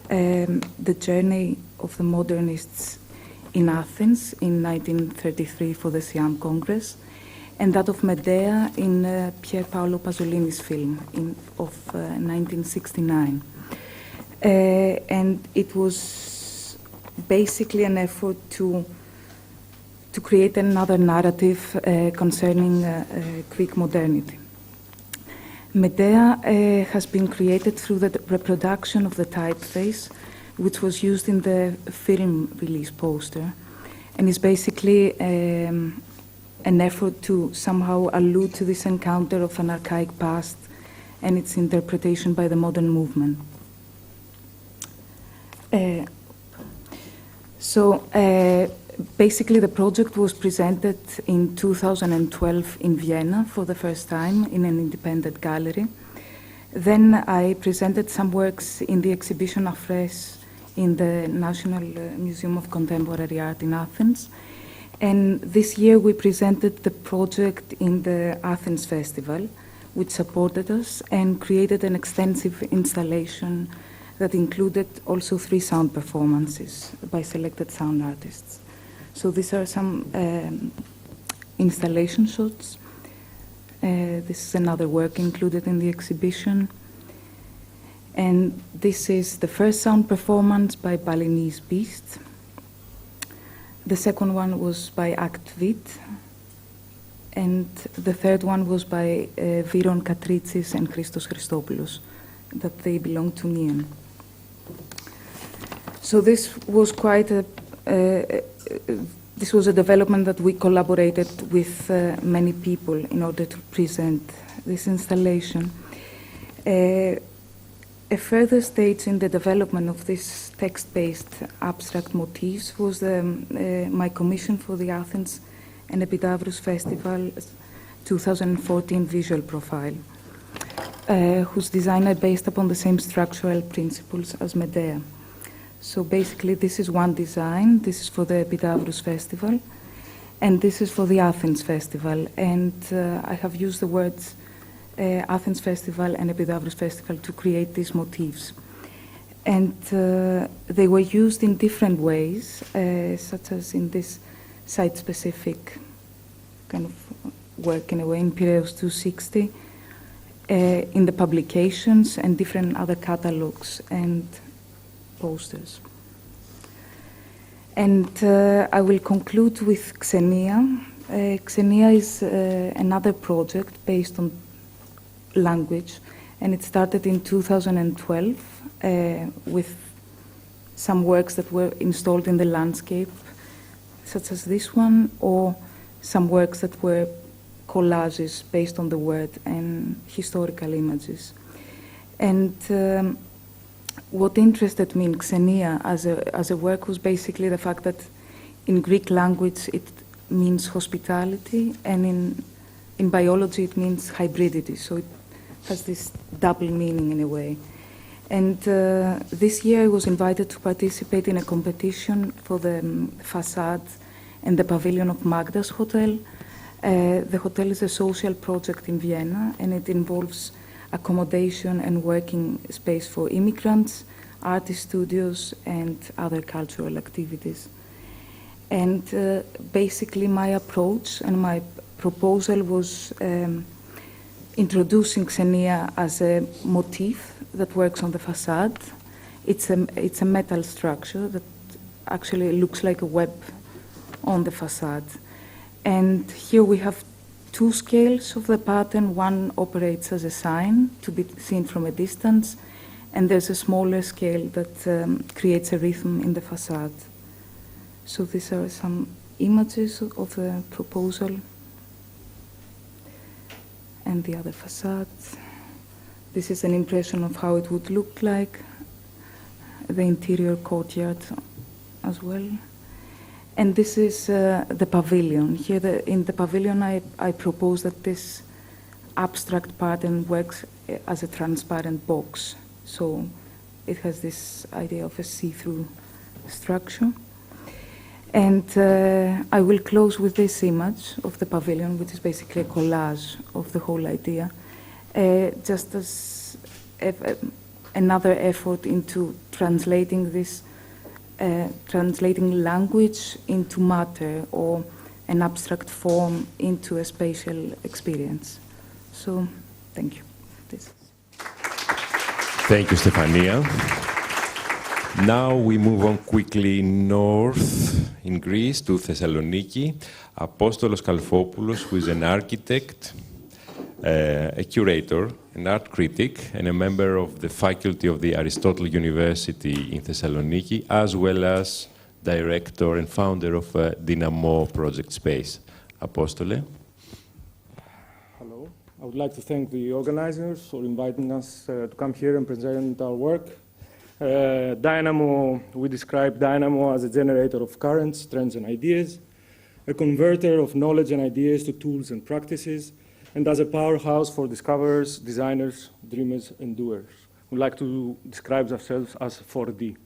The journey of the modernists in Athens in 1933 for the Siam Congress, and that of Medea in Pier Paolo Pasolini's film of 1969. And it was basically an effort to create another narrative concerning Greek modernity. Medea has been created through the reproduction of the typeface, which was used in the film release poster, and is basically an effort to somehow allude to this encounter of an archaic past and its interpretation by the modern movement. Basically the project was presented in 2012 in Vienna for the first time in an independent gallery. Then I presented some works in the exhibition Afres in the National Museum of Contemporary Art in Athens. And this year we presented the project in the Athens Festival, which supported us and created an extensive installation that included also 3 sound performances by selected sound artists. So these are some installation shots. This is another work included in the exhibition. And this is the first sound performance by Balinese Beast. The second one was by Acclaimed. And the third one was by Viron Katritsis and Christos Christopoulos, that they belong to Neon. So this was quite a this was a development that we collaborated with many people in order to present this installation. A further stage in the development of this text-based abstract motifs was my commission for the Athens and Epidavros Festival 2014 visual profile, whose design are based upon the same structural principles as Medea. So basically, this is one design. This is for the Epidavros Festival, and this is for the Athens Festival. And I have used the words Athens Festival and Epidavros Festival to create these motifs. And they were used in different ways, such as in this site-specific kind of work, in a way, in Piraeus 260, in the publications and different other catalogs and posters. And I will conclude with Xenia. Xenia is another project based on language, and it started in 2012 with some works that were installed in the landscape, such as this one, or some works that were collages based on the word and historical images. And what interested me in Xenia as a work was basically the fact that in Greek language it means hospitality, and in biology it means hybridity, so it has this double meaning in a way. And this year I was invited to participate in a competition for the facade and the pavilion of Magda's Hotel. The hotel is a social project in Vienna, and it involves accommodation and working space for immigrants, artist studios, and other cultural activities. And basically my approach and my proposal was introducing Xenia as a motif that works on the facade. It's a metal structure that actually looks like a web on the facade. And here we have two scales of the pattern. One operates as a sign to be seen from a distance, and there's a smaller scale that creates a rhythm in the facade. So these are some images of the proposal and the other facade. This is an impression of how it would look like, the interior courtyard as well. And this is the pavilion. Here in the pavilion I propose that this abstract pattern works as a transparent box. So it has this idea of a see-through structure. And I will close with this image of the pavilion, which is basically a collage of the whole idea, just as another effort into translating this, translating language into matter, or an abstract form into a spatial experience. So, thank you. Thank you, Stefania. Now we move on quickly north in Greece to Thessaloniki. Apostolos Kalfopoulos, who is an architect, a curator, an art critic, and a member of the faculty of the Aristotle University in Thessaloniki, as well as director and founder of Dynamo Project Space. Apostole. Hello. I would like to thank the organizers for inviting us to come here and present our work. Dynamo, we describe Dynamo as a generator of currents, trends, and ideas, a converter of knowledge and ideas to tools and practices, and as a powerhouse for discoverers, designers, dreamers, and doers. We like to describe ourselves as 4D.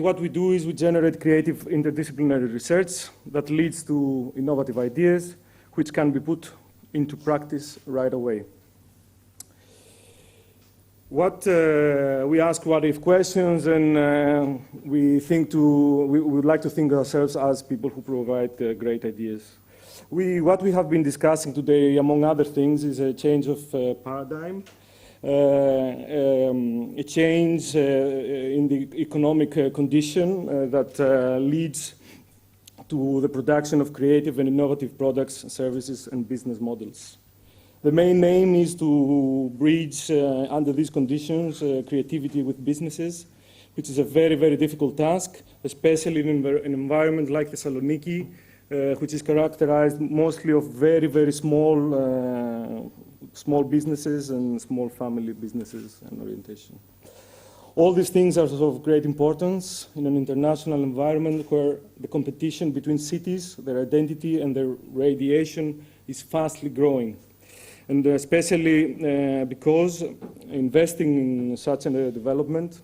What we do is we generate creative interdisciplinary research that leads to innovative ideas, which can be put into practice right away. We ask what-if questions, and we would like to think of ourselves as people who provide great ideas. What we have been discussing today, among other things, is a change of paradigm, a change in the economic condition that leads to the production of creative and innovative products, services, and business models. The main aim is to bridge, under these conditions, creativity with businesses, which is a very, very difficult task, especially in an environment like Thessaloniki, which is characterized mostly of very, very small, small businesses and small family businesses and orientation. All these things are of great importance in an international environment where the competition between cities, their identity and their radiation is fastly growing. And especially because investing in such a development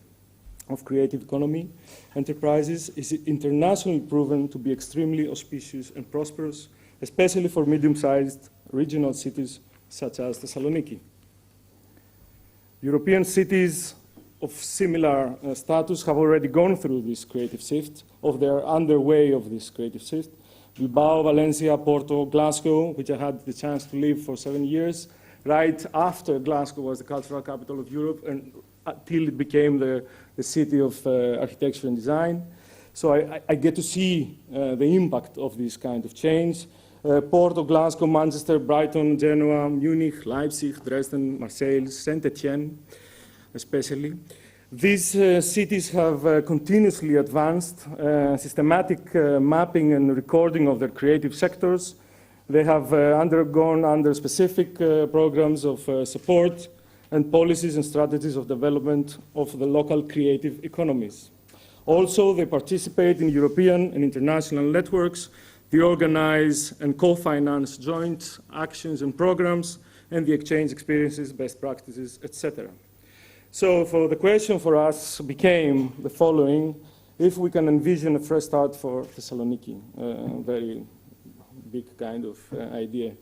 of creative economy enterprises is internationally proven to be extremely auspicious and prosperous, especially for medium-sized regional cities such as Thessaloniki. European cities of similar status have already gone through this creative shift, or they are underway of this creative shift. Bilbao, Valencia, Porto, Glasgow, which I had the chance to live for 7 years, right after Glasgow was the cultural capital of Europe and until it became the city of architecture and design. So I get to see the impact of this kind of change. Porto, Glasgow, Manchester, Brighton, Genoa, Munich, Leipzig, Dresden, Marseille, Saint-Etienne, especially. These cities have continuously advanced systematic mapping and recording of their creative sectors. They have undergone under specific programs of support and policies and strategies of development of the local creative economies. Also, they participate in European and international networks. They organize and co-finance joint actions and programs, and they exchange experiences, best practices, etc. So for the question for us became the following: if we can envision a fresh start for Thessaloniki, very big kind of idea,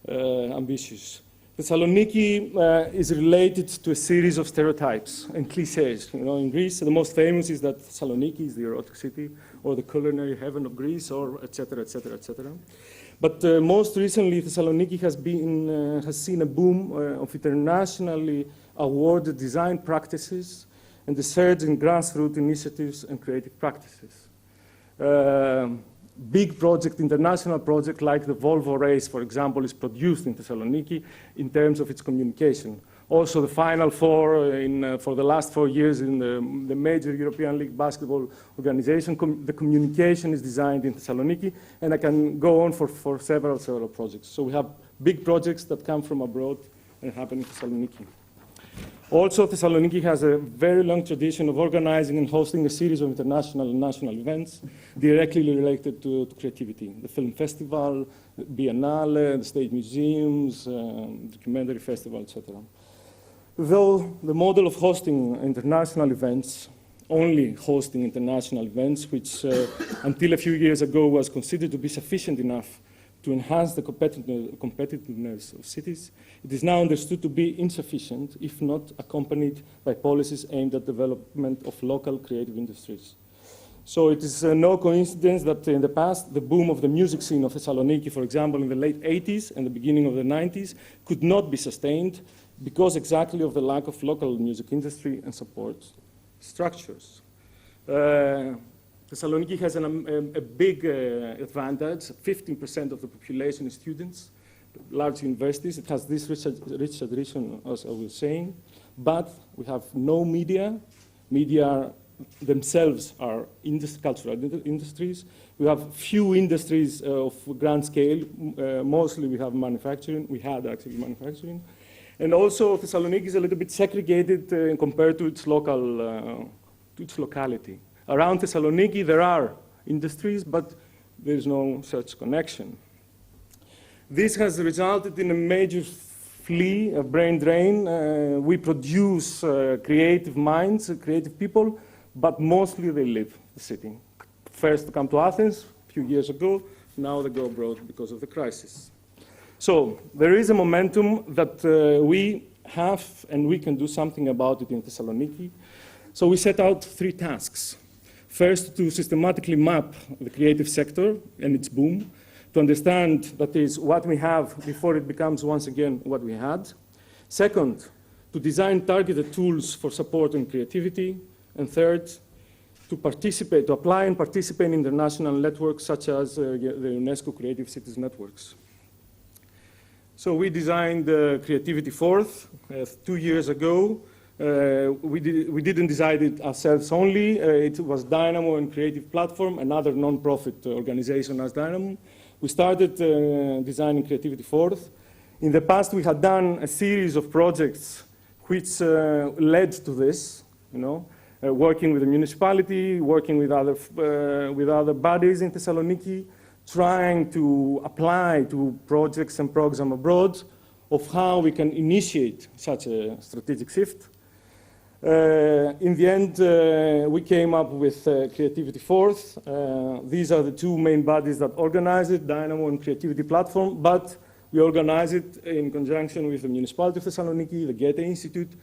ambitious. Thessaloniki is related to a series of stereotypes and cliches. You know, in Greece, the most famous is that Thessaloniki is the erotic city, or the culinary heaven of Greece, or etc., etc., etc. But most recently, Thessaloniki has seen a boom of internationally awarded design practices and the surge in grassroots initiatives and creative practices. Big project, international project like the Volvo race, for example, is produced in Thessaloniki in terms of its communication. Also, the Final Four for the last 4 years in the major European League basketball organization, the communication is designed in Thessaloniki, and I can go on for several projects. So we have big projects that come from abroad and happen in Thessaloniki. Also, Thessaloniki has a very long tradition of organizing and hosting a series of international and national events directly related to creativity. The film festival, the Biennale, the state museums, documentary festival, etc. Though the model of hosting international events, only hosting international events, which until a few years ago was considered to be sufficient enough to enhance the competitiveness of cities, it is now understood to be insufficient, if not accompanied by policies aimed at development of local creative industries. So it is no coincidence that in the past, the boom of the music scene of Thessaloniki, for example, in the late 80s and the beginning of the 90s, could not be sustained because exactly of the lack of local music industry and support structures. Thessaloniki has a big advantage. 15% of the population is students, large universities. It has this rich tradition, as I was saying, but we have no media. Media themselves are cultural industries. We have few industries of grand scale. Mostly we have manufacturing. We had actually manufacturing. And also Thessaloniki is a little bit segregated compared to its locality. Around Thessaloniki, there are industries, but there is no such connection. This has resulted in a major flee, a brain drain. We produce creative minds, creative people, but mostly they leave the city. First to come to Athens a few years ago, now they go abroad because of the crisis. So there is a momentum that we have, and we can do something about it in Thessaloniki. So we set out 3 tasks. First, to systematically map the creative sector and its boom, to understand, that is, what we have before it becomes once again what we had. Second, to design targeted tools for supporting creativity. And third, to apply and participate in international networks such as the UNESCO Creative Cities Networks. So we designed the Creativity Fourth 2 years ago. We didn't design it ourselves only. It was Dynamo and Creative Platform, another non-profit organization as Dynamo. We started designing Creativity Fourth. In the past, we had done a series of projects which led to this, working with the municipality, working with other bodies in Thessaloniki, trying to apply to projects and programs abroad of how we can initiate such a strategic shift. In the end, we came up with Creativity Fourth. These are the two main bodies that organize it, Dynamo and Creativity Platform, but we organize it in conjunction with the Municipality of Thessaloniki, the Goethe Institute.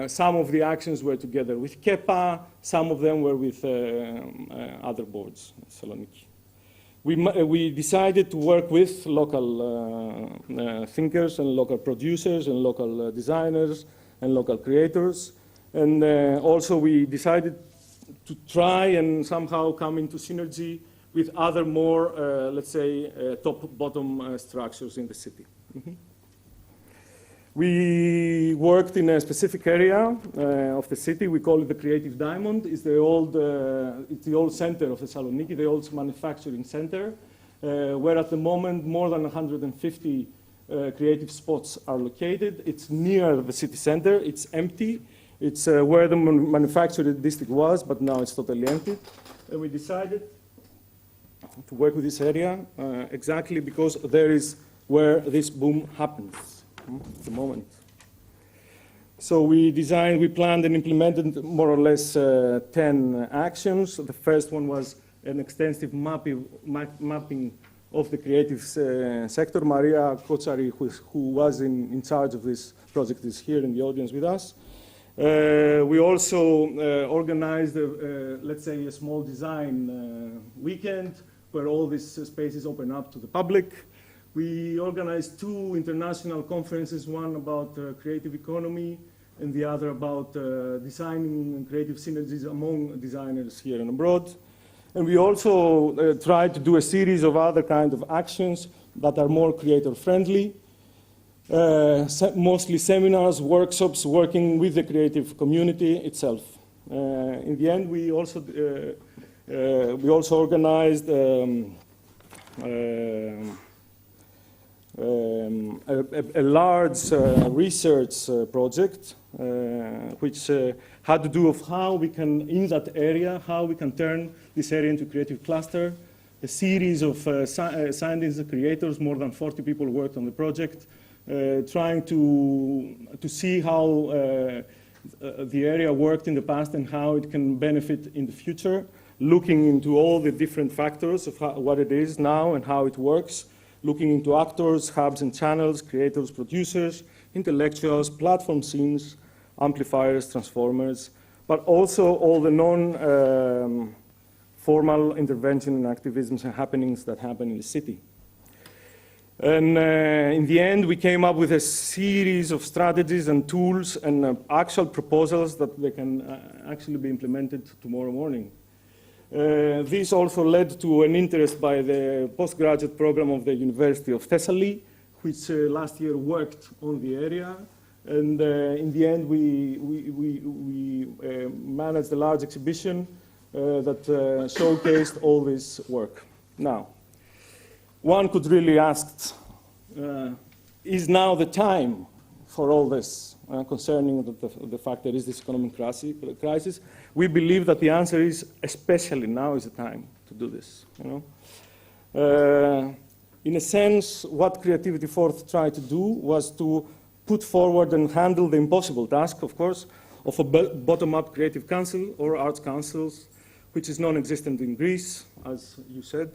Some of the actions were together with KEPA, some of them were with other boards in Thessaloniki. We decided to work with local thinkers and local producers and local designers and local creators. And also we decided to try and somehow come into synergy with other more, let's say, top-bottom structures in the city. We worked in a specific area of the city. We call it the Creative Diamond. It's the old center of Thessaloniki, the old manufacturing center, where at the moment more than 150 creative spots are located. It's near the city center. It's empty. It's where the manufacturing district was, but now it's totally empty. And we decided to work with this area exactly because there is where this boom happens at the moment. So we planned and implemented more or less 10 actions. The first one was an extensive mapping of the creative sector. Maria Kotsari, who was in charge of this project, is here in the audience with us. We also organized, let's say, a small design weekend where all these spaces open up to the public. We organized 2 international conferences, one about creative economy and the other about designing creative synergies among designers here and abroad. And we also tried to do a series of other kinds of actions that are more creator-friendly, mostly seminars, workshops, working with the creative community itself. In the end, we also organized a large research project which had to do with how we can, in that area, how we can turn this area into a creative cluster. A series of scientists and creators, more than 40 people worked on the project, trying to see how the area worked in the past and how it can benefit in the future, looking into all the different factors of what it is now and how it works, looking into actors, hubs and channels, creators, producers, intellectuals, platform scenes, amplifiers, transformers, but also all the non-formal intervention and activisms and happenings that happen in the city. And in the end, we came up with a series of strategies and tools and actual proposals that they can actually be implemented tomorrow morning. This also led to an interest by the postgraduate program of the University of Thessaly, which last year worked on the area. And in the end, we managed a large exhibition that showcased all this work. Now, one could really ask, is now the time for all this concerning the fact there is this economic crisis? We believe that the answer is, especially now is the time to do this. In a sense, what Creativity Fourth tried to do was to put forward and handle the impossible task, of course, of a bottom-up creative council or arts councils, which is non-existent in Greece, as you said,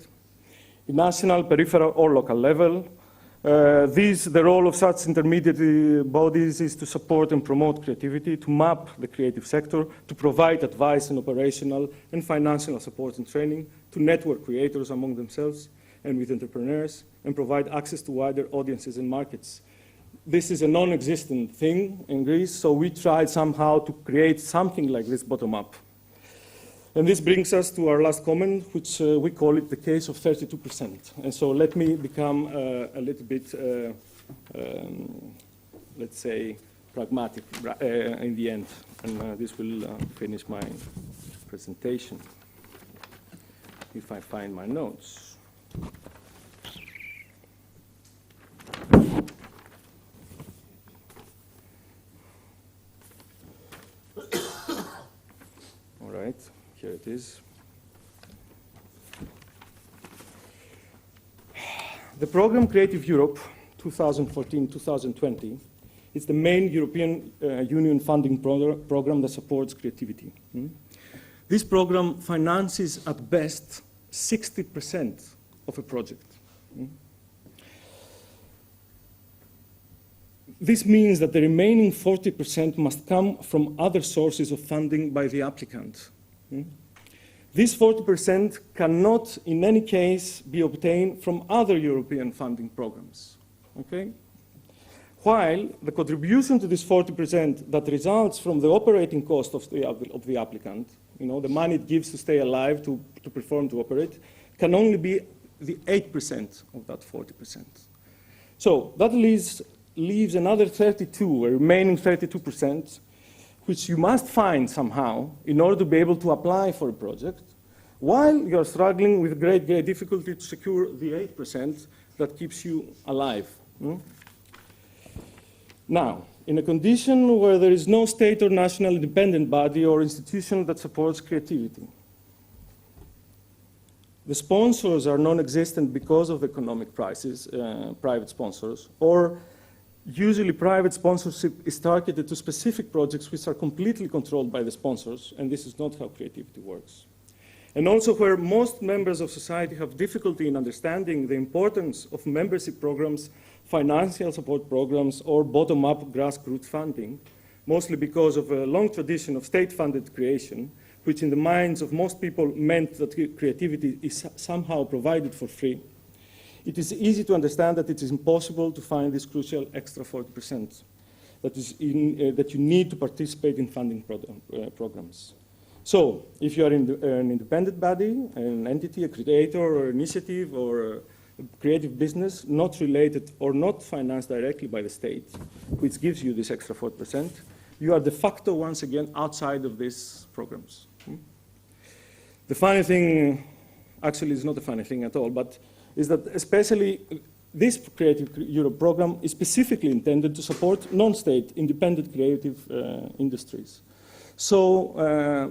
in national, peripheral, or local level. The role of such intermediate bodies is to support and promote creativity, to map the creative sector, to provide advice and operational and financial support and training, to network creators among themselves and with entrepreneurs, and provide access to wider audiences and markets. This is a non-existent thing in Greece, so we tried somehow to create something like this bottom-up. And this brings us to our last comment, which we call it the case of 32%. And so let me become a little bit, let's say, pragmatic in the end. And this will finish my presentation, if I find my notes. All right, here it is. The program Creative Europe 2014-2020 is the main European Union funding program that supports creativity. This program finances at best 60% of a project. This means that the remaining 40% must come from other sources of funding by the applicant. This 40% cannot, in any case, be obtained from other European funding programs. Okay? While the contribution to this 40% that results from the operating cost of the applicant, the money it gives to stay alive, to perform, to operate, can only be the 8% of that 40%. So that leaves another 32, a remaining 32%, which you must find somehow in order to be able to apply for a project, while you're struggling with great difficulty to secure the 8% that keeps you alive. Now, in a condition where there is no state or national independent body or institution that supports creativity, the sponsors are non-existent because of economic crisis, private sponsors, or usually private sponsorship is targeted to specific projects which are completely controlled by the sponsors, and this is not how creativity works. And also where most members of society have difficulty in understanding the importance of membership programs, financial support programs, or bottom-up grassroots funding, mostly because of a long tradition of state-funded creation, which in the minds of most people meant that creativity is somehow provided for free. It is easy to understand that it is impossible to find this crucial extra 40% that you need to participate in funding programs. So, if you are in an independent body, an entity, a creator, or initiative, or a creative business not related or not financed directly by the state, which gives you this extra 40%, you are de facto once again outside of these programs. The funny thing, actually it's not a funny thing at all, but is that especially this Creative Europe program is specifically intended to support non-state independent creative industries. So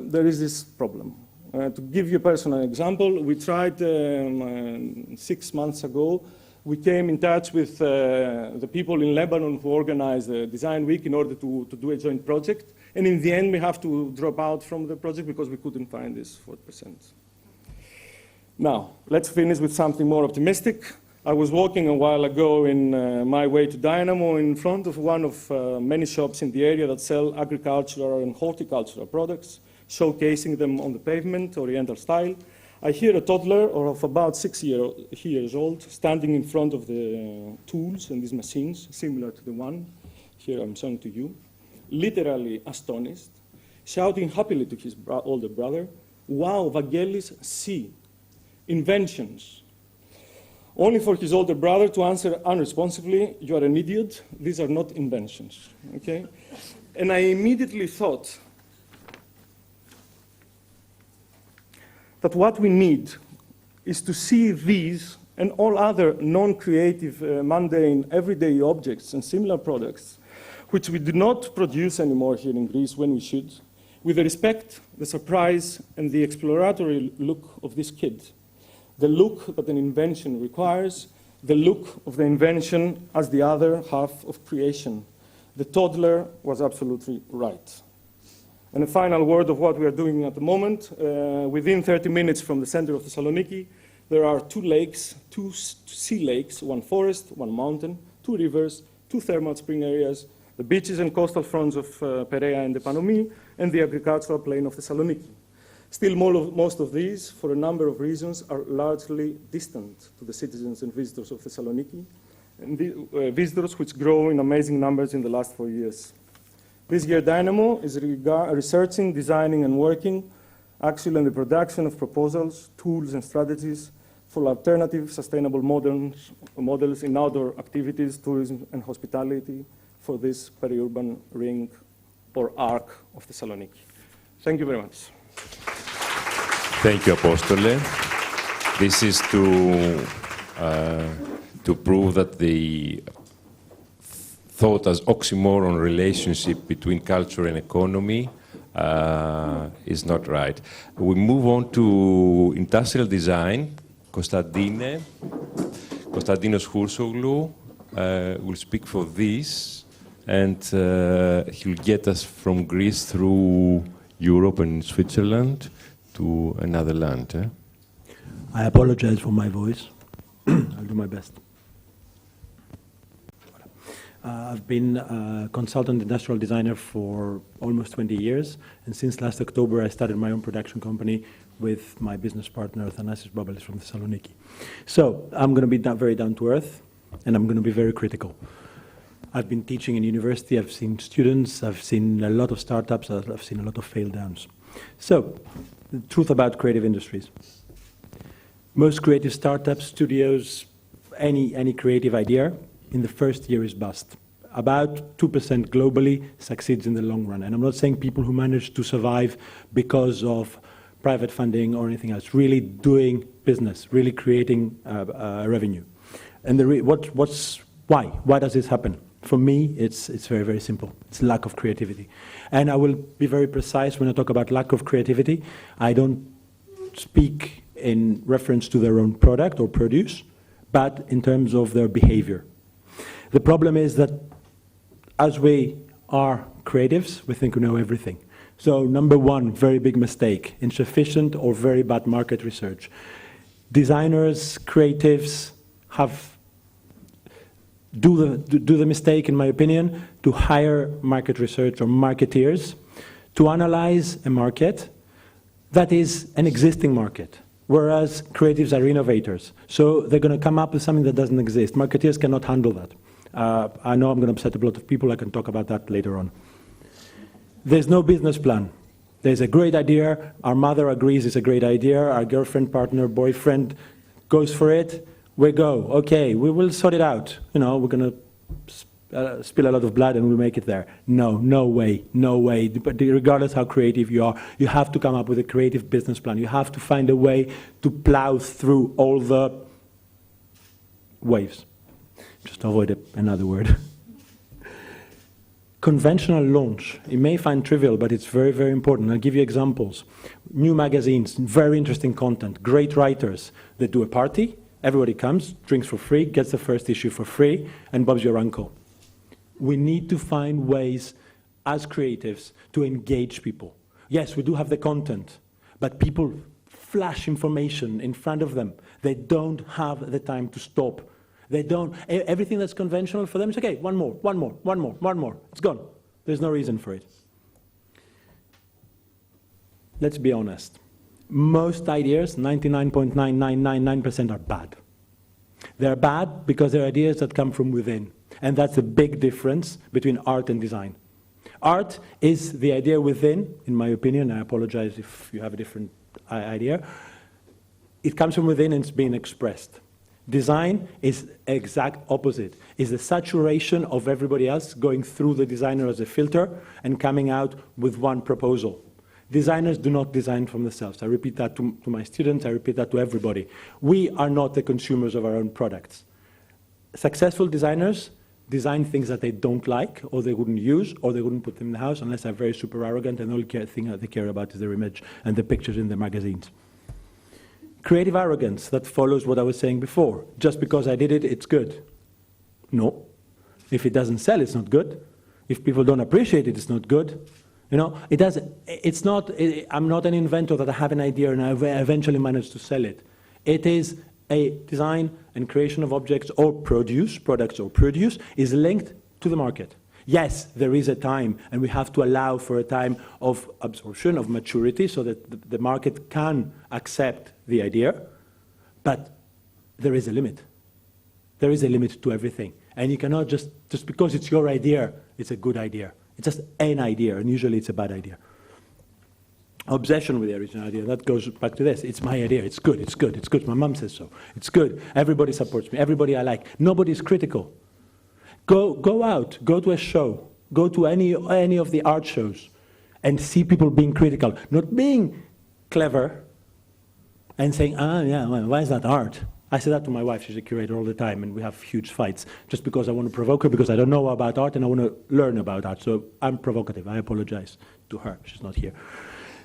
there is this problem. To give you a personal example, we tried 6 months ago, we came in touch with the people in Lebanon who organized the Design Week in order to do a joint project. And in the end, we have to drop out from the project because we couldn't find this 4%. Now, let's finish with something more optimistic. I was walking a while ago in my way to Dynamo in front of one of many shops in the area that sell agricultural and horticultural products, showcasing them on the pavement, Oriental style. I hear a toddler of about 6 years old standing in front of the tools and these machines, similar to the one here I'm showing to you, literally astonished, shouting happily to his older brother, "Wow, Vangelis, see, inventions." Only for his older brother to answer unresponsively, "You are an idiot, these are not inventions." Okay? And I immediately thought that what we need is to see these and all other non-creative, mundane, everyday objects and similar products, which we do not produce anymore here in Greece when we should, with the respect, the surprise, and the exploratory look of this kid. The look that an invention requires, the look of the invention as the other half of creation. The toddler was absolutely right. And a final word of what we are doing at the moment. Within 30 minutes from the center of Thessaloniki, there are 2 lakes, 2 sea lakes, 1 forest, 1 mountain, 2 rivers, 2 thermal spring areas, the beaches and coastal fronts of Perea and Epanomi, and the agricultural plain of Thessaloniki. Still, most of these, for a number of reasons, are largely distant to the citizens and visitors of Thessaloniki, and visitors which grow in amazing numbers in the last 4 years. This year, Dynamo is researching, designing, and working actually on the production of proposals, tools, and strategies for alternative sustainable models in outdoor activities, tourism, and hospitality for this peri-urban ring or arc of Thessaloniki. Thank you very much. Thank you, Apostole. This is to prove that the thought as oxymoron relationship between culture and economy is not right. We move on to industrial design. Konstantinos Hoursoglu will speak for this, and he'll get us from Greece through Europe and Switzerland to another land. I apologize for my voice. I'll do my best. I've been a consultant industrial designer for almost 20 years, and since last October I started my own production company with my business partner Thanasis Babalis from Thessaloniki. So I'm going to be very down to earth, and I'm going to be very critical. I've been teaching in university, I've seen students, I've seen a lot of startups, I've seen a lot of fail downs. So, the truth about creative industries. Most creative startups, studios, any creative idea, in the first year is bust. About 2% globally succeeds in the long run. And I'm not saying people who manage to survive because of private funding or anything else, really doing business, really creating revenue. And why? Why does this happen? For me, it's very, very simple. It's lack of creativity. And I will be very precise when I talk about lack of creativity. I don't speak in reference to their own product or produce, but in terms of their behavior. The problem is that as we are creatives, we think we know everything. So number one, very big mistake, insufficient or very bad market research. Designers, creatives do the mistake, in my opinion, to hire market research or marketeers to analyze a market that is an existing market, whereas creatives are innovators. So they're going to come up with something that doesn't exist. Marketeers cannot handle that. I know I'm going to upset a lot of people. I can talk about that later on. There's no business plan. There's a great idea. Our mother agrees it's a great idea. Our girlfriend, partner, boyfriend goes for it. We go, okay, we will sort it out. You know, we're going to spill a lot of blood and we'll make it there. No way. But regardless how creative you are, you have to come up with a creative business plan. You have to find a way to plow through all the waves. Just avoid another word. Conventional launch. You may find trivial, but it's very, very important. I'll give you examples. New magazines, very interesting content, great writers. They do a party. Everybody comes, drinks for free, gets the first issue for free, and Bob's your uncle. We need to find ways, as creatives, to engage people. Yes, we do have the content, but people flash information in front of them. They don't have the time to stop. They don't, everything that's conventional for them is, okay, one more. It's gone. There's no reason for it. Let's be honest. Most ideas, 99.9999%, are bad. They're bad because they're ideas that come from within. And that's a big difference between art and design. Art is the idea within, in my opinion. I apologize if you have a different idea. It comes from within and it's being expressed. Design is exact opposite. It's the saturation of everybody else going through the designer as a filter and coming out with one proposal. Designers do not design from themselves. I repeat that to my students. I repeat that to everybody. We are not the consumers of our own products. Successful designers design things that they don't like, or they wouldn't use, or they wouldn't put them in the house unless they're very super arrogant and the only thing that they care about is their image and the pictures in the magazines. Creative arrogance, that follows what I was saying before. Just because I did it, it's good. No. If it doesn't sell, it's not good. If people don't appreciate it, it's not good. You know, I'm not an inventor that I have an idea and I eventually manage to sell it. It is a design and creation of objects or produce, products or produce, is linked to the market. Yes, there is a time, and we have to allow for a time of absorption, of maturity, so that the market can accept the idea, but there is a limit. There is a limit to everything. And you cannot just because it's your idea, it's a good idea. It's just an idea, and usually it's a bad idea. Obsession with the original idea, that goes back to this. It's my idea, it's good. My mom says so. It's good. Everybody supports me, everybody I like. Nobody's critical. Go out, go to a show, go to any of the art shows and see people being critical, not being clever and saying, yeah, well, why is that art? I say that to my wife, she's a curator all the time, and we have huge fights, just because I want to provoke her, because I don't know about art and I want to learn about art. So I'm provocative, I apologize to her, she's not here.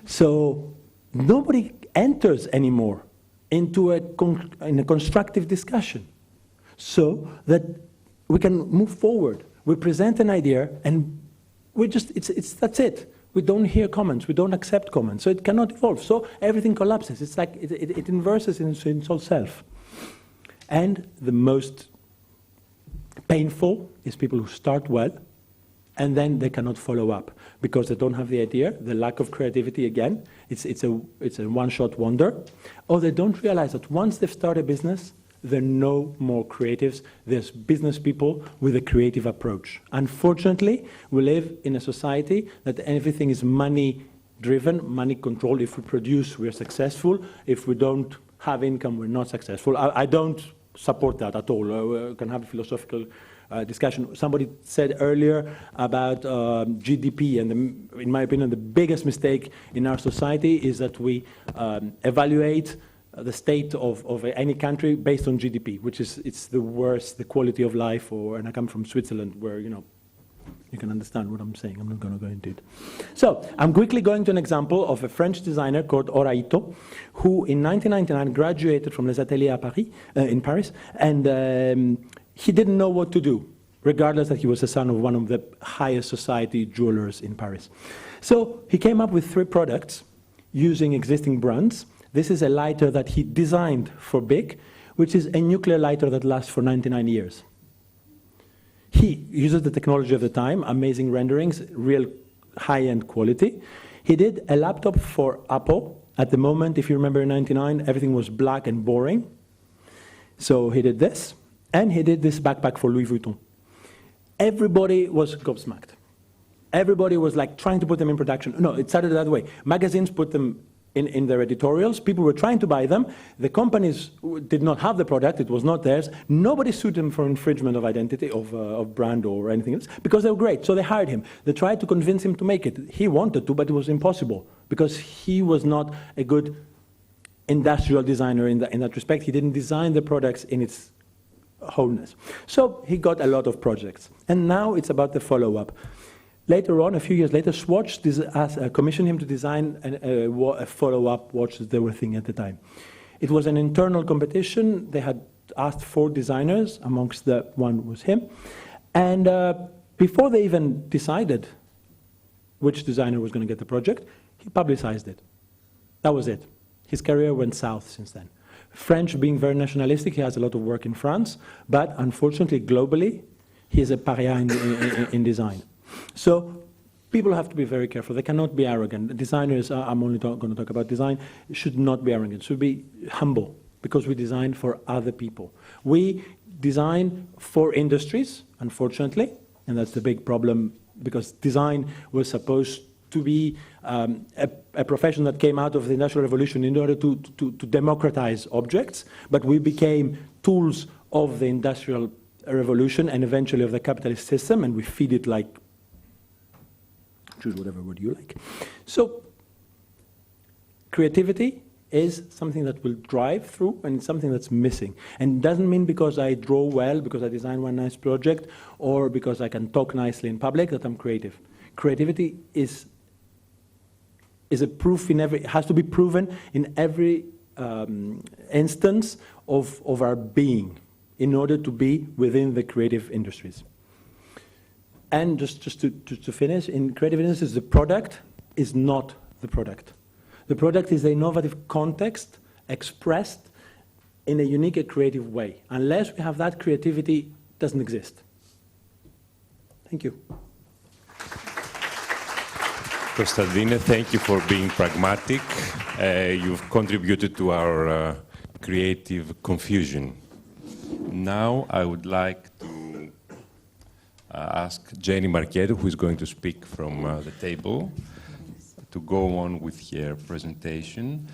So nobody enters anymore into a constructive discussion, so that we can move forward. We present an idea and that's it. We don't hear comments, we don't accept comments, so it cannot evolve. So everything collapses. It's like it inverses in its whole self. And the most painful is people who start well and then they cannot follow up because they don't have the idea, the lack of creativity again, it's a one-shot wonder, or they don't realize that once they've started a business, there are no more creatives. There's business people with a creative approach. Unfortunately, we live in a society that everything is money-driven, money-controlled. If we produce, we're successful. If we don't have income, we're not successful. I don't support that at all. We can have a philosophical discussion. Somebody said earlier about GDP, and in my opinion, the biggest mistake in our society is that we evaluate the state of any country based on GDP, which is, it's the worst, the quality of life, and I come from Switzerland where, you can understand what I'm saying. I'm not going to go into it. So I'm quickly going to an example of a French designer called Oraito, who in 1999 graduated from Les Ateliers à Paris, in Paris, and he didn't know what to do, regardless that he was the son of one of the highest society jewelers in Paris. So he came up with 3 products using existing brands. This is a lighter that he designed for BIC, which is a nuclear lighter that lasts for 99 years. He uses the technology of the time, amazing renderings, real high-end quality. He did a laptop for Apple. At the moment, if you remember in 99, everything was black and boring. So he did this, and he did this backpack for Louis Vuitton. Everybody was gobsmacked. Everybody was like trying to put them in production. No, it started that way. Magazines put them in their editorials. People were trying to buy them. The companies did not have the product. It was not theirs. Nobody sued them for infringement of identity, of brand or anything else, because they were great. So they hired him. They tried to convince him to make it. He wanted to, but it was impossible because he was not a good industrial designer in that respect. He didn't design the products in its wholeness. So he got a lot of projects. And now it's about the follow-up. Later on, a few years later, Swatch commissioned him to design a follow-up watch that they were thinking at the time. It was an internal competition. They had asked 4 designers, amongst the one was him. And before they even decided which designer was going to get the project, he publicized it. That was it. His career went south since then. French being very nationalistic, he has a lot of work in France, but unfortunately, globally, he is a pariah in design. So people have to be very careful. They cannot be arrogant. Designers, I'm only going to talk about design, should not be arrogant, should be humble, because we design for other people. We design for industries, unfortunately, and that's the big problem, because design was supposed to be a profession that came out of the Industrial Revolution in order to democratize objects, but we became tools of the Industrial Revolution and eventually of the capitalist system, and we feed it like, choose whatever word you like. So creativity is something that will drive through, and it's something that's missing. And it doesn't mean because I draw well, because I design one nice project, or because I can talk nicely in public that I'm creative. Creativity is a proof in every, has to be proven in every instance of our being in order to be within the creative industries. And just to finish, in creative industries, the product is not the product. The product is an innovative context expressed in a unique and creative way. Unless we have that, creativity doesn't exist. Thank you. Kostadine, thank you for being pragmatic. You've contributed to our creative confusion. Now I would like to ask Jenny Marchetto, who is going to speak from the table, to go on with her presentation.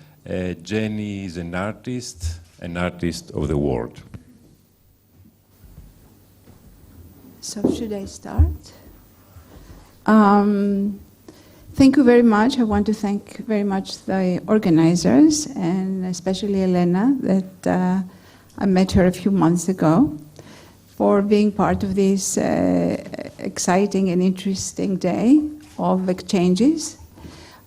Jenny is an artist of the world. So should I start? Thank you very much. I want to thank very much the organizers, and especially Elena, that I met her a few months ago, for being part of this exciting and interesting day of exchanges.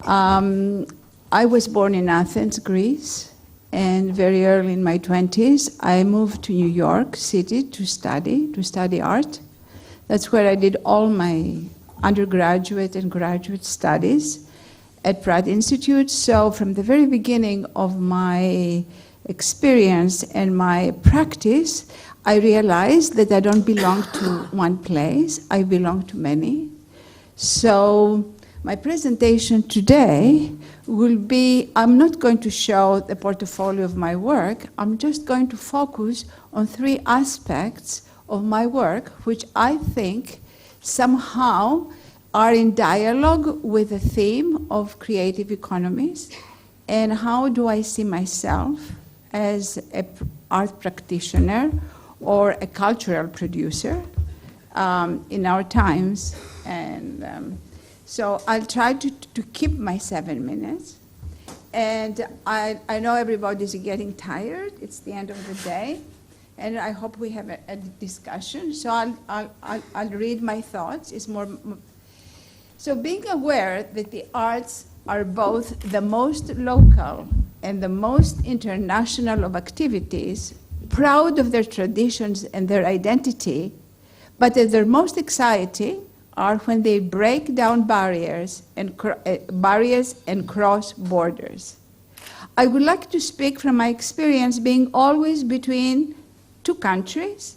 I was born in Athens, Greece, and very early in my 20s, I moved to New York City to study art. That's where I did all my undergraduate and graduate studies at Pratt Institute. So from the very beginning of my experience and my practice, I realized that I don't belong to one place, I belong to many. So my presentation today will be, I'm not going to show the portfolio of my work, I'm just going to focus on 3 aspects of my work, which I think somehow are in dialogue with the theme of creative economies, and how do I see myself as an art practitioner or a cultural producer in our times. And so I'll try to keep my 7 minutes. And I know everybody's getting tired. It's the end of the day. And I hope we have a discussion. So I'll read my thoughts. It's more. So being aware that the arts are both the most local and the most international of activities, proud of their traditions and their identity, but at their most exciting are when they break down barriers and cross borders. I would like to speak from my experience being always between 2 countries,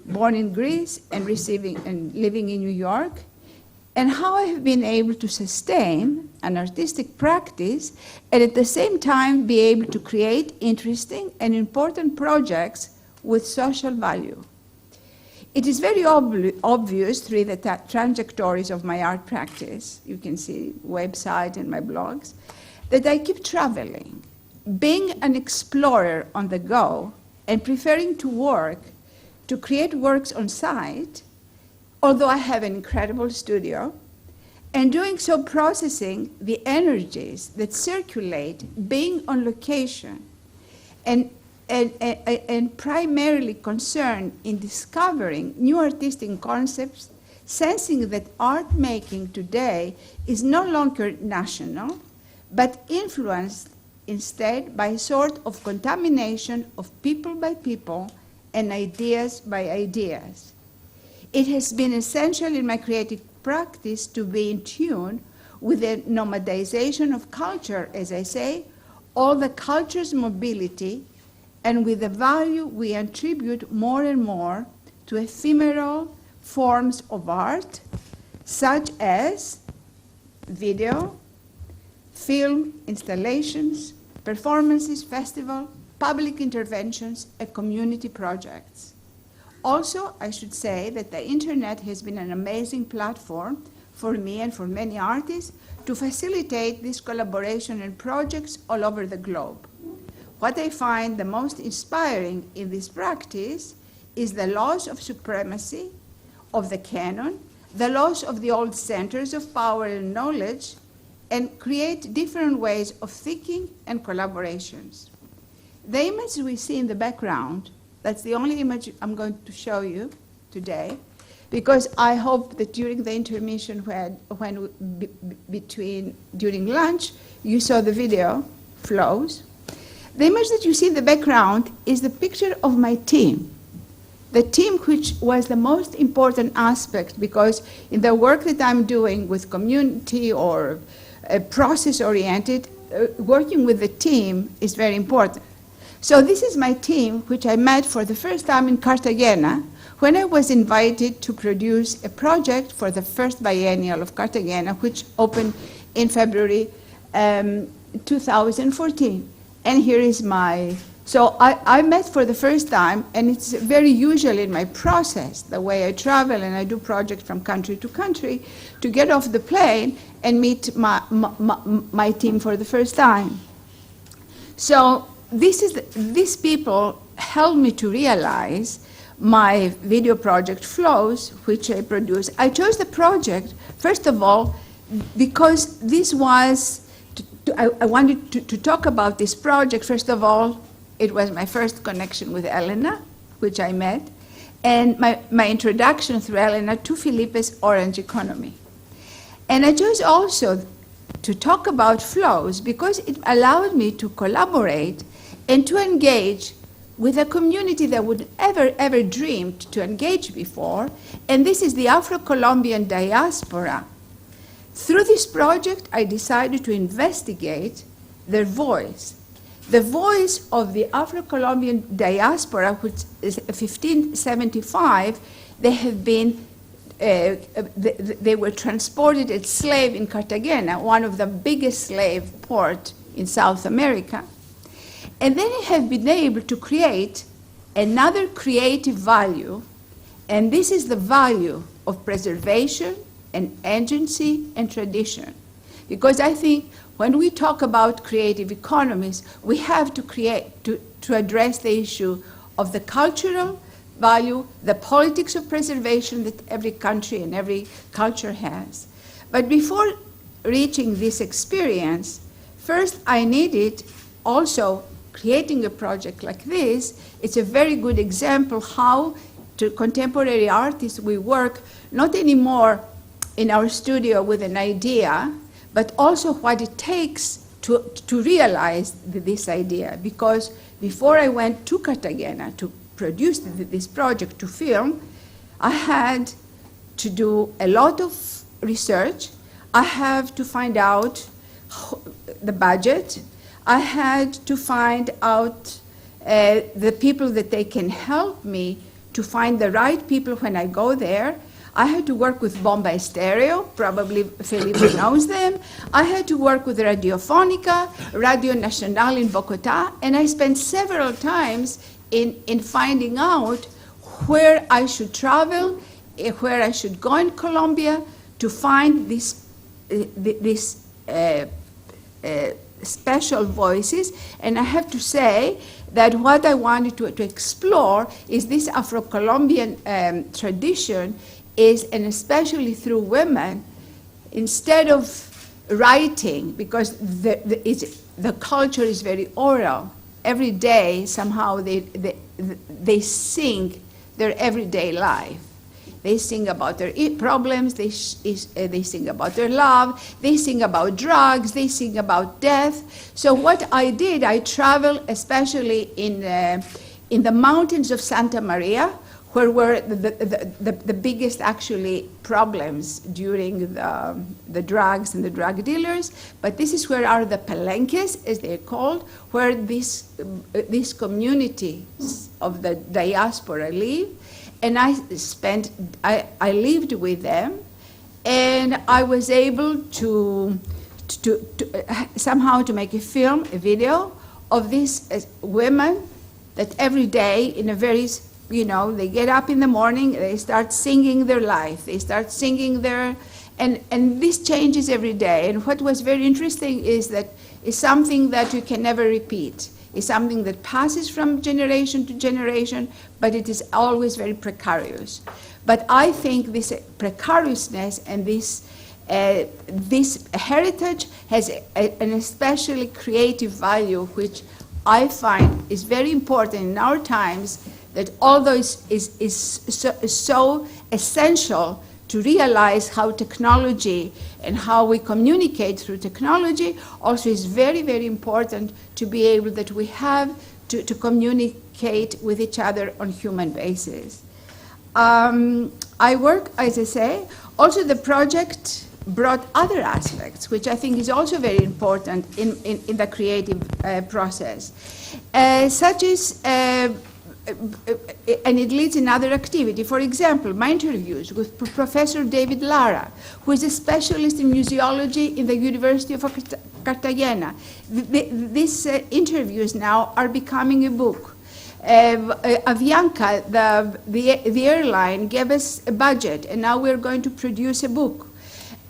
born in Greece and living in New York, and how I have been able to sustain an artistic practice and at the same time be able to create interesting and important projects with social value. It is very obvious through the trajectories of my art practice, you can see website and my blogs, that I keep traveling, being an explorer on the go and preferring to create works on site, although I have an incredible studio, and doing so processing the energies that circulate, being on location, and primarily concerned in discovering new artistic concepts, sensing that art making today is no longer national, but influenced instead by a sort of contamination of people by people and ideas by ideas. It has been essential in my creative practice to be in tune with the nomadization of culture, as I say, all the culture's mobility, and with the value we attribute more and more to ephemeral forms of art, such as video, film installations, performances, festivals, public interventions, and community projects. Also, I should say that the internet has been an amazing platform for me and for many artists to facilitate this collaboration and projects all over the globe. What I find the most inspiring in this practice is the loss of supremacy of the canon, the loss of the old centers of power and knowledge, and create different ways of thinking and collaborations. The image we see in the background, that's the only image I'm going to show you today, because I hope that during the intermission during lunch, you saw the video flows. The image that you see in the background is the picture of my team. The team which was the most important aspect, because in the work that I'm doing with community or process-oriented, working with the team is very important. So this is my team, which I met for the first time in Cartagena, when I was invited to produce a project for the first biennial of Cartagena, which opened in February 2014. And here is so I met for the first time, and it's very usual in my process, the way I travel and I do projects from country to country, to get off the plane and meet my team for the first time. So these people helped me to realize my video project Flows, which I produced. I chose the project, first of all, because this was, I wanted to talk about this project. First of all, it was my first connection with Elena, which I met, and my introduction through Elena to Felipe's Orange Economy. And I chose also to talk about Flows because it allowed me to collaborate and to engage with a community that would ever dreamed to engage before, and this is the Afro-Colombian diaspora. Through this project, I decided to investigate their voice. The voice of the Afro-Colombian diaspora, which is 1575, they have been, they were transported as slaves in Cartagena, one of the biggest slave ports in South America. And then they have been able to create another creative value, and this is the value of preservation and agency and tradition. Because I think when we talk about creative economies, we have to address the issue of the cultural value, the politics of preservation that every country and every culture has. But before reaching this experience, first I needed also creating a project like this. It's a very good example how to contemporary artists we work not anymore in our studio with an idea, but also what it takes to realize this idea. Because before I went to Cartagena to produce this project, to film, I had to do a lot of research. I have to find out the budget. I had to find out the people that they can help me to find the right people when I go there. I had to work with Bomba Estéreo, probably Felipe knows them. I had to work with Radiofonica, Radio Nacional in Bogotá, and I spent several times in finding out where I should travel, where I should go in Colombia to find this special voices. And I have to say that what I wanted to explore is this Afro-Colombian tradition is, and especially through women, instead of writing, because the culture is very oral. Every day, somehow, they sing their everyday life. They sing about their problems, they sing about their love, they sing about drugs, they sing about death. So what I did, I traveled especially in the mountains of Santa Maria, where were the biggest actually problems during the drugs and the drug dealers. But this is where are the palenques, as they're called, where these communities of the diaspora live. And I lived with them, and I was able to somehow to make a film, a video of these women that every day in a very, they get up in the morning, they start singing their life, they start singing their, and this changes every day. And what was very interesting is that it's something that you can never repeat. It's something that passes from generation to generation, but it is always very precarious. But I think this precariousness and this heritage has an especially creative value, which I find is very important in our times, that although is so essential to realize how technology and how we communicate through technology, also is very, very important to be able that we have to communicate with each other on human basis. I work, as I say, also the project brought other aspects, which I think is also very important in the creative process, such as and it leads in other activity. For example, my interviews with Professor David Lara, who is a specialist in museology in the University of Cartagena. These interviews now are becoming a book. Avianca, the airline, gave us a budget, and now we're going to produce a book.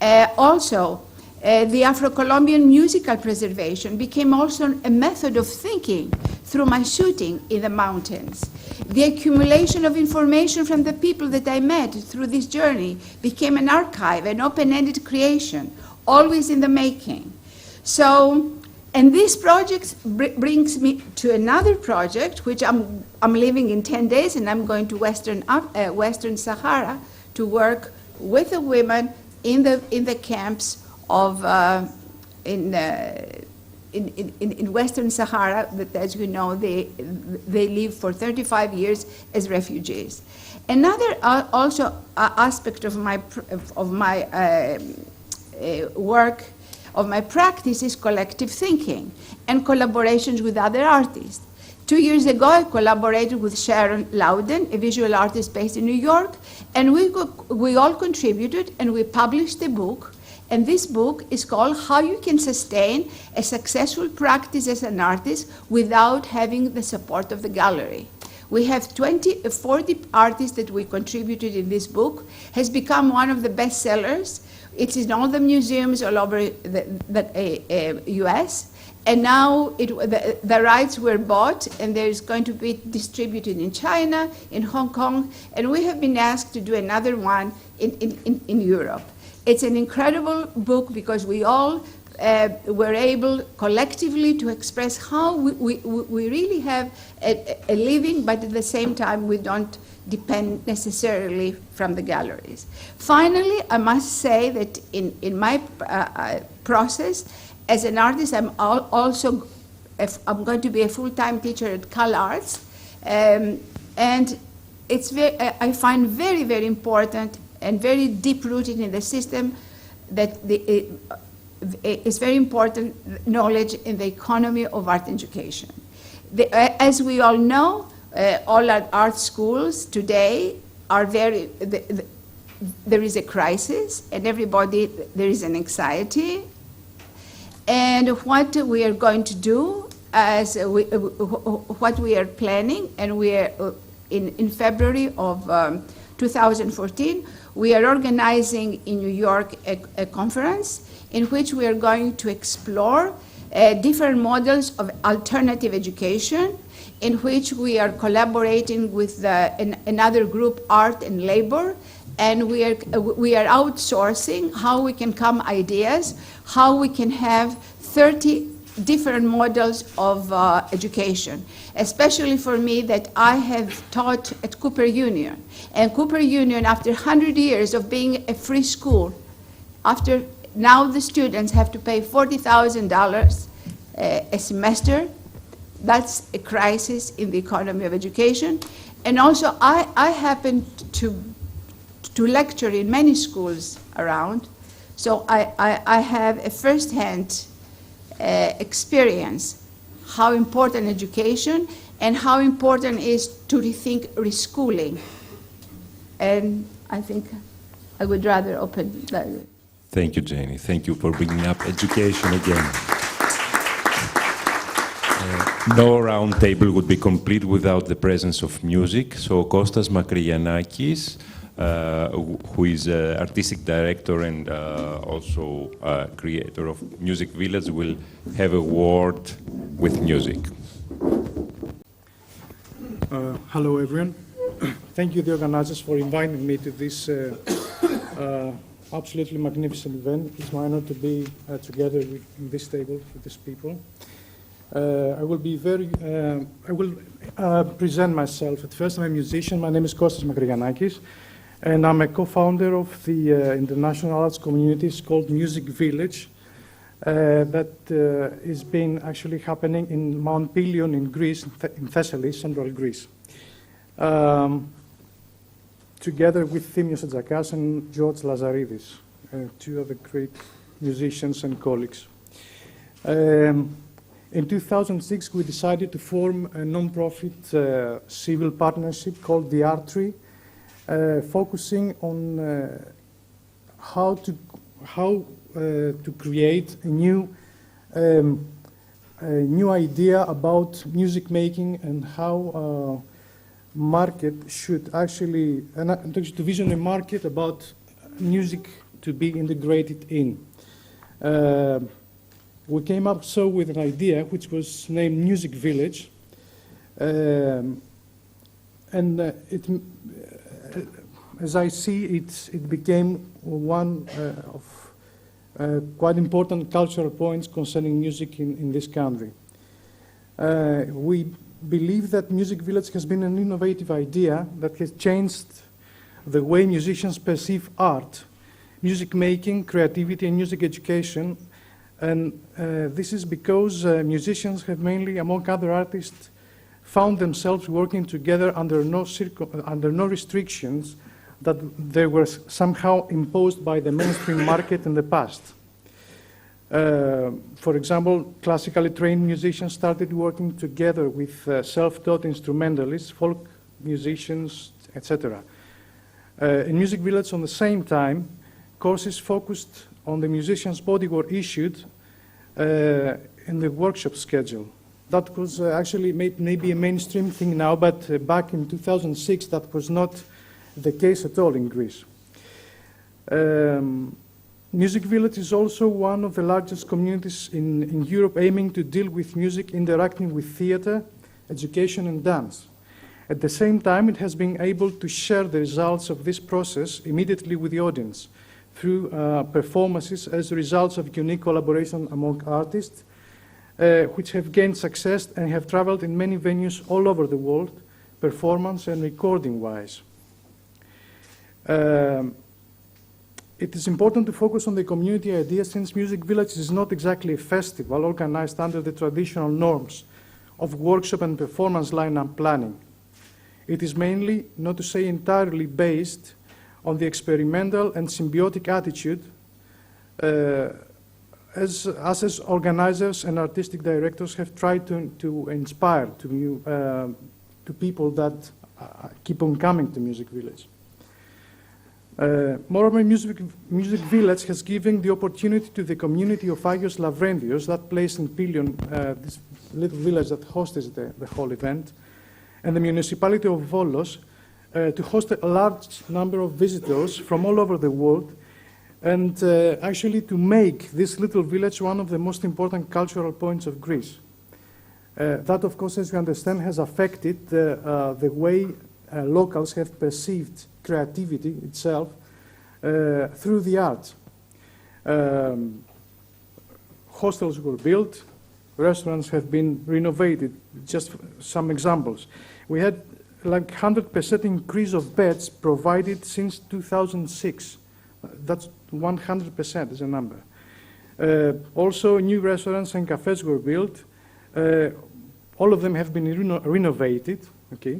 Also, the Afro-Colombian musical preservation became also a method of thinking through my shooting in the mountains. The accumulation of information from the people that I met through this journey became an archive, an open-ended creation, always in the making. So, and this project brings me to another project, which I'm leaving in 10 days, and I'm going to Western Sahara to work with the women in the camps of in Western Sahara, that, as you know, they live for 35 years as refugees. Another also aspect of my work, of my practice, is collective thinking and collaborations with other artists. 2 years ago, I collaborated with Sharon Loudon, a visual artist based in New York, and we all contributed, and we published a book. And this book is called How You Can Sustain a Successful Practice as an Artist Without Having the Support of the Gallery. We have 40 artists that we contributed in this book. Has become one of the best sellers. It's in all the museums all over the US. And now the rights were bought, and there's going to be distributed in China, in Hong Kong, and we have been asked to do another one in Europe. It's an incredible book because we all were able collectively to express how we really have a living, but at the same time we don't depend necessarily from the galleries. Finally, I must say that in my process as an artist, I'm going to be a full-time teacher at Cal Arts, and it's I find very, very important and very deep-rooted in the system that it's very important knowledge in the economy of art education. As we all know, all our art schools today are there is a crisis, and there is an anxiety. And what we are going to do, what we are planning, and we are in February of 2014, we are organizing in New York a conference in which we are going to explore different models of alternative education, in which we are collaborating with another group, Art and Labor, and we are outsourcing how we can come ideas, how we can have 30 different models of education, especially for me that I have taught at Cooper Union. And Cooper Union, after 100 years of being a free school, now the students have to pay $40,000 a semester. That's a crisis in the economy of education. And also, I happen to lecture in many schools around, so I have a first-hand experience how important education and how important is to rethink reschooling. And I think I would rather open that. Thank you, Jenny. Thank you for bringing up education again. No round table would be complete without the presence of music. So Kostas Makrigiannakis, who is artistic director and also creator of Music Village, will have a word with music. Hello, everyone. Thank you, the organizers, for inviting me to this absolutely magnificent event. It's my honor to be together in this table with these people. I will present myself. At first, I'm a musician. My name is Kostas Makrigiannakis, and I'm a co-founder of the international arts community. It's called Music Village. That is been actually happening in Mount Pelion in Greece, in Thessaly, central Greece. Together with Thimios Atzakas and George Lazaridis, two other great musicians and colleagues. In 2006, we decided to form a non-profit civil partnership called The Art Tree, focusing on how to create a new idea about music making and how market should actually, to vision a market about music to be integrated in. We came up with an idea which was named Music Village. and as I see it became one of quite important cultural points concerning music in this country. We believe that Music Village has been an innovative idea that has changed the way musicians perceive art, music making, creativity, and music education. And this is because musicians have mainly, among other artists, found themselves working together under no restrictions that they were somehow imposed by the mainstream market in the past. For example, classically trained musicians started working together with self-taught instrumentalists, folk musicians, etc. In Music Village, on the same time, courses focused on the musician's body were issued in the workshop schedule. That was actually maybe a mainstream thing now, but back in 2006, that was not the case at all in Greece. Music Village is also one of the largest communities in Europe aiming to deal with music interacting with theater, education, and dance. At the same time, it has been able to share the results of this process immediately with the audience through performances as results of unique collaboration among artists, which have gained success and have traveled in many venues all over the world, performance and recording-wise. It is important to focus on the community idea since Music Village is not exactly a festival organized under the traditional norms of workshop and performance lineup planning. It is mainly, not to say entirely, based on the experimental and symbiotic attitude as us as organizers and artistic directors have tried to inspire to people that keep on coming to Music Village. Moreover, Music Village has given the opportunity to the community of Agios Lavrendios, that place in Pilion, this little village that hosts the whole event, and the municipality of Volos to host a large number of visitors from all over the world, and actually to make this little village one of the most important cultural points of Greece. That, of course, as you understand, has affected the way locals have perceived creativity itself through the arts. Hostels were built, restaurants have been renovated, just some examples. We had like 100% increase of beds provided since 2006. That's 100% is a number. Also, new restaurants and cafes were built. All of them have been renovated, okay?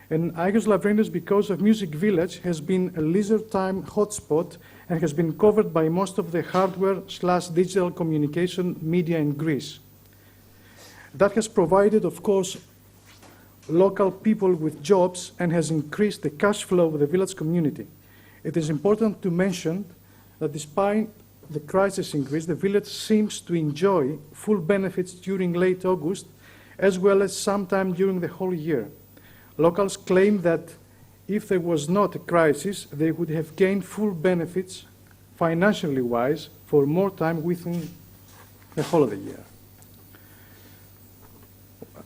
And Agios Lavrendios, because of Music Village, has been a leisure time hotspot and has been covered by most of the hardware/digital communication media in Greece. That has provided, of course, local people with jobs and has increased the cash flow of the village community. It is important to mention that despite the crisis in Greece, the village seems to enjoy full benefits during late August, as well as sometime during the whole year. Locals claim that if there was not a crisis, they would have gained full benefits, financially wise, for more time within the whole of the year.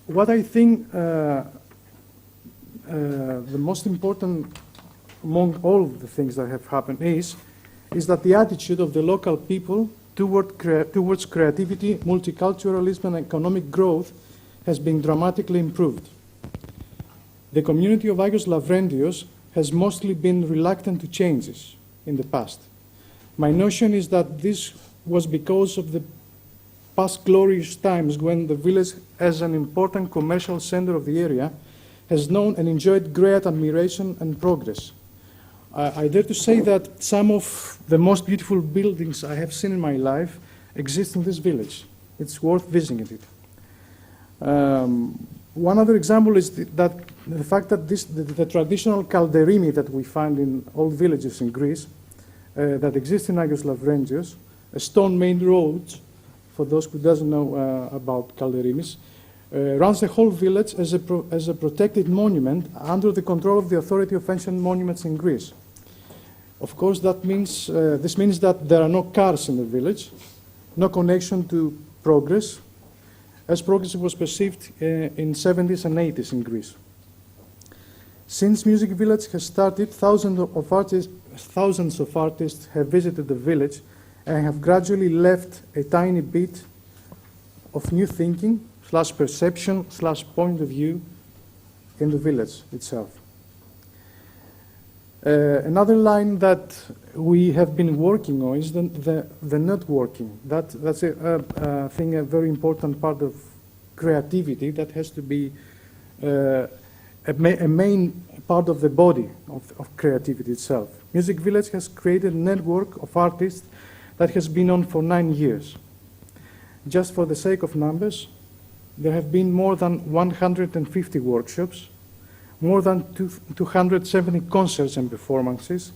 What I think the most important among all the things that have happened is that the attitude of the local people towards creativity, multiculturalism, and economic growth has been dramatically improved. The community of Agios Lavrendios has mostly been reluctant to changes in the past. My notion is that this was because of the past glorious times when the village, as an important commercial center of the area, has known and enjoyed great admiration and progress. I dare to say that some of the most beautiful buildings I have seen in my life exist in this village. It's worth visiting it. One other example is the fact that the traditional kalderimi that we find in all villages in Greece, that exist in Agios Lavrendios, a stone main road, for those who doesn't know about kalderimis, runs the whole village as a protected monument under the control of the Authority of Ancient Monuments in Greece. Of course, that means, this means that there are no cars in the village, no connection to progress, as progress was perceived in 70s and 80s in Greece. Since Music Village has started, thousands of artists have visited the village and have gradually left a tiny bit of new thinking / perception / point of view in the village itself. Another line that we have been working on is the networking. That's a thing, a very important part of creativity that has to be a main part of the body of creativity itself. Music Village has created a network of artists that has been on for 9 years. Just for the sake of numbers, there have been more than 150 workshops, more than 270 concerts and performances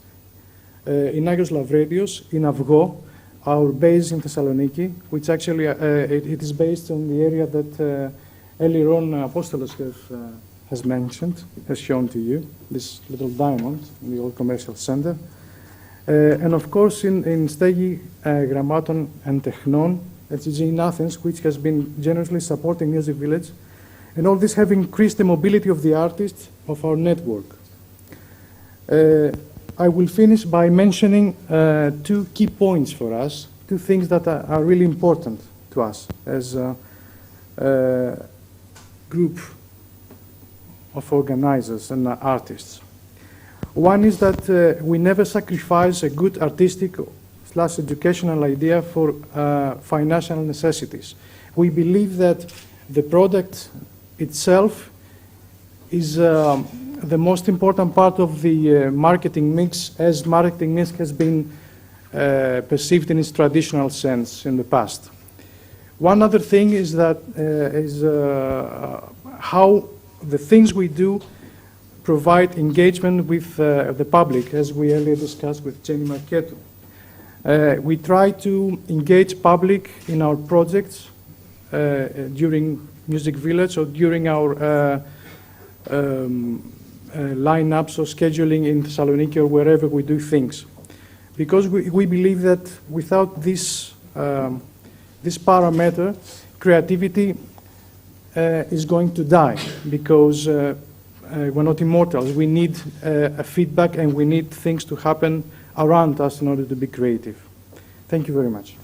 in Agios Lavredios, in Avgo, our base in Thessaloniki, which actually it is based on the area that earlier on Apostolos has mentioned, has shown to you, this little diamond in the old commercial center. And of course in Stegi, Grammaton and Technon, LGG in Athens, which has been generously supporting Music Village. And all this have increased the mobility of the artists of our network. I will finish by mentioning 2 key points for us, 2 things that are really important to us as a group of organizers and artists. One is that we never sacrifice a good artistic / educational idea for financial necessities. We believe that the product itself is the most important part of the marketing mix, as marketing mix has been perceived in its traditional sense in the past. One other thing is that how the things we do provide engagement with the public, as we earlier discussed with Jenny Marketou. We try to engage public in our projects during Music Village or during our lineups or scheduling in Thessaloniki or wherever we do things. Because we believe that without this, this parameter, creativity is going to die, because we're not immortals. We need a feedback and we need things to happen around us in order to be creative. Thank you very much.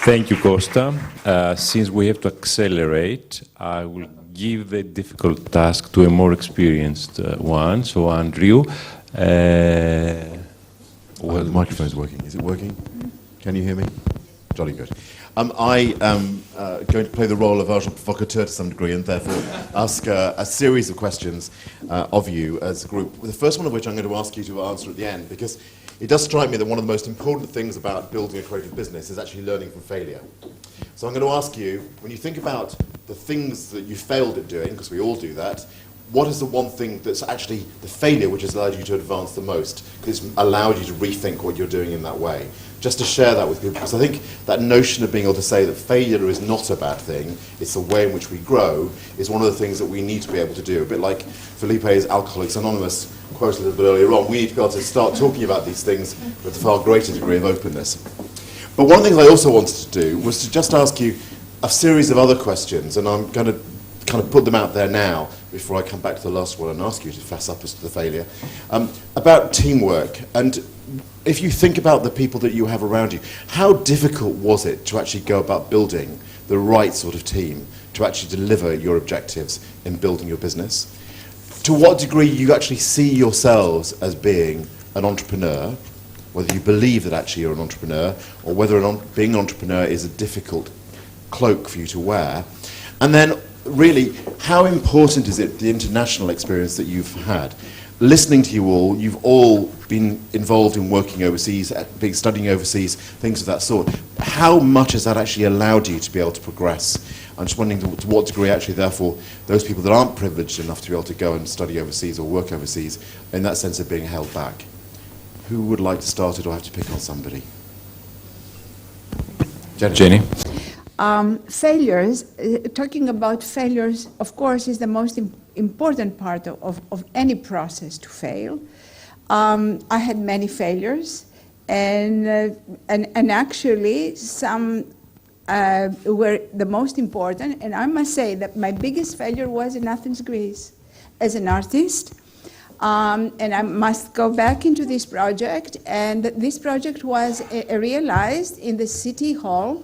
Thank you, Costa. Since we have to accelerate, I will give the difficult task to a more experienced one. So, Andrew. Well, the microphone's working. Is it working? Can you hear me? Jolly good. I am going to play the role of agent provocateur to some degree, and therefore ask a series of questions of you as a group. The first one of which I'm going to ask you to answer at the end, because it does strike me that one of the most important things about building a creative business is actually learning from failure. So I'm going to ask you, when you think about the things that you failed at doing, because we all do that, what is the one thing that's actually the failure which has allowed you to advance the most, because it's allowed you to rethink what you're doing in that way? Just to share that with people, because I think that notion of being able to say that failure is not a bad thing, it's the way in which we grow, is one of the things that we need to be able to do. A bit like Felipe's Alcoholics Anonymous quote a little bit earlier on, we need to be able to start talking about these things with a far greater degree of openness. But one thing I also wanted to do was to just ask you a series of other questions, and I'm going to kind of put them out there now before I come back to the last one and ask you to fess up as to the failure, about teamwork. And if you think about the people that you have around you, how difficult was it to actually go about building the right sort of team to actually deliver your objectives in building your business? To what degree you actually see yourselves as being an entrepreneur, whether you believe that actually you're an entrepreneur, or whether being an entrepreneur is a difficult cloak for you to wear. And then really, how important is it, the international experience that you've had? Listening to you all, you've all been involved in working overseas, studying overseas, things of that sort. How much has that actually allowed you to be able to progress? I'm just wondering to what degree actually, therefore, those people that aren't privileged enough to be able to go and study overseas or work overseas, in that sense, are being held back. Who would like to start it, or have to pick on somebody? Jenny. Failures, talking about failures, of course, is the most important part of any process to fail. I had many failures, and actually some were the most important. And I must say that my biggest failure was in Athens, Greece, as an artist. And I must go back into this project. And this project was realized in the City Hall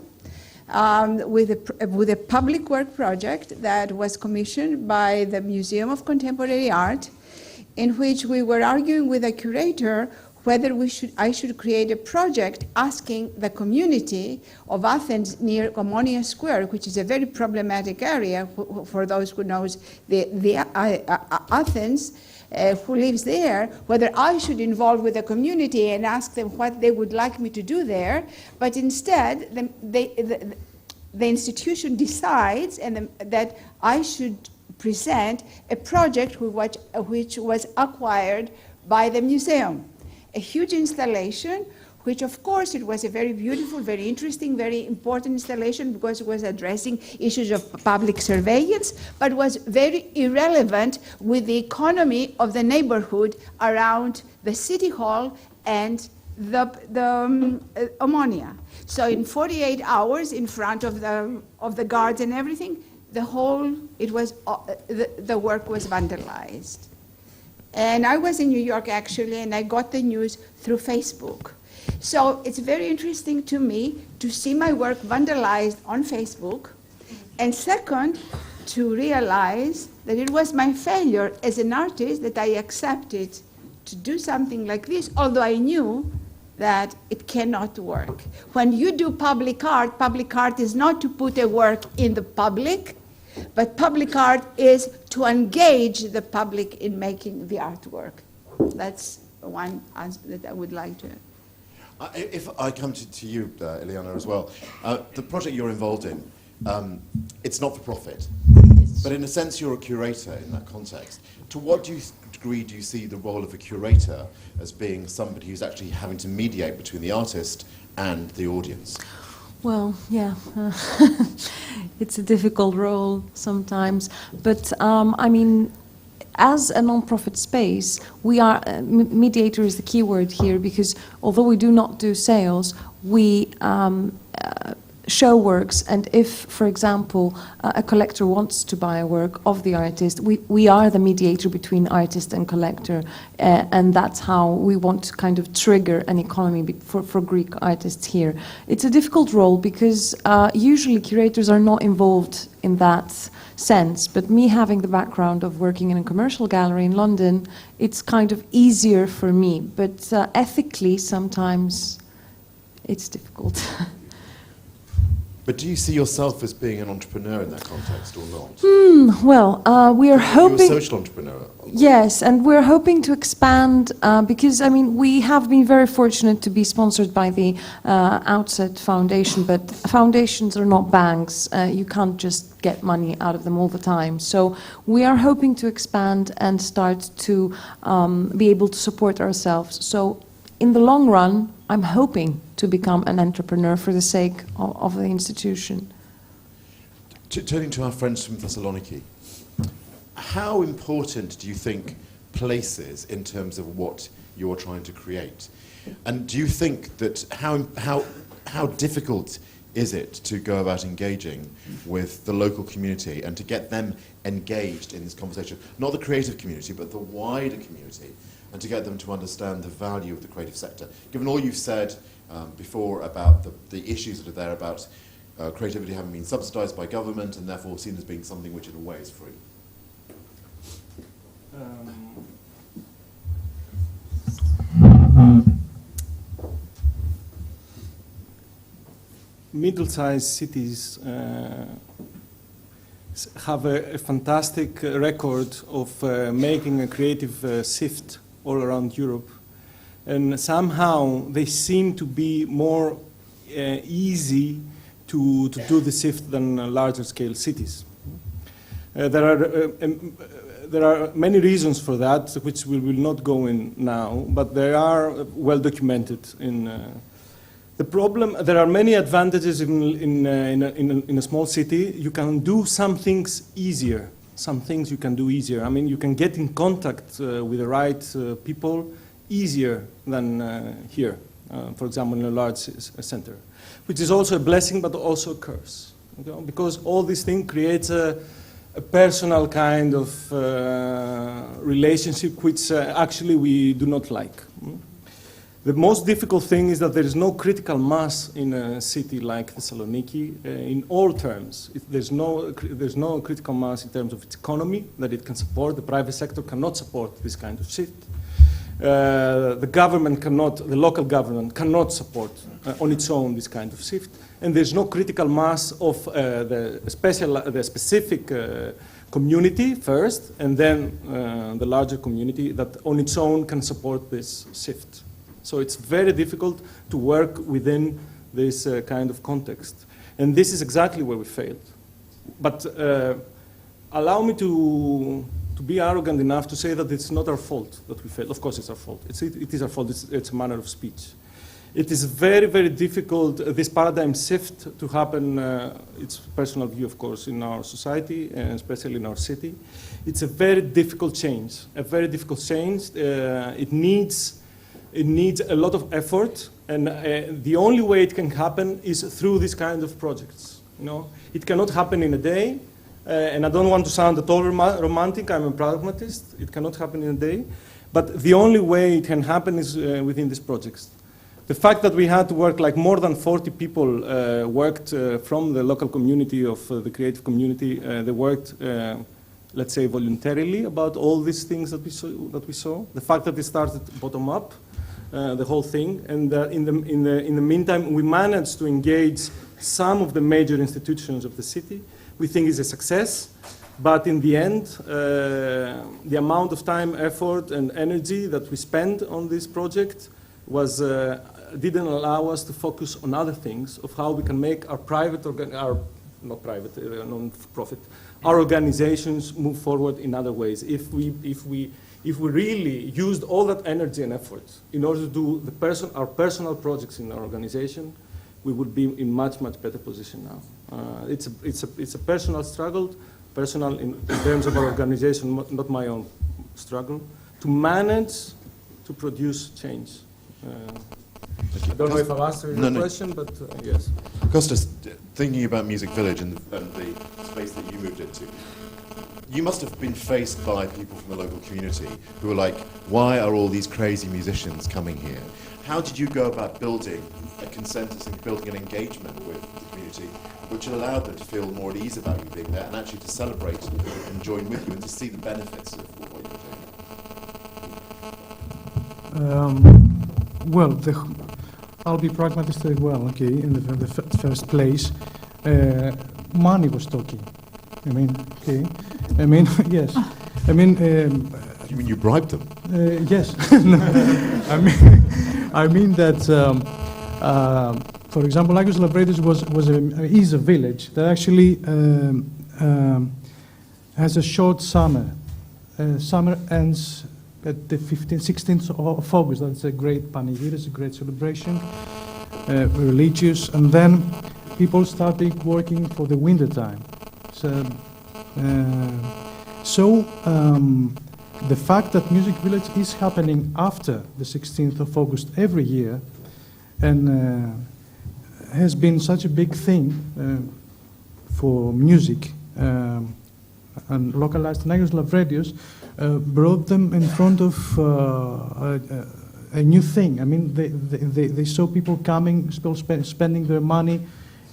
with a public work project that was commissioned by the Museum of Contemporary Art, in which we were arguing with a curator whether I should create a project asking the community of Athens near Omonia Square, which is a very problematic area for those who knows Athens, who lives there, whether I should involve with the community and ask them what they would like me to do there. But instead, the institution decides that I should present a project which was acquired by the museum. A huge installation, which of course it was a very beautiful, very interesting, very important installation because it was addressing issues of public surveillance, but was very irrelevant with the economy of the neighborhood around the City Hall and the Omonia. So in 48 hours, in front of the guards and everything, the work was vandalized. And I was in New York actually, and I got the news through Facebook. So it's very interesting to me to see my work vandalized on Facebook, and second, to realize that it was my failure as an artist that I accepted to do something like this, although I knew that it cannot work. When you do public art is not to put a work in the public, but public art is to engage the public in making the artwork. That's one answer that I would like to. If I come to you, Ileana, as well, the project you're involved in, it's not for profit, but in a sense you're a curator in that context. To what degree do you see the role of a curator as being somebody who's actually having to mediate between the artist and the audience? Well, yeah, it's a difficult role sometimes, but I mean, as a non-profit space, we are, mediator is the key word here, because although we do not do sales, we show works, and if, for example, a collector wants to buy a work of the artist, we are the mediator between artist and collector, and that's how we want to kind of trigger an economy for Greek artists here. It's a difficult role because usually curators are not involved in that sense, but me having the background of working in a commercial gallery in London, it's kind of easier for me, but ethically sometimes it's difficult. But do you see yourself as being an entrepreneur in that context or not? Well, we are hoping... You're a social entrepreneur. Yes, and we're hoping to expand because, I mean, we have been very fortunate to be sponsored by the Outset Foundation, but foundations are not banks. You can't just get money out of them all the time. So we are hoping to expand and start to be able to support ourselves. So in the long run, I'm hoping to become an entrepreneur for the sake of the institution. Turning to our friends from Thessaloniki, how important do you think place is in terms of what you're trying to create? And do you think that how difficult is it to go about engaging with the local community and to get them engaged in this conversation? Not the creative community, but the wider community, and to get them to understand the value of the creative sector. Given all you've said before about the issues that are there about creativity having been subsidized by government and therefore seen as being something which in a way is free. Middle-sized cities have a fantastic record of making a creative shift all around Europe, and somehow they seem to be more easy to do the shift than larger scale cities. There are many reasons for that, which we will not go in now, but they are well documented in the problem. There are many advantages in a small city. You can do some things easier. Some things you can do easier. I mean, you can get in contact with the right people easier than here, for example, in a large center. which is also a blessing but also a curse. You know? Because all this thing creates a personal kind of relationship which actually we do not like. The most difficult thing is that there is no critical mass in a city like Thessaloniki in all terms. There's no critical mass in terms of its economy that it can support. The private sector cannot support this kind of shift. The government cannot, the local government cannot support on its own this kind of shift. And there's no critical mass of the specific community first, and then the larger community that on its own can support this shift. So it's very difficult to work within this kind of context. And this is exactly where we failed. But allow me to be arrogant enough to say that it's not our fault that we failed. Of course it's our fault. It is our fault. It's a manner of speech. It is very, very difficult, this paradigm shift to happen, it's personal view, of course, in our society, and especially in our city. It's a very difficult change, It needs a lot of effort, and the only way it can happen is through this kind of projects. You know? It cannot happen in a day, and I don't want to sound at all romantic, I'm a pragmatist. It cannot happen in a day, but the only way it can happen is within these projects. The fact that we had to work, like more than 40 people worked from the local community of the creative community, they worked let's say voluntarily about all these things that we saw. The fact that it started bottom up, the whole thing, and in the meantime we managed to engage some of the major institutions of the city. We think is a success, but in the end, the amount of time, effort, and energy that we spent on this project didn't allow us to focus on other things of how we can make our non-profit, our organizations move forward in other ways. If we really used all that energy and effort in order to do our personal projects in our organization, we would be in much better position now. It's a personal struggle, personal in terms of our organization, not my own struggle, to manage to produce change. I don't know if I've answered your question, but yes. Kostas, thinking about Music Village and the space that you moved into, you must have been faced by people from the local community who were like, why are all these crazy musicians coming here? How did you go about building a consensus and building an engagement with the community which allowed them to feel more at ease about you being there and actually to celebrate and join with you and to see the benefits of what you were doing? Well, I'll be pragmatist as well, okay, in the first place. Money was talking. Yes. You mean you bribed them? Yes. I mean that, for example, Lagos Labradis is a village that actually has a short summer. Summer ends at the 15th, 16th of August. That's a great panegyr, it's a great celebration, religious, and then people started working for the winter time. So the fact that Music Village is happening after the 16th of August every year and has been such a big thing for music and localized Lagos Lavredios brought them in front of a new thing. I mean, they saw people coming, still spending their money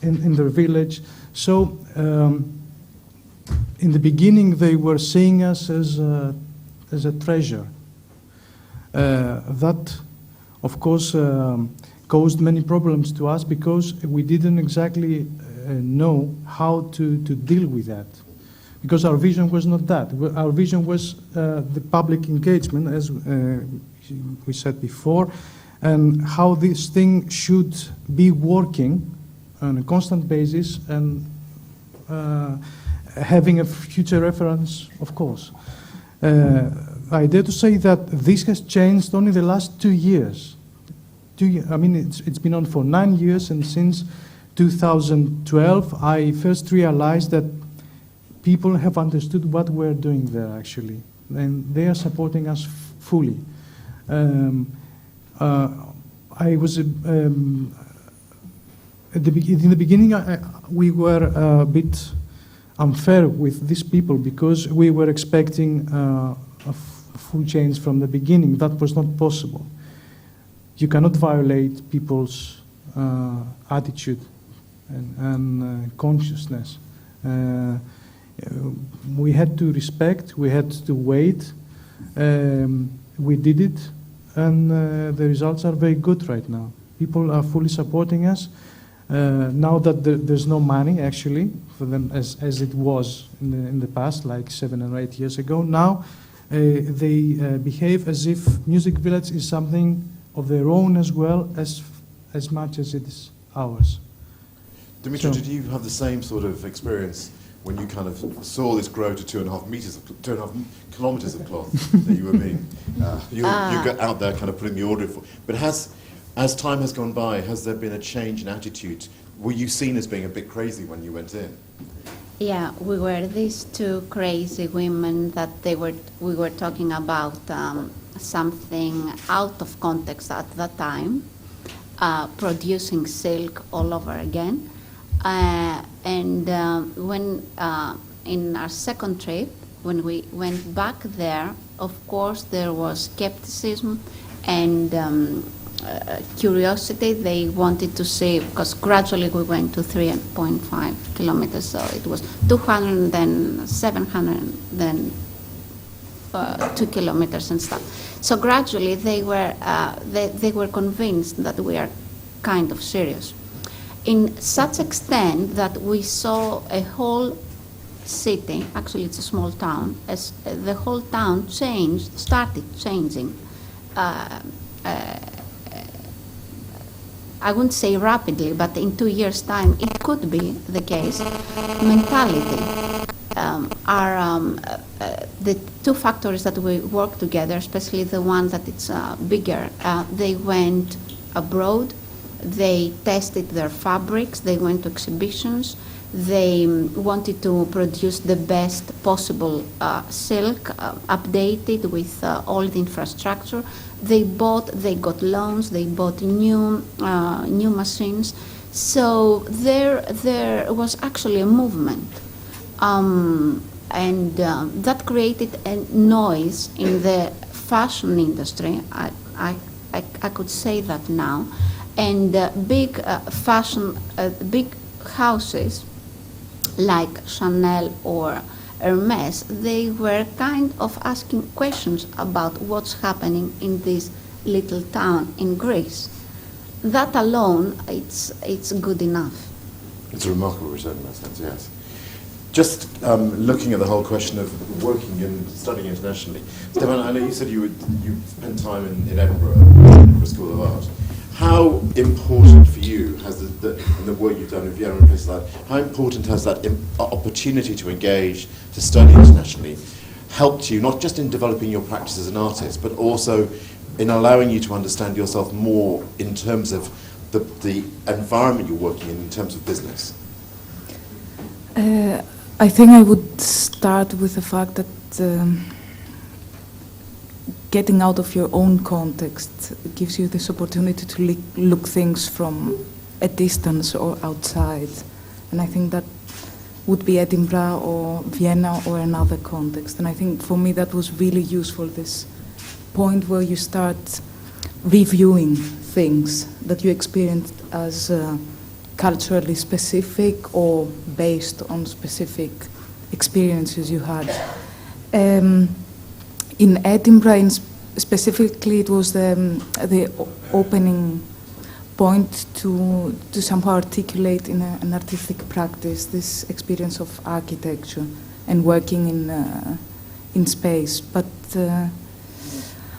in their village. So in the beginning, they were seeing us as a treasure. That, of course, caused many problems to us because we didn't exactly know how to deal with that. Because our vision was not that. Our vision was the public engagement, as we said before, and how this thing should be working on a constant basis and having a future reference, of course. I dare to say that this has changed only the last 2 years. I mean, it's been on for 9 years, and since 2012, I first realized that people have understood what we're doing there, actually, and they are supporting us fully. in the beginning, we were a bit unfair with these people because we were expecting a full change from the beginning. That was not possible. You cannot violate people's attitude and consciousness. We had to respect, we had to wait. We did it, and the results are very good right now. People are fully supporting us. Now that there's no money, actually, for them as it was in the past, like 7 or 8 years ago, now they behave as if Music Village is something of their own as well, as much as it is ours. Dimitri, did you have the same sort of experience when you kind of saw this grow to 2.5 kilometers of cloth that you were being, you got out there kind of putting the order for? But as time has gone by, has there been a change in attitude? Were you seen as being a bit crazy when you went in? Yeah, we were these two crazy women that we were talking about something out of context at that time, producing silk all over again. And when in our second trip, when we went back there, of course there was skepticism and curiosity. They wanted to see, because gradually we went to 3.5 kilometers, so it was 200, then 700, then 2 kilometers and stuff. So gradually they were convinced that we are kind of serious. In such extent that we saw a whole city, actually it's a small town, as the whole town started changing. I wouldn't say rapidly, but in 2 years' time it could be the case. Mentality. The two factories that we work together, especially the one that it's bigger, they went abroad. They tested their fabrics, they went to exhibitions, they wanted to produce the best possible silk, updated with all the infrastructure. They got loans, they bought new machines. So there was actually a movement. And that created a noise in the fashion industry. I could say that now. And big fashion, big houses like Chanel or Hermes, they were kind of asking questions about what's happening in this little town in Greece. That alone, it's good enough. It's a remarkable return in that sense, yes. Just looking at the whole question of working and studying internationally. Stefan, I know you said you spent time in Edinburgh School of Art. How important for you has the work you've done in Vienna and places like that, how important has that opportunity to engage, to study internationally, helped you, not just in developing your practice as an artist, but also in allowing you to understand yourself more in terms of the environment you're working in terms of business? I think I would start with the fact that getting out of your own context gives you this opportunity to look things from a distance or outside. And I think that would be Edinburgh or Vienna or another context. And I think for me that was really useful, this point where you start reviewing things that you experienced as culturally specific or based on specific experiences you had. In Edinburgh, specifically, it was the opening point to somehow articulate in an artistic practice this experience of architecture and working in space. But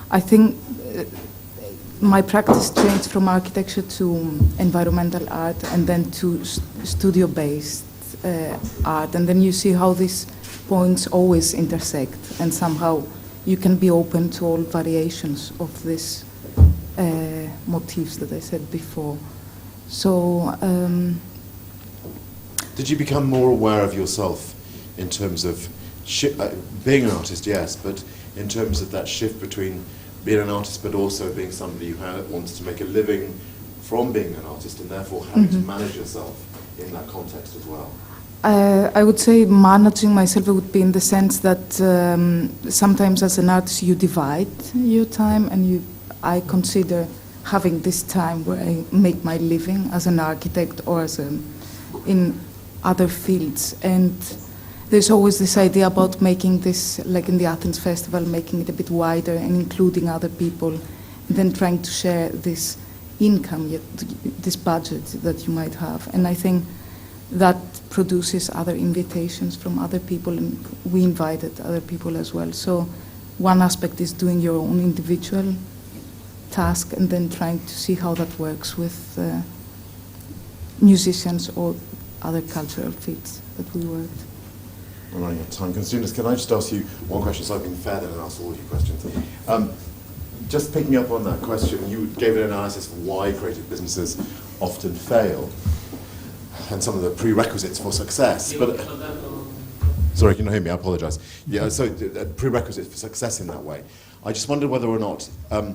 I think my practice changed from architecture to environmental art and then to studio-based art. And then you see how these points always intersect, and somehow you can be open to all variations of these motifs that I said before. So, did you become more aware of yourself in terms of being an artist, yes, but in terms of that shift between being an artist but also being somebody who wants to make a living from being an artist and therefore having to manage yourself in that context as well? I would say managing myself would be in the sense that sometimes as an artist you divide your time, and I consider having this time where I make my living as an architect or as in other fields. And there's always this idea about making this, like in the Athens Festival, making it a bit wider and including other people, and then trying to share this income, this budget that you might have. And I think that produces other invitations from other people, and we invited other people as well. So one aspect is doing your own individual task and then trying to see how that works with musicians or other cultural fields that we worked. I'm running out of time. Christina, can I just ask you one question, so I've been fair then and asked all of you questions. Just picking up on that question, you gave an analysis of why creative businesses often fail and some of the prerequisites for success. But sorry, can you hear me? I apologise. Yeah, so prerequisites for success in that way. I just wondered whether or not, I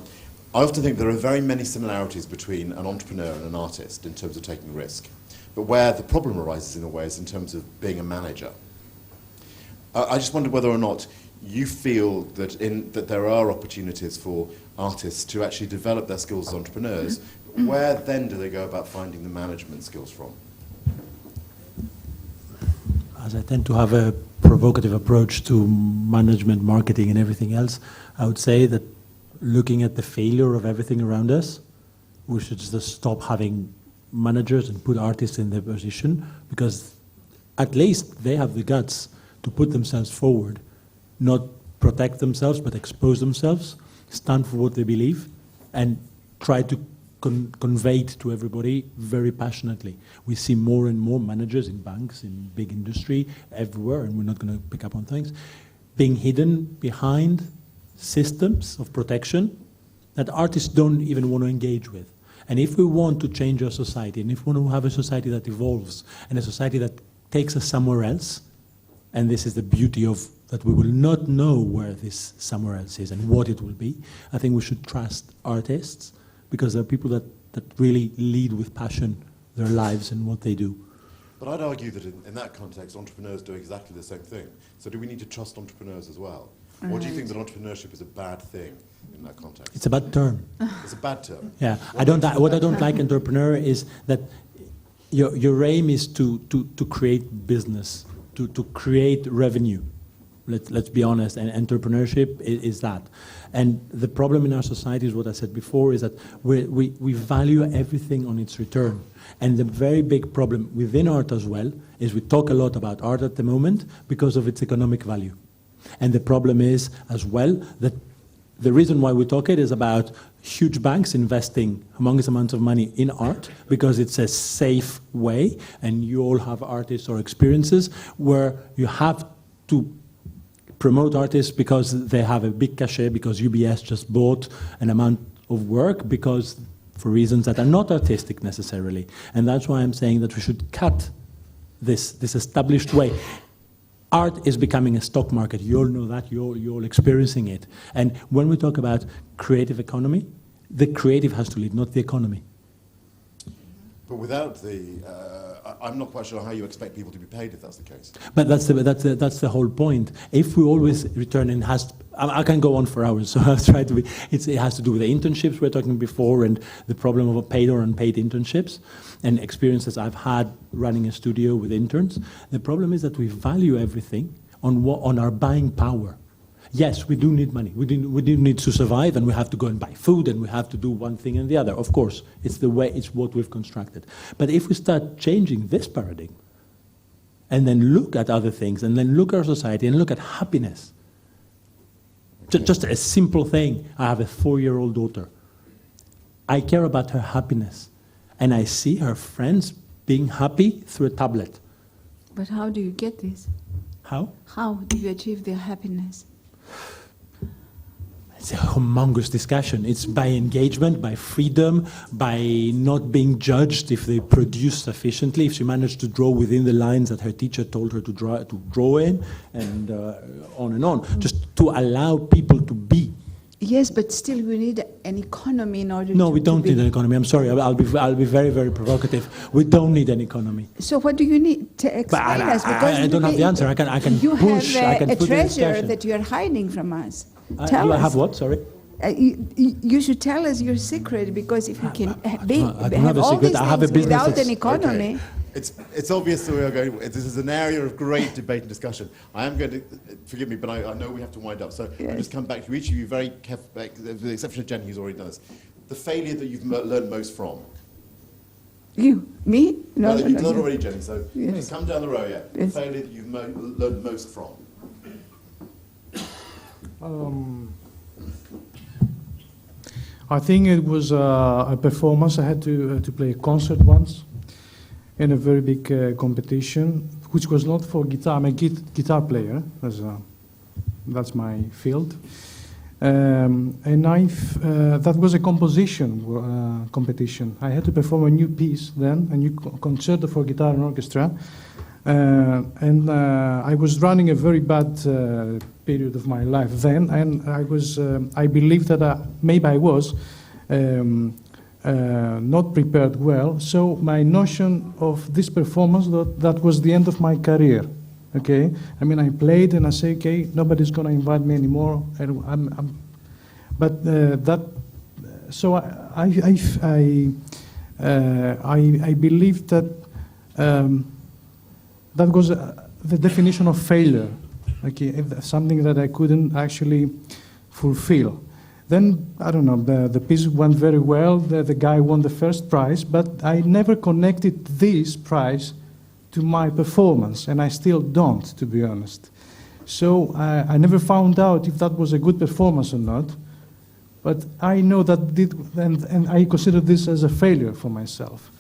often think there are very many similarities between an entrepreneur and an artist in terms of taking risk. But where the problem arises in a way is in terms of being a manager. I just wondered whether or not you feel that that there are opportunities for artists to actually develop their skills as entrepreneurs. Where then do they go about finding the management skills from? As I tend to have a provocative approach to management, marketing, and everything else, I would say that looking at the failure of everything around us, we should just stop having managers and put artists in their position, because at least they have the guts to put themselves forward, not protect themselves, but expose themselves, stand for what they believe, and try to convey it to everybody very passionately. We see more and more managers in banks, in big industry, everywhere, and we're not going to pick up on things, being hidden behind systems of protection that artists don't even want to engage with. And if we want to change our society, and if we want to have a society that evolves, and a society that takes us somewhere else, and this is the beauty of that we will not know where this somewhere else is and what it will be, I think we should trust artists, because they're people that really lead with passion their lives and what they do. But I'd argue that in that context, entrepreneurs do exactly the same thing. So do we need to trust entrepreneurs as well? Or do you think that entrepreneurship is a bad thing in that context? It's a bad term. It's a bad term? Yeah. What I don't like entrepreneur is that your aim is to create business, to create revenue. Let's be honest, and entrepreneurship is that. And the problem in our society is what I said before, is that we value everything on its return. And the very big problem within art as well is we talk a lot about art at the moment because of its economic value. And the problem is as well that the reason why we talk it is about huge banks investing humongous amounts of money in art because it's a safe way, and you all have artists or experiences where you have to promote artists because they have a big cachet, because UBS just bought an amount of work, because for reasons that are not artistic necessarily. And that's why I'm saying that we should cut this established way. Art is becoming a stock market. You all know that. You're all experiencing it. And when we talk about creative economy, the creative has to lead, not the economy. But without the, I'm not quite sure how you expect people to be paid if that's the case. But that's the whole point. If we always return, and I can go on for hours, so I'll try to be. It has to do with the internships we were talking before, and the problem of paid or unpaid internships, and experiences I've had running a studio with interns. The problem is that we value everything on our buying power. Yes, we do need money. We do need to survive, and we have to go and buy food, and we have to do one thing and the other. Of course, it's what we've constructed. But if we start changing this paradigm, and then look at other things, and then look at our society, and look at happiness. Just a simple thing. I have a 4-year-old daughter. I care about her happiness, and I see her friends being happy through a tablet. But how do you get this? How? How do you achieve their happiness? It's a humongous discussion. It's by engagement, by freedom, by not being judged if they produce sufficiently, if she managed to draw within the lines that her teacher told her to draw in, and on and on. Just to allow people to be Yes, but still we need an economy in order No, to... we don't need an economy. I'm sorry, I'll be very, very provocative. We don't need an economy. So what do you need to explain us? Because I don't have the answer. I can you push, I have can a put the treasure discussion. that you're hiding from us. You Tell us. have what, sorry? You should tell us your secret, because if you can have a all secret. these I have a things business without that's- an economy... It's obvious that we are going. This is an area of great debate and discussion. I am going to forgive me, but I know we have to wind up. So I'll just come back to each of you very careful, with the exception of Jenny, who's already done this. The failure that you've learned most from. You, me? No, you've done already, Jenny. So Yes. just come down the row. Yeah, the Yes. failure that you've learned most from. I think it was a performance. I had to play a concert once in a very big competition, which was not for guitar. I'm a guitar player. That's my field. And that was a composition competition. I had to perform a new piece then, a new concerto for guitar and orchestra. And I was running a very bad period of my life then, and I believe that maybe I was not prepared well. So my notion of this performance, that was the end of my career. Okay, I mean, I played and I say, okay, nobody's going to invite me anymore, and so I believe that that was the definition of failure. Okay, something that I couldn't actually fulfill. Then, I don't know, the piece went very well, the guy won the first prize, but I never connected this prize to my performance, and I still don't, to be honest. So I never found out if that was a good performance or not, but I know that, and I consider this as a failure for myself,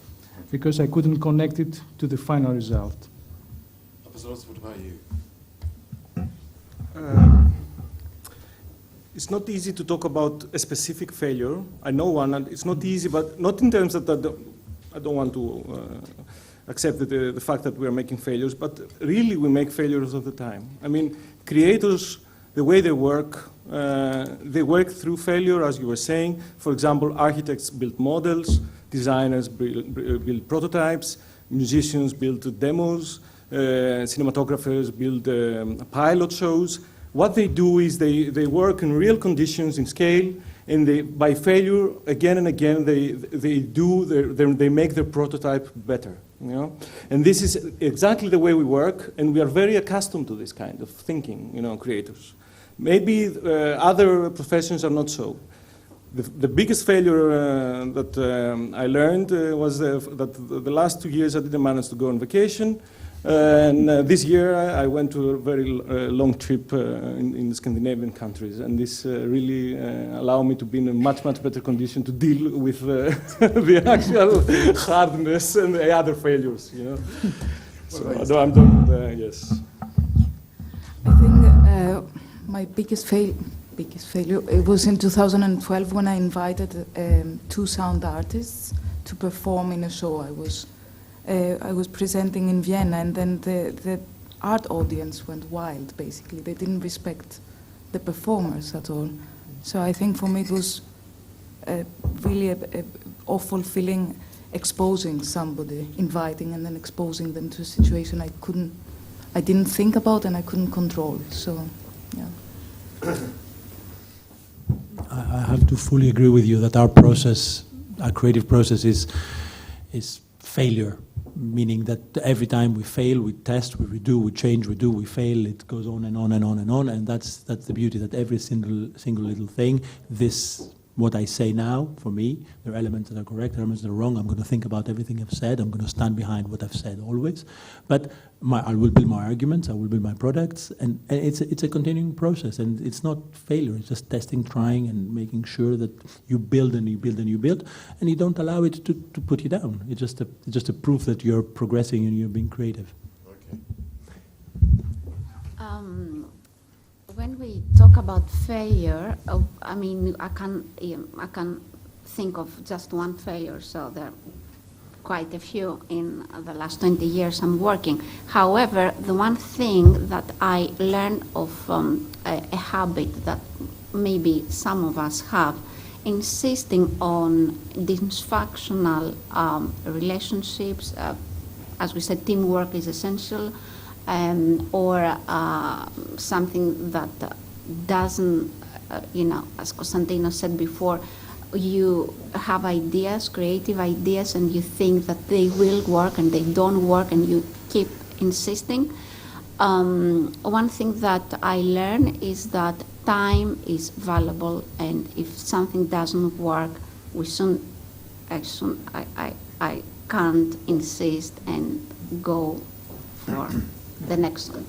because I couldn't connect it to the final result. What about you? It's not easy to talk about a specific failure. I know one, and it's not easy, but not in terms that I don't want to accept the fact that we are making failures, but really we make failures all the time. I mean, creators, the way they work through failure, as you were saying. For example, architects build models, designers build prototypes, musicians build demos, cinematographers build pilot shows. What they do is they work in real conditions, in scale, and by failure, again and again, they make their prototype better. You know? And this is exactly the way we work, and we are very accustomed to this kind of thinking, creators. Maybe other professions are not so. The biggest failure that I learned was that the last 2 years I didn't manage to go on vacation. And this year I went to a very long trip in the Scandinavian countries, and this really allowed me to be in a much, much better condition to deal with the actual hardness and the other failures, So although I'm doing, yes. I think my biggest failure, it was in 2012 when I invited 2 sound artists to perform in a show. I was presenting in Vienna, and then the art audience went wild, basically. They didn't respect the performers at all. So I think for me it was really an awful feeling, exposing somebody, inviting and then exposing them to a situation I didn't think about and I couldn't control. So, yeah. I have to fully agree with you that our creative process is failure. Meaning that every time we fail, we test, we redo, we change, we fail. It goes on and on and on and on, and that's the beauty. That every single little thing, what I say now, for me, there are elements that are correct, elements that are wrong. I'm going to think about everything I've said. I'm going to stand behind what I've said always. But I will build my arguments. I will build my products, and it's a continuing process. And it's not failure. It's just testing, trying, and making sure that you build and you build and you build, and you don't allow it to put you down. It's just a proof that you're progressing and you're being creative. Okay. When we talk about failure, I mean, I can think of just one failure. So there are quite a few in the last 20 years I'm working. However, the one thing that I learned of a habit that maybe some of us have, insisting on dysfunctional relationships, as we said, teamwork is essential, or something that doesn't, as Konstantinos said before, you have ideas, creative ideas, and you think that they will work and they don't work, and you keep insisting. One thing that I learned is that time is valuable, and if something doesn't work, I can't insist and go for the next one.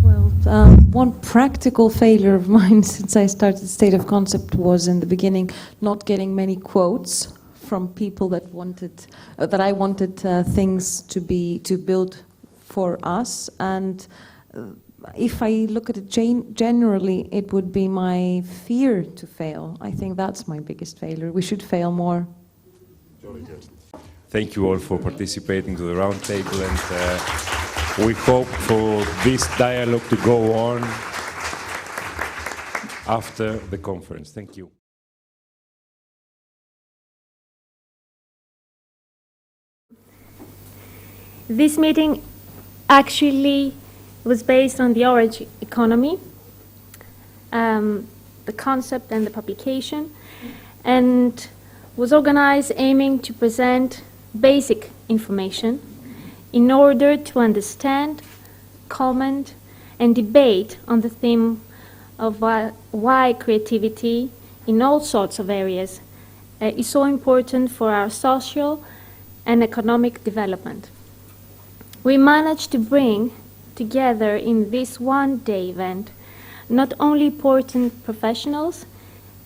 Well, one practical failure of mine since I started State of Concept was in the beginning not getting many quotes from people that wanted that I wanted things to build for us, and if I look at it generally, it would be my fear to fail. I think that's my biggest failure. We should fail more. Jolly good. Thank you all for participating to the roundtable, and we hope for this dialogue to go on after the conference. Thank you. This meeting actually was based on the orange economy, the concept and the publication, and was organized aiming to present basic information in order to understand, comment, and debate on the theme of why creativity in all sorts of areas is so important for our social and economic development. We managed to bring together in this one-day event not only important professionals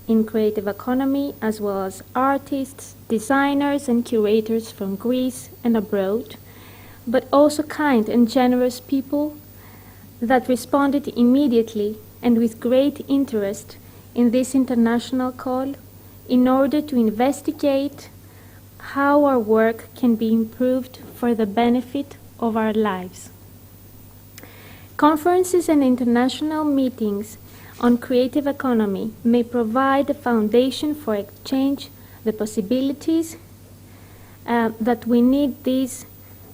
in creative economy, as well as artists, designers, and curators from Greece and abroad, but also kind and generous people that responded immediately and with great interest in this international call in order to investigate how our work can be improved for the benefit of our lives. Conferences and international meetings on creative economy may provide a foundation for exchange, the possibilities that we need this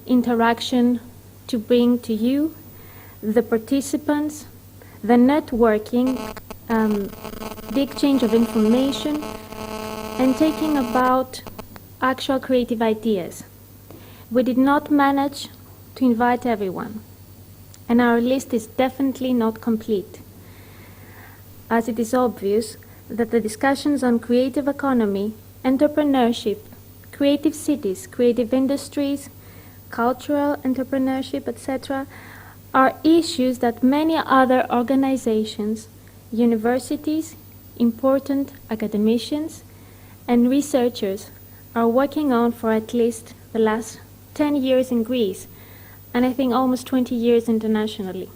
interaction to bring to you, the participants, the networking, the exchange of information, and taking about actual creative ideas. We did not manage to invite everyone, and our list is definitely not complete, as it is obvious that the discussions on creative economy, entrepreneurship, creative cities, creative industries, cultural entrepreneurship, etc., are issues that many other organizations, universities, important academicians, and researchers are working on for at least the last 10 years in Greece, and I think almost 20 years internationally.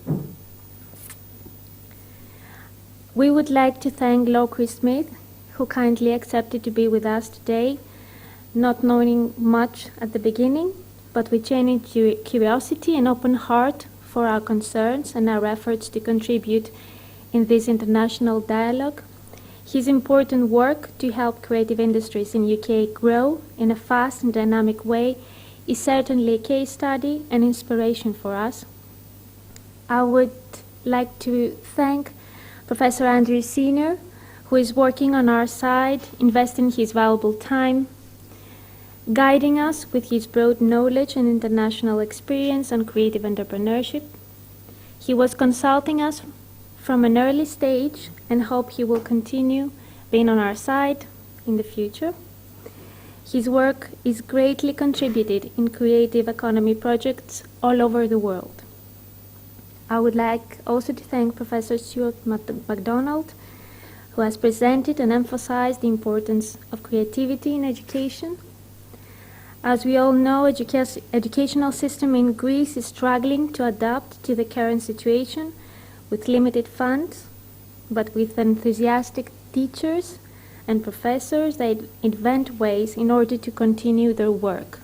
We would like to thank Lockery Smith, who kindly accepted to be with us today, not knowing much at the beginning, but with genuine curiosity and open heart for our concerns and our efforts to contribute in this international dialogue. His important work to help creative industries in UK grow in a fast and dynamic way is certainly a case study and inspiration for us. I would like to thank Professor Andrew Senior, who is working on our side, investing his valuable time, guiding us with his broad knowledge and international experience on creative entrepreneurship. He was consulting us from an early stage and hope he will continue being on our side in the future. His work is greatly contributed in creative economy projects all over the world. I would like also to thank Professor Stuart McDonald, who has presented and emphasized the importance of creativity in education. As we all know, educational system in Greece is struggling to adapt to the current situation with limited funds, but with enthusiastic teachers and professors that invent ways in order to continue their work.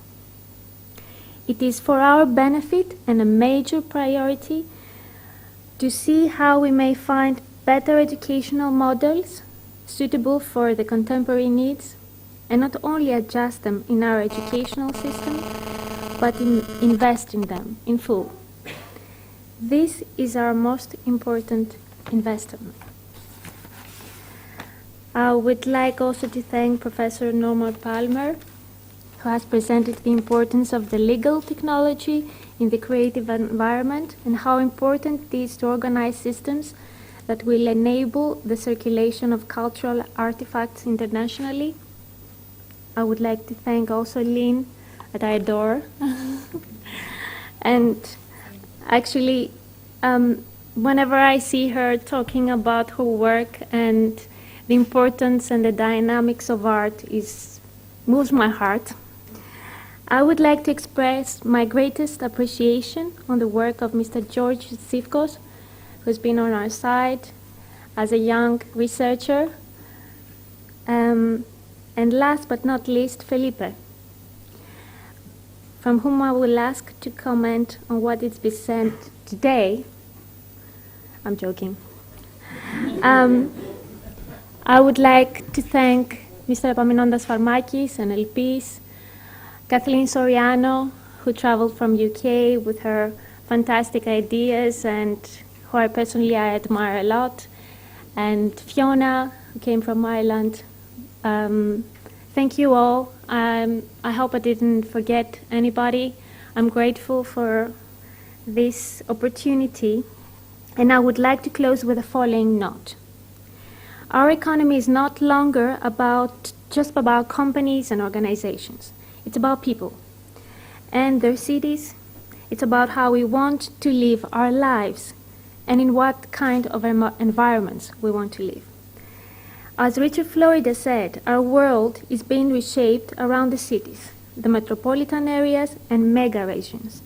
It is for our benefit and a major priority to see how we may find better educational models suitable for the contemporary needs, and not only adjust them in our educational system, but invest in them in full. This is our most important investment. I would like also to thank Professor Norman Palmer, who has presented the importance of the legal technology in the creative environment and how important it is to organize systems that will enable the circulation of cultural artifacts internationally. I would like to thank also Lyne, that I adore. And actually, whenever I see her talking about her work and the importance and the dynamics of art, moves my heart. I would like to express my greatest appreciation on the work of Mr. George Zifkos, who's been on our side as a young researcher. And last but not least, Felipe, from whom I will ask to comment on what is being said today. I'm joking. I would like to thank Mr. Epaminondas Farmakis and LPs, Kathleen Soriano, who traveled from UK with her fantastic ideas and who I personally admire a lot, and Fiona, who came from Ireland. Thank you all. I hope I didn't forget anybody. I'm grateful for this opportunity, and I would like to close with the following note. Our economy is not longer just about companies and organizations. It's about people and their cities. It's about how we want to live our lives and in what kind of environments we want to live. As Richard Florida said, our world is being reshaped around the cities, the metropolitan areas, and mega regions.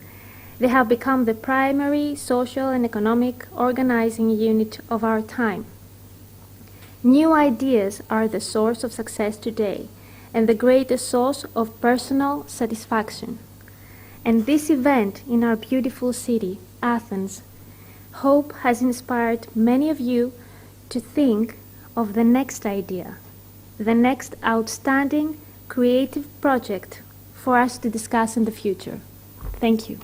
They have become the primary social and economic organizing unit of our time. New ideas are the source of success today and the greatest source of personal satisfaction. And this event in our beautiful city, Athens, hope has inspired many of you to think of the next idea, the next outstanding creative project for us to discuss in the future. Thank you.